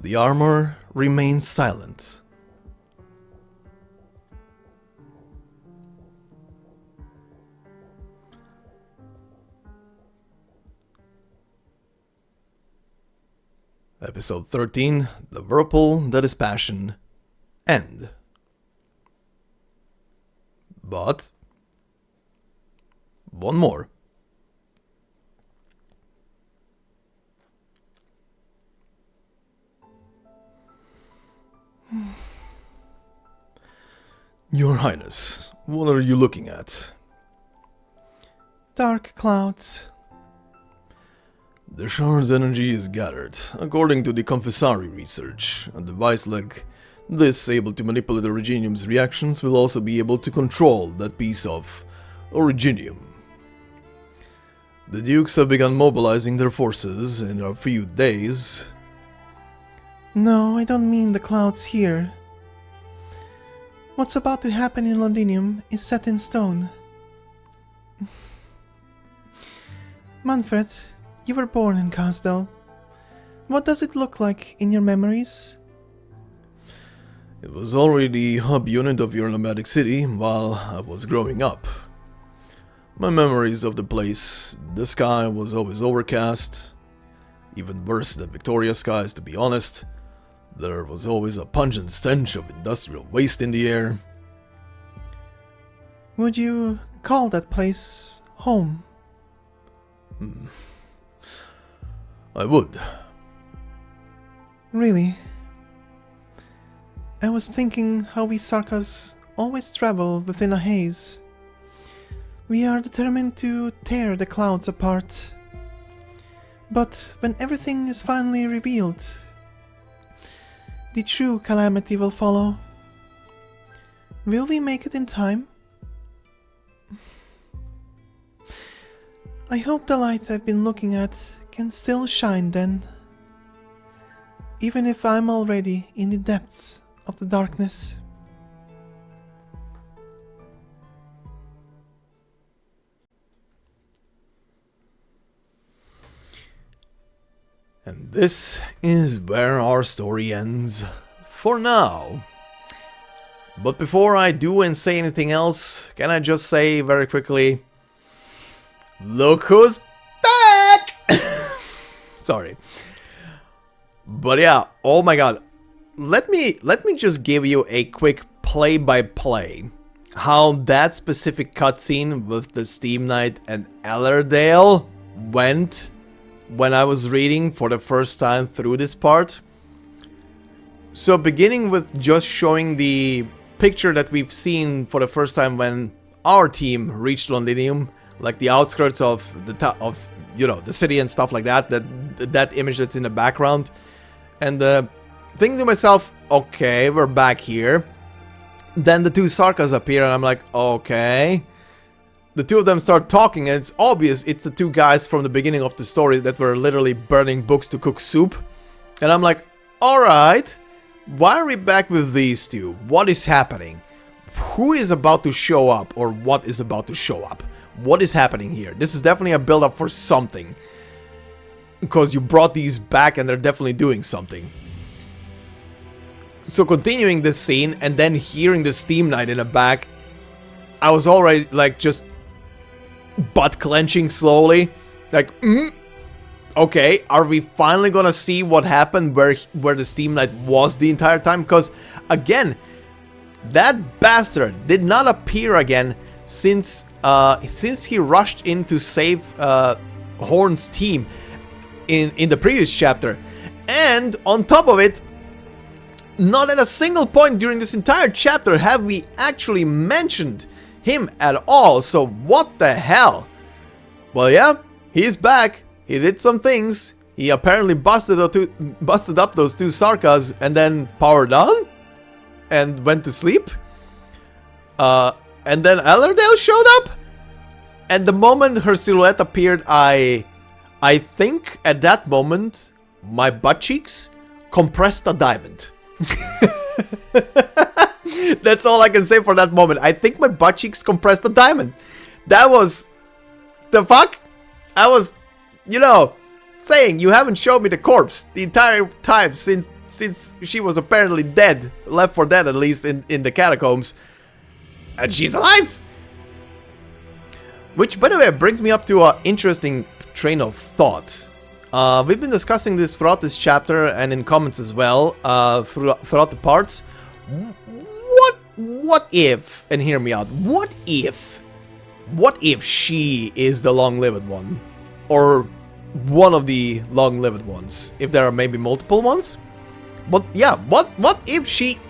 Speaker 1: The armor remains silent. Episode 13, The Whirlpool That Is Passion, End. But one more. Your Highness, what are you looking at?
Speaker 2: Dark clouds.
Speaker 1: The shard's energy is gathered. According to the Confessari research, a device like this able to manipulate the Regenium's reactions will also be able to control that piece of Originium. The Dukes have begun mobilizing their forces in a few days.
Speaker 2: No, I don't mean the clouds here. What's about to happen in Londinium is set in stone. Manfred, you were born in Casdell. What does it look like in your memories?
Speaker 1: It was already the hub unit of your nomadic city while I was growing up. My memories of the place, the sky was always overcast, even worse than Victoria's skies, to be honest. There was always a pungent stench of industrial waste in the air.
Speaker 2: Would you call that place home?
Speaker 1: I would.
Speaker 2: Really? I was thinking how we Sarkas always travel within a haze. We are determined to tear the clouds apart. But when everything is finally revealed, the true calamity will follow. Will we make it in time? I hope the light I've been looking at can still shine then, even if I'm already in the depths of the darkness.
Speaker 1: And this is where our story ends for now. But before I do and say anything else, can I just say very quickly, look who's back! Sorry. But yeah, oh my god. Let me just give you a quick play-by-play. How that specific cutscene with the Steam Knight and Ellerdale went when I was reading for the first time through this part. So beginning with just showing the picture that we've seen for the first time when our team reached Londinium, like the outskirts of the you know, the city and stuff like that, that image that's in the background, and thinking to myself, okay, we're back here. Then the two Sarkas appear and I'm like, okay. The two of them start talking and it's obvious it's the two guys from the beginning of the story that were literally burning books to cook soup. And I'm like, alright, why are we back with these two? What is happening? Who is about to show up, or what is about to show up? What is happening here? This is definitely a build-up for something. Because you brought these back and they're definitely doing something. So continuing this scene and then hearing the Steam Knight in the back, I was already like just butt clenching slowly. Like, okay, are we finally gonna see what happened where the Steam Knight was the entire time? Because again, that bastard did not appear again since he rushed in to save Horn's team in the previous chapter. And on top of it, not at a single point during this entire chapter have we actually mentioned him at all. So what the hell? Well, yeah, he's back. He did some things. He apparently busted up those two Sarkas and then powered on and went to sleep. And then Ellerdale showed up. And the moment her silhouette appeared, I think at that moment my butt cheeks compressed a diamond. That's all I can say for that moment. I think my butt cheeks compressed a diamond. That was... the fuck? I was, you know, saying you haven't showed me the corpse the entire time since she was apparently dead. Left for dead, at least, in the catacombs. And she's alive! Which, by the way, brings me up to an interesting train of thought. We've been discussing this throughout this chapter and in comments as well, throughout the parts. What if, and hear me out, what if she is the long-lived one? Or one of the long-lived ones, if there are maybe multiple ones? But yeah, what if she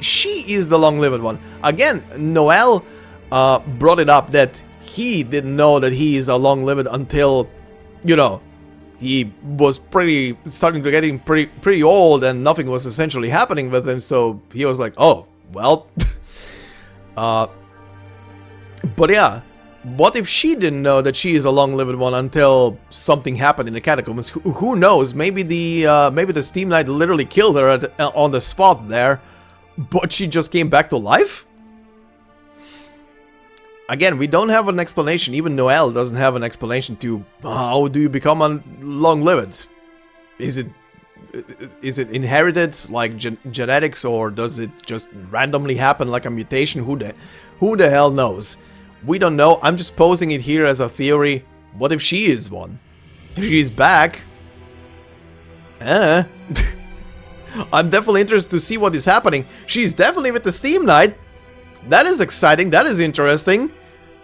Speaker 1: is the long-lived one? Again, Noel brought it up that he didn't know that he is a long-lived until, you know, he was starting to getting pretty old and nothing was essentially happening with him, so he was like, oh, well. But yeah, what if she didn't know that she is a long-lived one until something happened in the catacombs? Who knows? Maybe the Steam Knight literally killed her on the spot there, but she just came back to life? Again, we don't have an explanation. Even Noelle doesn't have an explanation to how do you become long-lived. Is it inherited like genetics, or does it just randomly happen like a mutation? Who the hell knows? We don't know. I'm just posing it here as a theory. What if she is one? She's back. I'm definitely interested to see what is happening. She's definitely with the Steam Knight. That is exciting. That is interesting.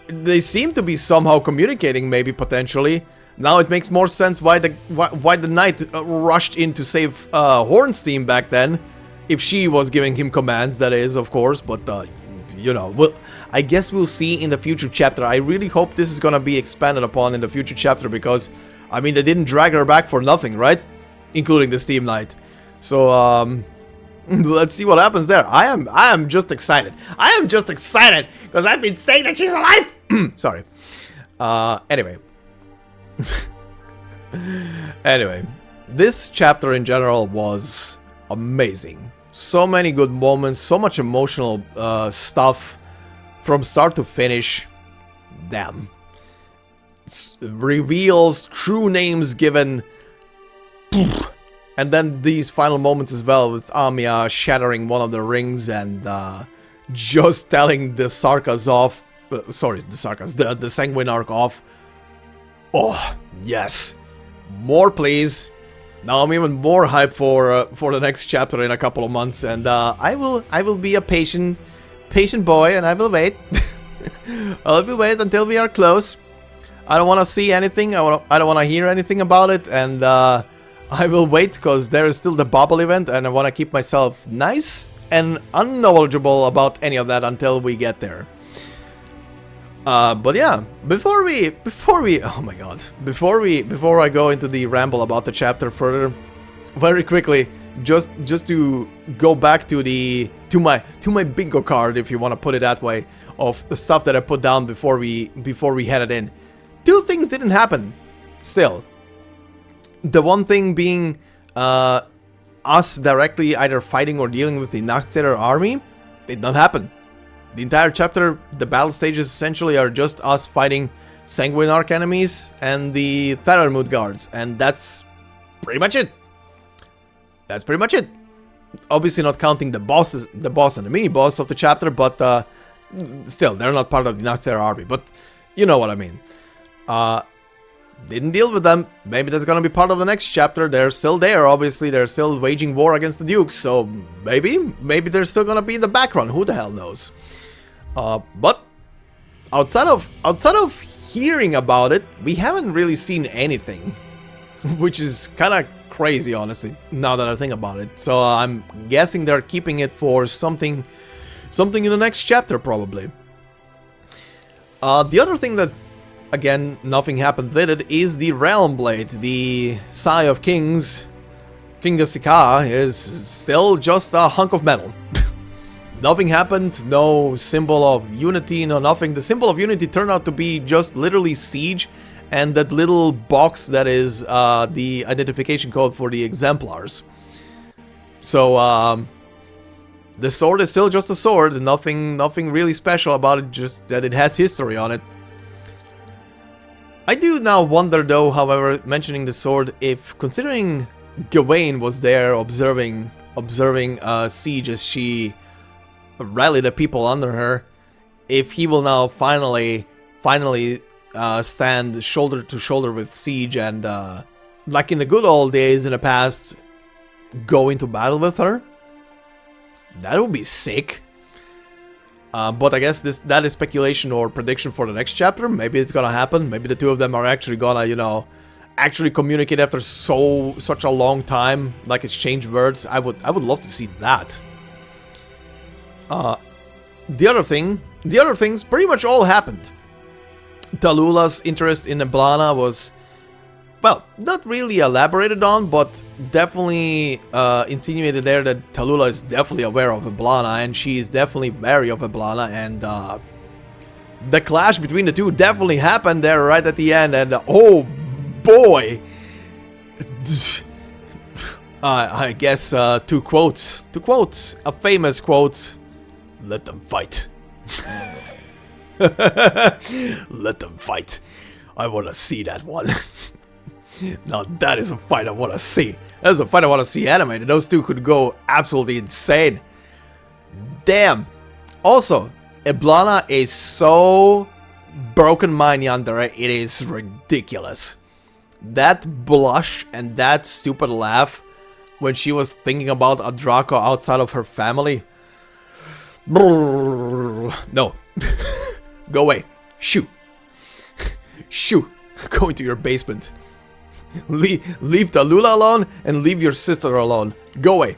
Speaker 1: They seem to be somehow communicating, maybe potentially. Now it makes more sense why the knight rushed in to save Hornstein back then, if she was giving him commands. That is, of course. But you know, well, I guess we'll see in the future chapter. I really hope this is gonna be expanded upon in the future chapter, because I mean, they didn't drag her back for nothing, right? Including the Steam Knight. So let's see what happens there. I am just excited. I am just excited because I've been saying that she's alive. Sorry. Anyway. Anyway, this chapter in general was amazing. So many good moments, so much emotional stuff from start to finish. Damn. Reveals, true names given. And then these final moments as well, with Amiya shattering one of the rings and just telling the Sarkas off. Sorry, the Sarkas, the Sanguinarch off. Oh, yes. More, please. Now I'm even more hyped for the next chapter in a couple of months, and I will be a patient boy, and I will wait. I will wait until we are close. I don't want to see anything. I don't want to hear anything about it, and I will wait because there is still the bubble event, and I want to keep myself nice and unknowledgeable about any of that until we get there. But yeah, before we, oh my god, before I go into the ramble about the chapter further, very quickly, just to go back to my bingo card, if you want to put it that way, of the stuff that I put down before we headed in. Two things didn't happen. Still, the one thing being us directly either fighting or dealing with the Nachtseher army did not happen. The entire chapter, the battle stages essentially are just us fighting Sanguinarch enemies and the Theramood guards, and that's pretty much it. That's pretty much it. Obviously not counting the boss and the mini-boss of the chapter, but still, they're not part of the Nachtseher army, but you know what I mean. Didn't deal with them. Maybe that's gonna be part of the next chapter. They're still there, obviously. They're still waging war against the Dukes, so maybe they're still gonna be in the background. Who the hell knows? But outside of hearing about it, we haven't really seen anything, which is kind of crazy, honestly, now that I think about it. So I'm guessing they're keeping it for something in the next chapter, probably. The other thing that, again, nothing happened with it, is the Realm Blade. The Sigh of Kings, Fingasika, is still just a hunk of metal. Nothing happened, no symbol of unity, no nothing. The symbol of unity turned out to be just literally siege and that little box that is the identification code for the exemplars. So, the sword is still just a sword, nothing really special about it, just that it has history on it. I do now wonder though, however, mentioning the sword, if considering Gawain was there observing Siege as she rallied the people under her, if he will now finally stand shoulder to shoulder with Siege and like in the good old days in the past, go into battle with her. That would be sick. But I guess that is speculation or prediction for the next chapter. Maybe it's gonna happen. Maybe the two of them are actually gonna, you know, actually communicate after such a long time, like exchange words. I would love to see that. The other things pretty much all happened. Tallulah interest in Eblana was, well, not really elaborated on, but definitely insinuated there that Tallulah is definitely aware of Eblana, and she is definitely wary of Eblana, and the clash between the two definitely happened there right at the end, and oh boy. I guess to quote a famous quote, let them fight. Let them fight. I want to see that one. Now that is a fight I want to see. That is a fight I want to see animated. Those two could go absolutely insane. Damn. Also, Iblana is so broken mind yonder. It is ridiculous. That blush and that stupid laugh when she was thinking about a Draco outside of her family. No. Go away. Shoo. Shoo. Go into your basement. Leave Tallulah alone and leave your sister alone. Go away.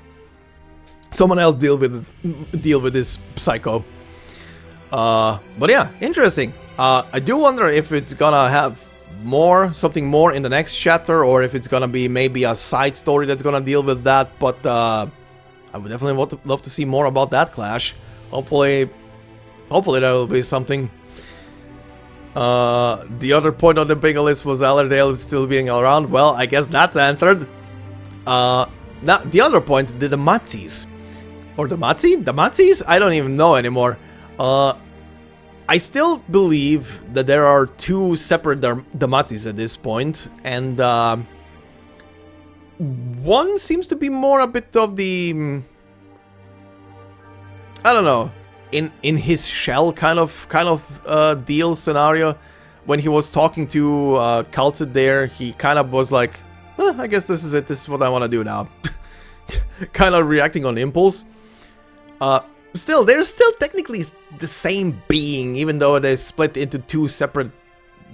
Speaker 1: Someone else deal with this psycho. But yeah, interesting. I do wonder if it's gonna have something more in the next chapter, or if it's gonna be maybe a side story that's gonna deal with that. But I would definitely love to see more about that clash. Hopefully that will be something. The other point on the big list was Allerdale still being around. Well, I guess that's answered. Now the other point, the Matsis. Or the Matsi? The Matsis? I don't even know anymore. I still believe that there are two separate Damatsis at this point, and one seems to be more a bit of the, I don't know, in his shell kind of deal scenario. When he was talking to Kaltzid there, he kind of was like, I guess this is it. This is what I want to do now. Kind of reacting on impulse. Still, they're still technically the same being, even though they split into two separate,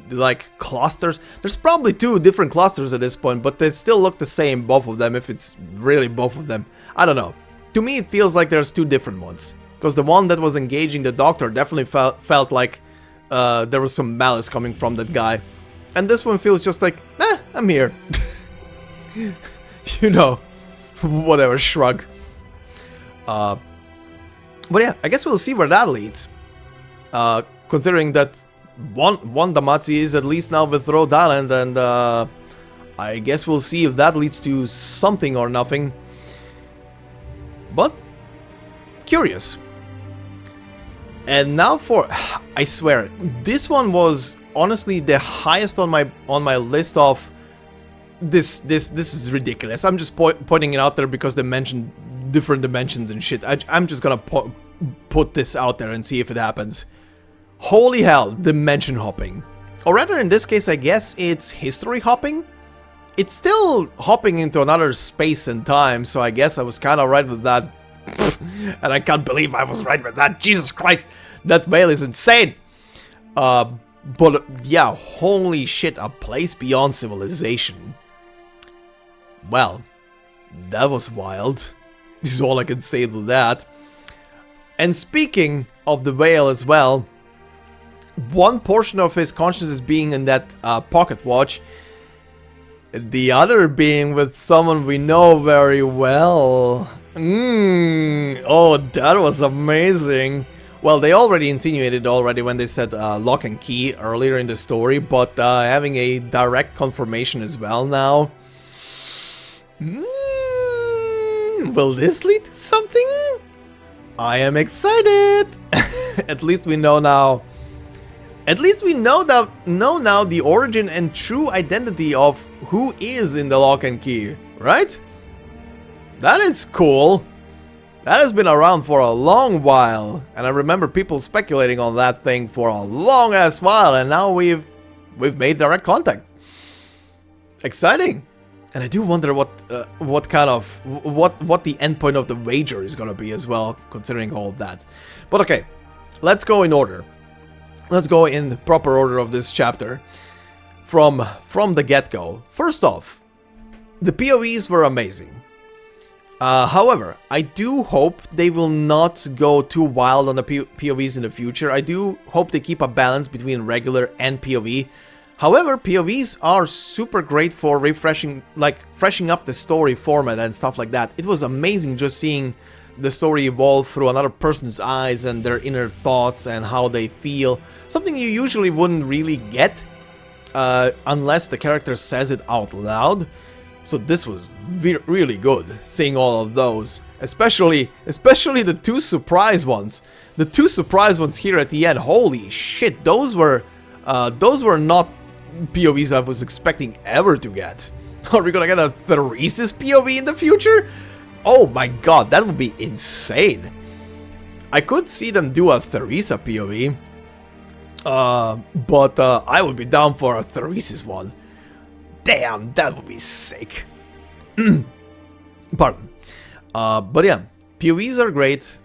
Speaker 1: like, clusters. There's probably two different clusters at this point, but they still look the same, both of them, if it's really both of them. I don't know. To me, it feels like there's two different ones. Because the one that was engaging the doctor definitely felt like there was some malice coming from that guy. And this one feels just like, I'm here. You know, whatever, shrug. But yeah, I guess we'll see where that leads. Considering that one Damatsi is at least now with Rhode Island, and I guess we'll see if that leads to something or nothing. But curious. And now for, I swear, this one was honestly the highest on my list of this is ridiculous. I'm just pointing it out there because they mentioned different dimensions and shit. I'm just gonna put this out there and see if it happens. Holy hell, dimension hopping. Or rather, in this case, I guess it's history hopping. It's still hopping into another space and time, so I guess I was kind of right with that. And I can't believe I was right with that. Jesus Christ, that whale is insane. But yeah, holy shit, a place beyond civilization. Well, that was wild. This is all I can say to that. And speaking of the whale as well, one portion of his consciousness being in that pocket watch, the other being with someone we know very well. Oh, that was amazing. Well, they already insinuated when they said lock and key earlier in the story, but having a direct confirmation as well now. Will this lead to something? I am excited. At least we know now. At least we know now the origin and true identity of who is in the lock and key, right? That is cool. That has been around for a long while, and I remember people speculating on that thing for a long ass while, and now we've made direct contact. Exciting. And I do wonder what the endpoint of the wager is gonna be as well, considering all of that. But okay, let's go in order. Let's go in the proper order of this chapter from the get-go. First off, the POVs were amazing. However, I do hope they will not go too wild on the POVs in the future. I do hope they keep a balance between regular and POV. However, POVs are super great for freshening up the story format and stuff like that. It was amazing just seeing the story evolve through another person's eyes and their inner thoughts and how they feel. Something you usually wouldn't really get unless the character says it out loud. So this was really good, seeing all of those. Especially the two surprise ones. The two surprise ones here at the end. Holy shit, those were not POVs I was expecting ever to get. Are we gonna get a Therese's POV in the future? Oh my god, that would be insane. I could see them do a Theresa POV. But I would be down for a Therese's one. Damn, that would be sick. Pardon. But yeah, POVs are great.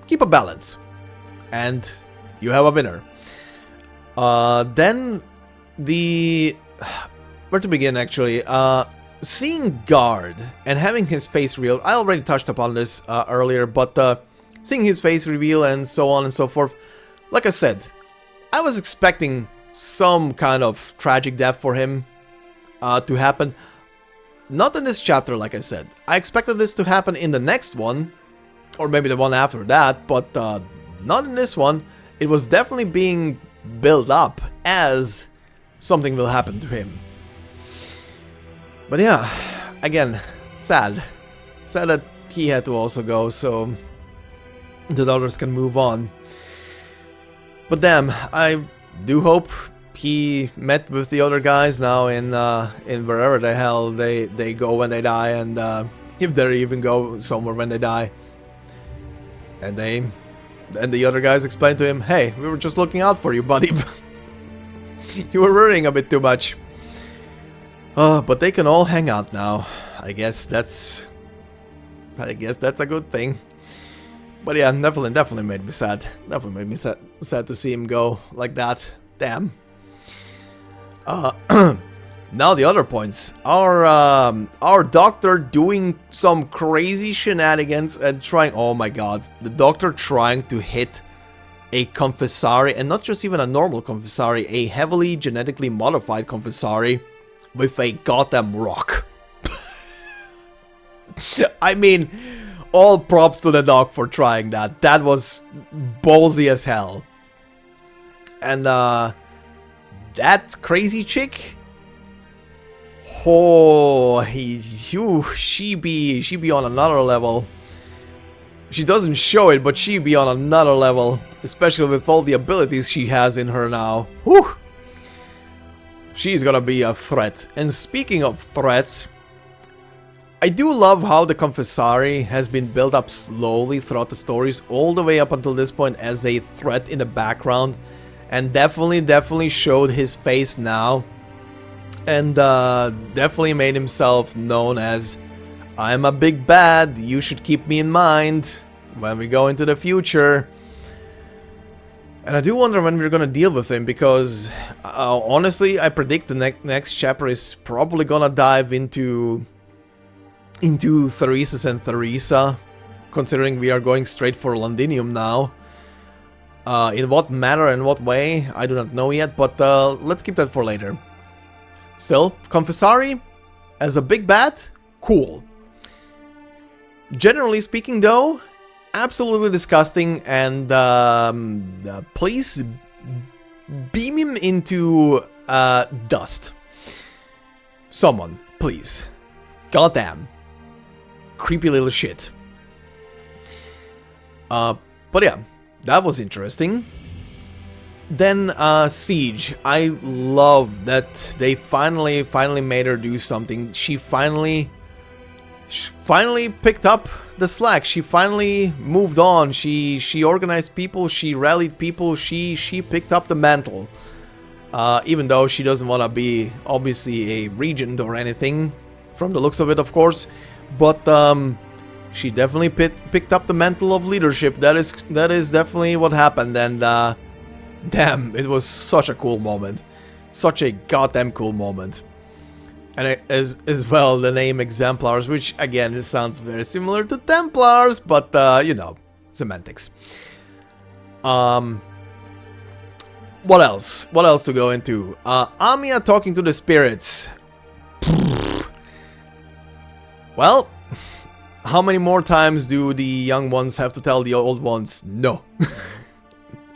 Speaker 1: Keep a balance. And you have a winner. Then the... Where to begin, actually? Seeing Guard and having his face revealed. I already touched upon this earlier, but seeing his face reveal and so on and so forth. Like I said, I was expecting some kind of tragic death for him to happen. Not in this chapter, like I said. I expected this to happen in the next one, or maybe the one after that, but not in this one. It was definitely being built up as something will happen to him. But yeah, again, sad. Sad that he had to also go, so the others can move on. But damn, I do hope he met with the other guys now in wherever the hell they go when they die, and if they even go somewhere when they die. And the other guys explain to him, hey, we were just looking out for you, buddy. You were worrying a bit too much. But they can all hang out now. I guess that's a good thing. But yeah, definitely made me sad. Definitely made me sad to see him go like that. Damn. Now the other points. Our doctor doing some crazy shenanigans and trying. Oh my god, the doctor trying to hit a confessari, and not just even a normal confessari, a heavily genetically modified confessari with a goddamn rock. I mean, all props to the doc for trying that. That was ballsy as hell. And that crazy chick, oh, she be on another level. She doesn't show it, but she be on another level, especially with all the abilities she has in her now. Whew. She's gonna be a threat. And speaking of threats, I do love how the confessari has been built up slowly throughout the stories, all the way up until this point as a threat in the background, and definitely showed his face now, and definitely made himself known as, I'm a big bad, you should keep me in mind when we go into the future. And I do wonder when we're gonna deal with him, because honestly, I predict the next chapter is probably gonna dive into Therese's and Theresa, considering we are going straight for Londinium now. In what manner and what way, I do not know yet, but let's keep that for later. Still, confessari as a big bad, cool. Generally speaking though, absolutely disgusting, and please beam him into dust. Someone, please. Goddamn. Creepy little shit. But yeah, that was interesting. Then Siege. I love that they finally made her do something. She finally picked up the slack. She finally moved on. She organized people. She rallied people. She picked up the mantle. Even though she doesn't want to be obviously a regent or anything, from the looks of it, of course. But she definitely picked up the mantle of leadership. That is definitely what happened. And damn, it was such a cool moment. Such a goddamn cool moment. And as well, the name Exemplars, which again, it sounds very similar to Templars, but you know, semantics. What else? What else to go into? Amiya talking to the spirits. Well, how many more times do the young ones have to tell the old ones, no.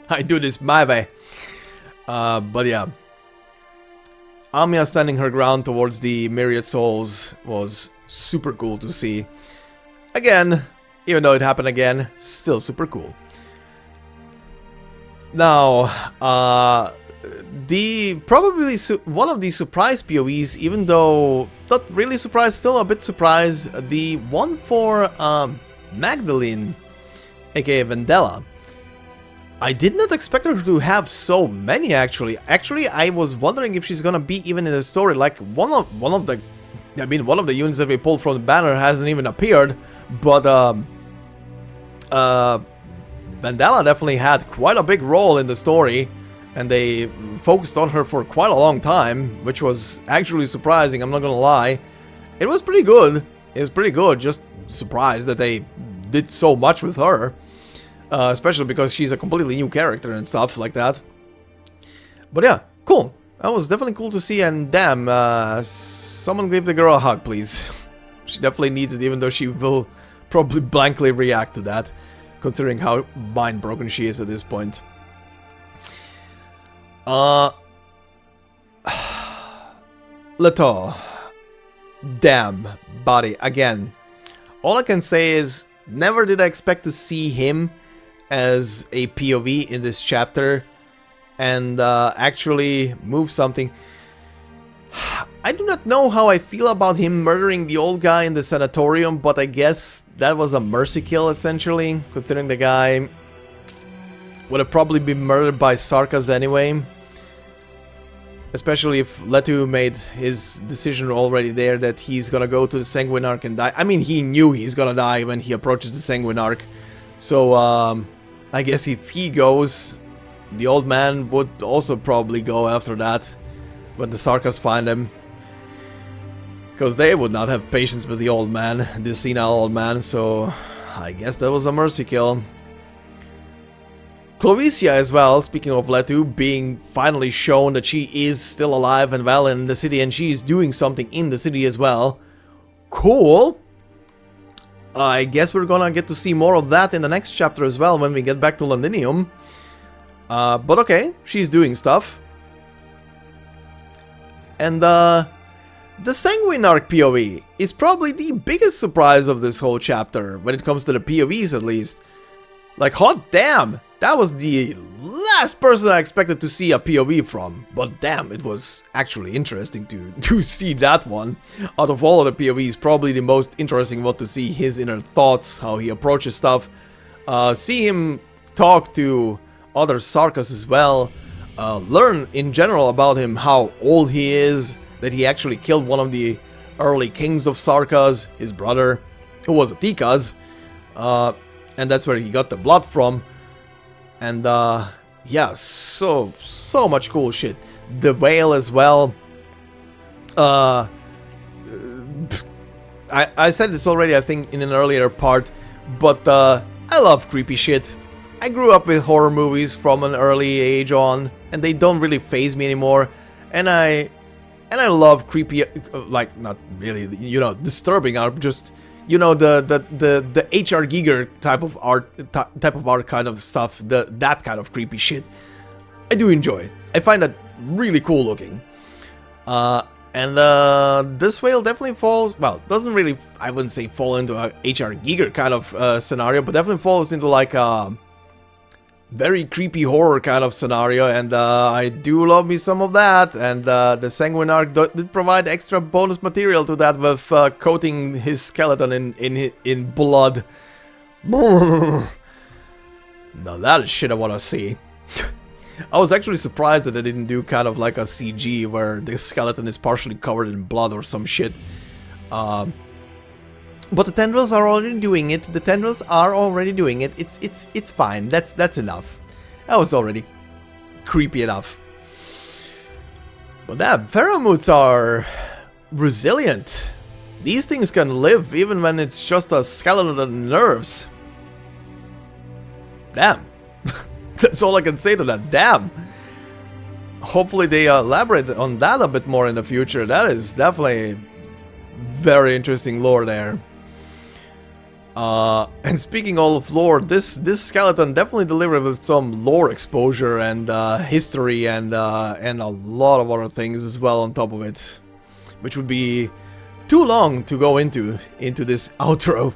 Speaker 1: I do this my way. But yeah. Amiya standing her ground towards the myriad souls was super cool to see. Again, even though it happened again, still super cool. Now, probably one of the surprise POVs, even though not really surprised, still a bit surprised, the one for Magdalene, aka Vendela. I did not expect her to have so many actually. Actually, I was wondering if she's gonna be even in the story. Like one of the units that we pulled from the banner hasn't even appeared, but Vendela definitely had quite a big role in the story, and they focused on her for quite a long time, which was actually surprising, I'm not gonna lie. It was pretty good. It was pretty good, just surprised that they did so much with her. Especially because she's a completely new character and stuff like that. But yeah, cool. That was definitely cool to see, and damn, someone give the girl a hug, please. She definitely needs it, even though she will probably blankly react to that, considering how mind-broken she is at this point. Leto. Damn, body, again. All I can say is, never did I expect to see him as a POV in this chapter and actually move something. I do not know how I feel about him murdering the old guy in the sanatorium, but I guess that was a mercy kill essentially, considering the guy would have probably been murdered by Sarkas anyway. Especially if Leto made his decision already there that he's gonna go to the Sanguine Arc and die. I mean, he knew he's gonna die when he approaches the Sanguine Arc. So, I guess if he goes, the old man would also probably go after that when the Sarkas find him. Because they would not have patience with the old man, this senile old man, so I guess that was a mercy kill. Clovicia as well, speaking of Leto, being finally shown that she is still alive and well in the city, and she's doing something in the city as well. Cool! I guess we're gonna get to see more of that in the next chapter as well when we get back to Londinium. But okay, she's doing stuff. And the Sanguine Arc POV is probably the biggest surprise of this whole chapter, when it comes to the POVs at least. Like, hot damn! That was the last person I expected to see a POV from, but damn, it was actually interesting to see that one. Out of all of the POVs, probably the most interesting one to see his inner thoughts, how he approaches stuff. See him talk to other Sarkas as well. Learn in general about him, how old he is, that he actually killed one of the early kings of Sarkas, his brother, who was a Tikas. And that's where he got the blood from. And yeah, so much cool shit. The whale as well. I said this already, I think, in an earlier part, but I love creepy shit. I grew up with horror movies from an early age on, and they don't really faze me anymore. And I love creepy, like, not really, you know, disturbing art, just, you know, the H.R. Giger type of art kind of stuff, that kind of creepy shit. I do enjoy it. I find that really cool looking. And this whale definitely falls, well, doesn't really, I wouldn't say fall into a H.R. Giger kind of scenario, but definitely falls into like a very creepy horror kind of scenario, and I do love me some of that. And the Sanguine Arc did provide extra bonus material to that with coating his skeleton in blood. Now that is shit I want to see. I was actually surprised that they didn't do kind of like a CG where the skeleton is partially covered in blood or some shit. But the tendrils are already doing it. The tendrils are already doing it. It's fine. That's enough. That was already creepy enough. But that Pheromotes are resilient. These things can live even when it's just a skeleton and nerves. Damn. That's all I can say to that. Damn. Hopefully they elaborate on that a bit more in the future. That is definitely very interesting lore there. And speaking all of lore, this skeleton definitely delivered with some lore exposure and history and a lot of other things as well on top of it, which would be too long to go into this outro.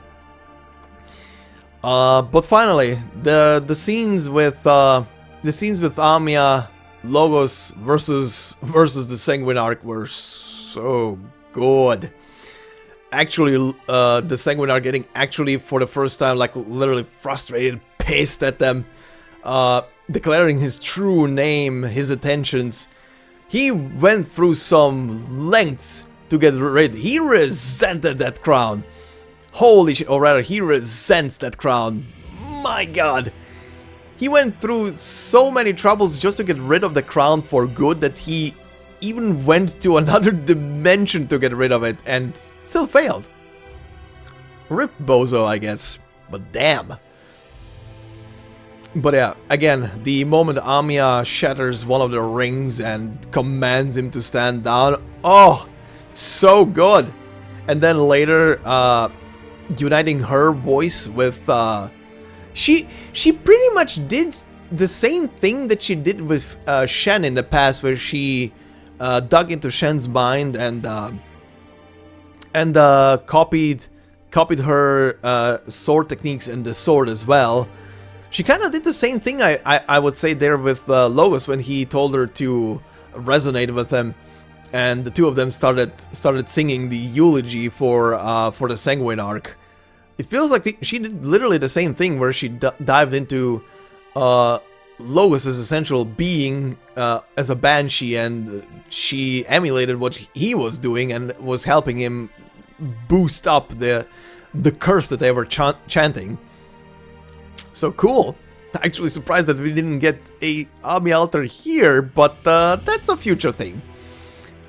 Speaker 1: But finally, the scenes with Amia, Logos versus the Sanguinarch were so good. Actually, the Sanguinarch getting actually for the first time like literally frustrated, pissed at them, declaring his true name, his intentions. He went through some lengths to get rid. He resented that crown. Holy shit, or rather, he resents that crown. My god. He went through so many troubles just to get rid of the crown for good that he even went to another dimension to get rid of it and still failed. Rip Bozo, I guess. But damn. But yeah, again, the moment Amiya shatters one of the rings and commands him to stand down, oh, so good. And then later, uniting her voice with, she pretty much did the same thing that she did with Shen in the past, where she dug into Shen's mind and copied her sword techniques and the sword as well. She kind of did the same thing, I would say, there with Logos when he told her to resonate with him, and the two of them started singing the eulogy for the Sanguinarch. It feels like she did literally the same thing, where she dived into Logos' essential being as a banshee, and she emulated what he was doing and was helping him boost up the curse that they were chanting. So cool. Actually surprised that we didn't get a Ami altar here, but that's a future thing,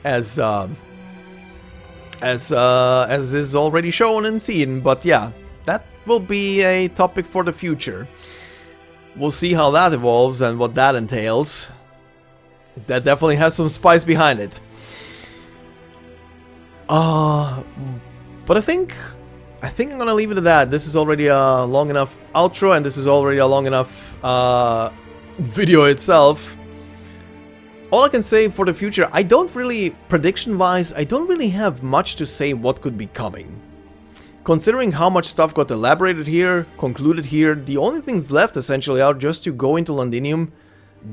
Speaker 1: as is already shown and seen. But yeah, that will be a topic for the future. We'll see how that evolves and what that entails. That definitely has some spice behind it. But I think I'm gonna leave it at that. This is already a long enough outro, and this is already a long enough video itself. All I can say for the future, I don't really, prediction-wise, I don't really have much to say what could be coming. Considering how much stuff got elaborated here, concluded here, the only things left essentially are just to go into Londinium,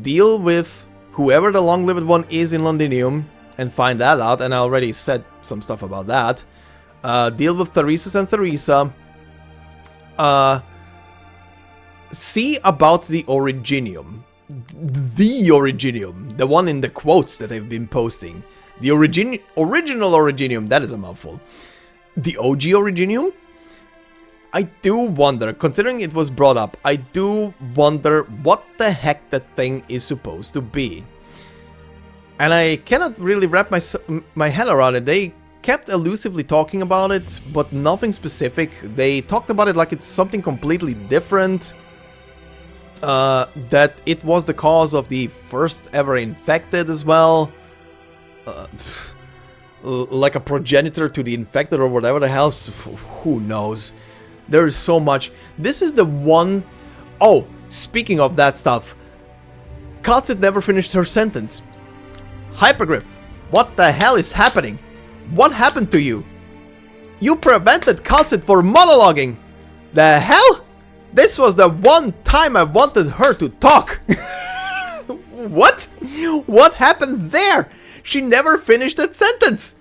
Speaker 1: deal with whoever the long-lived one is in Londinium, and find that out, and I already said some stuff about that. Deal with Theresis and Theresa. See about the Originium. The Originium. The one in the quotes that I've been posting. The original Originium. That is a mouthful. The OG Originium? I do wonder, considering it was brought up, I do wonder what the heck that thing is supposed to be. And I cannot really wrap my head around it. They kept elusively talking about it, but nothing specific. They talked about it like it's something completely different. That it was the cause of the first ever infected as well. Like a progenitor to the infected or whatever the hell. Who knows? There is so much. This is the one... Oh, speaking of that stuff. Katsit never finished her sentence. Hypergriff, what the hell is happening? What happened to you? You prevented Katsit from monologuing. The hell? This was the one time I wanted her to talk. What? What happened there? She never finished that sentence.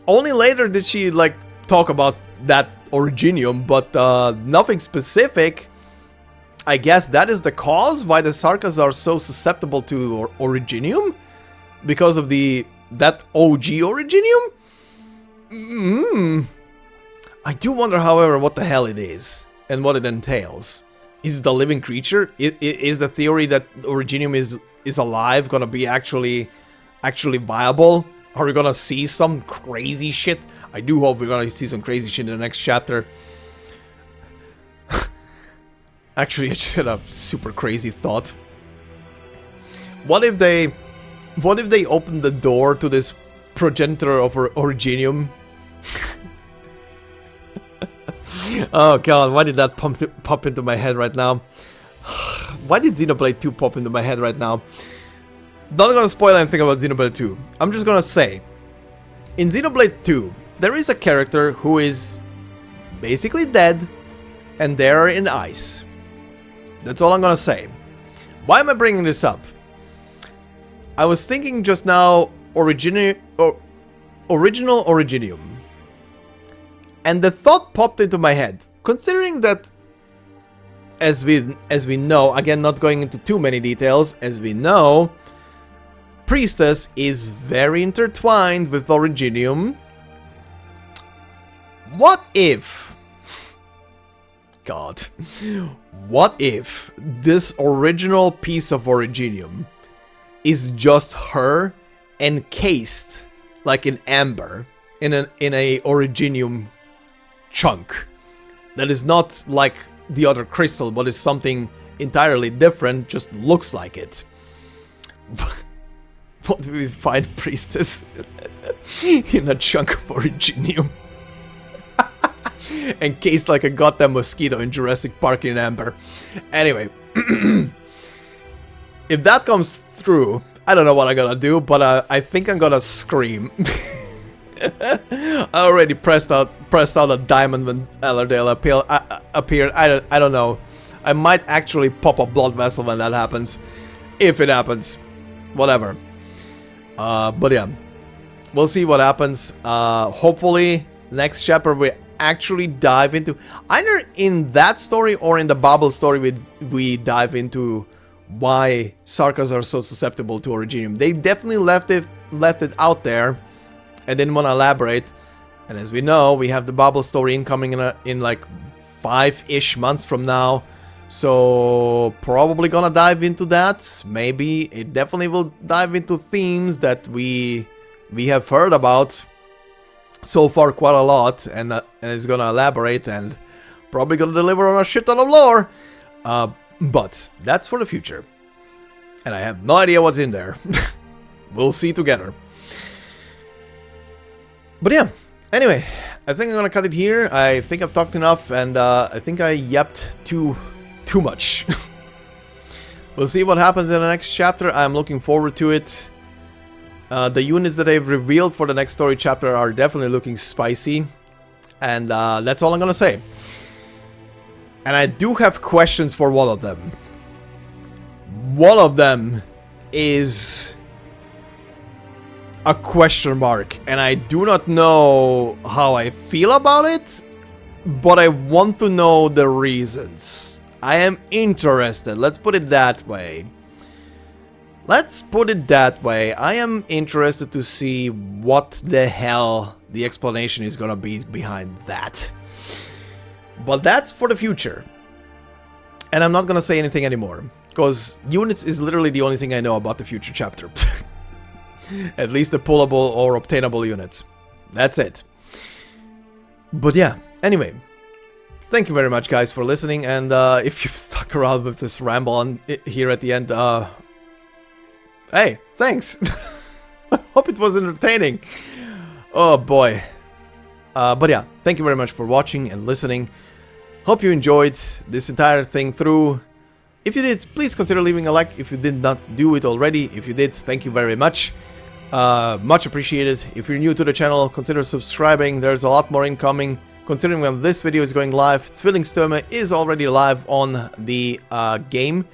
Speaker 1: Only later did she, like, talk about that Originium, but nothing specific. I guess that is the cause why the Sarkas are so susceptible to Originium? Because of that OG Originium? I do wonder, however, what the hell it is and what it entails. Is it a living creature? Is the theory that Originium is alive gonna be actually viable? Are we gonna see some crazy shit? I do hope we're gonna see some crazy shit in the next chapter. Actually, I just had a super crazy thought. What if they open the door to this progenitor of Originium? Oh god, why did that pop into my head right now? Why did Xenoblade 2 pop into my head right now? Not gonna spoil anything about Xenoblade 2. I'm just gonna say, in Xenoblade 2, there is a character who is basically dead, and they're in ice. That's all I'm gonna say. Why am I bringing this up? I was thinking just now, original Originium. And the thought popped into my head, considering that, as we know, again, not going into too many details, as we know, Priestess is very intertwined with Originium. What if... God. What if this original piece of Originium is just her encased like in amber in a Originium chunk that is not like the other crystal but is something entirely different, just looks like it? What do we find Priestess in a chunk of Originium? Encased like a goddamn mosquito in Jurassic Park in amber. Anyway, if that comes through, I don't know what I'm gonna do, but I think I'm gonna scream. I already pressed out a diamond when Ellardale appeared. I don't know. I might actually pop a blood vessel when that happens, if it happens. Whatever. But yeah, we'll see what happens. Hopefully, next chapter we actually dive into, either in that story or in the Babel story, we dive into why Sarkas are so susceptible to Originium. They definitely left it out there and didn't want to elaborate. And as we know, we have the Babel story incoming in like 5-ish months from now. So probably gonna dive into that. Maybe it definitely will dive into themes that we have heard about so far quite a lot, and it's gonna elaborate and probably gonna deliver on a shit ton of lore. But that's for the future, and I have no idea what's in there. We'll see together. But yeah, anyway, I think I'm gonna cut it here. I think I've talked enough, and I think I yapped too much. We'll see what happens in the next chapter. I'm looking forward to it. The units that they've revealed for the next story chapter are definitely looking spicy. And that's all I'm gonna say. And I do have questions for one of them. One of them is a question mark. And I do not know how I feel about it, but I want to know the reasons. I am interested. Let's put it that way. Let's put it that way. I am interested to see what the hell the explanation is gonna be behind that. But that's for the future. And I'm not gonna say anything anymore, because units is literally the only thing I know about the future chapter. At least the pullable or obtainable units. That's it. But yeah, anyway. Thank you very much, guys, for listening, and if you've stuck around with this ramble on here at the end, hey, thanks! I hope it was entertaining. Oh boy. But yeah, thank you very much for watching and listening. Hope you enjoyed this entire thing through. If you did, please consider leaving a like if you did not do it already. If you did, thank you very much. Much appreciated. If you're new to the channel, consider subscribing. There's a lot more incoming. Considering when this video is going live, Zwillingsstürme is already live on the game.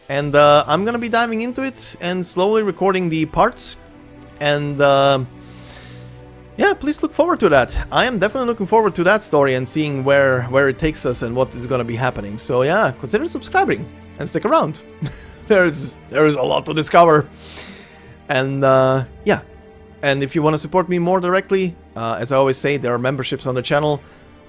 Speaker 1: And I'm gonna be diving into it and slowly recording the parts. And yeah, please look forward to that. I am definitely looking forward to that story and seeing where it takes us and what is gonna be happening. So yeah, consider subscribing and stick around. There's a lot to discover. And yeah, and if you want to support me more directly, as I always say, there are memberships on the channel.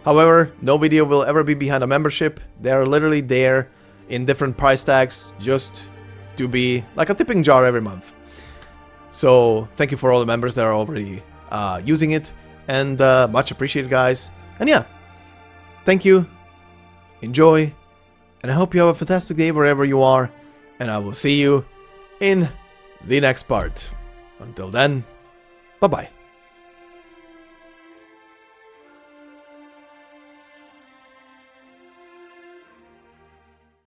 Speaker 1: However, no video will ever be behind a membership. They are literally there in different price tags just to be like a tipping jar every month. So thank you for all the members that are already using it, and much appreciated, guys. And yeah, thank you, enjoy, and I hope you have a fantastic day wherever you are, and I will see you in the next part. Until then, bye bye.